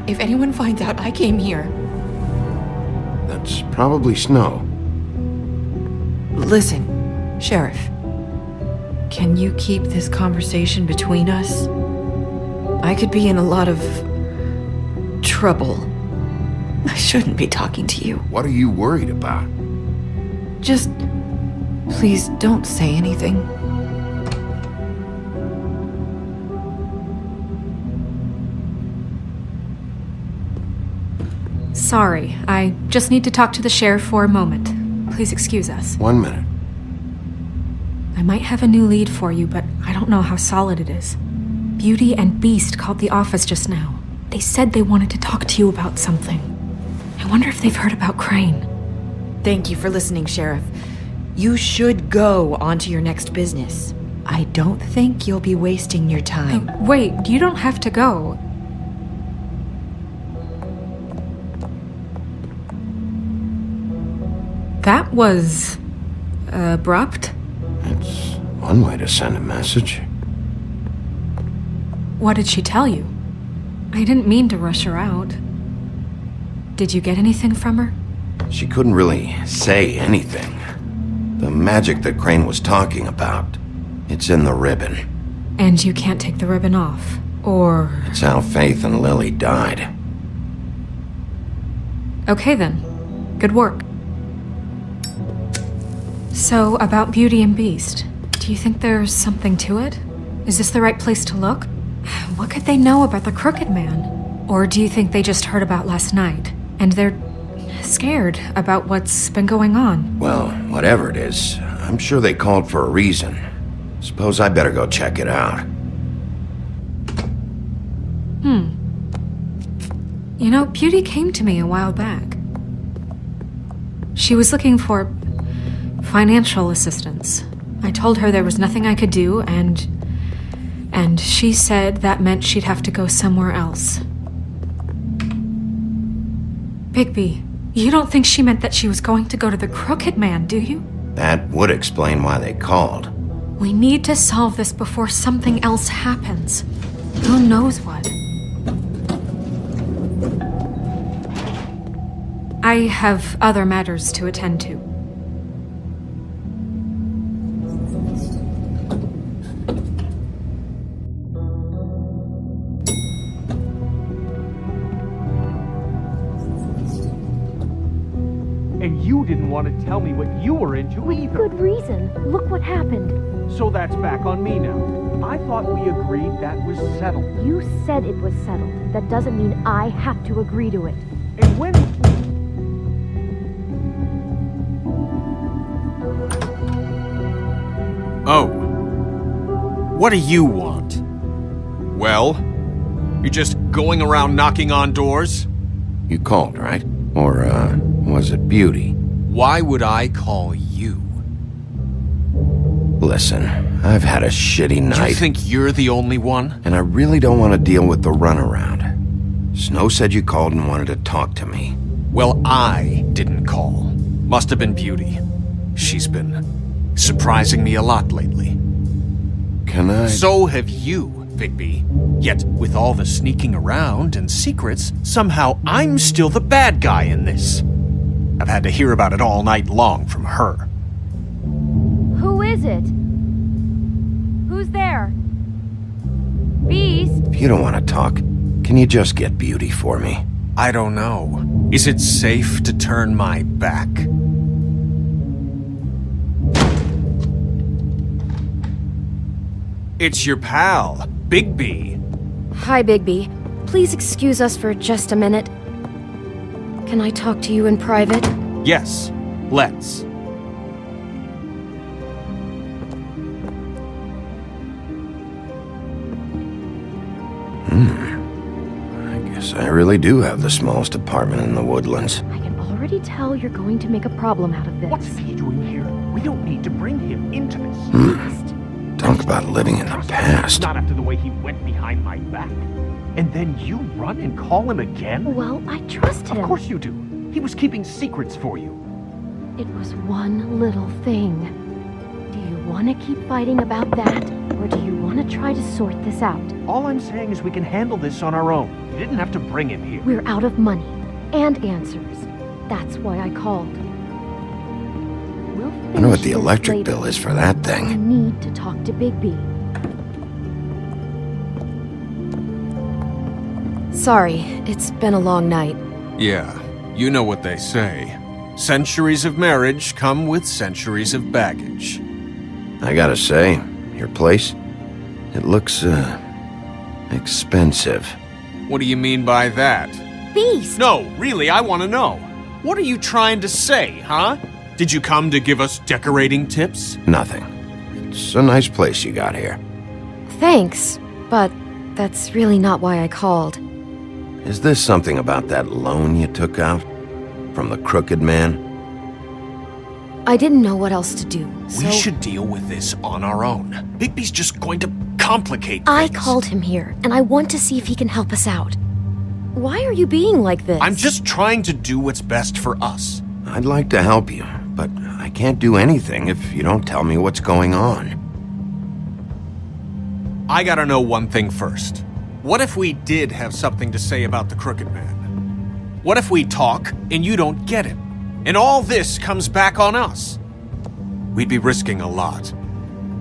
If anyone finds out I came here... That's probably snow. Listen, Sheriff. Can you keep this conversation between us? I could be in a lot of trouble. I shouldn't be talking to you. What are you worried about? Just please don't say anything. Sorry, I just need to talk to the sheriff for a moment. Please excuse us. 1 minute. I might have a new lead for you, but I don't know how solid it is. Beauty and Beast called the office just now. They said they wanted to talk to you about something. I wonder if they've heard about Crane. Thank you for listening, Sheriff. You should go on to your next business. I don't think you'll be wasting your time. Wait, you don't have to go. That was... abrupt? It's one way to send a message. What did she tell you? I didn't mean to rush her out. Did you get anything from her? She couldn't really say anything. The magic that Crane was talking about, it's in the ribbon. And you can't take the ribbon off, or... It's how Faith and Lily died. Okay then. Good work. So, about Beauty and Beast, do you think there's something to it? Is this the right place to look? What could they know about the Crooked Man? Or do you think they just heard about last night, and they're scared about what's been going on? Well, whatever it is, I'm sure they called for a reason. Suppose I better go check it out. You know, Beauty came to me a while back. She was looking for financial assistance. I told her there was nothing I could do, and she said that meant she'd have to go somewhere else. Bigby, you don't think she meant that she was going to go to the Crooked Man, do you? That would explain why they called. We need to solve this before something else happens. Who knows what? I have other matters to attend to. And you didn't want to tell me what you were into either. Good reason. Look what happened. So that's back on me now. I thought we agreed that was settled. You said it was settled. That doesn't mean I have to agree to it. And when... Oh. What do you want? Well? You're just going around knocking on doors? You called, right? Or, was it Beauty? Why would I call you? Listen, I've had a shitty night. You think you're the only one? And I really don't want to deal with the runaround. Snow said you called and wanted to talk to me. Well, I didn't call. Must have been Beauty. She's been surprising me a lot lately. Can I? So have you, Bigby. Yet, with all the sneaking around and secrets, somehow I'm still the bad guy in this. I've had to hear about it all night long from her. Who is it? Who's there? Beast? If you don't want to talk, can you just get Beauty for me? I don't know. Is it safe to turn my back? It's your pal, Bigby. Hi, Bigby. Please excuse us for just a minute. Can I talk to you in private? Yes, let's. I guess I really do have the smallest apartment in the Woodlands. I can already tell you're going to make a problem out of this. What's he doing here? We don't need to bring him into this. Talk about living in the past. Not after the way he went behind my back. And then you run and call him again? Well, I trust him. Of course you do. He was keeping secrets for you. It was one little thing. Do you want to keep fighting about that, or do you want to try to sort this out? All I'm saying is we can handle this on our own. You didn't have to bring him here. We're out of money and answers. That's why I called. We'll I wonder what the finish electric later. bill is for that I thing. need to talk to Bigby. Sorry, it's been a long night. Yeah, you know what they say. Centuries of marriage come with centuries of baggage. I gotta say, your place, it looks, expensive. What do you mean by that? Beast! No, really, I want to know. What are you trying to say, huh? Did you come to give us decorating tips? Nothing. It's a nice place you got here. Thanks, but that's really not why I called. Is this something about that loan you took out? From the Crooked Man? I didn't know what else to do, so... We should deal with this on our own. Bigby's just going to complicate things. I called him here, and I want to see if he can help us out. Why are you being like this? I'm just trying to do what's best for us. I'd like to help you, but I can't do anything if you don't tell me what's going on. I gotta know one thing first. What if we did have something to say about the Crooked Man? What if we talk and you don't get him? And all this comes back on us? We'd be risking a lot.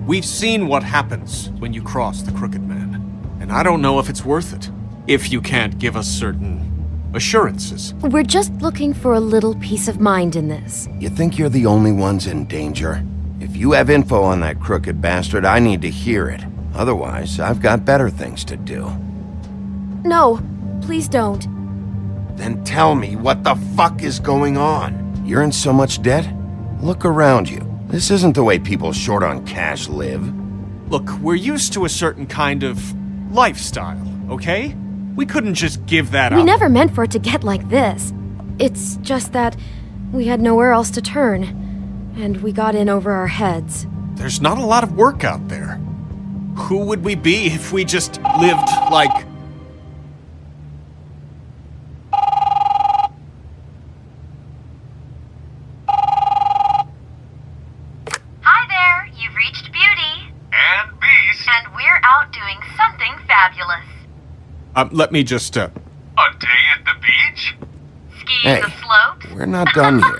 We've seen what happens when you cross the Crooked Man. And I don't know if it's worth it. If you can't give us certain assurances. We're just looking for a little peace of mind in this. You think you're the only ones in danger? If you have info on that crooked bastard, I need to hear it. Otherwise, I've got better things to do. No, please don't. Then tell me what the fuck is going on? You're in so much debt? Look around you. This isn't the way people short on cash live. Look, we're used to a certain kind of lifestyle, okay? We couldn't just give that up. We never meant for it to get like this. It's just that we had nowhere else to turn, and we got in over our heads. There's not a lot of work out there. Who would we be if we just lived like... Let me just, A day at the beach? Hey, we're not done here.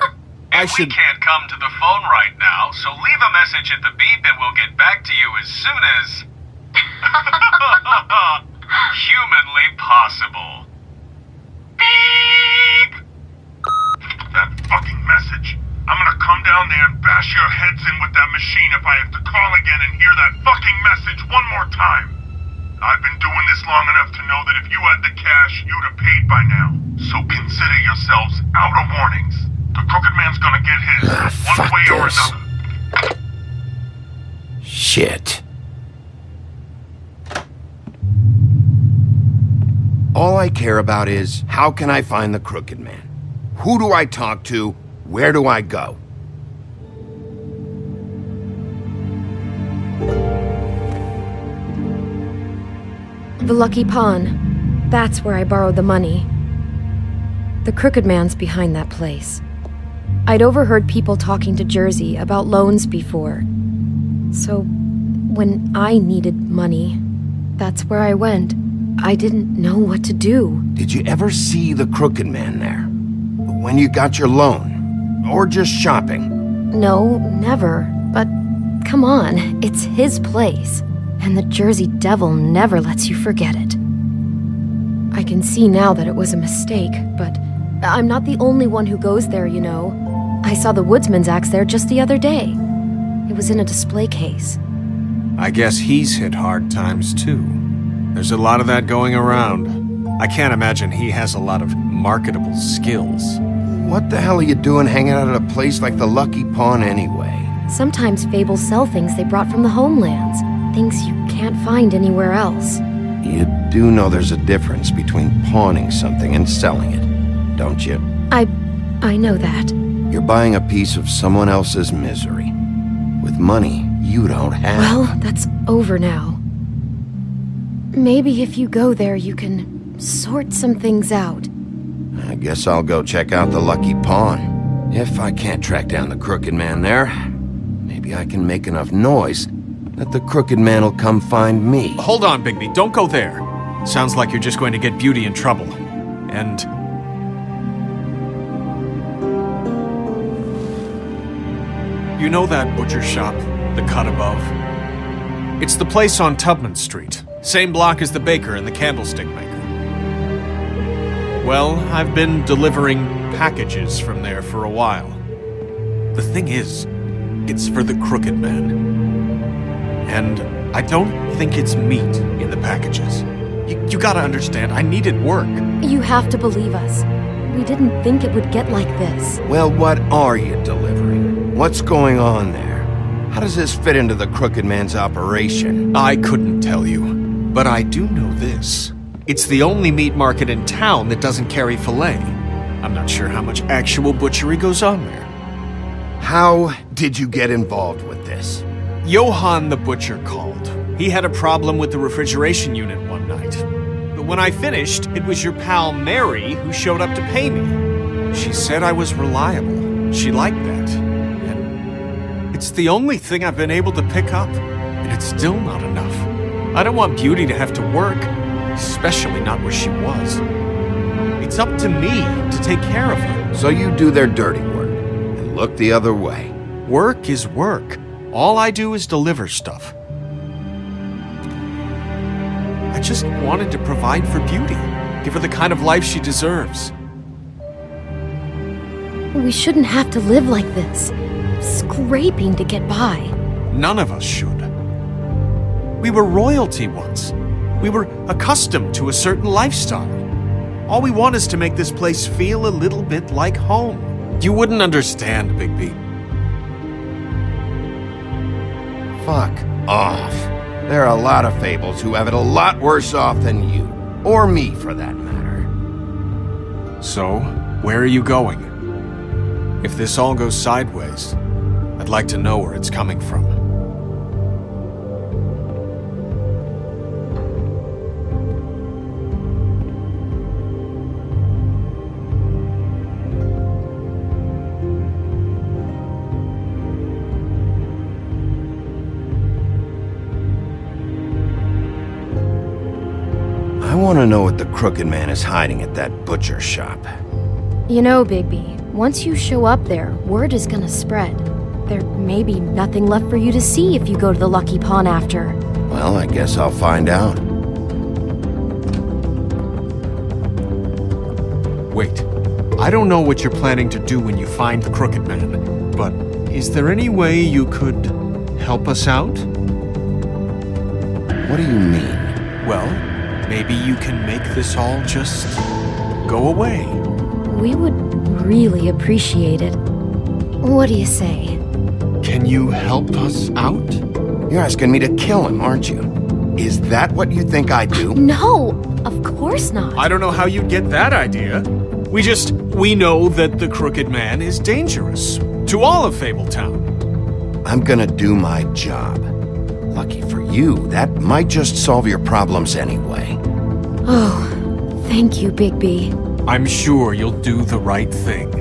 We can't come to the phone right now, so leave a message at the beep and we'll get back to you as soon as... humanly possible. Beep! That fucking message. I'm gonna come down there and bash your heads in with that machine if I have to call again and hear that fucking message one more time. I've been doing this long enough to know that if you had the cash, you'd have paid by now. So consider yourselves out of warnings. The Crooked Man's gonna get his, one way or another. Shit. All I care about is, how can I find the Crooked Man? Who do I talk to? Where do I go? The Lucky Pawn. That's where I borrowed the money. The Crooked Man's behind that place. I'd overheard people talking to Jersey about loans before. So, when I needed money, that's where I went. I didn't know what to do. Did you ever see the Crooked Man there? When you got your loan? Or just shopping? No, never. But come on, it's his place. And the Jersey Devil never lets you forget it. I can see now that it was a mistake, but I'm not the only one who goes there, you know. I saw the Woodsman's axe there just the other day. It was in a display case. I guess he's hit hard times too. There's a lot of that going around. I can't imagine he has a lot of marketable skills. What the hell are you doing hanging out at a place like the Lucky Pawn anyway? Sometimes Fables sell things they brought from the homelands. Things you can't find anywhere else. You do know there's a difference between pawning something and selling it, don't you? I know that. You're buying a piece of someone else's misery. With money you don't have. Well, that's over now. Maybe if you go there, you can sort some things out. I guess I'll go check out the Lucky Pawn. If I can't track down the Crooked Man there, maybe I can make enough noise that the Crooked Man will come find me. Hold on, Bigby. Don't go there. Sounds like you're just going to get Beauty in trouble. And... you know that butcher shop? The cut above? It's the place on Tubman Street. Same block as the baker and the candlestick maker. Well, I've been delivering packages from there for a while. The thing is, it's for the Crooked Man. And I don't think it's meat in the packages. You gotta understand, I needed work. You have to believe us. We didn't think it would get like this. Well, what are you delivering? What's going on there? How does this fit into the Crooked Man's operation? I couldn't tell you, but I do know this. It's the only meat market in town that doesn't carry filet. I'm not sure how much actual butchery goes on there. How did you get involved with this? Johann the butcher called. He had a problem with the refrigeration unit one night. But when I finished, it was your pal Mary who showed up to pay me. She said I was reliable. She liked that. And it's the only thing I've been able to pick up. And it's still not enough. I don't want Beauty to have to work. Especially not where she was. It's up to me to take care of her. So you do their dirty work, and look the other way. Work is work. All I do is deliver stuff. I just wanted to provide for Beauty. Give her the kind of life she deserves. We shouldn't have to live like this. Scraping to get by. None of us should. We were royalty once. We were accustomed to a certain lifestyle. All we want is to make this place feel a little bit like home. You wouldn't understand, Bigby. Fuck off. There are a lot of Fables who have it a lot worse off than you. Or me, for that matter. So, where are you going? If this all goes sideways, I'd like to know where it's coming from. I want to know what the Crooked Man is hiding at that butcher shop. You know, Bigby, once you show up there, word is gonna spread. There may be nothing left for you to see if you go to the Lucky Pawn after. Well, I guess I'll find out. Wait. I don't know what you're planning to do when you find the Crooked Man, but is there any way you could help us out? What do you mean? Well, maybe you can make this all just go away. We would really appreciate it. What do you say? Can you help us out? You're asking me to kill him, aren't you? Is that what you think I do? No, of course not. I don't know how you'd get that idea. We know that the Crooked Man is dangerous to all of Fabletown. I'm gonna do my job. Lucky for you, that might just solve your problems anyway. Oh, thank you, Bigby. I'm sure you'll do the right thing.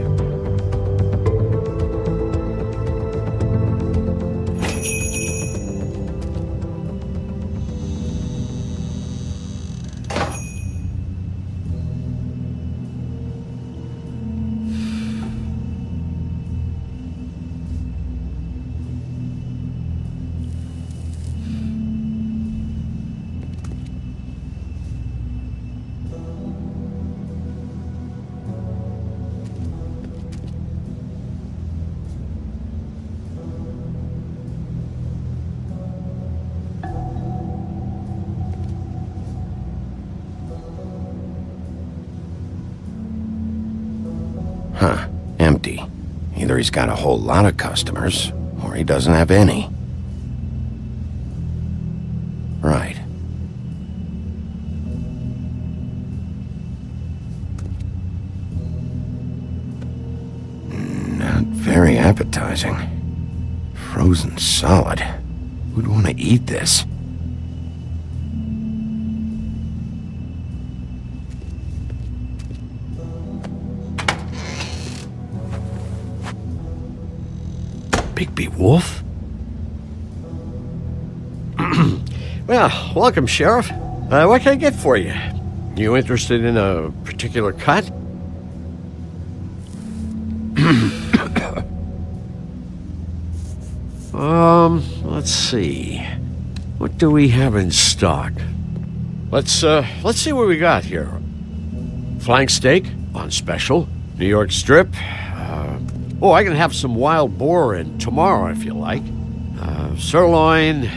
Huh. Empty. Either he's got a whole lot of customers, or he doesn't have any. Right. Not very appetizing. Frozen solid. Who'd want to eat this? Bigby Wolf? Well, welcome, Sheriff. What can I get for you? You interested in a particular cut? Let's see. What do we have in stock? Let's see what we got here. Flank steak on special. New York strip. Oh, I can have some wild boar in tomorrow if you like. Sirloin,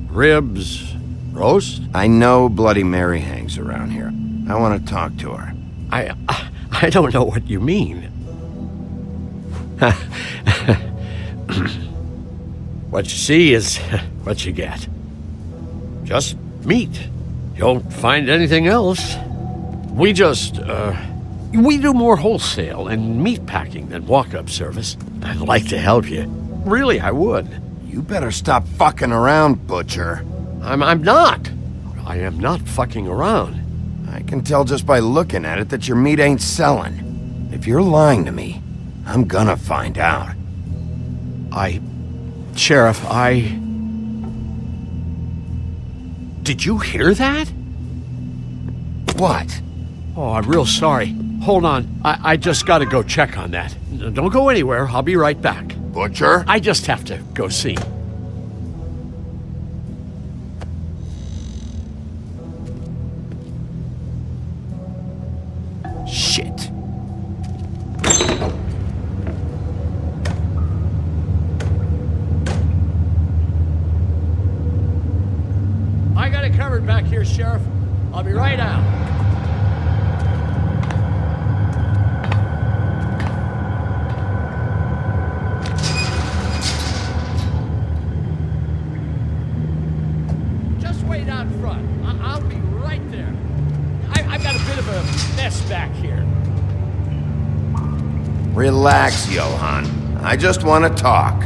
ribs, roast. I know Bloody Mary hangs around here. I want to talk to her. I don't know what you mean. What you see is what you get. Just meat. You don't find anything else. We do more wholesale and meat packing than walk-up service. I'd like to help you. Really, I would. You better stop fucking around, Butcher. I'm not. I am not fucking around. I can tell just by looking at it that your meat ain't selling. If you're lying to me, I'm gonna find out. Sheriff, Did you hear that? What? Oh, I'm real sorry. Hold on. I just gotta go check on that. Don't go anywhere. I'll be right back. Butcher? I just have to go see. Shit. I got it covered back here, Sheriff. I'll be right out. Just wait out front. I'll be right there. I've got a bit of a mess back here. Relax, Johann. I just want to talk.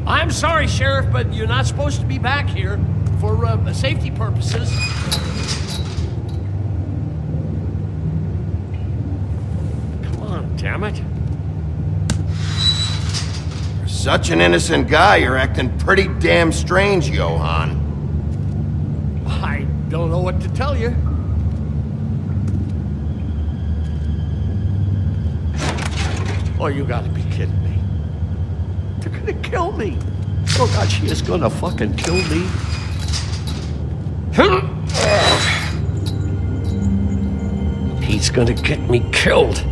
I'm sorry, Sheriff, but you're not supposed to be back here for safety purposes. Come on, damn it. For such an innocent guy, you're acting pretty damn strange, Johann. I Don't know what to tell you. Oh, you gotta be kidding me. They're gonna kill me. Oh God, she is gonna fucking kill me. He's gonna get me killed.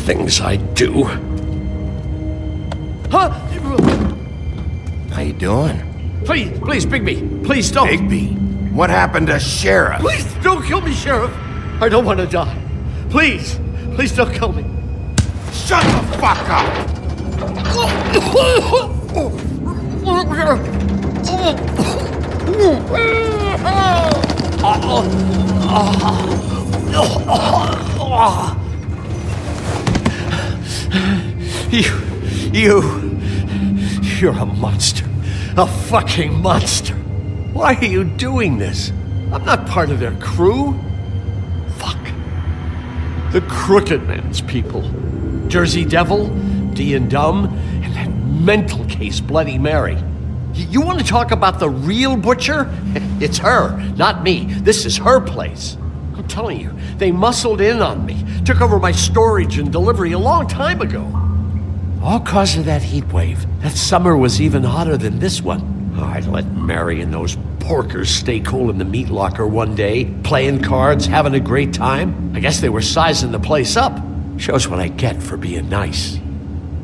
Things I do. Huh? How you doing? Please, Bigby, please don't. Bigby? What happened to Sheriff? Please don't kill me, Sheriff. I don't want to die. Please don't kill me. Shut the fuck up! You're a monster. A fucking monster. Why are you doing this? I'm not part of their crew. Fuck. The Crooked Man's people. Jersey Devil, D and Dumb, and that mental case Bloody Mary. You want to talk about the real butcher? It's her, not me. This is her place. I'm telling you, they muscled in on me, took over my storage and delivery a long time ago. All cause of that heat wave. That summer was even hotter than this one. Oh, I let Mary and those porkers stay cool in the meat locker one day, playing cards, having a great time. I guess they were sizing the place up. Shows what I get for being nice.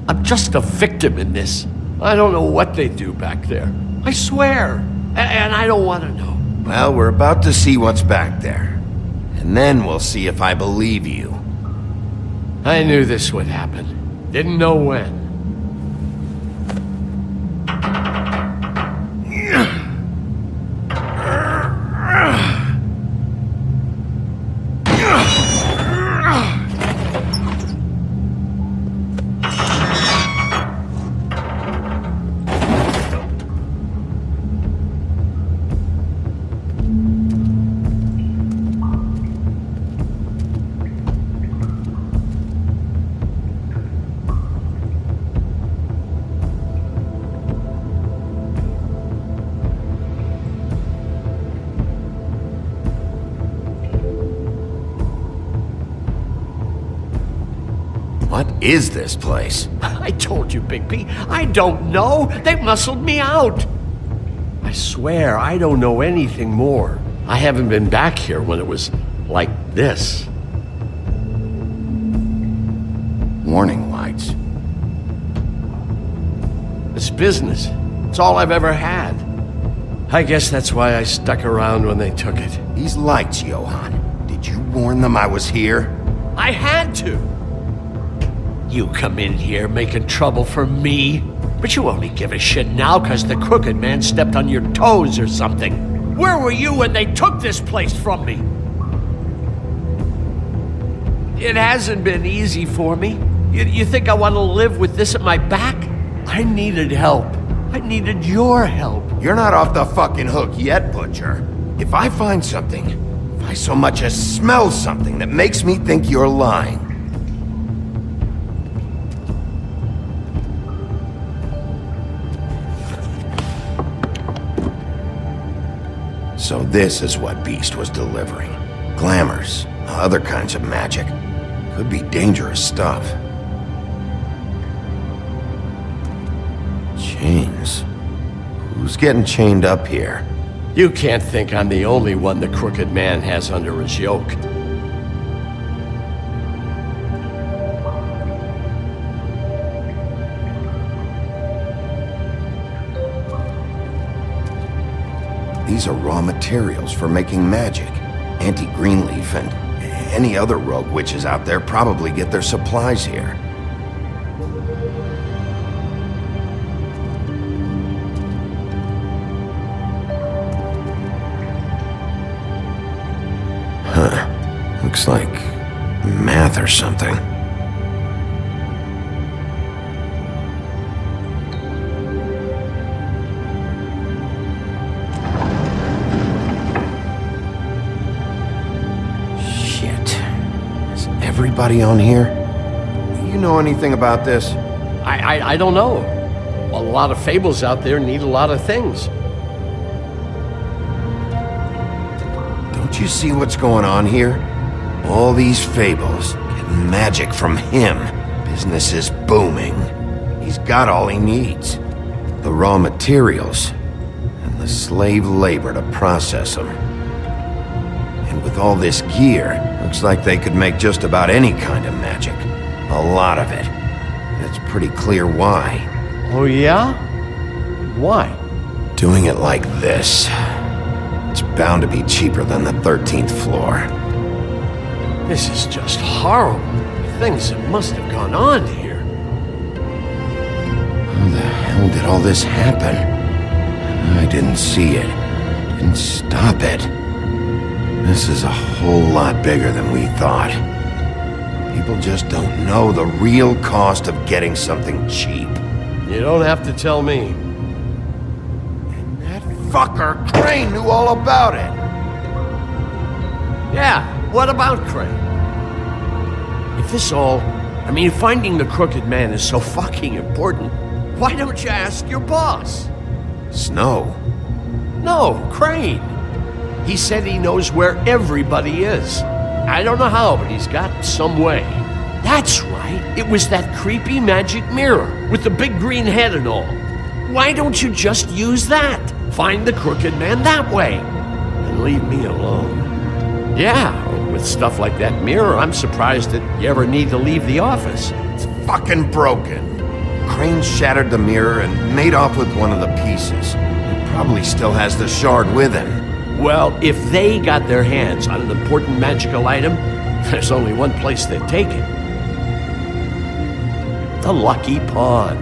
I'm just a victim in this. I don't know what they do back there. I swear. And I don't want to know. Well, we're about to see what's back there. And then we'll see if I believe you. I knew this would happen. Didn't know when. What is this place? I told you, Bigby. I don't know. They muscled me out. I swear, I don't know anything more. I haven't been back here when it was like this. Warning lights. It's business. It's all I've ever had. I guess that's why I stuck around when they took it. These lights, Johann. Did you warn them I was here? I had to. You come in here making trouble for me, but you only give a shit now because the Crooked Man stepped on your toes or something. Where were you when they took this place from me? It hasn't been easy for me. You think I want to live with this at my back? I needed help. I needed your help. You're not off the fucking hook yet, Butcher. If I find something, if I so much as smell something that makes me think you're lying, so this is what Beast was delivering. Glamours, other kinds of magic. Could be dangerous stuff. Chains. Who's getting chained up here? You can't think I'm the only one the Crooked Man has under his yoke. These are raw materials for making magic. Auntie Greenleaf and any other rogue witches out there probably get their supplies here. Huh. Looks like math or something. Everybody on here? You know anything about this? I don't know. A lot of fables out there need a lot of things. you see what's going on here? All these Fables get magic from him. Business is booming. He's got all he needs. The raw materials and the slave labor to process them. And with all this gear, looks like they could make just about any kind of magic. A lot of it. And it's pretty clear why. Oh yeah? Why? Doing it like this, it's bound to be cheaper than the 13th floor. This is just horrible. Things that must have gone on here. How the hell did all this happen? I didn't see it. Didn't stop it. This is a whole lot bigger than we thought. People just don't know the real cost of getting something cheap. You don't have to tell me. And that fucker Crane knew all about it. Yeah, what about Crane? If this all... I mean, finding the Crooked Man is so fucking important, why don't you ask your boss? Snow? No, Crane. He said he knows where everybody is. I don't know how, but he's got some way. That's right. It was that creepy magic mirror with the big green head and all. Why don't you just use that? Find the Crooked Man that way. And leave me alone. Yeah, with stuff like that mirror, I'm surprised that you ever need to leave the office. It's fucking broken. Crane shattered the mirror and made off with one of the pieces. He probably still has the shard with him. Well, if they got their hands on an important magical item, there's only one place they'd take it. The Lucky Pawn.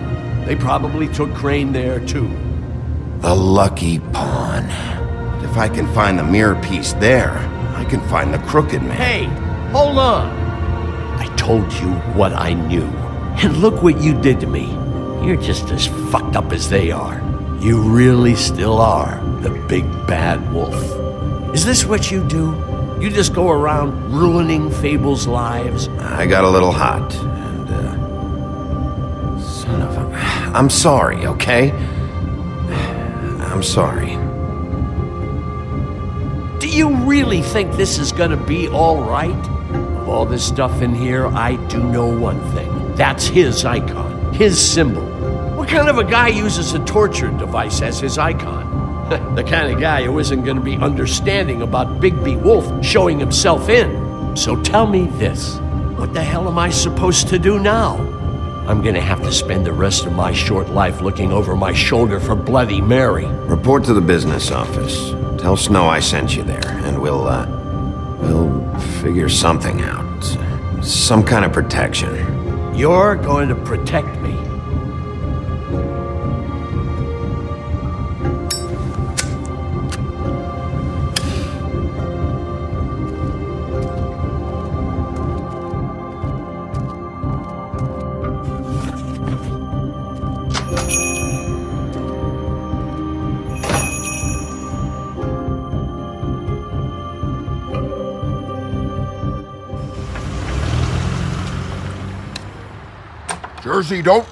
They probably took Crane there, too. The Lucky Pawn. If I can find the mirror piece there, I can find the Crooked Man. Hey, hold on. I told you what I knew. And look what you did to me. You're just as fucked up as they are. You really still are the big bad wolf. Is this what you do? You just go around ruining Fables' lives? I got a little hot, and, son of a... I'm sorry, okay? I'm sorry. Do you really think this is gonna be all right? Of all this stuff in here, I do know one thing. That's his icon, his symbol. What kind of a guy uses a torture device as his icon? The kind of guy who isn't gonna be understanding about Bigby Wolf showing himself in. So tell me this, what the hell am I supposed to do now? I'm gonna have to spend the rest of my short life looking over my shoulder for Bloody Mary. Report to the business office. Tell Snow I sent you there, and we'll figure something out. Some kind of protection. You're going to protect me. Jersey, don't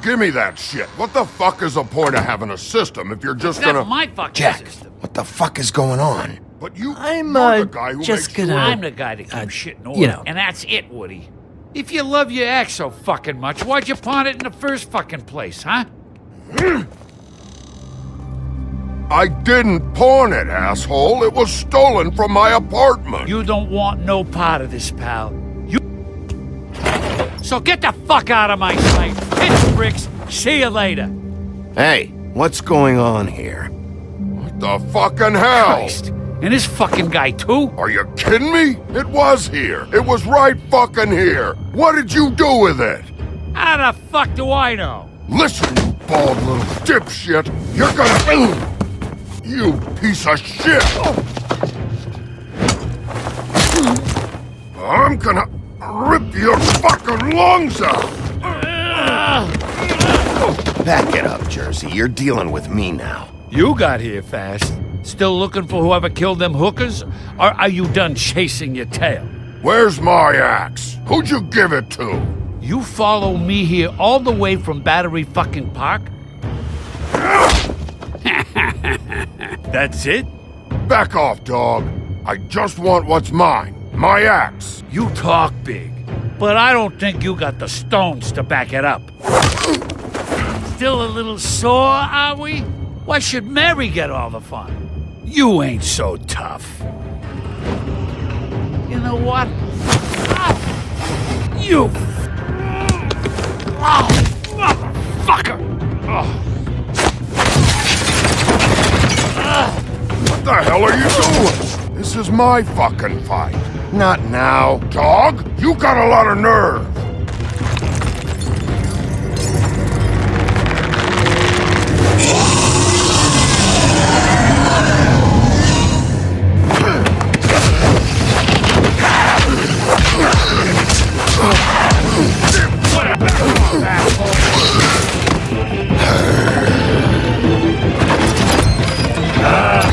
give me that shit. What the fuck is the point of having a system if you're just gonna... That's my fucking Jack, system. what the fuck is going on? But you're the guy who just makes gonna... sure- I'm the guy that keeps shit in order. you know. And that's it, Woody. If you love your ex so fucking much, why'd you pawn it in the first fucking place, huh? I didn't pawn it, asshole. It was stolen from my apartment. You don't want no part of this, pal. So get the fuck out of my sight. Hit the bricks. See you later. Hey, what's going on here? What the fucking hell? Christ. And this fucking guy, too? Are you kidding me? It was here. It was right fucking here. What did you do with it? How the fuck do I know? Listen, you bald little dipshit. You're gonna... You piece of shit. I'm gonna rip your fucking lungs out. Back it up, Jersey. You're dealing with me now. You got here fast. Still looking for whoever killed them hookers? Or are you done chasing your tail? Where's my axe? Who'd you give it to? You follow me here all the way from Battery fucking Park? That's it? Back off, dog. I just want what's mine. My axe. You talk big, but I don't think you got the stones to back it up. Still a little sore, are we? Why should Mary get all the fun? You ain't so tough. You know what? You! Oh, motherfucker! What the hell are you doing? This is my fucking fight. Not now. Dog, you got a lot of nerve.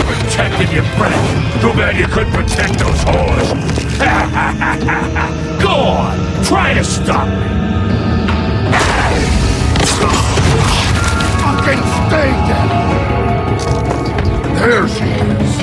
Protecting your friend. Too bad you couldn't protect those whores. Go on, try to stop me. Fucking stay down. There she is.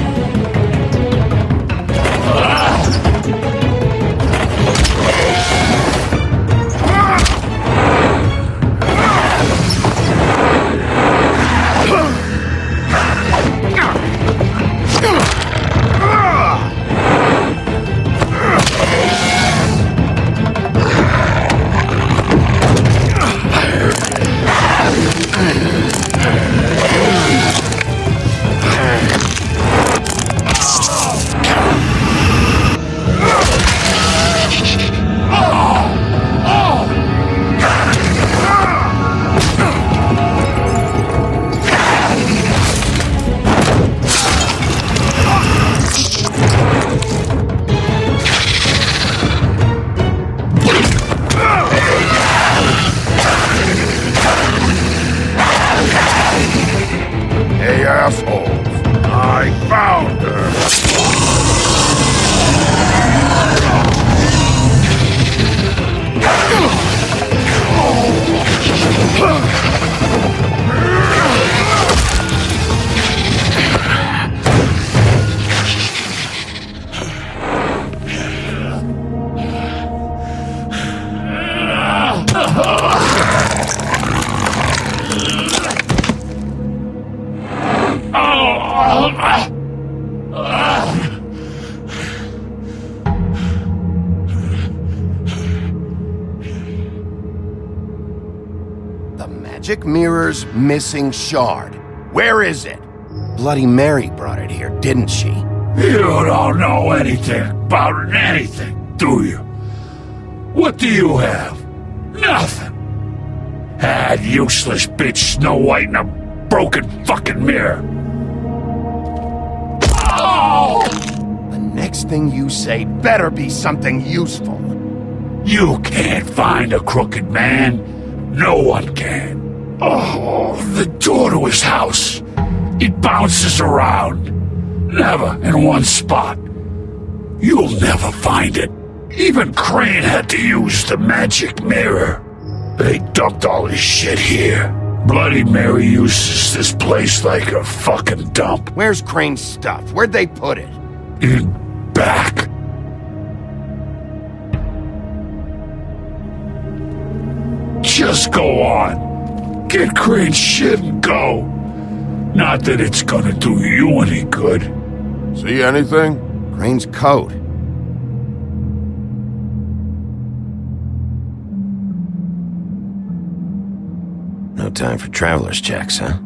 Hey, assholes. I found her. The magic mirror's missing shard. Where is it? Bloody Mary brought it here, didn't she? You don't know anything about anything, do you? What do you have? Nothing. Had useless bitch Snow White in a broken fucking mirror. Oh! The next thing you say better be something useful. You can't find a crooked man. No one can. Oh, the door to his house. It bounces around. Never in one spot. You'll never find it. Even Crane had to use the magic mirror. They dumped all his shit here. Bloody Mary uses this place like a fucking dump. Where's Crane's stuff? Where'd they put it? In back. Just go on. Get Crane's shit and go. Not that it's gonna do you any good. See anything? Crane's coat. No time for traveler's checks, huh?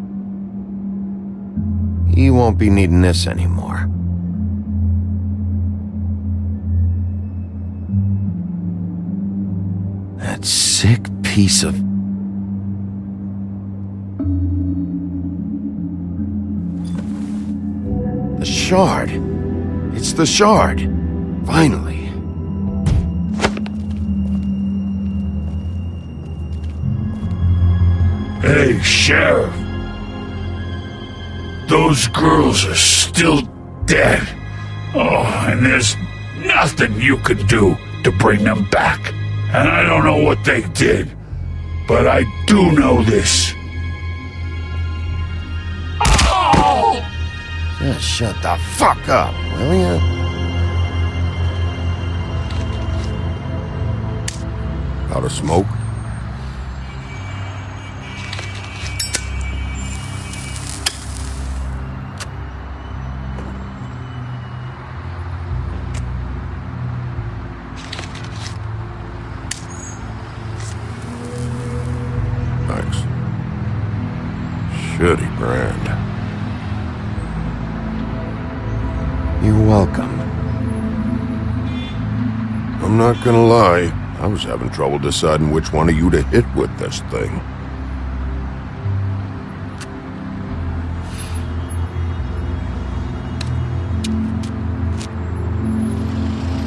He won't be needing this anymore. That sick piece of... The shard. It's the shard. Finally. Hey, Sheriff. Those girls are still dead. Oh, and there's nothing you can do to bring them back. And I don't know what they did, but I do know this. Just shut the fuck up, will ya? Out of smoke? Thanks. Shitty brand. You're welcome. I'm not gonna lie, I was having trouble deciding which one of you to hit with this thing.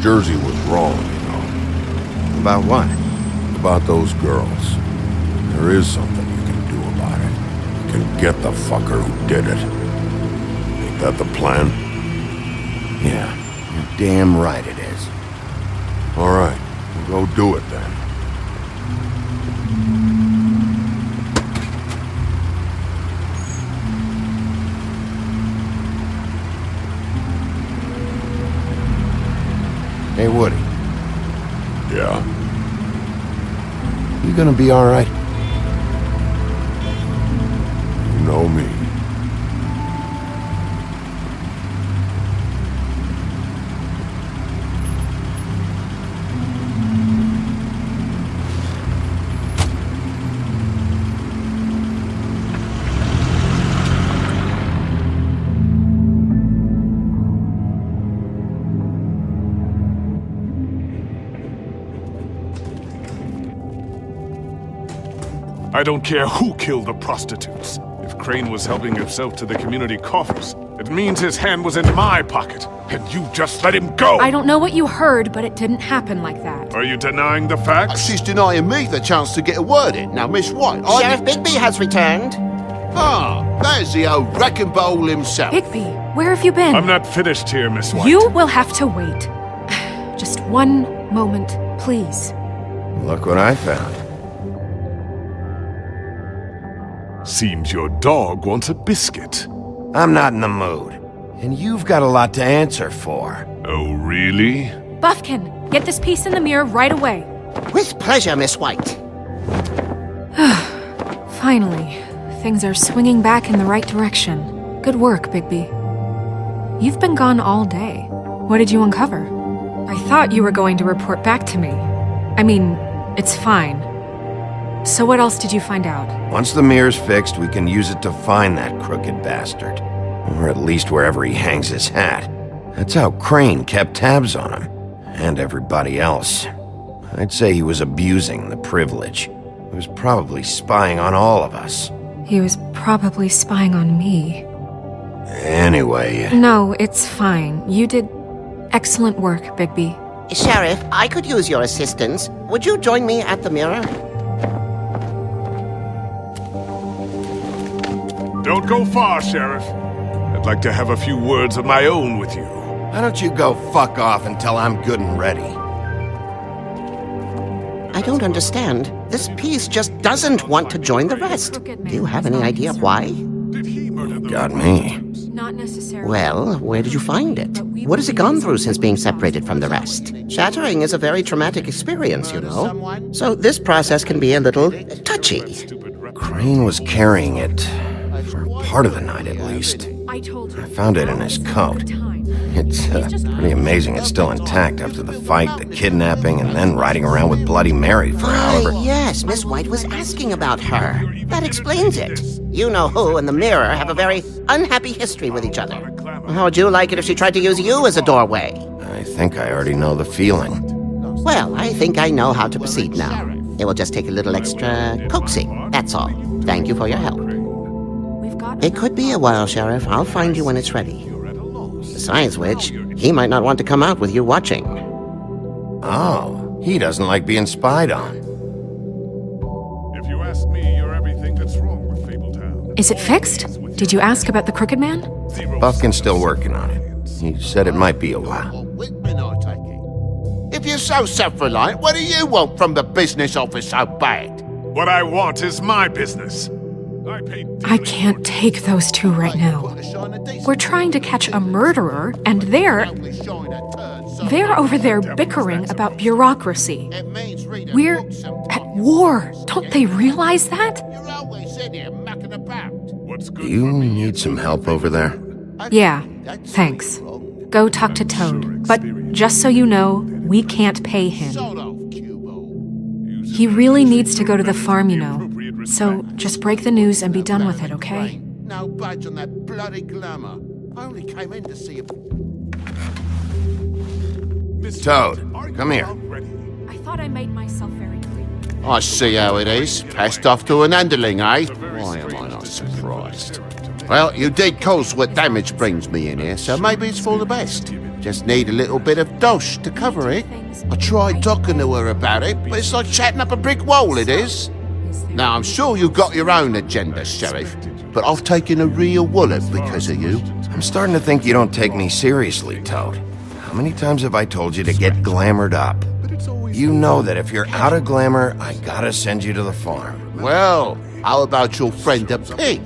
Jersey was wrong, you know. About what? About those girls. There is something you can do about it. You can get the fucker who did it. Ain't that the plan? Yeah, you're damn right it is. All right, we'll go do it then. Hey, Woody. Yeah? You gonna be all right? You know me. I don't care who killed the prostitutes. If Crane was helping himself to the community coffers, it means his hand was in my pocket, and you just let him go! I don't know what you heard, but it didn't happen like that. Are you denying the facts? She's denying me the chance to get a word in. Now, Miss White, Sheriff Bigby has returned. Ah, there's the old wrecking bowl himself. Bigby, where have you been? I'm not finished here, Miss White. You will have to wait. Just one moment, please. Look what I found. Seems your dog wants a biscuit. I'm not in the mood. And you've got a lot to answer for. Oh, really? Buffkin, get this piece in the mirror right away. With pleasure, Miss White. Finally, things are swinging back in the right direction. Good work, Bigby. You've been gone all day. What did you uncover? I thought you were going to report back to me. I mean, it's fine. So what else did you find out? Once the mirror's fixed, we can use it to find that crooked bastard. Or at least wherever he hangs his hat. That's how Crane kept tabs on him. And everybody else. I'd say he was abusing the privilege. He was probably spying on all of us. He was probably spying on me. Anyway... No, it's fine. You did excellent work, Bigby. Sheriff, I could use your assistance. Would you join me at the mirror? Don't go far, Sheriff. I'd like to have a few words of my own with you. Why don't you go fuck off until I'm good and ready? I don't understand. This piece just doesn't want to join the rest. Do you have any idea why? Got me. Not necessarily. Well, where did you find it? What has it gone through since being separated from the rest? Shattering is a very traumatic experience, you know. So this process can be a little touchy. Crane was carrying it. For part of the night, at least. I found it in his coat. It's pretty amazing it's still intact after the fight, the kidnapping, and then riding around with Bloody Mary for however... Yes, Miss White was asking about her. That explains it. You know who and the mirror have a very unhappy history with each other. How would you like it if she tried to use you as a doorway? I think I already know the feeling. Well, I think I know how to proceed now. It will just take a little extra coaxing, that's all. Thank you for your help. It could be a while, Sheriff. I'll find you when it's ready. Besides which, he might not want to come out with you watching. Oh, he doesn't like being spied on. If you ask me, you're everything that's wrong with Fabletown. Is it fixed? Did you ask about the Crooked Man? Buffkin's still working on it. He said it might be a while. If you're so self-reliant, what do you want from the business office so bad? What I want is my business. I can't take those two right now. We're trying to catch a murderer, and they're over there bickering about bureaucracy. We're at war. Don't they realize that? You need some help over there? Yeah, thanks. Go talk to Toad. But just so you know, we can't pay him. He really needs to go to the farm, you know. So just break the news and be done with it, okay? No budge on that bloody glamour. I only came in to see if... Toad, come here. I thought I made myself very clear. I see how it is. Passed off to an underling, eh? Why am I not surprised? Well, you did cause what damage brings me in here, so maybe it's for the best. Just need a little bit of dosh to cover it. I tried talking to her about it, but it's like chatting up a brick wall, it is. Now, I'm sure you've got your own agenda, Sheriff, but I've taken a real wallet because of you. I'm starting to think you don't take me seriously, Toad. How many times have I told you to get glamored up? You know that if you're out of glamour, I gotta send you to the farm. Well, how about your friend the pig,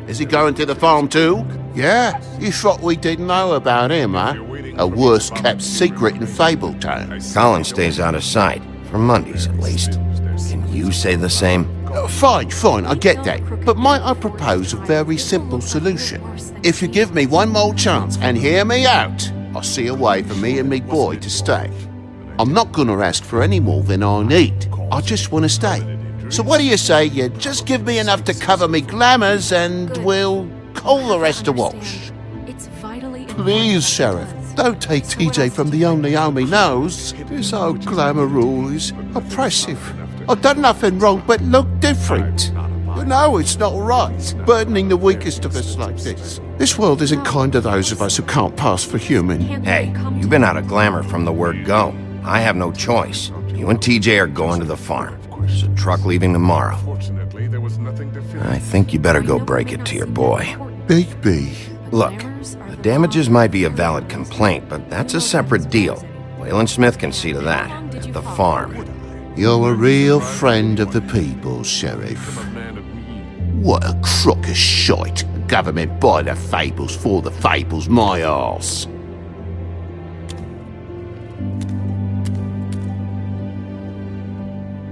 Is he going to the farm too? Yeah? You thought we didn't know about him, huh? A worse-kept secret in Fabletown. Colin stays out of sight, for Mondays at least. Can you say the same? Fine, I get that. But might I propose a very simple solution? If you give me one more chance and hear me out, I'll see a way for me and me boy to stay. I'm not gonna ask for any more than I need. I just want to stay. So what do you say you just give me enough to cover me glamours and we'll call the rest a wash? Please, Sheriff, don't take TJ from the only home he knows. This old glamour rule is oppressive. I've done nothing wrong but look different. You know it's not right, burdening the weakest of us like this. This world isn't kind to those of us who can't pass for human. Hey, you've been out of glamour from the word go. I have no choice. You and TJ are going to the farm. There's a truck leaving tomorrow. I think you better go break it to your boy. Big B. Look, the damages might be a valid complaint, but that's a separate deal. Waylon Smith can see to that, at the farm. You're a real friend of the people, Sheriff. What a crock of shite. Government by the Fables, for the Fables, my arse.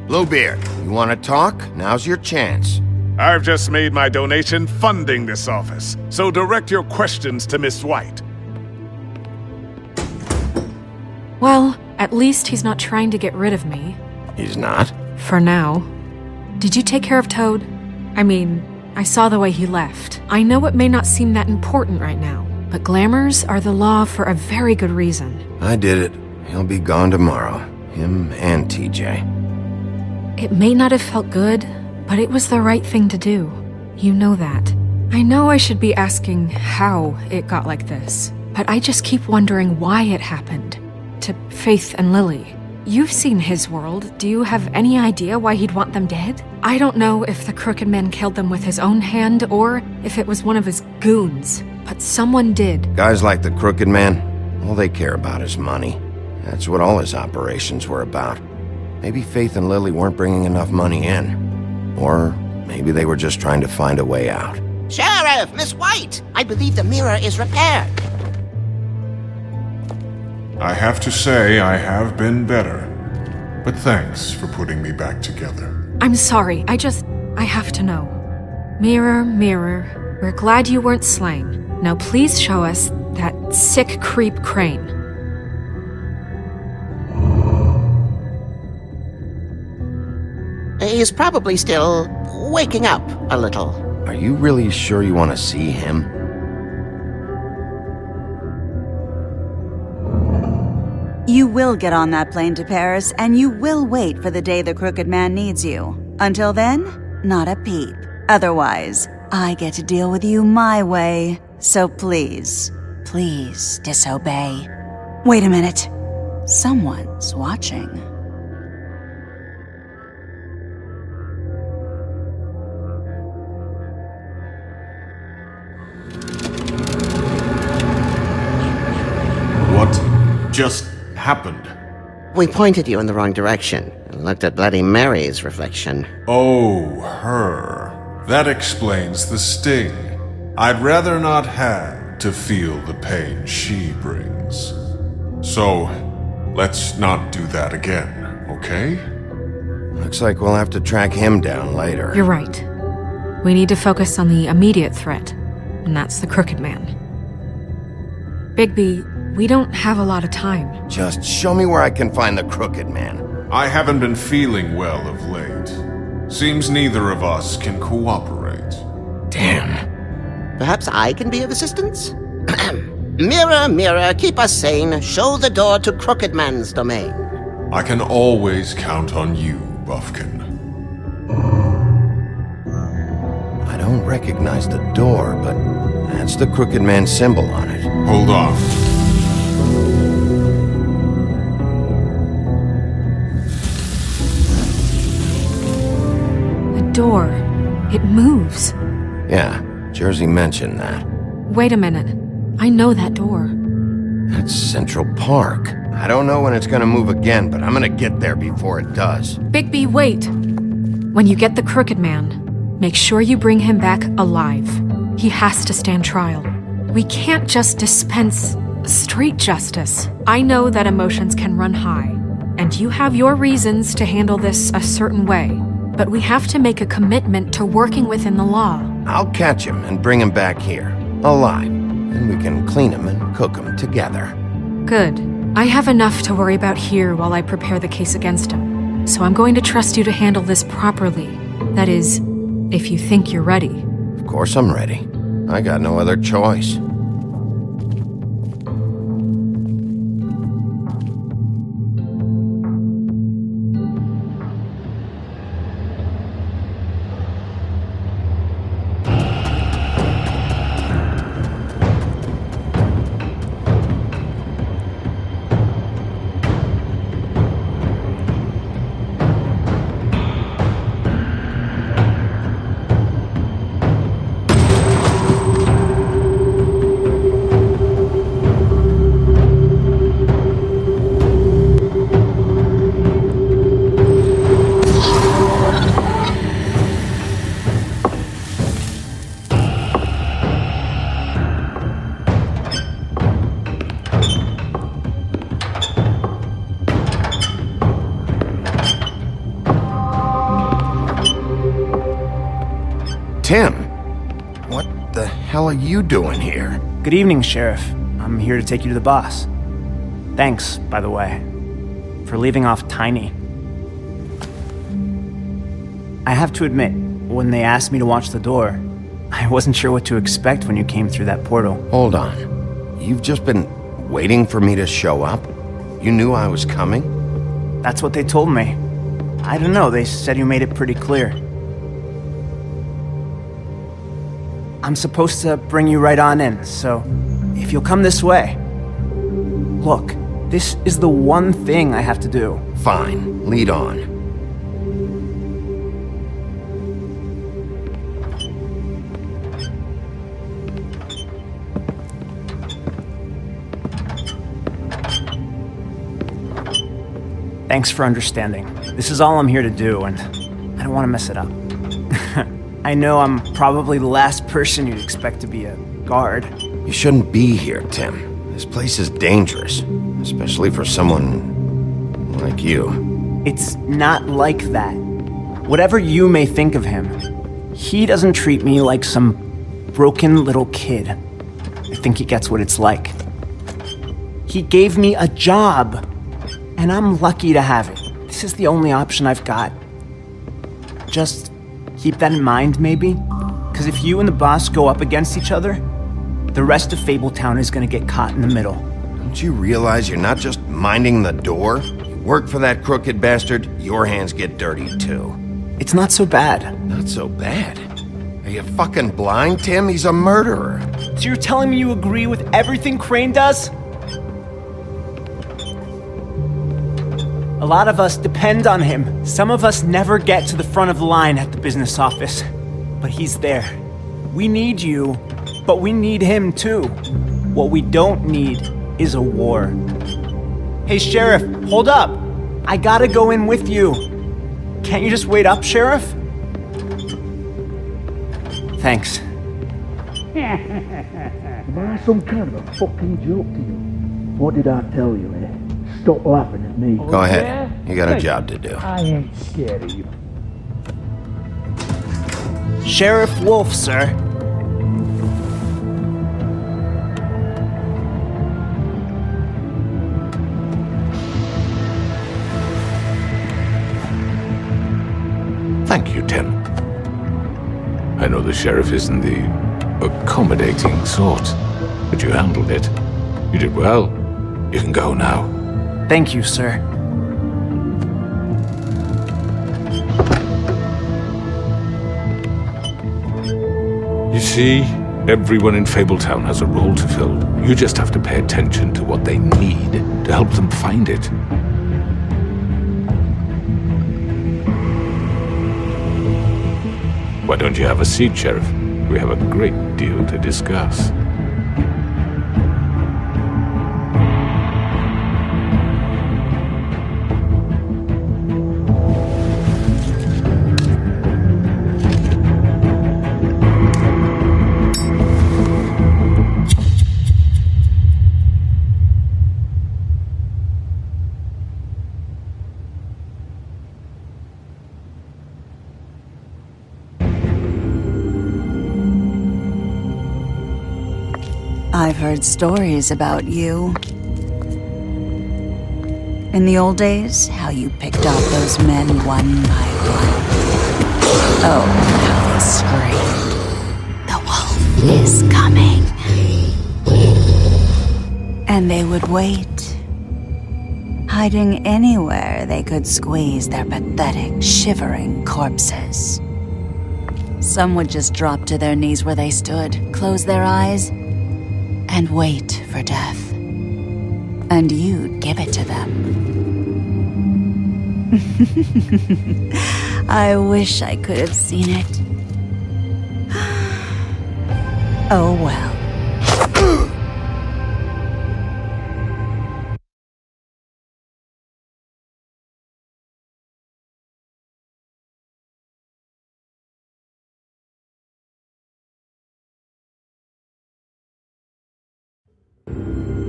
Bluebeard, you want to talk? Now's your chance. I've just made my donation funding this office, so direct your questions to Miss White. Well, at least he's not trying to get rid of me. He's not? For now. Did you take care of Toad? I mean, I saw the way he left. I know it may not seem that important right now, but glamours are the law for a very good reason. I did it. He'll be gone tomorrow. Him and TJ. It may not have felt good, but it was the right thing to do. You know that. I know I should be asking how it got like this, but I just keep wondering why it happened. To Faith and Lily. You've seen his world. Do you have any idea why he'd want them dead? I don't know if the Crooked Man killed them with his own hand or if it was one of his goons, but someone did. Guys like the Crooked Man, all they care about is money. That's what all his operations were about. Maybe Faith and Lily weren't bringing enough money in. Or maybe they were just trying to find a way out. Sheriff, Miss White! I believe the mirror is repaired. I have to say I have been better. But thanks for putting me back together. I'm sorry, I have to know. Mirror, mirror, we're glad you weren't slain. Now please show us that sick creep Crane. He's probably still waking up a little. Are you really sure you want to see him? You will get on that plane to Paris, and you will wait for the day the Crooked Man needs you. Until then, not a peep. Otherwise, I get to deal with you my way. So please, please disobey. Wait a minute. Someone's watching. What just happened? We pointed you in the wrong direction and looked at Bloody Mary's reflection. Oh, her. That explains the sting. I'd rather not have to feel the pain she brings. So, let's not do that again, okay? Looks like we'll have to track him down later. You're right. We need to focus on the immediate threat, and that's the Crooked Man. Bigby, we don't have a lot of time. Just show me where I can find the Crooked Man. I haven't been feeling well of late. Seems neither of us can cooperate. Damn. Perhaps I can be of assistance? Mirror, mirror, keep us sane. Show the door to Crooked Man's domain. I can always count on you, Buffkin. I don't recognize the door, but that's the Crooked Man symbol on it. Hold on. The door. It moves. Yeah, Jersey mentioned that. Wait a minute. I know that door. That's Central Park. I don't know when it's gonna move again, but I'm gonna get there before it does. Bigby, wait! When you get the Crooked Man, make sure you bring him back alive. He has to stand trial. We can't just dispense street justice. I know that emotions can run high, and you have your reasons to handle this a certain way, but we have to make a commitment to working within the law. I'll catch him and bring him back here, alive, and we can clean him and cook him together. Good. I have enough to worry about here while I prepare the case against him, so I'm going to trust you to handle this properly. That is, if you think you're ready. Of course I'm ready. I got no other choice. Tim, what the hell are you doing here? Good evening, Sheriff. I'm here to take you to the boss. Thanks, by the way, for leaving off Tiny. I have to admit, when they asked me to watch the door, I wasn't sure what to expect when you came through that portal. Hold on. You've just been waiting for me to show up? You knew I was coming? That's what they told me. I don't know, they said you made it pretty clear. I'm supposed to bring you right on in, so if you'll come this way. Look, this is the one thing I have to do. Fine, lead on. Thanks for understanding. This is all I'm here to do, and I don't want to mess it up. I know I'm probably the last person you'd expect to be a guard. You shouldn't be here, Tim. This place is dangerous, especially for someone like you. It's not like that. Whatever you may think of him, he doesn't treat me like some broken little kid. I think he gets what it's like. He gave me a job, and I'm lucky to have it. This is the only option I've got. Just keep that in mind, maybe? Because if you and the boss go up against each other, the rest of Fabletown is gonna get caught in the middle. Don't you realize you're not just minding the door? You work for that crooked bastard, your hands get dirty too. It's not so bad. Not so bad? Are you fucking blind, Tim? He's a murderer. So you're telling me you agree with everything Crane does? A lot of us depend on him. Some of us never get to the front of the line at the business office. But he's there. We need you, but we need him too. What we don't need is a war. Hey, Sheriff, hold up. I gotta go in with you. Can't you just wait up, Sheriff? Thanks. Am I some kind of a fucking joke to you? What did I tell you, eh? Stop laughing at me. Go ahead. You got a job to do. I ain't scared of you. Sheriff Wolf, sir. Thank you, Tim. I know the sheriff isn't the accommodating sort, but you handled it. You did well. You can go now. Thank you, sir. You see, everyone in Fabletown has a role to fill. You just have to pay attention to what they need to help them find it. Why don't you have a seat, Sheriff? We have a great deal to discuss. I've heard stories about you. In the old days, how you picked off those men one by one. Oh, how they screamed. The wolf is coming. And they would wait, hiding anywhere they could squeeze their pathetic, shivering corpses. Some would just drop to their knees where they stood, close their eyes, and wait for death. And you'd give it to them. I wish I could have seen it. Oh well.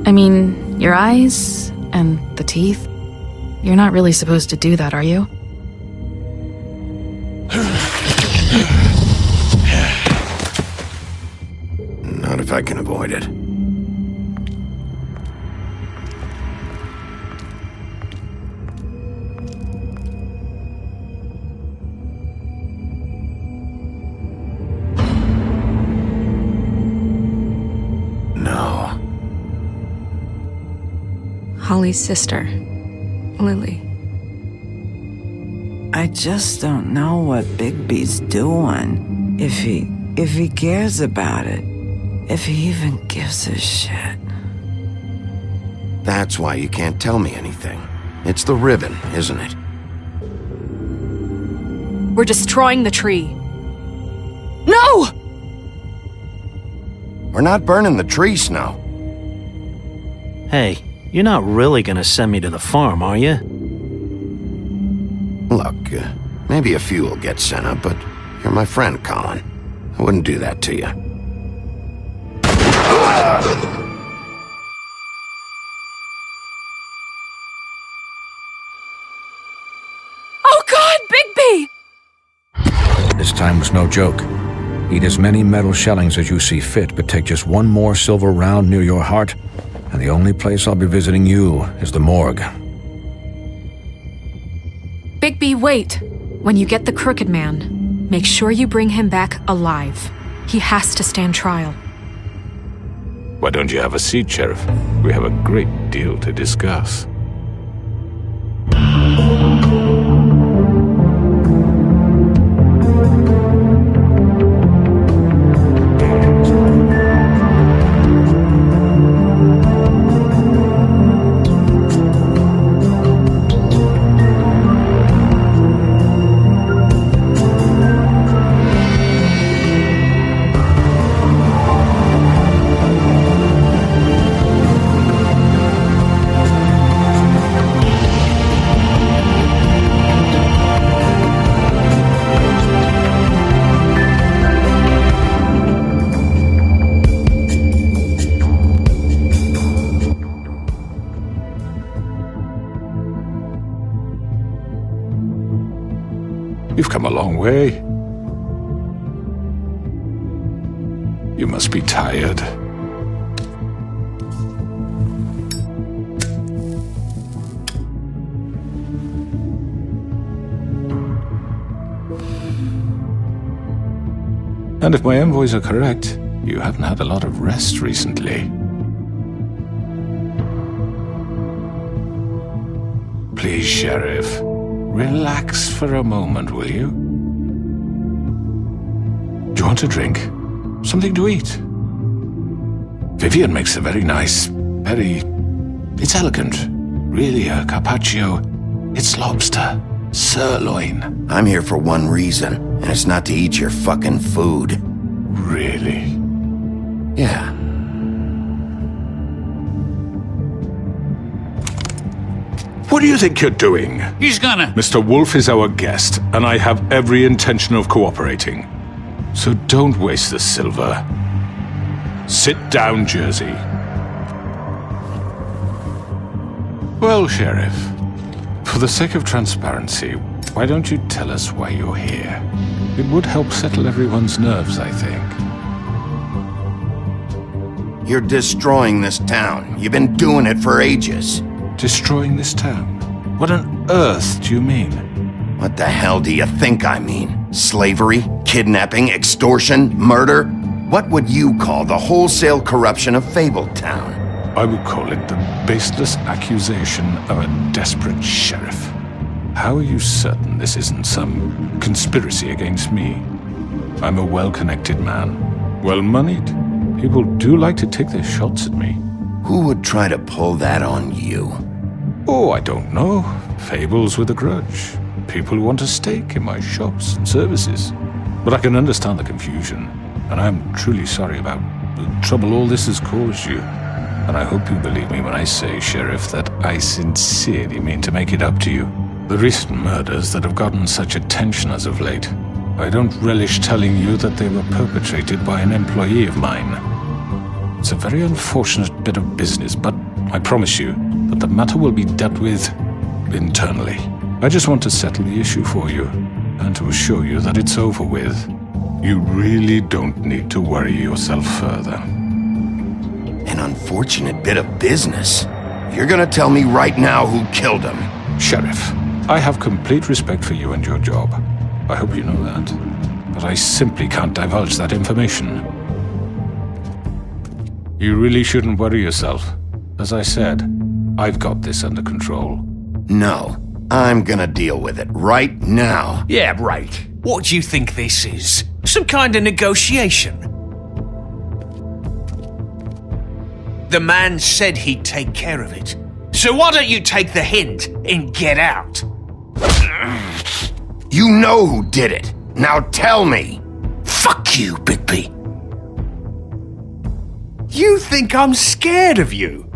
I mean, your eyes and the teeth. You're not really supposed to do that, are you? Not if I can avoid it. No. Holly's sister, Lily. I just don't know what Bigby's doing. If he cares about it. If he even gives a shit. That's why you can't tell me anything. It's the ribbon, isn't it? We're destroying the tree. No! We're not burning the tree, Snow. Hey, you're not really gonna send me to the farm, are you? Look, maybe a few will get sent up, but you're my friend, Colin. I wouldn't do that to you. Oh God, Bigby! This time was no joke. Eat as many metal shellings as you see fit, but take just one more silver round near your heart, and the only place I'll be visiting you is the morgue. Bigby, wait! When you get the Crooked Man, make sure you bring him back alive. He has to stand trial. Why don't you have a seat, Sheriff? We have a great deal to discuss. You've come a long way. You must be tired. And if my envoys are correct, you haven't had a lot of rest recently. Please, Sheriff, relax for a moment, will you? Do you want a drink? Something to eat? Vivian makes a very nice, it's elegant. Really a carpaccio. It's lobster. Sirloin. I'm here for one reason, and it's not to eat your fucking food. Really? Yeah. What do you think you're doing? He's gonna... Mr. Wolf is our guest, and I have every intention of cooperating. So don't waste the silver. Sit down, Jersey. Well, Sheriff, for the sake of transparency, why don't you tell us why you're here? It would help settle everyone's nerves, I think. You're destroying this town. You've been doing it for ages. Destroying this town? What on earth do you mean? What the hell do you think I mean? Slavery? Kidnapping? Extortion? Murder? What would you call the wholesale corruption of Fabletown? I would call it the baseless accusation of a desperate sheriff. How are you certain this isn't some conspiracy against me? I'm a well-connected man, well-moneyed. People do like to take their shots at me. Who would try to pull that on you? Oh, I don't know. Fables with a grudge. People who want a stake in my shops and services. But I can understand the confusion, and I'm truly sorry about the trouble all this has caused you. And I hope you believe me when I say, Sheriff, that I sincerely mean to make it up to you. The recent murders that have gotten such attention as of late, I don't relish telling you that they were perpetrated by an employee of mine. It's a very unfortunate bit of business, but I promise you that the matter will be dealt with internally. I just want to settle the issue for you, and to assure you that it's over with. You really don't need to worry yourself further. An unfortunate bit of business. You're gonna tell me right now who killed him. Sheriff, I have complete respect for you and your job. I hope you know that. But I simply can't divulge that information. You really shouldn't worry yourself. As I said, I've got this under control. No, I'm gonna deal with it right now. Yeah, right. What do you think this is? Some kind of negotiation? The man said he'd take care of it. So why don't you take the hint and get out? You know who did it. Now tell me. Fuck you, Bigby. You think I'm scared of you?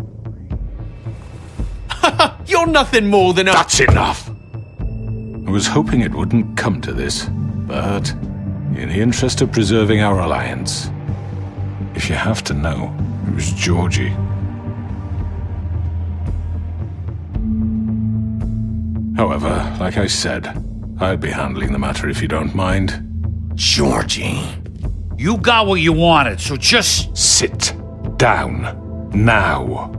You're nothing more than a— That's enough! I was hoping it wouldn't come to this, but in the interest of preserving our alliance, if you have to know, it was Georgie. However, like I said, I'll be handling the matter if you don't mind. Georgie. You got what you wanted, so just— Sit down. Now.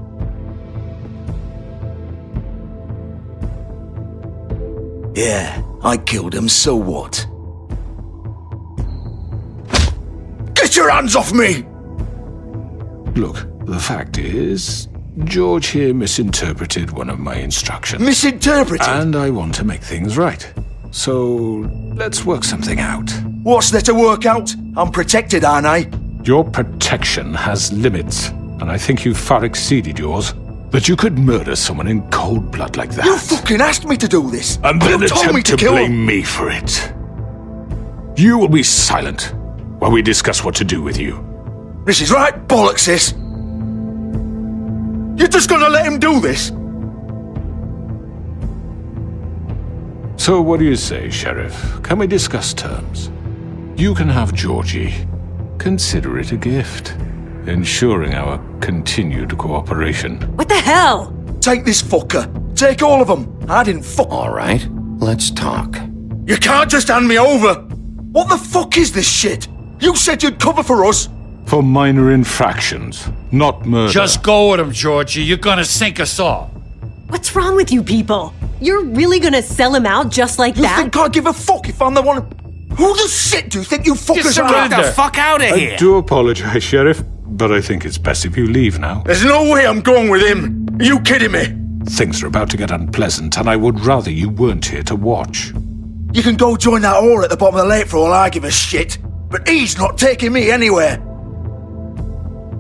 Yeah, I killed him, so what? Get your hands off me! Look, the fact is, George here misinterpreted one of my instructions. Misinterpreted? And I want to make things right. So, let's work something out. What's there to work out? I'm protected, aren't I? Your protection has limits, and I think you've far exceeded yours. That you could murder someone in cold blood like that. You fucking asked me to do this! And then you told me attempt to kill blame him. me for it. You will be silent while we discuss what to do with you. This is right bollocks, sis. You're just gonna let him do this? So what do you say, Sheriff? Can we discuss terms? You can have Georgie. Consider it a gift, ensuring our continued cooperation. What the hell? Take this fucker. Take all of them. I didn't fuck. All right, let's talk. You can't just hand me over! What the fuck is this shit? You said you'd cover for us! For minor infractions, not murder. Just go with him, Georgie. You're gonna sink us all. What's wrong with you people? You're really gonna sell him out just like that? You think I give a fuck if I'm the one? Who the shit do you think you fuckers are? Get the fuck out of here! I do apologize, Sheriff, but I think it's best if you leave now. There's no way I'm going with him! Are you kidding me? Things are about to get unpleasant, and I would rather you weren't here to watch. You can go join that whore at the bottom of the lake for all I give a shit, but he's not taking me anywhere.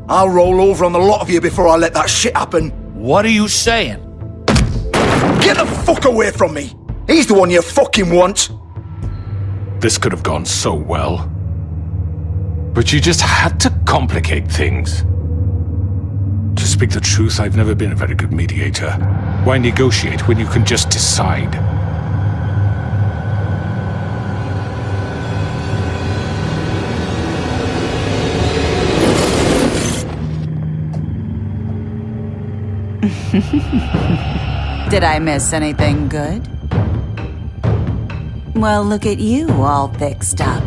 I'll roll over on the lot of you before I let that shit happen. What are you saying? Get the fuck away from me! He's the one you fucking want! This could have gone so well. But you just had to complicate things. To speak the truth, I've never been a very good mediator. Why negotiate when you can just decide? Did I miss anything good? Well, look at you, all fixed up.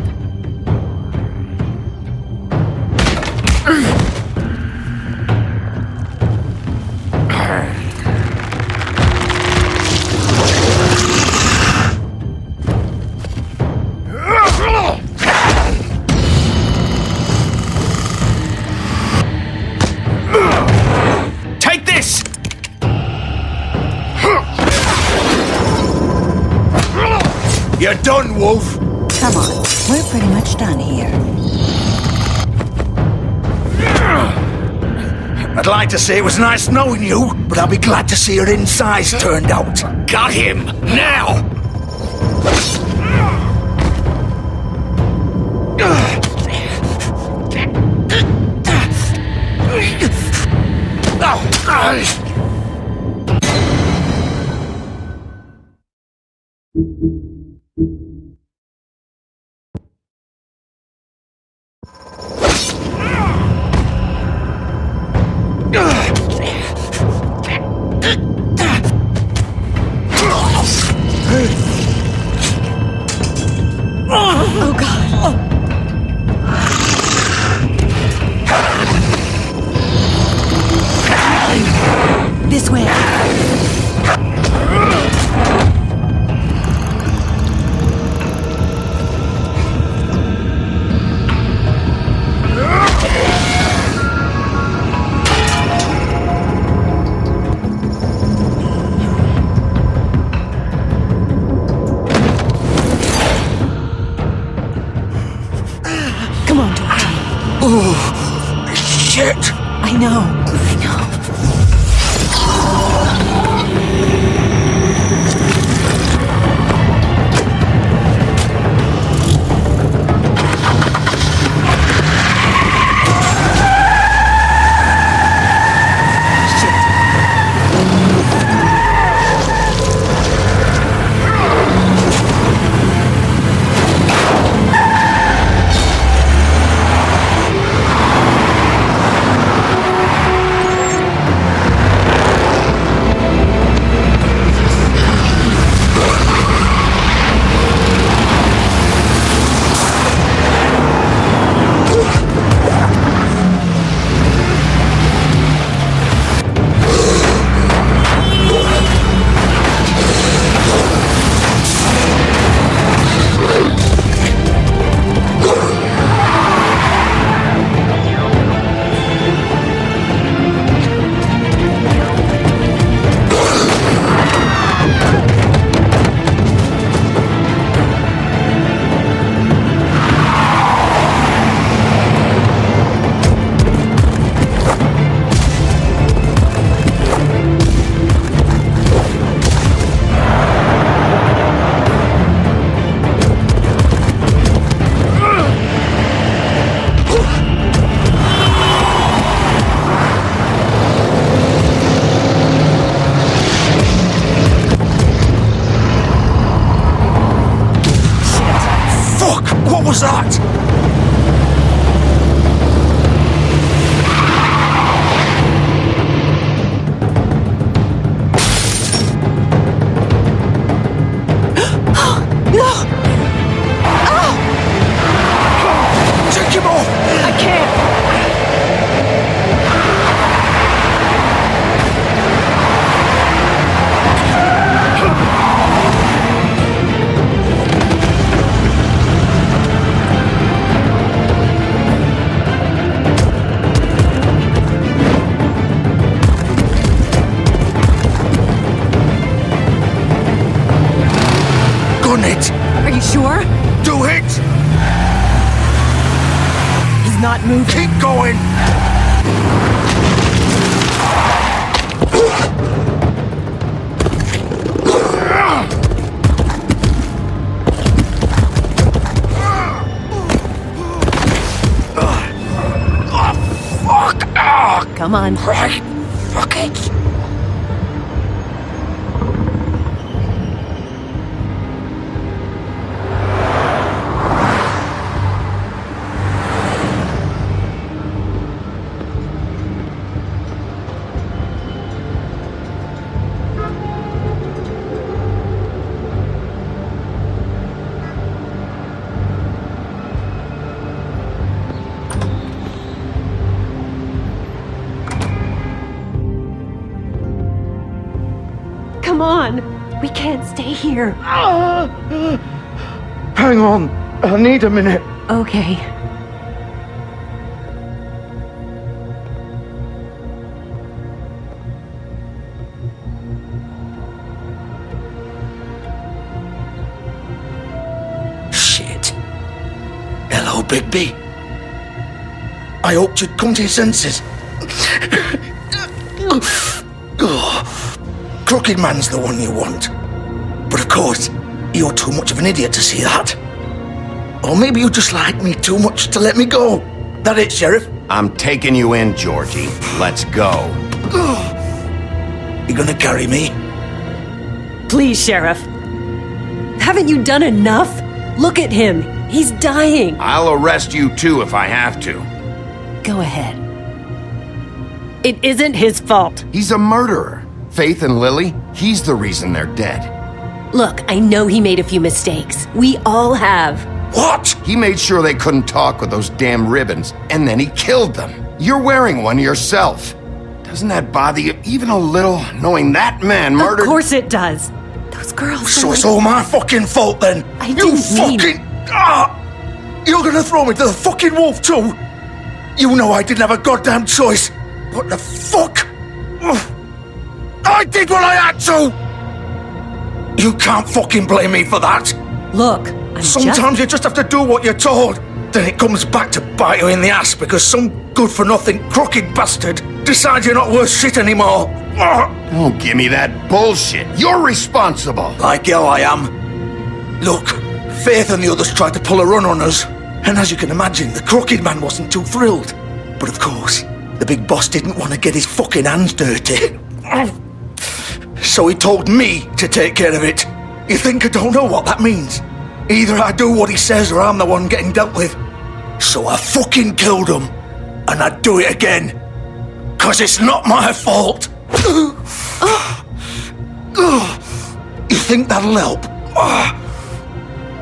Take this! You're done, Wolf! Come on, we're pretty much done here. I'd like to say it was nice knowing you, but I'll be glad to see your insides turned out. Got him! Now! Oh, God. This way. Come on, Georgie. Oh, shit! I know. What was that? No! done it. Are you sure? Do it. He's not moving. Keep going. Come on. Right. Fuck it. Come on. We can't stay here. Hang on. I need a minute. Okay. Shit. Hello, Bigby. I hoped you'd come to your senses. Crooked Man's the one you want. But of course, you're too much of an idiot to see that. Or maybe you just like me too much to let me go. That it, Sheriff? I'm taking you in, Georgie. Let's go. You gonna carry me? Please, Sheriff. Haven't you done enough? Look at him. He's dying. I'll arrest you too if I have to. Go ahead. It isn't his fault. He's a murderer. Faith and Lily, he's the reason they're dead. Look, I know he made a few mistakes. We all have. What? He made sure they couldn't talk with those damn ribbons, and then he killed them. You're wearing one yourself. Doesn't that bother you even a little, knowing that man murdered— Of course it does. Those girls So are it's like— all my fucking fault then? I You didn't mean— fucking... You're gonna throw me to the fucking wolf too? You know I didn't have a goddamn choice. What the fuck? I did what I had to! You can't fucking blame me for that. Look, Sometimes you just have to do what you're told. Then it comes back to bite you in the ass because some good-for-nothing crooked bastard decides you're not worth shit anymore. Don't give me that bullshit. You're responsible. Like hell I am. Look, Faith and the others tried to pull a run on us. And as you can imagine, the crooked man wasn't too thrilled. But of course, the big boss didn't want to get his fucking hands dirty. So he told me to take care of it. You think I don't know what that means? Either I do what he says or I'm the one getting dealt with. So I fucking killed him. And I'd do it again. 'Cause it's not my fault. You think that'll help?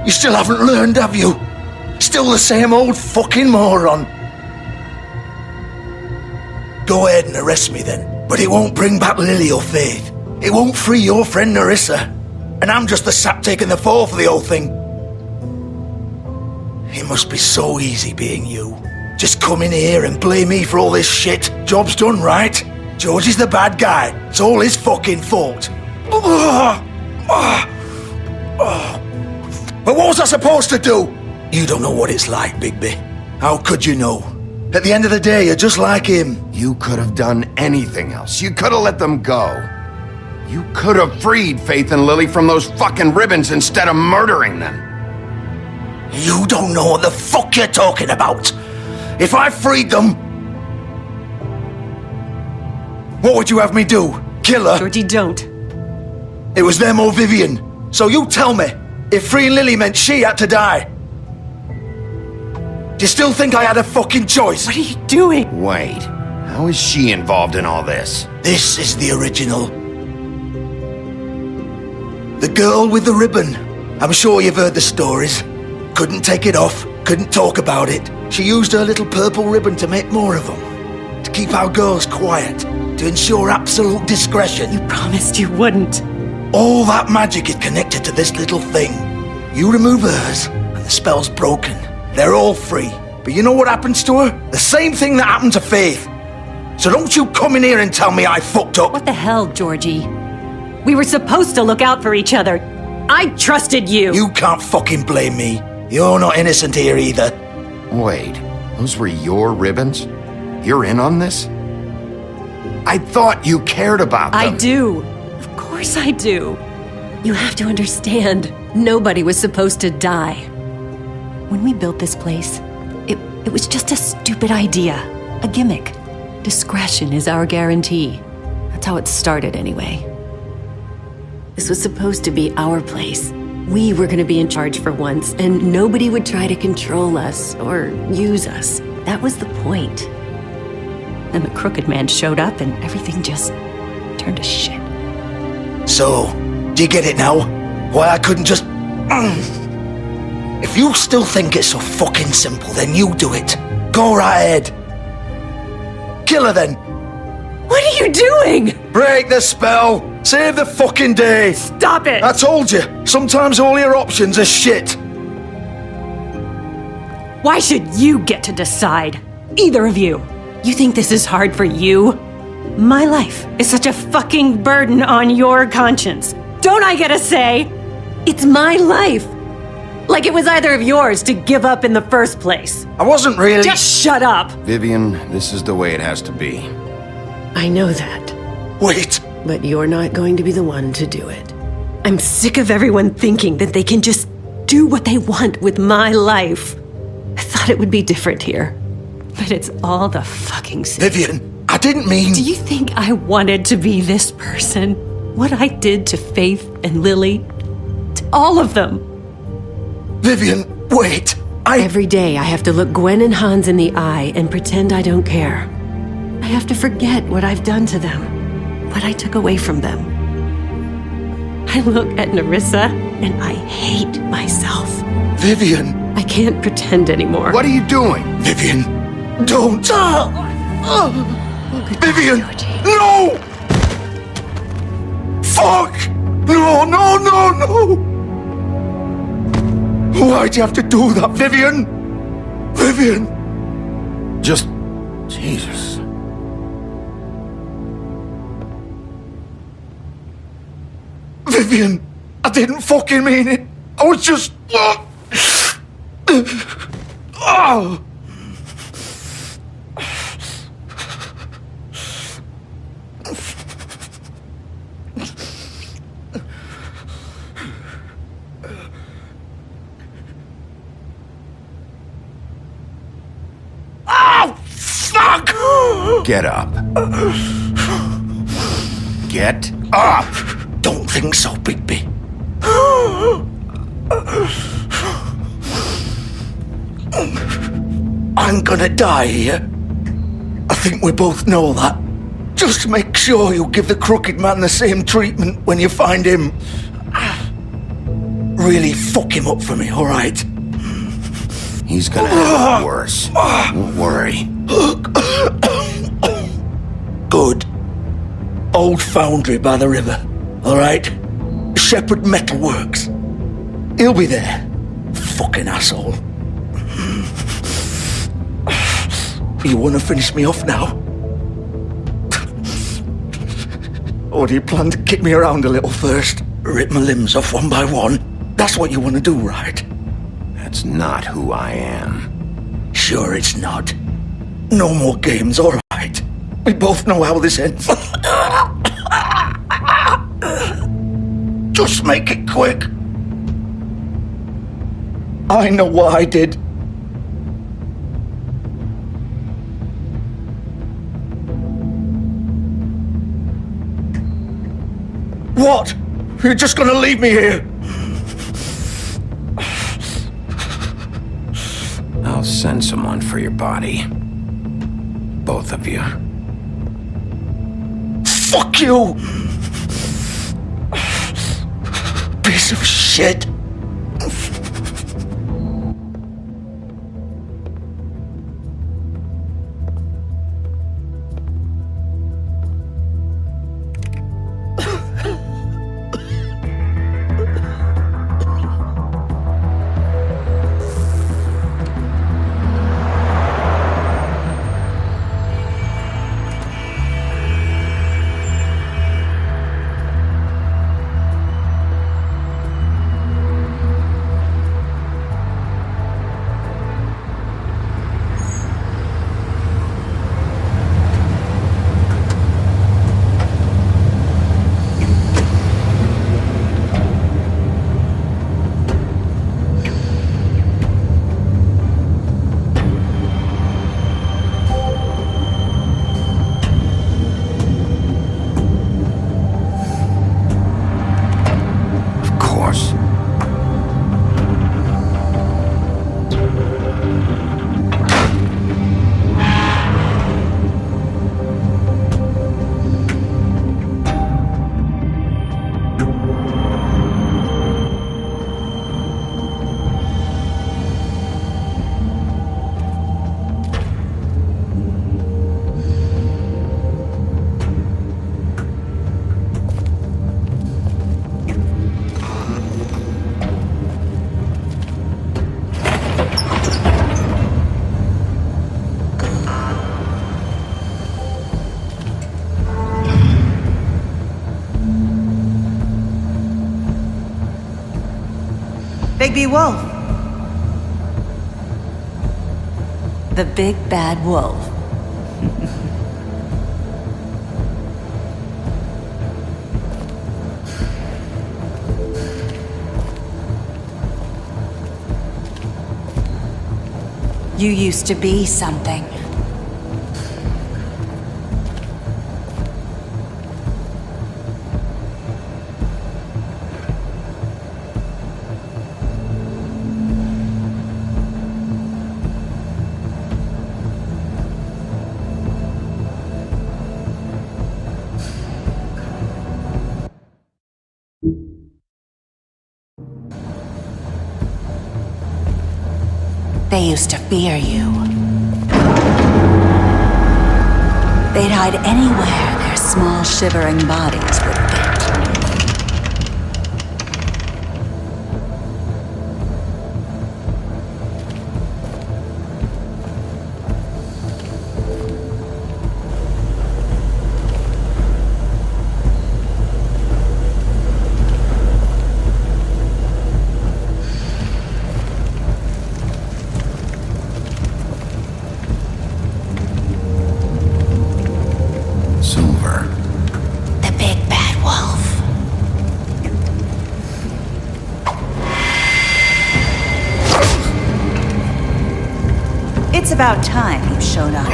You still haven't learned, have you? Still the same old fucking moron. Go ahead and arrest me then. But it won't bring back Lily or Faith. It won't free your friend Nerissa. And I'm just the sap taking the fall for the whole thing. It must be so easy being you. Just come in here and blame me for all this shit. Job's done, right? George is the bad guy. It's all his fucking fault. But what was I supposed to do? You don't know what it's like, Bigby. How could you know? At the end of the day, you're just like him. You could have done anything else. You could have let them go. You could have freed Faith and Lily from those fucking ribbons instead of murdering them. You don't know what the fuck you're talking about. If I freed them, what would you have me do? Kill her? Georgie, don't. It was them or Vivian. So you tell me, if freeing Lily meant she had to die, do you still think I had a fucking choice? What are you doing? Wait, how is she involved in all this? This is the original. The girl with the ribbon. I'm sure you've heard the stories. Couldn't take it off, couldn't talk about it. She used her little purple ribbon to make more of them. To keep our girls quiet. To ensure absolute discretion. You promised you wouldn't. All that magic is connected to this little thing. You remove hers, and the spell's broken. They're all free. But you know what happens to her? The same thing that happened to Faith. So don't you come in here and tell me I fucked up. What the hell, Georgie? We were supposed to look out for each other. I trusted you! You can't fucking blame me. You're not innocent here either. Wait, those were your ribbons? You're in on this? I thought you cared about them. I do. Of course I do. You have to understand, nobody was supposed to die. When we built this place, it was just a stupid idea. A gimmick. Discretion is our guarantee. That's how it started anyway. This was supposed to be our place. We were gonna be in charge for once, and nobody would try to control us or use us. That was the point. Then the Crooked Man showed up and everything just turned to shit. So, do you get it now? Why I couldn't just... If you still think it's so fucking simple, then you do it. Go right ahead. Kill her then. What are you doing? Break the spell. Save the fucking day. Stop it. I told you, sometimes all your options are shit. Why should you get to decide? Either of you. You think this is hard for you? My life is such a fucking burden on your conscience. Don't I get a say? It's my life. Like it was either of yours to give up in the first place. I wasn't really... Just shut up! Vivian, this is the way it has to be. I know that. Wait. But you're not going to be the one to do it. I'm sick of everyone thinking that they can just do what they want with my life. I thought it would be different here. But it's all the fucking same. Vivian, I didn't mean... Do you think I wanted to be this person? What I did to Faith and Lily? To all of them? Vivian, wait. Every day I have to look Gwen and Hans in the eye and pretend I don't care. I have to forget what I've done to them, what I took away from them. I look at Nerissa and I hate myself. Vivian. I can't pretend anymore. What are you doing? Vivian, don't. Vivian, no! Fuck! No, no, no, no! Why'd you have to do that, Vivian? Vivian! Just... Jesus. Vivian, I didn't fucking mean it. I was just... Oh! Get up. Get up! Don't think so, Bigby. I'm gonna die here. I think we both know that. Just make sure you give the Crooked Man the same treatment when you find him. Really fuck him up for me, alright? He's gonna have it worse. Don't worry. Good. Old foundry by the river, alright? Shepherd Metalworks. He'll be there. Fucking asshole. You wanna finish me off now? Or do you plan to kick me around a little first? Rip my limbs off one by one? That's what you wanna do, right? That's not who I am. Sure it's not. No more games, alright? We both know how this ends. Just make it quick. I know what I did. What? You're just gonna leave me here? I'll send someone for your body. Both of you. Fuck you! Piece of shit. Bigby Wolf. The big bad wolf. You used to be something. They used to fear you. They'd hide anywhere their small shivering bodies would fit. Silver. The big bad wolf. It's about time you showed up.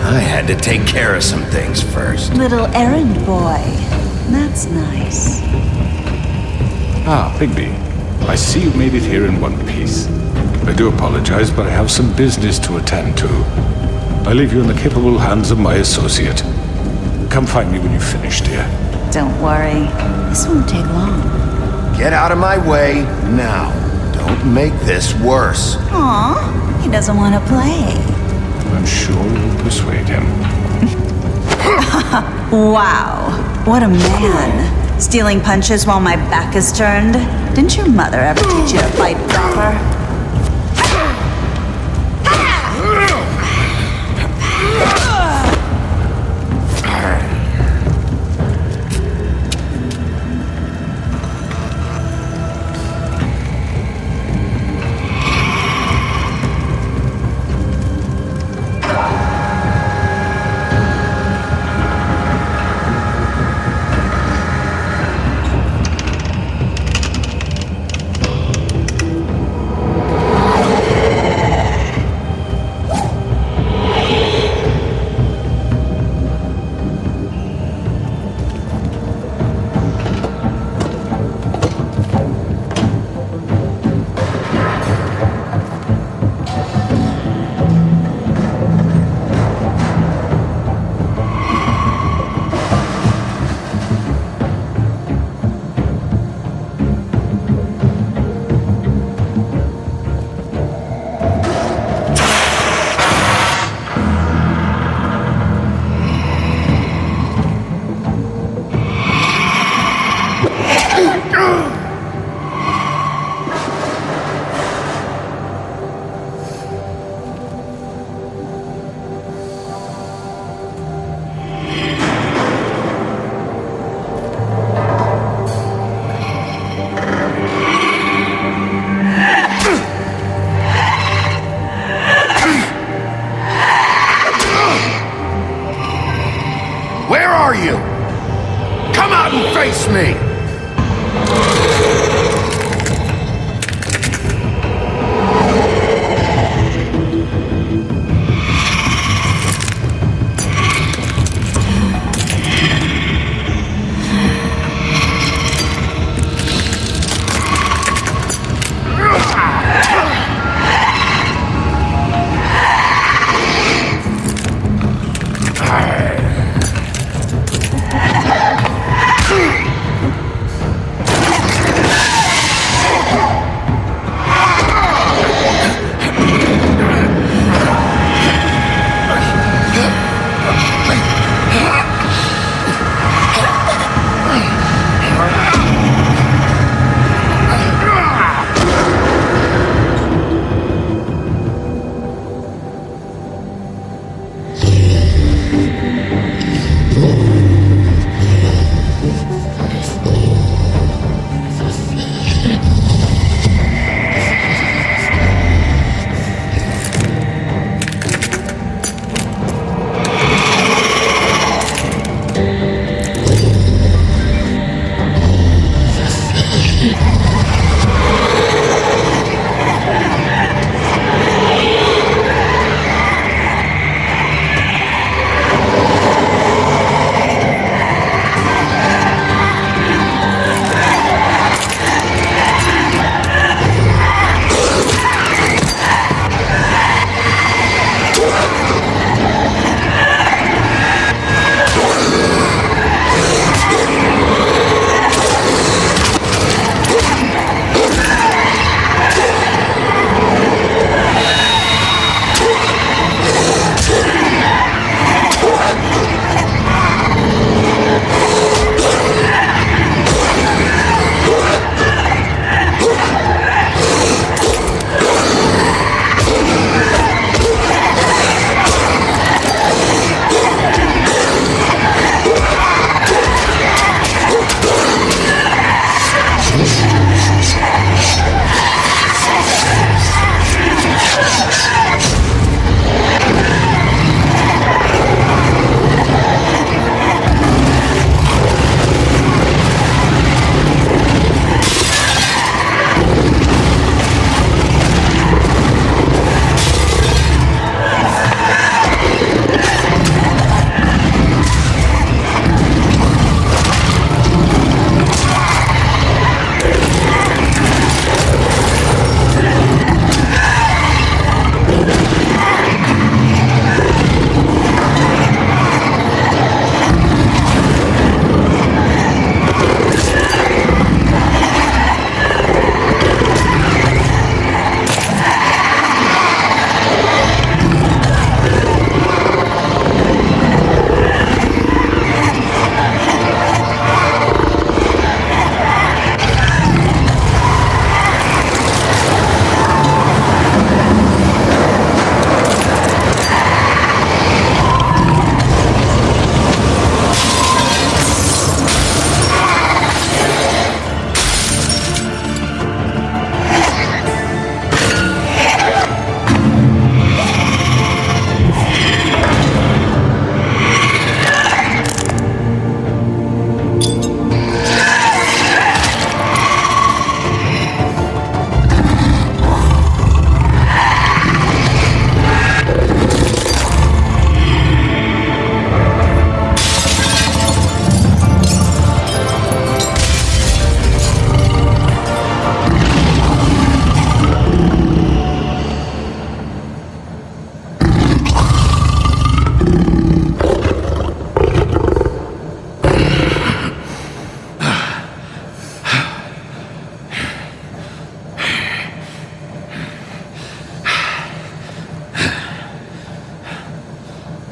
I had to take care of some things first. Little errand boy. That's nice. Ah, Bigby. I see you made it here in one piece. I do apologize, but I have some business to attend to. I leave you in the capable hands of my associate. Come find me when you've finished, dear. Don't worry. This won't take long. Get out of my way now. Don't make this worse. Aw, he doesn't want to play. I'm sure you'll persuade him. Wow, what a man. Stealing punches while my back is turned? Didn't your mother ever teach you to fight proper? Where are you? Come out and face me!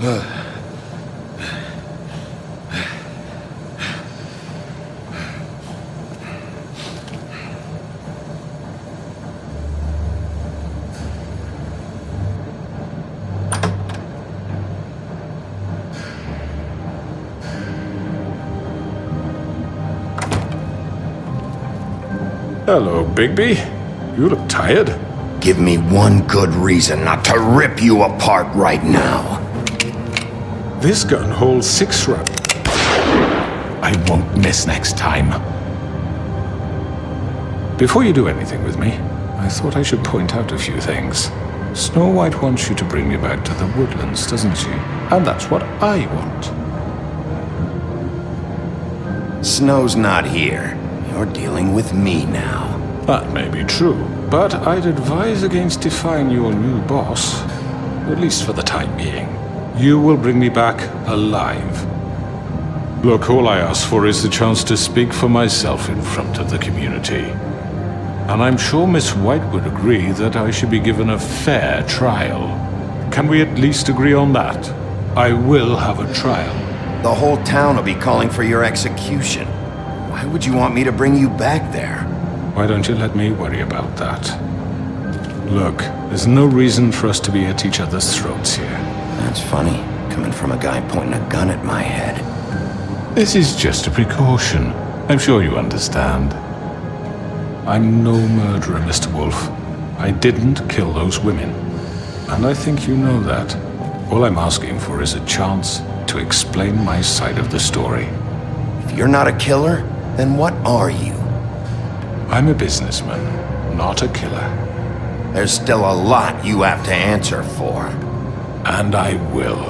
Hello, Bigby. You look tired. Give me one good reason not to rip you apart right now. This gun holds 6 rounds. I won't miss next time. Before you do anything with me, I thought I should point out a few things. Snow White wants you to bring me back to the woodlands, doesn't she? And that's what I want. Snow's not here. You're dealing with me now. That may be true, but I'd advise against defying your new boss, at least for the time being. You will bring me back alive. Look, all I ask for is the chance to speak for myself in front of the community. And I'm sure Miss White would agree that I should be given a fair trial. Can we at least agree on that? I will have a trial. The whole town will be calling for your execution. Why would you want me to bring you back there? Why don't you let me worry about that? Look, there's no reason for us to be at each other's throats here. That's funny, coming from a guy pointing a gun at my head. This is just a precaution. I'm sure you understand. I'm no murderer, Mr. Wolf. I didn't kill those women. And I think you know that. All I'm asking for is a chance to explain my side of the story. If you're not a killer, then what are you? I'm a businessman, not a killer. There's still a lot you have to answer for. And I will,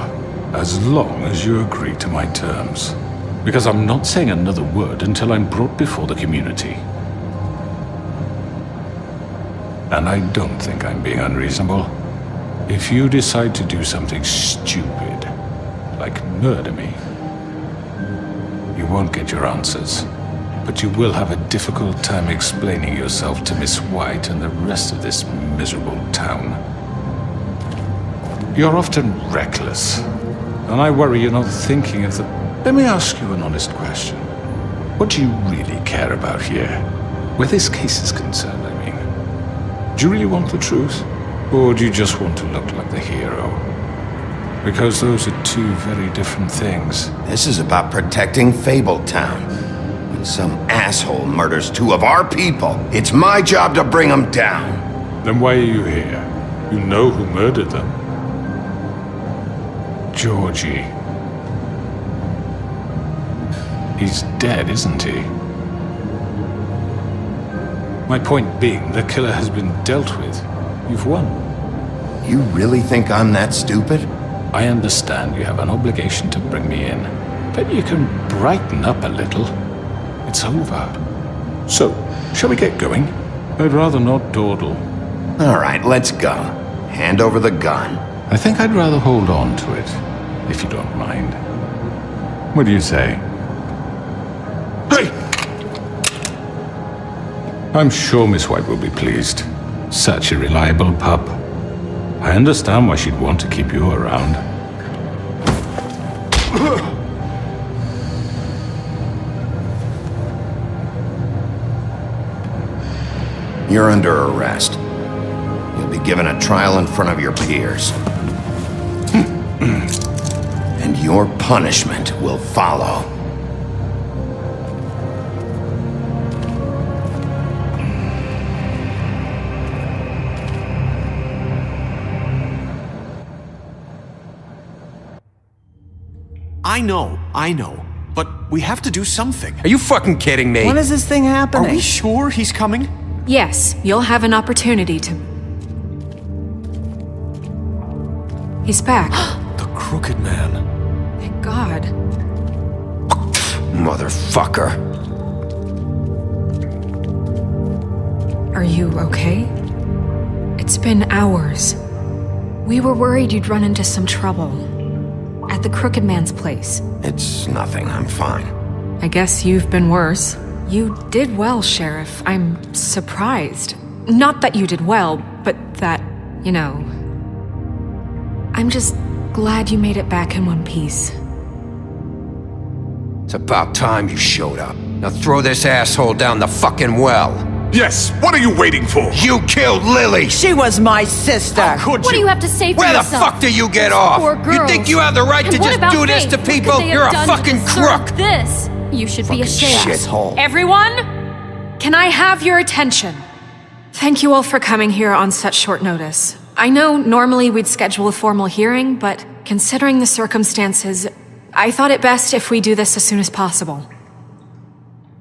as long as you agree to my terms. Because I'm not saying another word until I'm brought before the community. And I don't think I'm being unreasonable. If you decide to do something stupid, like murder me, you won't get your answers. But you will have a difficult time explaining yourself to Miss White and the rest of this miserable town. You're often reckless, and I worry you're not thinking of the... Let me ask you an honest question. What do you really care about here? Where this case is concerned, I mean. Do you really want the truth? Or do you just want to look like the hero? Because those are two very different things. This is about protecting Fabletown. When some asshole murders 2 of our people, it's my job to bring them down. Then why are you here? You know who murdered them. Georgie. He's dead, isn't he? My point being, the killer has been dealt with. You've won. You really think I'm that stupid? I understand you have an obligation to bring me in, but you can brighten up a little. It's over. So, shall we get going? I'd rather not dawdle. All right, let's go. Hand over the gun. I think I'd rather hold on to it, if you don't mind. What do you say? Hey! I'm sure Miss White will be pleased. Such a reliable pup. I understand why she'd want to keep you around. You're under arrest. You'll be given a trial in front of your peers. And your punishment will follow. I know. But we have to do something. Are you fucking kidding me? When is this thing happening? Are we sure he's coming? Yes, you'll have an opportunity to... He's back. The Crooked Man. Thank God. Motherfucker. Are you okay? It's been hours. We were worried you'd run into some trouble. At the Crooked Man's place. It's nothing, I'm fine. I guess you've been worse. You did well, Sheriff. I'm surprised. Not that you did well, but that, you know... I'm just glad you made it back in one piece. It's about time you showed up. Now throw this asshole down the fucking well. Yes, what are you waiting for? You killed Lily! She was my sister. How could What do you have to say for Where yourself? the fuck do you get off? Poor You girls. think you have the right And to what just about do this Faith? to What could people? they have You're a done to fucking deserve crook! This. You should be ashamed. Shithole. Everyone, can I have your attention? Thank you all for coming here on such short notice. I know normally we'd schedule a formal hearing, but considering the circumstances, I thought it best if we do this as soon as possible.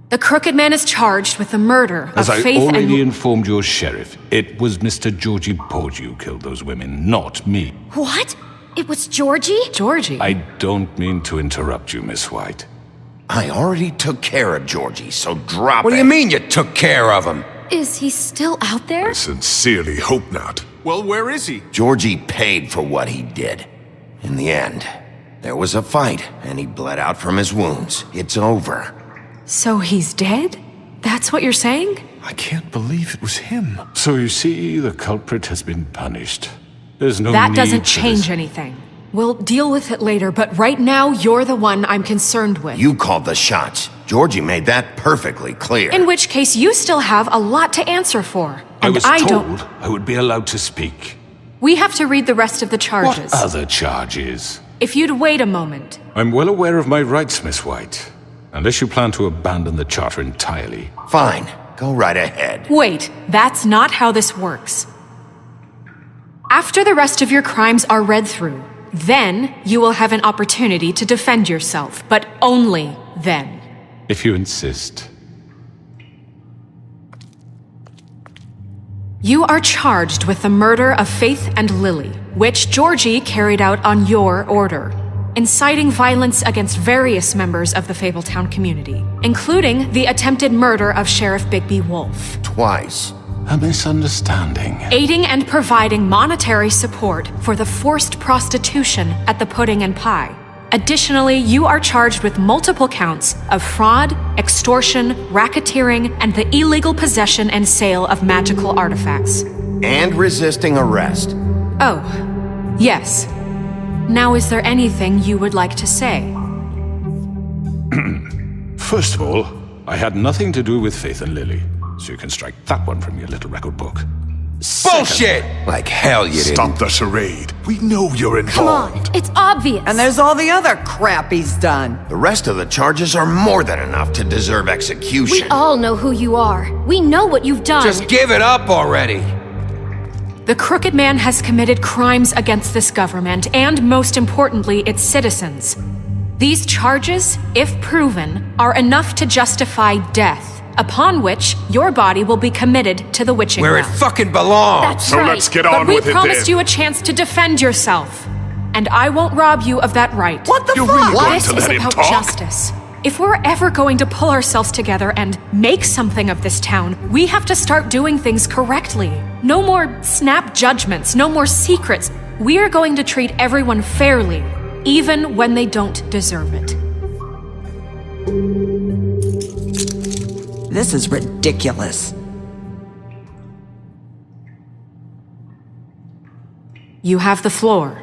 The Crooked Man is charged with the murder As of I Faith already and... informed your sheriff, it was Mr. Georgie Porgy who killed those women, not me. What? It was Georgie? Georgie? I don't mean to interrupt you, Miss White. I already took care of Georgie, so drop What it. do you mean you took care of him? Is he still out there? I sincerely hope not. Well, where is he? Georgie paid for what he did. In the end, there was a fight, and he bled out from his wounds. It's over. So he's dead? That's what you're saying? I can't believe it was him. So you see, the culprit has been punished. There's no That need doesn't for change this. anything. We'll deal with it later, but right now, you're the one I'm concerned with. You called the shots. Georgie made that perfectly clear. In which case, you still have a lot to answer for. I And was I told don't... I would be allowed to speak. We have to read the rest of the charges. What other charges? If you'd wait a moment. I'm well aware of my rights, Miss White. Unless you plan to abandon the charter entirely. Fine. Go right ahead. Wait, that's not how this works. After the rest of your crimes are read through, then you will have an opportunity to defend yourself, but only then. If you insist. You are charged with the murder of Faith and Lily, which Georgie carried out on your order, inciting violence against various members of the Fabletown community, including the attempted murder of Sheriff Bigby Wolf. Twice. A misunderstanding. Aiding and providing monetary support for the forced prostitution at the Pudding and Pie. Additionally, you are charged with multiple counts of fraud, extortion, racketeering, and the illegal possession and sale of magical artifacts. And resisting arrest. Oh, yes. Now, is there anything you would like to say? First of all, I had nothing to do with Faith and Lily, so you can strike that one from your little record book. Bullshit! Like hell you didn't. Stop the charade. We know you're involved. Come on, it's obvious. And there's all the other crap he's done. The rest of the charges are more than enough to deserve execution. We all know who you are. We know what you've done. Just give it up already. The Crooked Man has committed crimes against this government and, most importantly, its citizens. These charges, if proven, are enough to justify death, upon which your body will be committed to the witching Where it well. fucking belongs. That's So right. let's get but on we with it promised then. you a chance to defend yourself, and I won't rob you of that right. What the You're fuck? really going This to is let him about talk? justice. If we're ever going to pull ourselves together and make something of this town, we have to start doing things correctly. No more snap judgments, no more secrets. We are going to treat everyone fairly, even when they don't deserve it. This is ridiculous. You have the floor.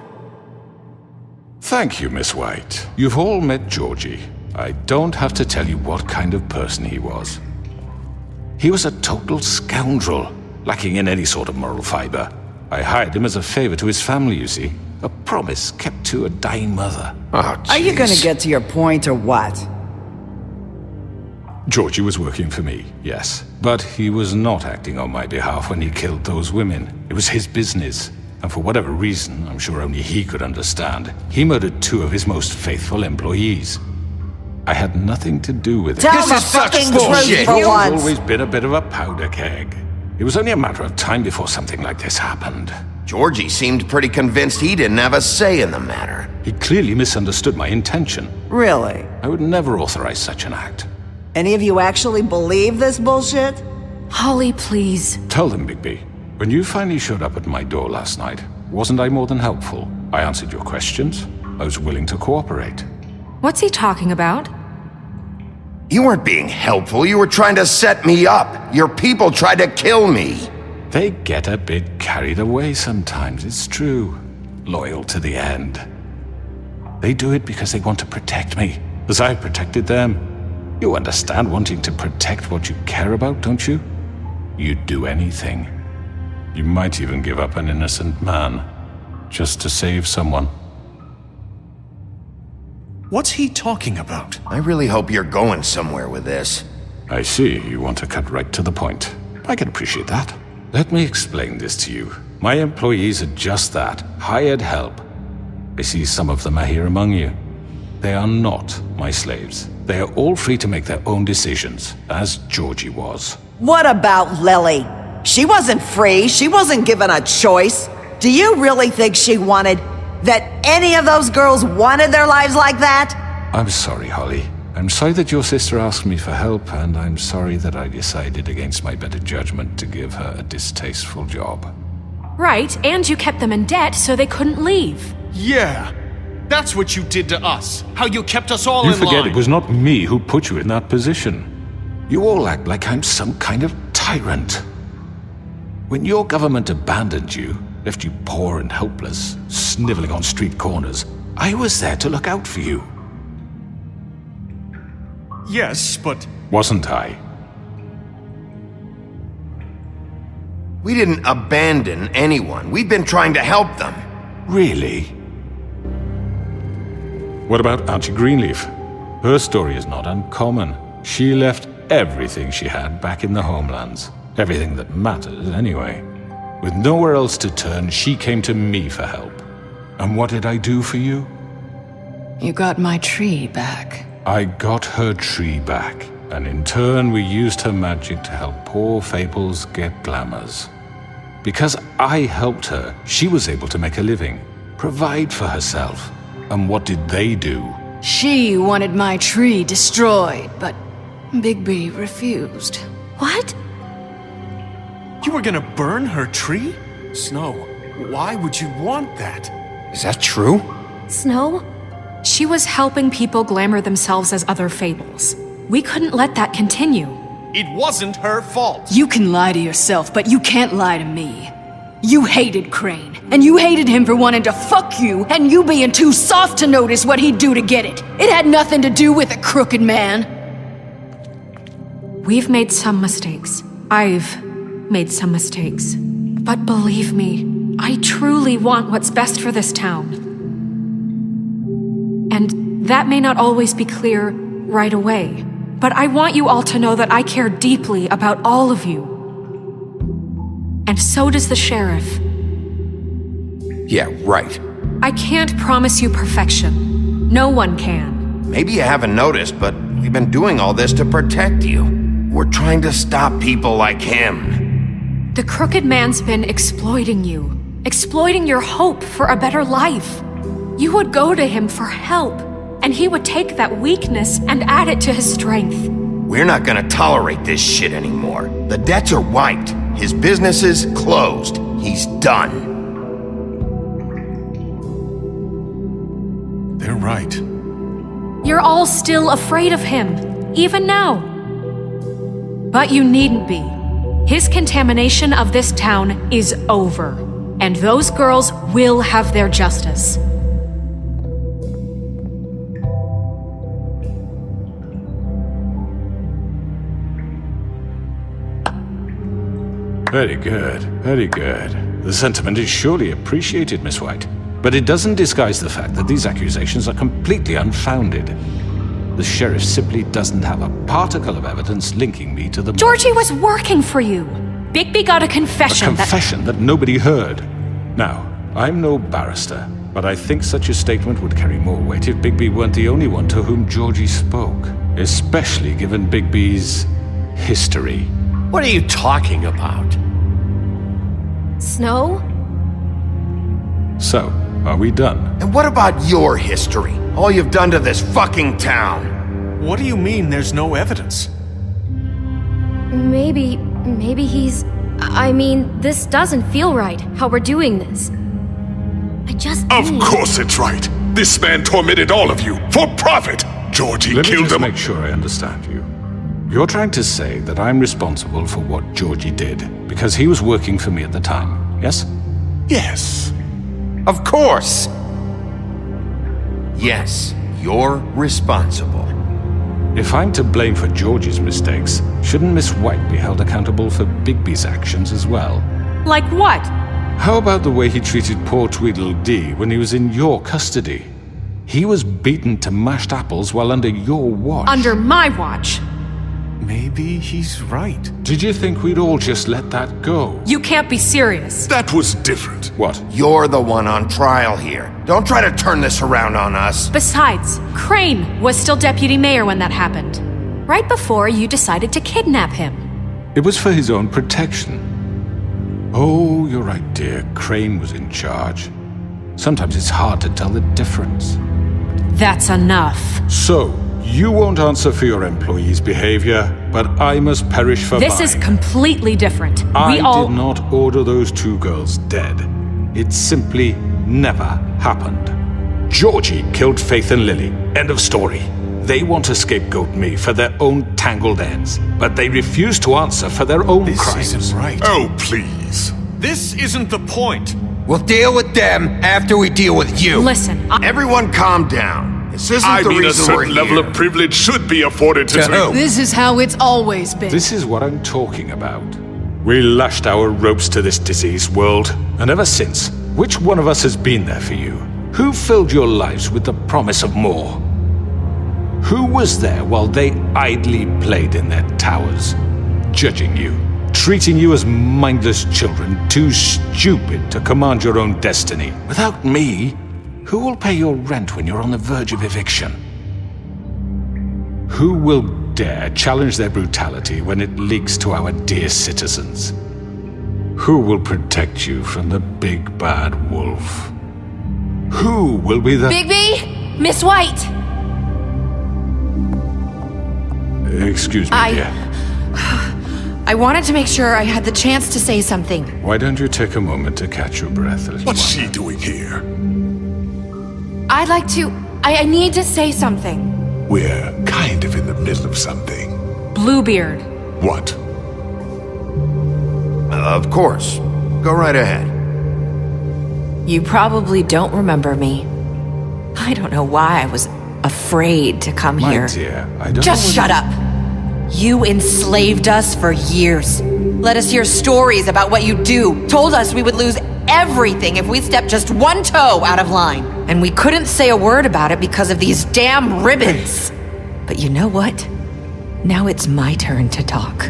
Thank you, Miss White. You've all met Georgie. I don't have to tell you what kind of person he was. He was a total scoundrel, lacking in any sort of moral fiber. I hired him as a favor to his family, you see. A promise kept to a dying mother. Oh, Are you gonna jeez. get to your point or what? Georgie was working for me, yes. But he was not acting on my behalf when he killed those women. It was his business. And for whatever reason, I'm sure only he could understand, he murdered 2 of his most faithful employees. I had nothing to do with it. Tell the fucking truth for I've once. always been a bit of a powder keg. It was only a matter of time before something like this happened. Georgie seemed pretty convinced he didn't have a say in the matter. He clearly misunderstood my intention. Really? I would never authorize such an act. Any of you actually believe this bullshit? Holly, please. Tell them, Bigby. When you finally showed up at my door last night, wasn't I more than helpful? I answered your questions. I was willing to cooperate. What's he talking about? You weren't being helpful. You were trying to set me up. Your people tried to kill me. They get a bit carried away sometimes, it's true. Loyal to the end. They do it because they want to protect me, as I protected them. You understand wanting to protect what you care about, don't you? You'd do anything. You might even give up an innocent man, just to save someone. What's he talking about? I really hope you're going somewhere with this. I see you want to cut right to the point. I can appreciate that. Let me explain this to you. My employees are just that, hired help. I see some of them are here among you. They are not my slaves. They are all free to make their own decisions, as Georgie was. What about Lily? She wasn't free. She wasn't given a choice. Do you really think she wanted... that any of those girls wanted their lives like that? I'm sorry, Holly. I'm sorry that your sister asked me for help, and I'm sorry that I decided against my better judgment to give her a distasteful job. Right, and you kept them in debt so they couldn't leave. Yeah, that's what you did to us. How you kept us all in line. You forget it was not me who put you in that position. You all act like I'm some kind of tyrant. When your government abandoned you, left you poor and helpless, sniveling on street corners, I was there to look out for you. Yes, but... Wasn't I? We didn't abandon anyone. We've been trying to help them. Really? What about Auntie Greenleaf? Her story is not uncommon. She left everything she had back in the homelands. Everything that matters, anyway. With nowhere else to turn, she came to me for help. And what did I do for you? You got my tree back. I got her tree back, and in turn we used her magic to help poor Fables get glamours. Because I helped her, she was able to make a living, provide for herself. And what did they do? She wanted my tree destroyed, but Bigby refused. What? You were gonna burn her tree? Snow, why would you want that? Is that true? Snow? She was helping people glamour themselves as other Fables. We couldn't let that continue. It wasn't her fault. You can lie to yourself, but you can't lie to me. You hated Crane, and you hated him for wanting to fuck you, and you being too soft to notice what he'd do to get it. It had nothing to do with a crooked man. We've made some mistakes. I've made some mistakes. But believe me, I truly want what's best for this town. And that may not always be clear right away, but I want you all to know that I care deeply about all of you. And so does the sheriff. Yeah, right. I can't promise you perfection. No one can. Maybe you haven't noticed, but we've been doing all this to protect you. We're trying to stop people like him. The Crooked Man's been exploiting you, exploiting your hope for a better life. You would go to him for help, and he would take that weakness and add it to his strength. We're not gonna tolerate this shit anymore. The debts are wiped. His business is closed. He's done. They're right. You're all still afraid of him, even now. But you needn't be. His contamination of this town is over, and those girls will have their justice. Very good, very good. The sentiment is surely appreciated, Miss White. But it doesn't disguise the fact that these accusations are completely unfounded. The sheriff simply doesn't have a particle of evidence linking me to the... Georgie was working for you. Bigby got a confession. A confession that nobody heard. Now, I'm no barrister, but I think such a statement would carry more weight if Bigby weren't the only one to whom Georgie spoke. Especially given Bigby's history. What are you talking about? Snow? So, are we done? And what about your history? All you've done to this fucking town? What do you mean there's no evidence? Maybe he's... I mean, this doesn't feel right, how we're doing this. Of course it's right. This man tormented all of you, for profit! Georgie Let me killed just him. make sure I understand you. You're trying to say that I'm responsible for what Georgie did, because he was working for me at the time, yes? Yes. Of course! Yes, you're responsible. If I'm to blame for Georgie's mistakes, shouldn't Miss White be held accountable for Bigby's actions as well? Like what? How about the way he treated poor Tweedledee when he was in your custody? He was beaten to mashed apples while under your watch. Under my watch. Maybe he's right. Did you think we'd all just let that go? You can't be serious. That was different. What? You're the one on trial here. Don't try to turn this around on us. Besides, Crane was still deputy mayor when that happened. Right before you decided to kidnap him. It was for his own protection. Oh, you're right, dear. Crane was in charge. Sometimes it's hard to tell the difference. That's enough. So, you won't answer for your employees' behavior, but I must perish for This mine. is completely different. I We all... did not order those two girls dead. It simply never happened. Georgie killed Faith and Lily. End of story. They want to scapegoat me for their own tangled ends, but they refuse to answer for their own crimes. This isn't right. Oh, please. This isn't the point. We'll deal with them after we deal with you. Listen, Everyone calm down. This isn't I the mean, a reason we're certain level here. of privilege should be afforded to who? This is how it's always been. This is what I'm talking about. We lashed our ropes to this diseased world, and ever since, which one of us has been there for you? Who filled your lives with the promise of more? Who was there while they idly played in their towers, judging you, treating you as mindless children, too stupid to command your own destiny? Without me, who will pay your rent when you're on the verge of eviction? Who will dare challenge their brutality when it leaks to our dear citizens? Who will protect you from the big bad wolf? Who will be the... Bigby! Miss White! Excuse me, dear. I wanted to make sure I had the chance to say something. Why don't you take a moment to catch your breath, little What's one? she doing here? I'd like to... I need to say something. We're kind of in the middle of something. Bluebeard. What? Of course. Go right ahead. You probably don't remember me. I don't know why I was afraid to come My here. dear, I don't Just know shut up! You enslaved us for years. Let us hear stories about what you do. Told us we would lose everything if we stepped just one toe out of line. And we couldn't say a word about it because of these damn ribbons. But you know what? Now it's my turn to talk.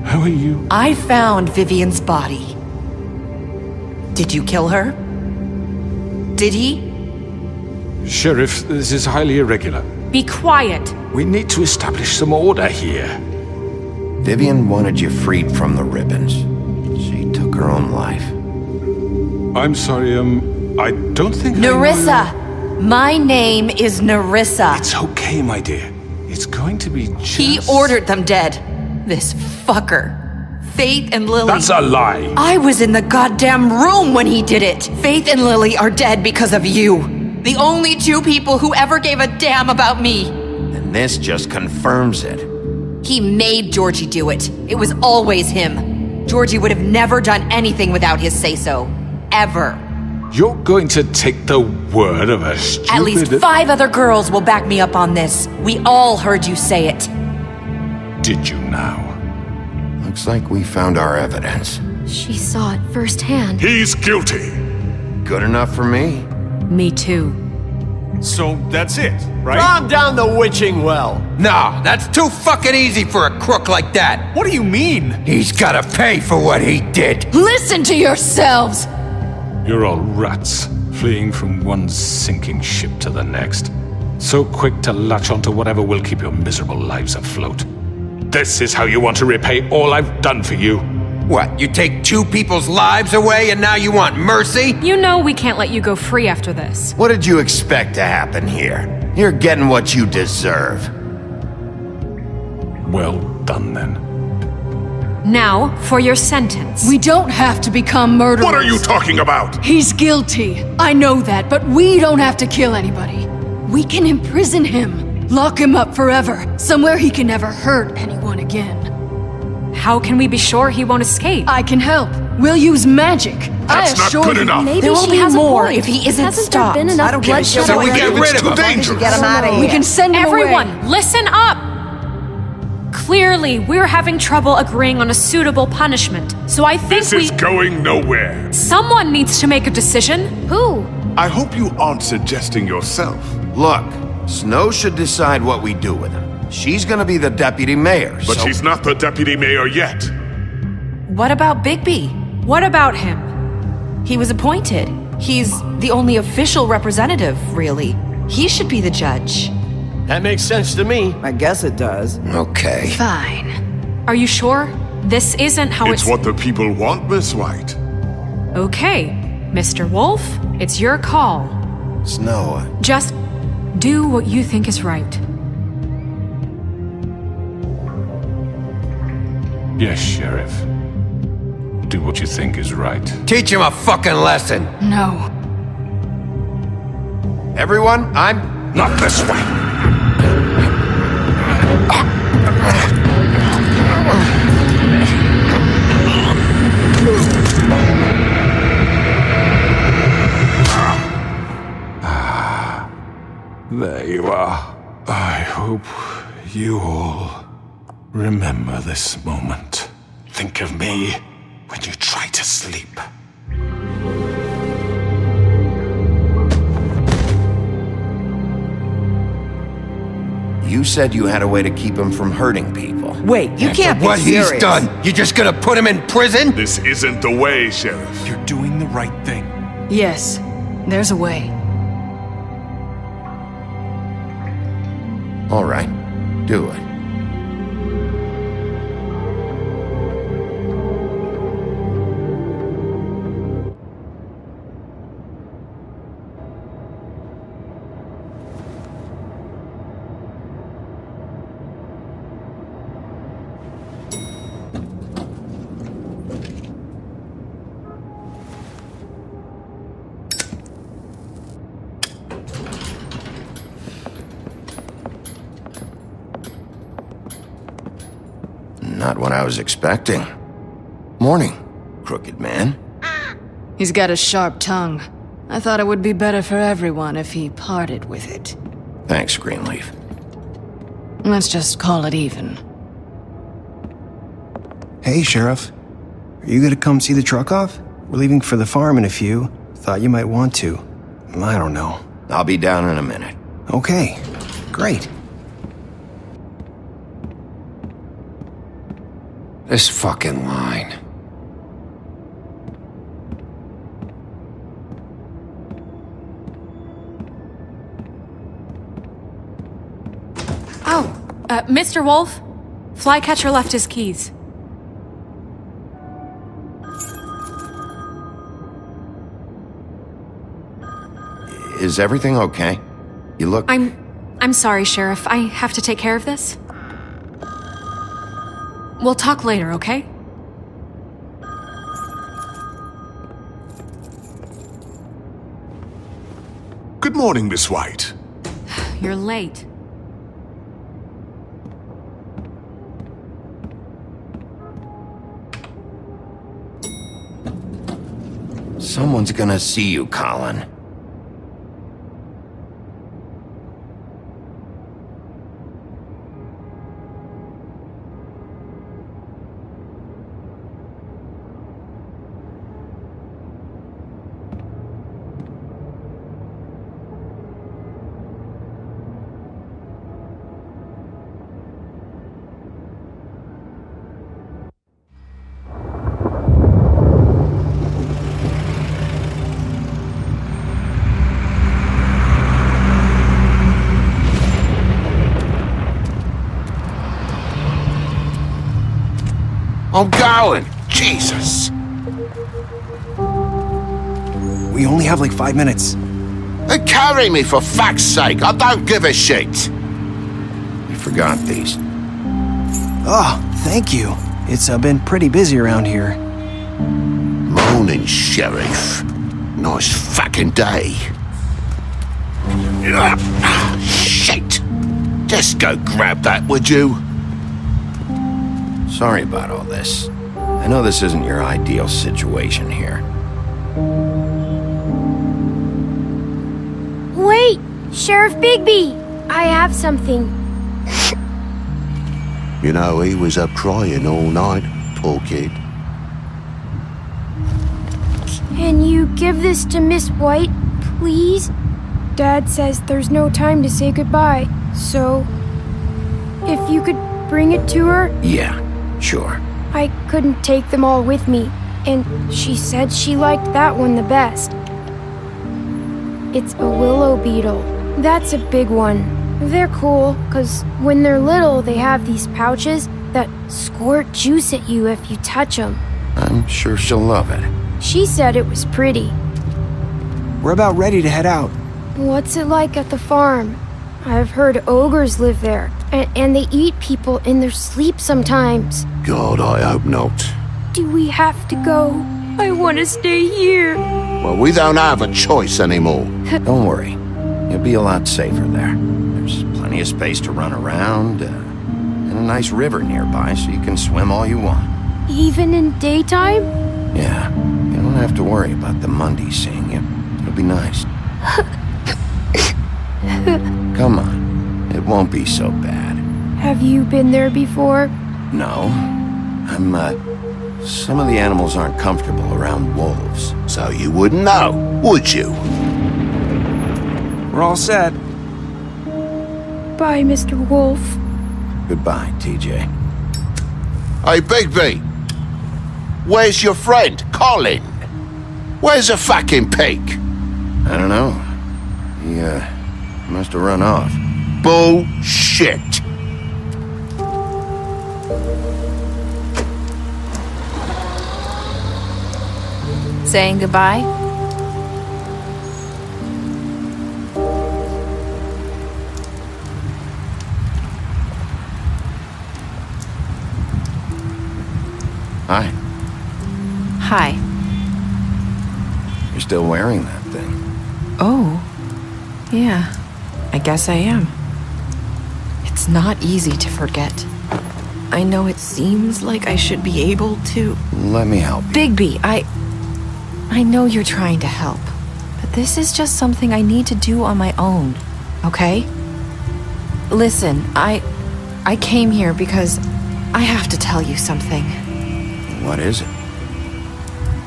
How are you? I found Vivian's body. Did you kill her? Did he? Sheriff, this is highly irregular. Be quiet. We need to establish some order here. Vivian wanted you freed from the ribbons. She took her own life. I'm sorry, I don't think Nerissa! My name is Nerissa. It's okay, my dear. It's going to be just... He ordered them dead. This fucker. Faith and Lily. That's a lie. I was in the goddamn room when he did it. Faith and Lily are dead because of you. The only two people who ever gave a damn about me. And this just confirms it. He made Georgie do it. It was always him. Georgie would have never done anything without his say-so. Ever. You're going to take the word of a stupid... At least 5 other girls will back me up on this. We all heard you say it. Did you now? Looks like we found our evidence. She saw it firsthand. He's guilty. Good enough for me. Me too. So that's it, right? Calm down the witching well. No, that's too fucking easy for a crook like that. What do you mean? He's gotta pay for what he did. Listen to yourselves! You're all rats, fleeing from one sinking ship to the next. So quick to latch onto whatever will keep your miserable lives afloat. This is how you want to repay all I've done for you. What, you take 2 people's lives away and now you want mercy? You know we can't let you go free after this. What did you expect to happen here? You're getting what you deserve. Well done, then. Now, for your sentence. We don't have to become murderers. What are you talking about? He's guilty. I know that, but we don't have to kill anybody. We can imprison him. Lock him up forever. Somewhere he can never hurt anyone again. How can we be sure he won't escape? I can help. We'll use magic. That's not assure good you, enough. Maybe There will she be has more a point. if he isn't Hasn't stopped. there been enough I don't give a bloodshed shit So we already? get rid of him. Dangerous. Get him out of here. We can send him Everyone, away. listen up! Clearly, we're having trouble agreeing on a suitable punishment, so I think This is going nowhere. Someone needs to make a decision. Who? I hope you aren't suggesting yourself. Look, Snow should decide what we do with him. She's gonna be the deputy mayor, But so... she's not the deputy mayor yet. What about Bigby? What about him? He was appointed. He's the only official representative, really. He should be the judge. That makes sense to me. I guess it does. Okay. Fine. Are you sure? This isn't how It's what the people want, Miss White. Okay, Mr. Wolf, it's your call. Snow, Just do what you think is right. Yes, Sheriff. Do what you think is right. Teach him a fucking lesson. No. everyone, I'm... Not this way. There you are. I hope you all remember this moment. Think of me when you try to sleep. You said you had a way to keep him from hurting people. Wait, you can't be What serious. he's done, you just gonna put him in prison? This isn't the way, Sheriff. You're doing the right thing. Yes, there's a way. All right, do it. Not what I was expecting. Morning, crooked man. He's got a sharp tongue. I thought it would be better for everyone if he parted with it. Thanks, Greenleaf. Let's just call it even. Hey, Sheriff. Are you gonna come see the truck off? We're leaving for the farm in a few. Thought you might want to. I don't know. I'll be down in a minute. Okay, great. This fucking line. Oh, Mr. Wolf, Flycatcher left his keys. Is everything okay? You look... I'm sorry, Sheriff. I have to take care of this. We'll talk later, okay? Good morning, Miss White. You're late. Someone's gonna see you, Colin. I'm going! Jesus! We only have like 5 minutes. Then carry me for fuck's sake! I don't give a shit! I forgot these. Oh, thank you. It's been pretty busy around here. Morning, Sheriff. Nice fucking day. Shit! Just go grab that, would you? Sorry about all this. I know this isn't your ideal situation here. wait! Sheriff Bigby! I have something. You know, he was up crying all night, poor kid. Can you give this to Miss White, please? Dad says there's no time to say goodbye, so if you could bring it to her? Yeah, sure. I couldn't take them all with me, and she said she liked that one the best. It's a willow beetle. That's a big one. They're cool, 'cause when they're little, they have these pouches that squirt juice at you if you touch them. I'm sure she'll love it. She said it was pretty. We're about ready to head out. What's it like at the farm? I've heard ogres live there, and they eat people in their sleep sometimes. God, I hope not. Do we have to go? I want to stay here. Well, we don't have a choice anymore. Don't worry. You'll be a lot safer there. There's plenty of space to run around, and a nice river nearby so you can swim all you want. Even in daytime? Yeah, you don't have to worry about the Mundies seeing you. It'll be nice. Come on, it won't be so bad. Have you been there before? No, some of the animals aren't comfortable around wolves. So you wouldn't know, would you? We're all set. Bye, Mr. Wolf. Goodbye, TJ. Hey, Bigby! Where's your friend, Colin? Where's the fucking pig? I don't know. He, must have run off. Bullshit! Saying goodbye? Hi. Hi. You're still wearing that thing. Oh. Yeah. I guess I am. It's not easy to forget. I know it seems like I should be able to... Let me help you. Bigby, I know you're trying to help, but this is just something I need to do on my own, okay? Listen, I came here because I have to tell you something. What is it?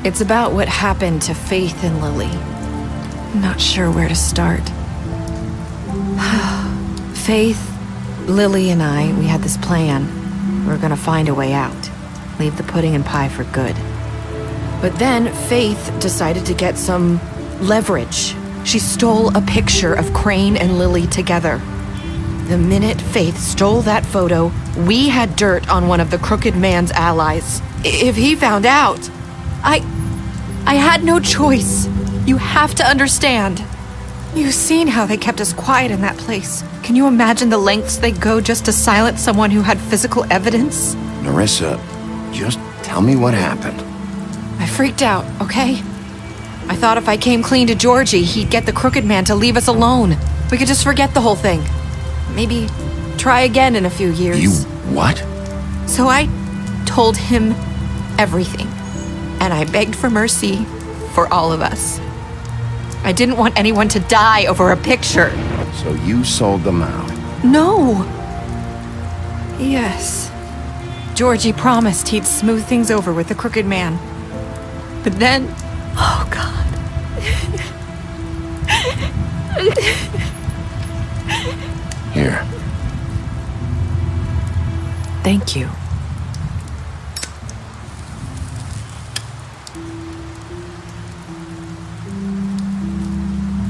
It's about what happened to Faith and Lily. I'm not sure where to start. Faith, Lily, and I, we had this plan. We were gonna find a way out. Leave the pudding and pie for good. But then Faith decided to get some leverage. She stole a picture of Crane and Lily together. The minute Faith stole that photo, we had dirt on one of the Crooked Man's allies. If he found out, I had no choice. You have to understand. You've seen how they kept us quiet in that place. Can you imagine the lengths they go just to silence someone who had physical evidence? Nerissa, just tell me what happened. I freaked out, okay? I thought if I came clean to Georgie, he'd get the Crooked Man to leave us alone. We could just forget the whole thing. Maybe try again in a few years. You what? So I told him everything. And I begged for mercy for all of us. I didn't want anyone to die over a picture. So you sold them out? No. Yes. Georgie promised he'd smooth things over with the Crooked Man. But then... Oh, God. Here. Thank you.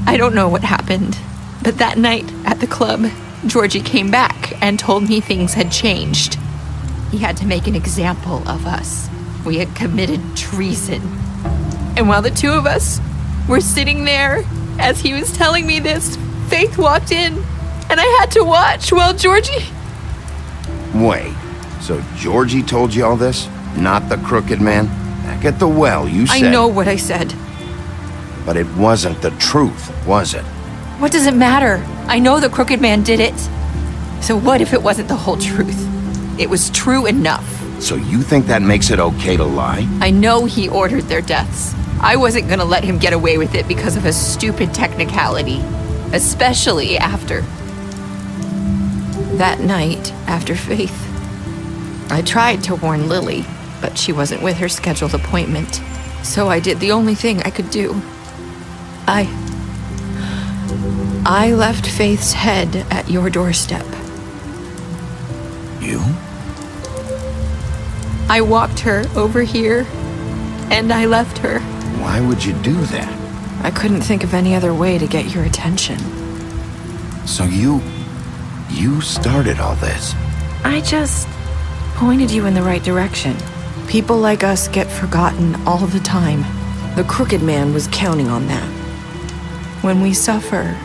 I don't know what happened, but that night at the club, Georgie came back and told me things had changed. He had to make an example of us. We had committed treason. And while the two of us were sitting there, as he was telling me this, Faith walked in, and I had to watch while Georgie... Wait, so Georgie told you all this? Not the Crooked Man? Back at the well, you said... I know what I said. But it wasn't the truth, was it? What does it matter? I know the Crooked Man did it. So what if it wasn't the whole truth? It was true enough. So you think that makes it okay to lie? I know he ordered their deaths. I wasn't gonna let him get away with it because of a stupid technicality. Especially after that night after Faith. I tried to warn Lily, but she wasn't with her scheduled appointment. So I did the only thing I could do. I left Faith's head at your doorstep. You? I walked her over here, and I left her. Why would you do that? I couldn't think of any other way to get your attention. So you started all this? I just pointed you in the right direction. People like us get forgotten all the time. The Crooked Man was counting on that. When we suffer,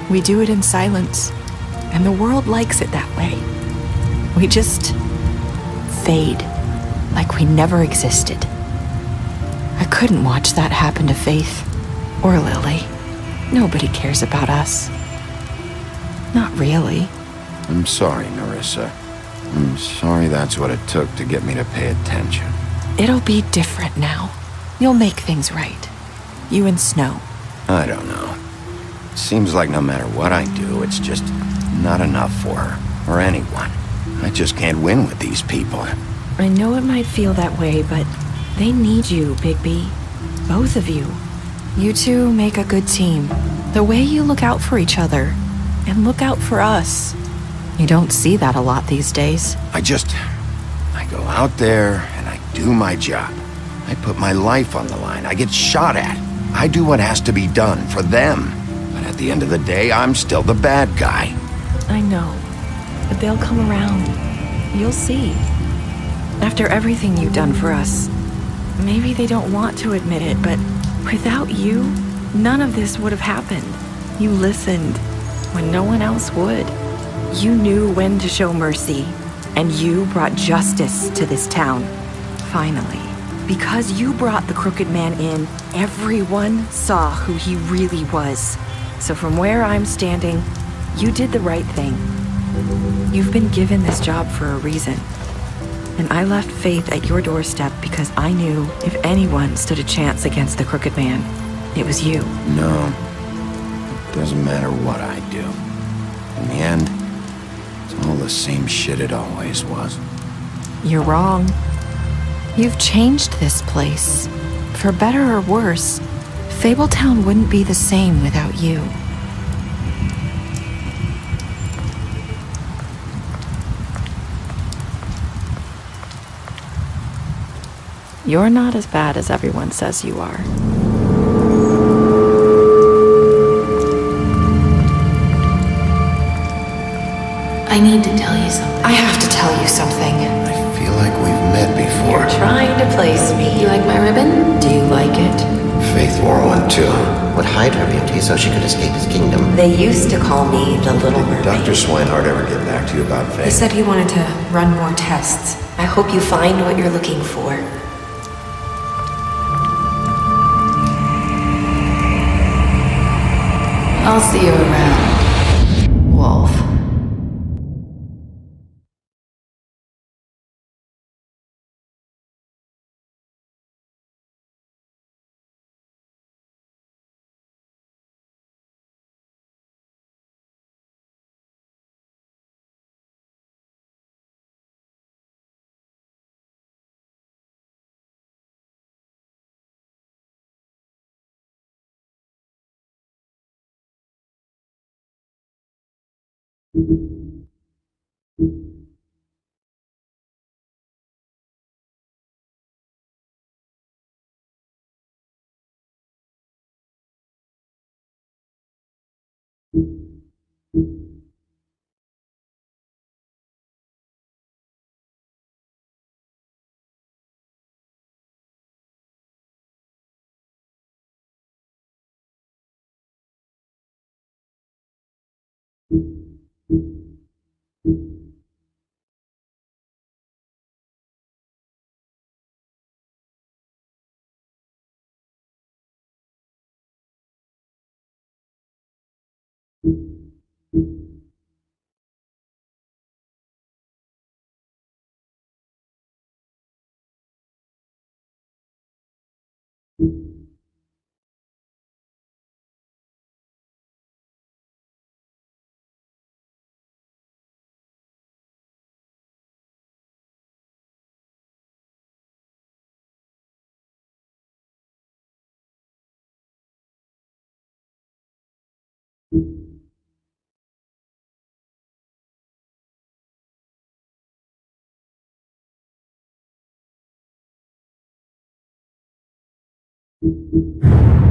we do it in silence, and the world likes it that way. We just fade, like we never existed. I couldn't watch that happen to Faith, or Lily. Nobody cares about us. Not really. I'm sorry, Nerissa. I'm sorry that's what it took to get me to pay attention. It'll be different now. You'll make things right. You and Snow. I don't know. Seems like no matter what I do, it's just not enough for her, or anyone. I just can't win with these people. I know it might feel that way, but they need you, Bigby. Both of you. You two make a good team. The way you look out for each other, and look out for us. You don't see that a lot these days. I go out there and I do my job. I put my life on the line. I get shot at. I do what has to be done for them. But at the end of the day, I'm still the bad guy. I know, but they'll come around. You'll see. After everything you've done for us, maybe they don't want to admit it, but without you, none of this would have happened. You listened when no one else would. You knew when to show mercy, and you brought justice to this town. Finally. Because you brought the Crooked Man in, everyone saw who he really was. So from where I'm standing, you did the right thing. You've been given this job for a reason. And I left Faith at your doorstep because I knew if anyone stood a chance against the Crooked Man, it was you. No. It doesn't matter what I do. In the end, it's all the same shit it always was. You're wrong. You've changed this place. For better or worse, Fabletown wouldn't be the same without you. You're not as bad as everyone says you are. I need to tell you something. I have to tell you something. I feel like we've met before. You're trying to place me. You like my ribbon? Do you like it? Faith wore one too. Would hide her beauty so she could escape his kingdom. They used to call me the Little Mermaid. Dr. Swinehart ever get back to you about Faith? He said he wanted to run more tests. I hope you find what you're looking for. I'll see you around, Wolf. you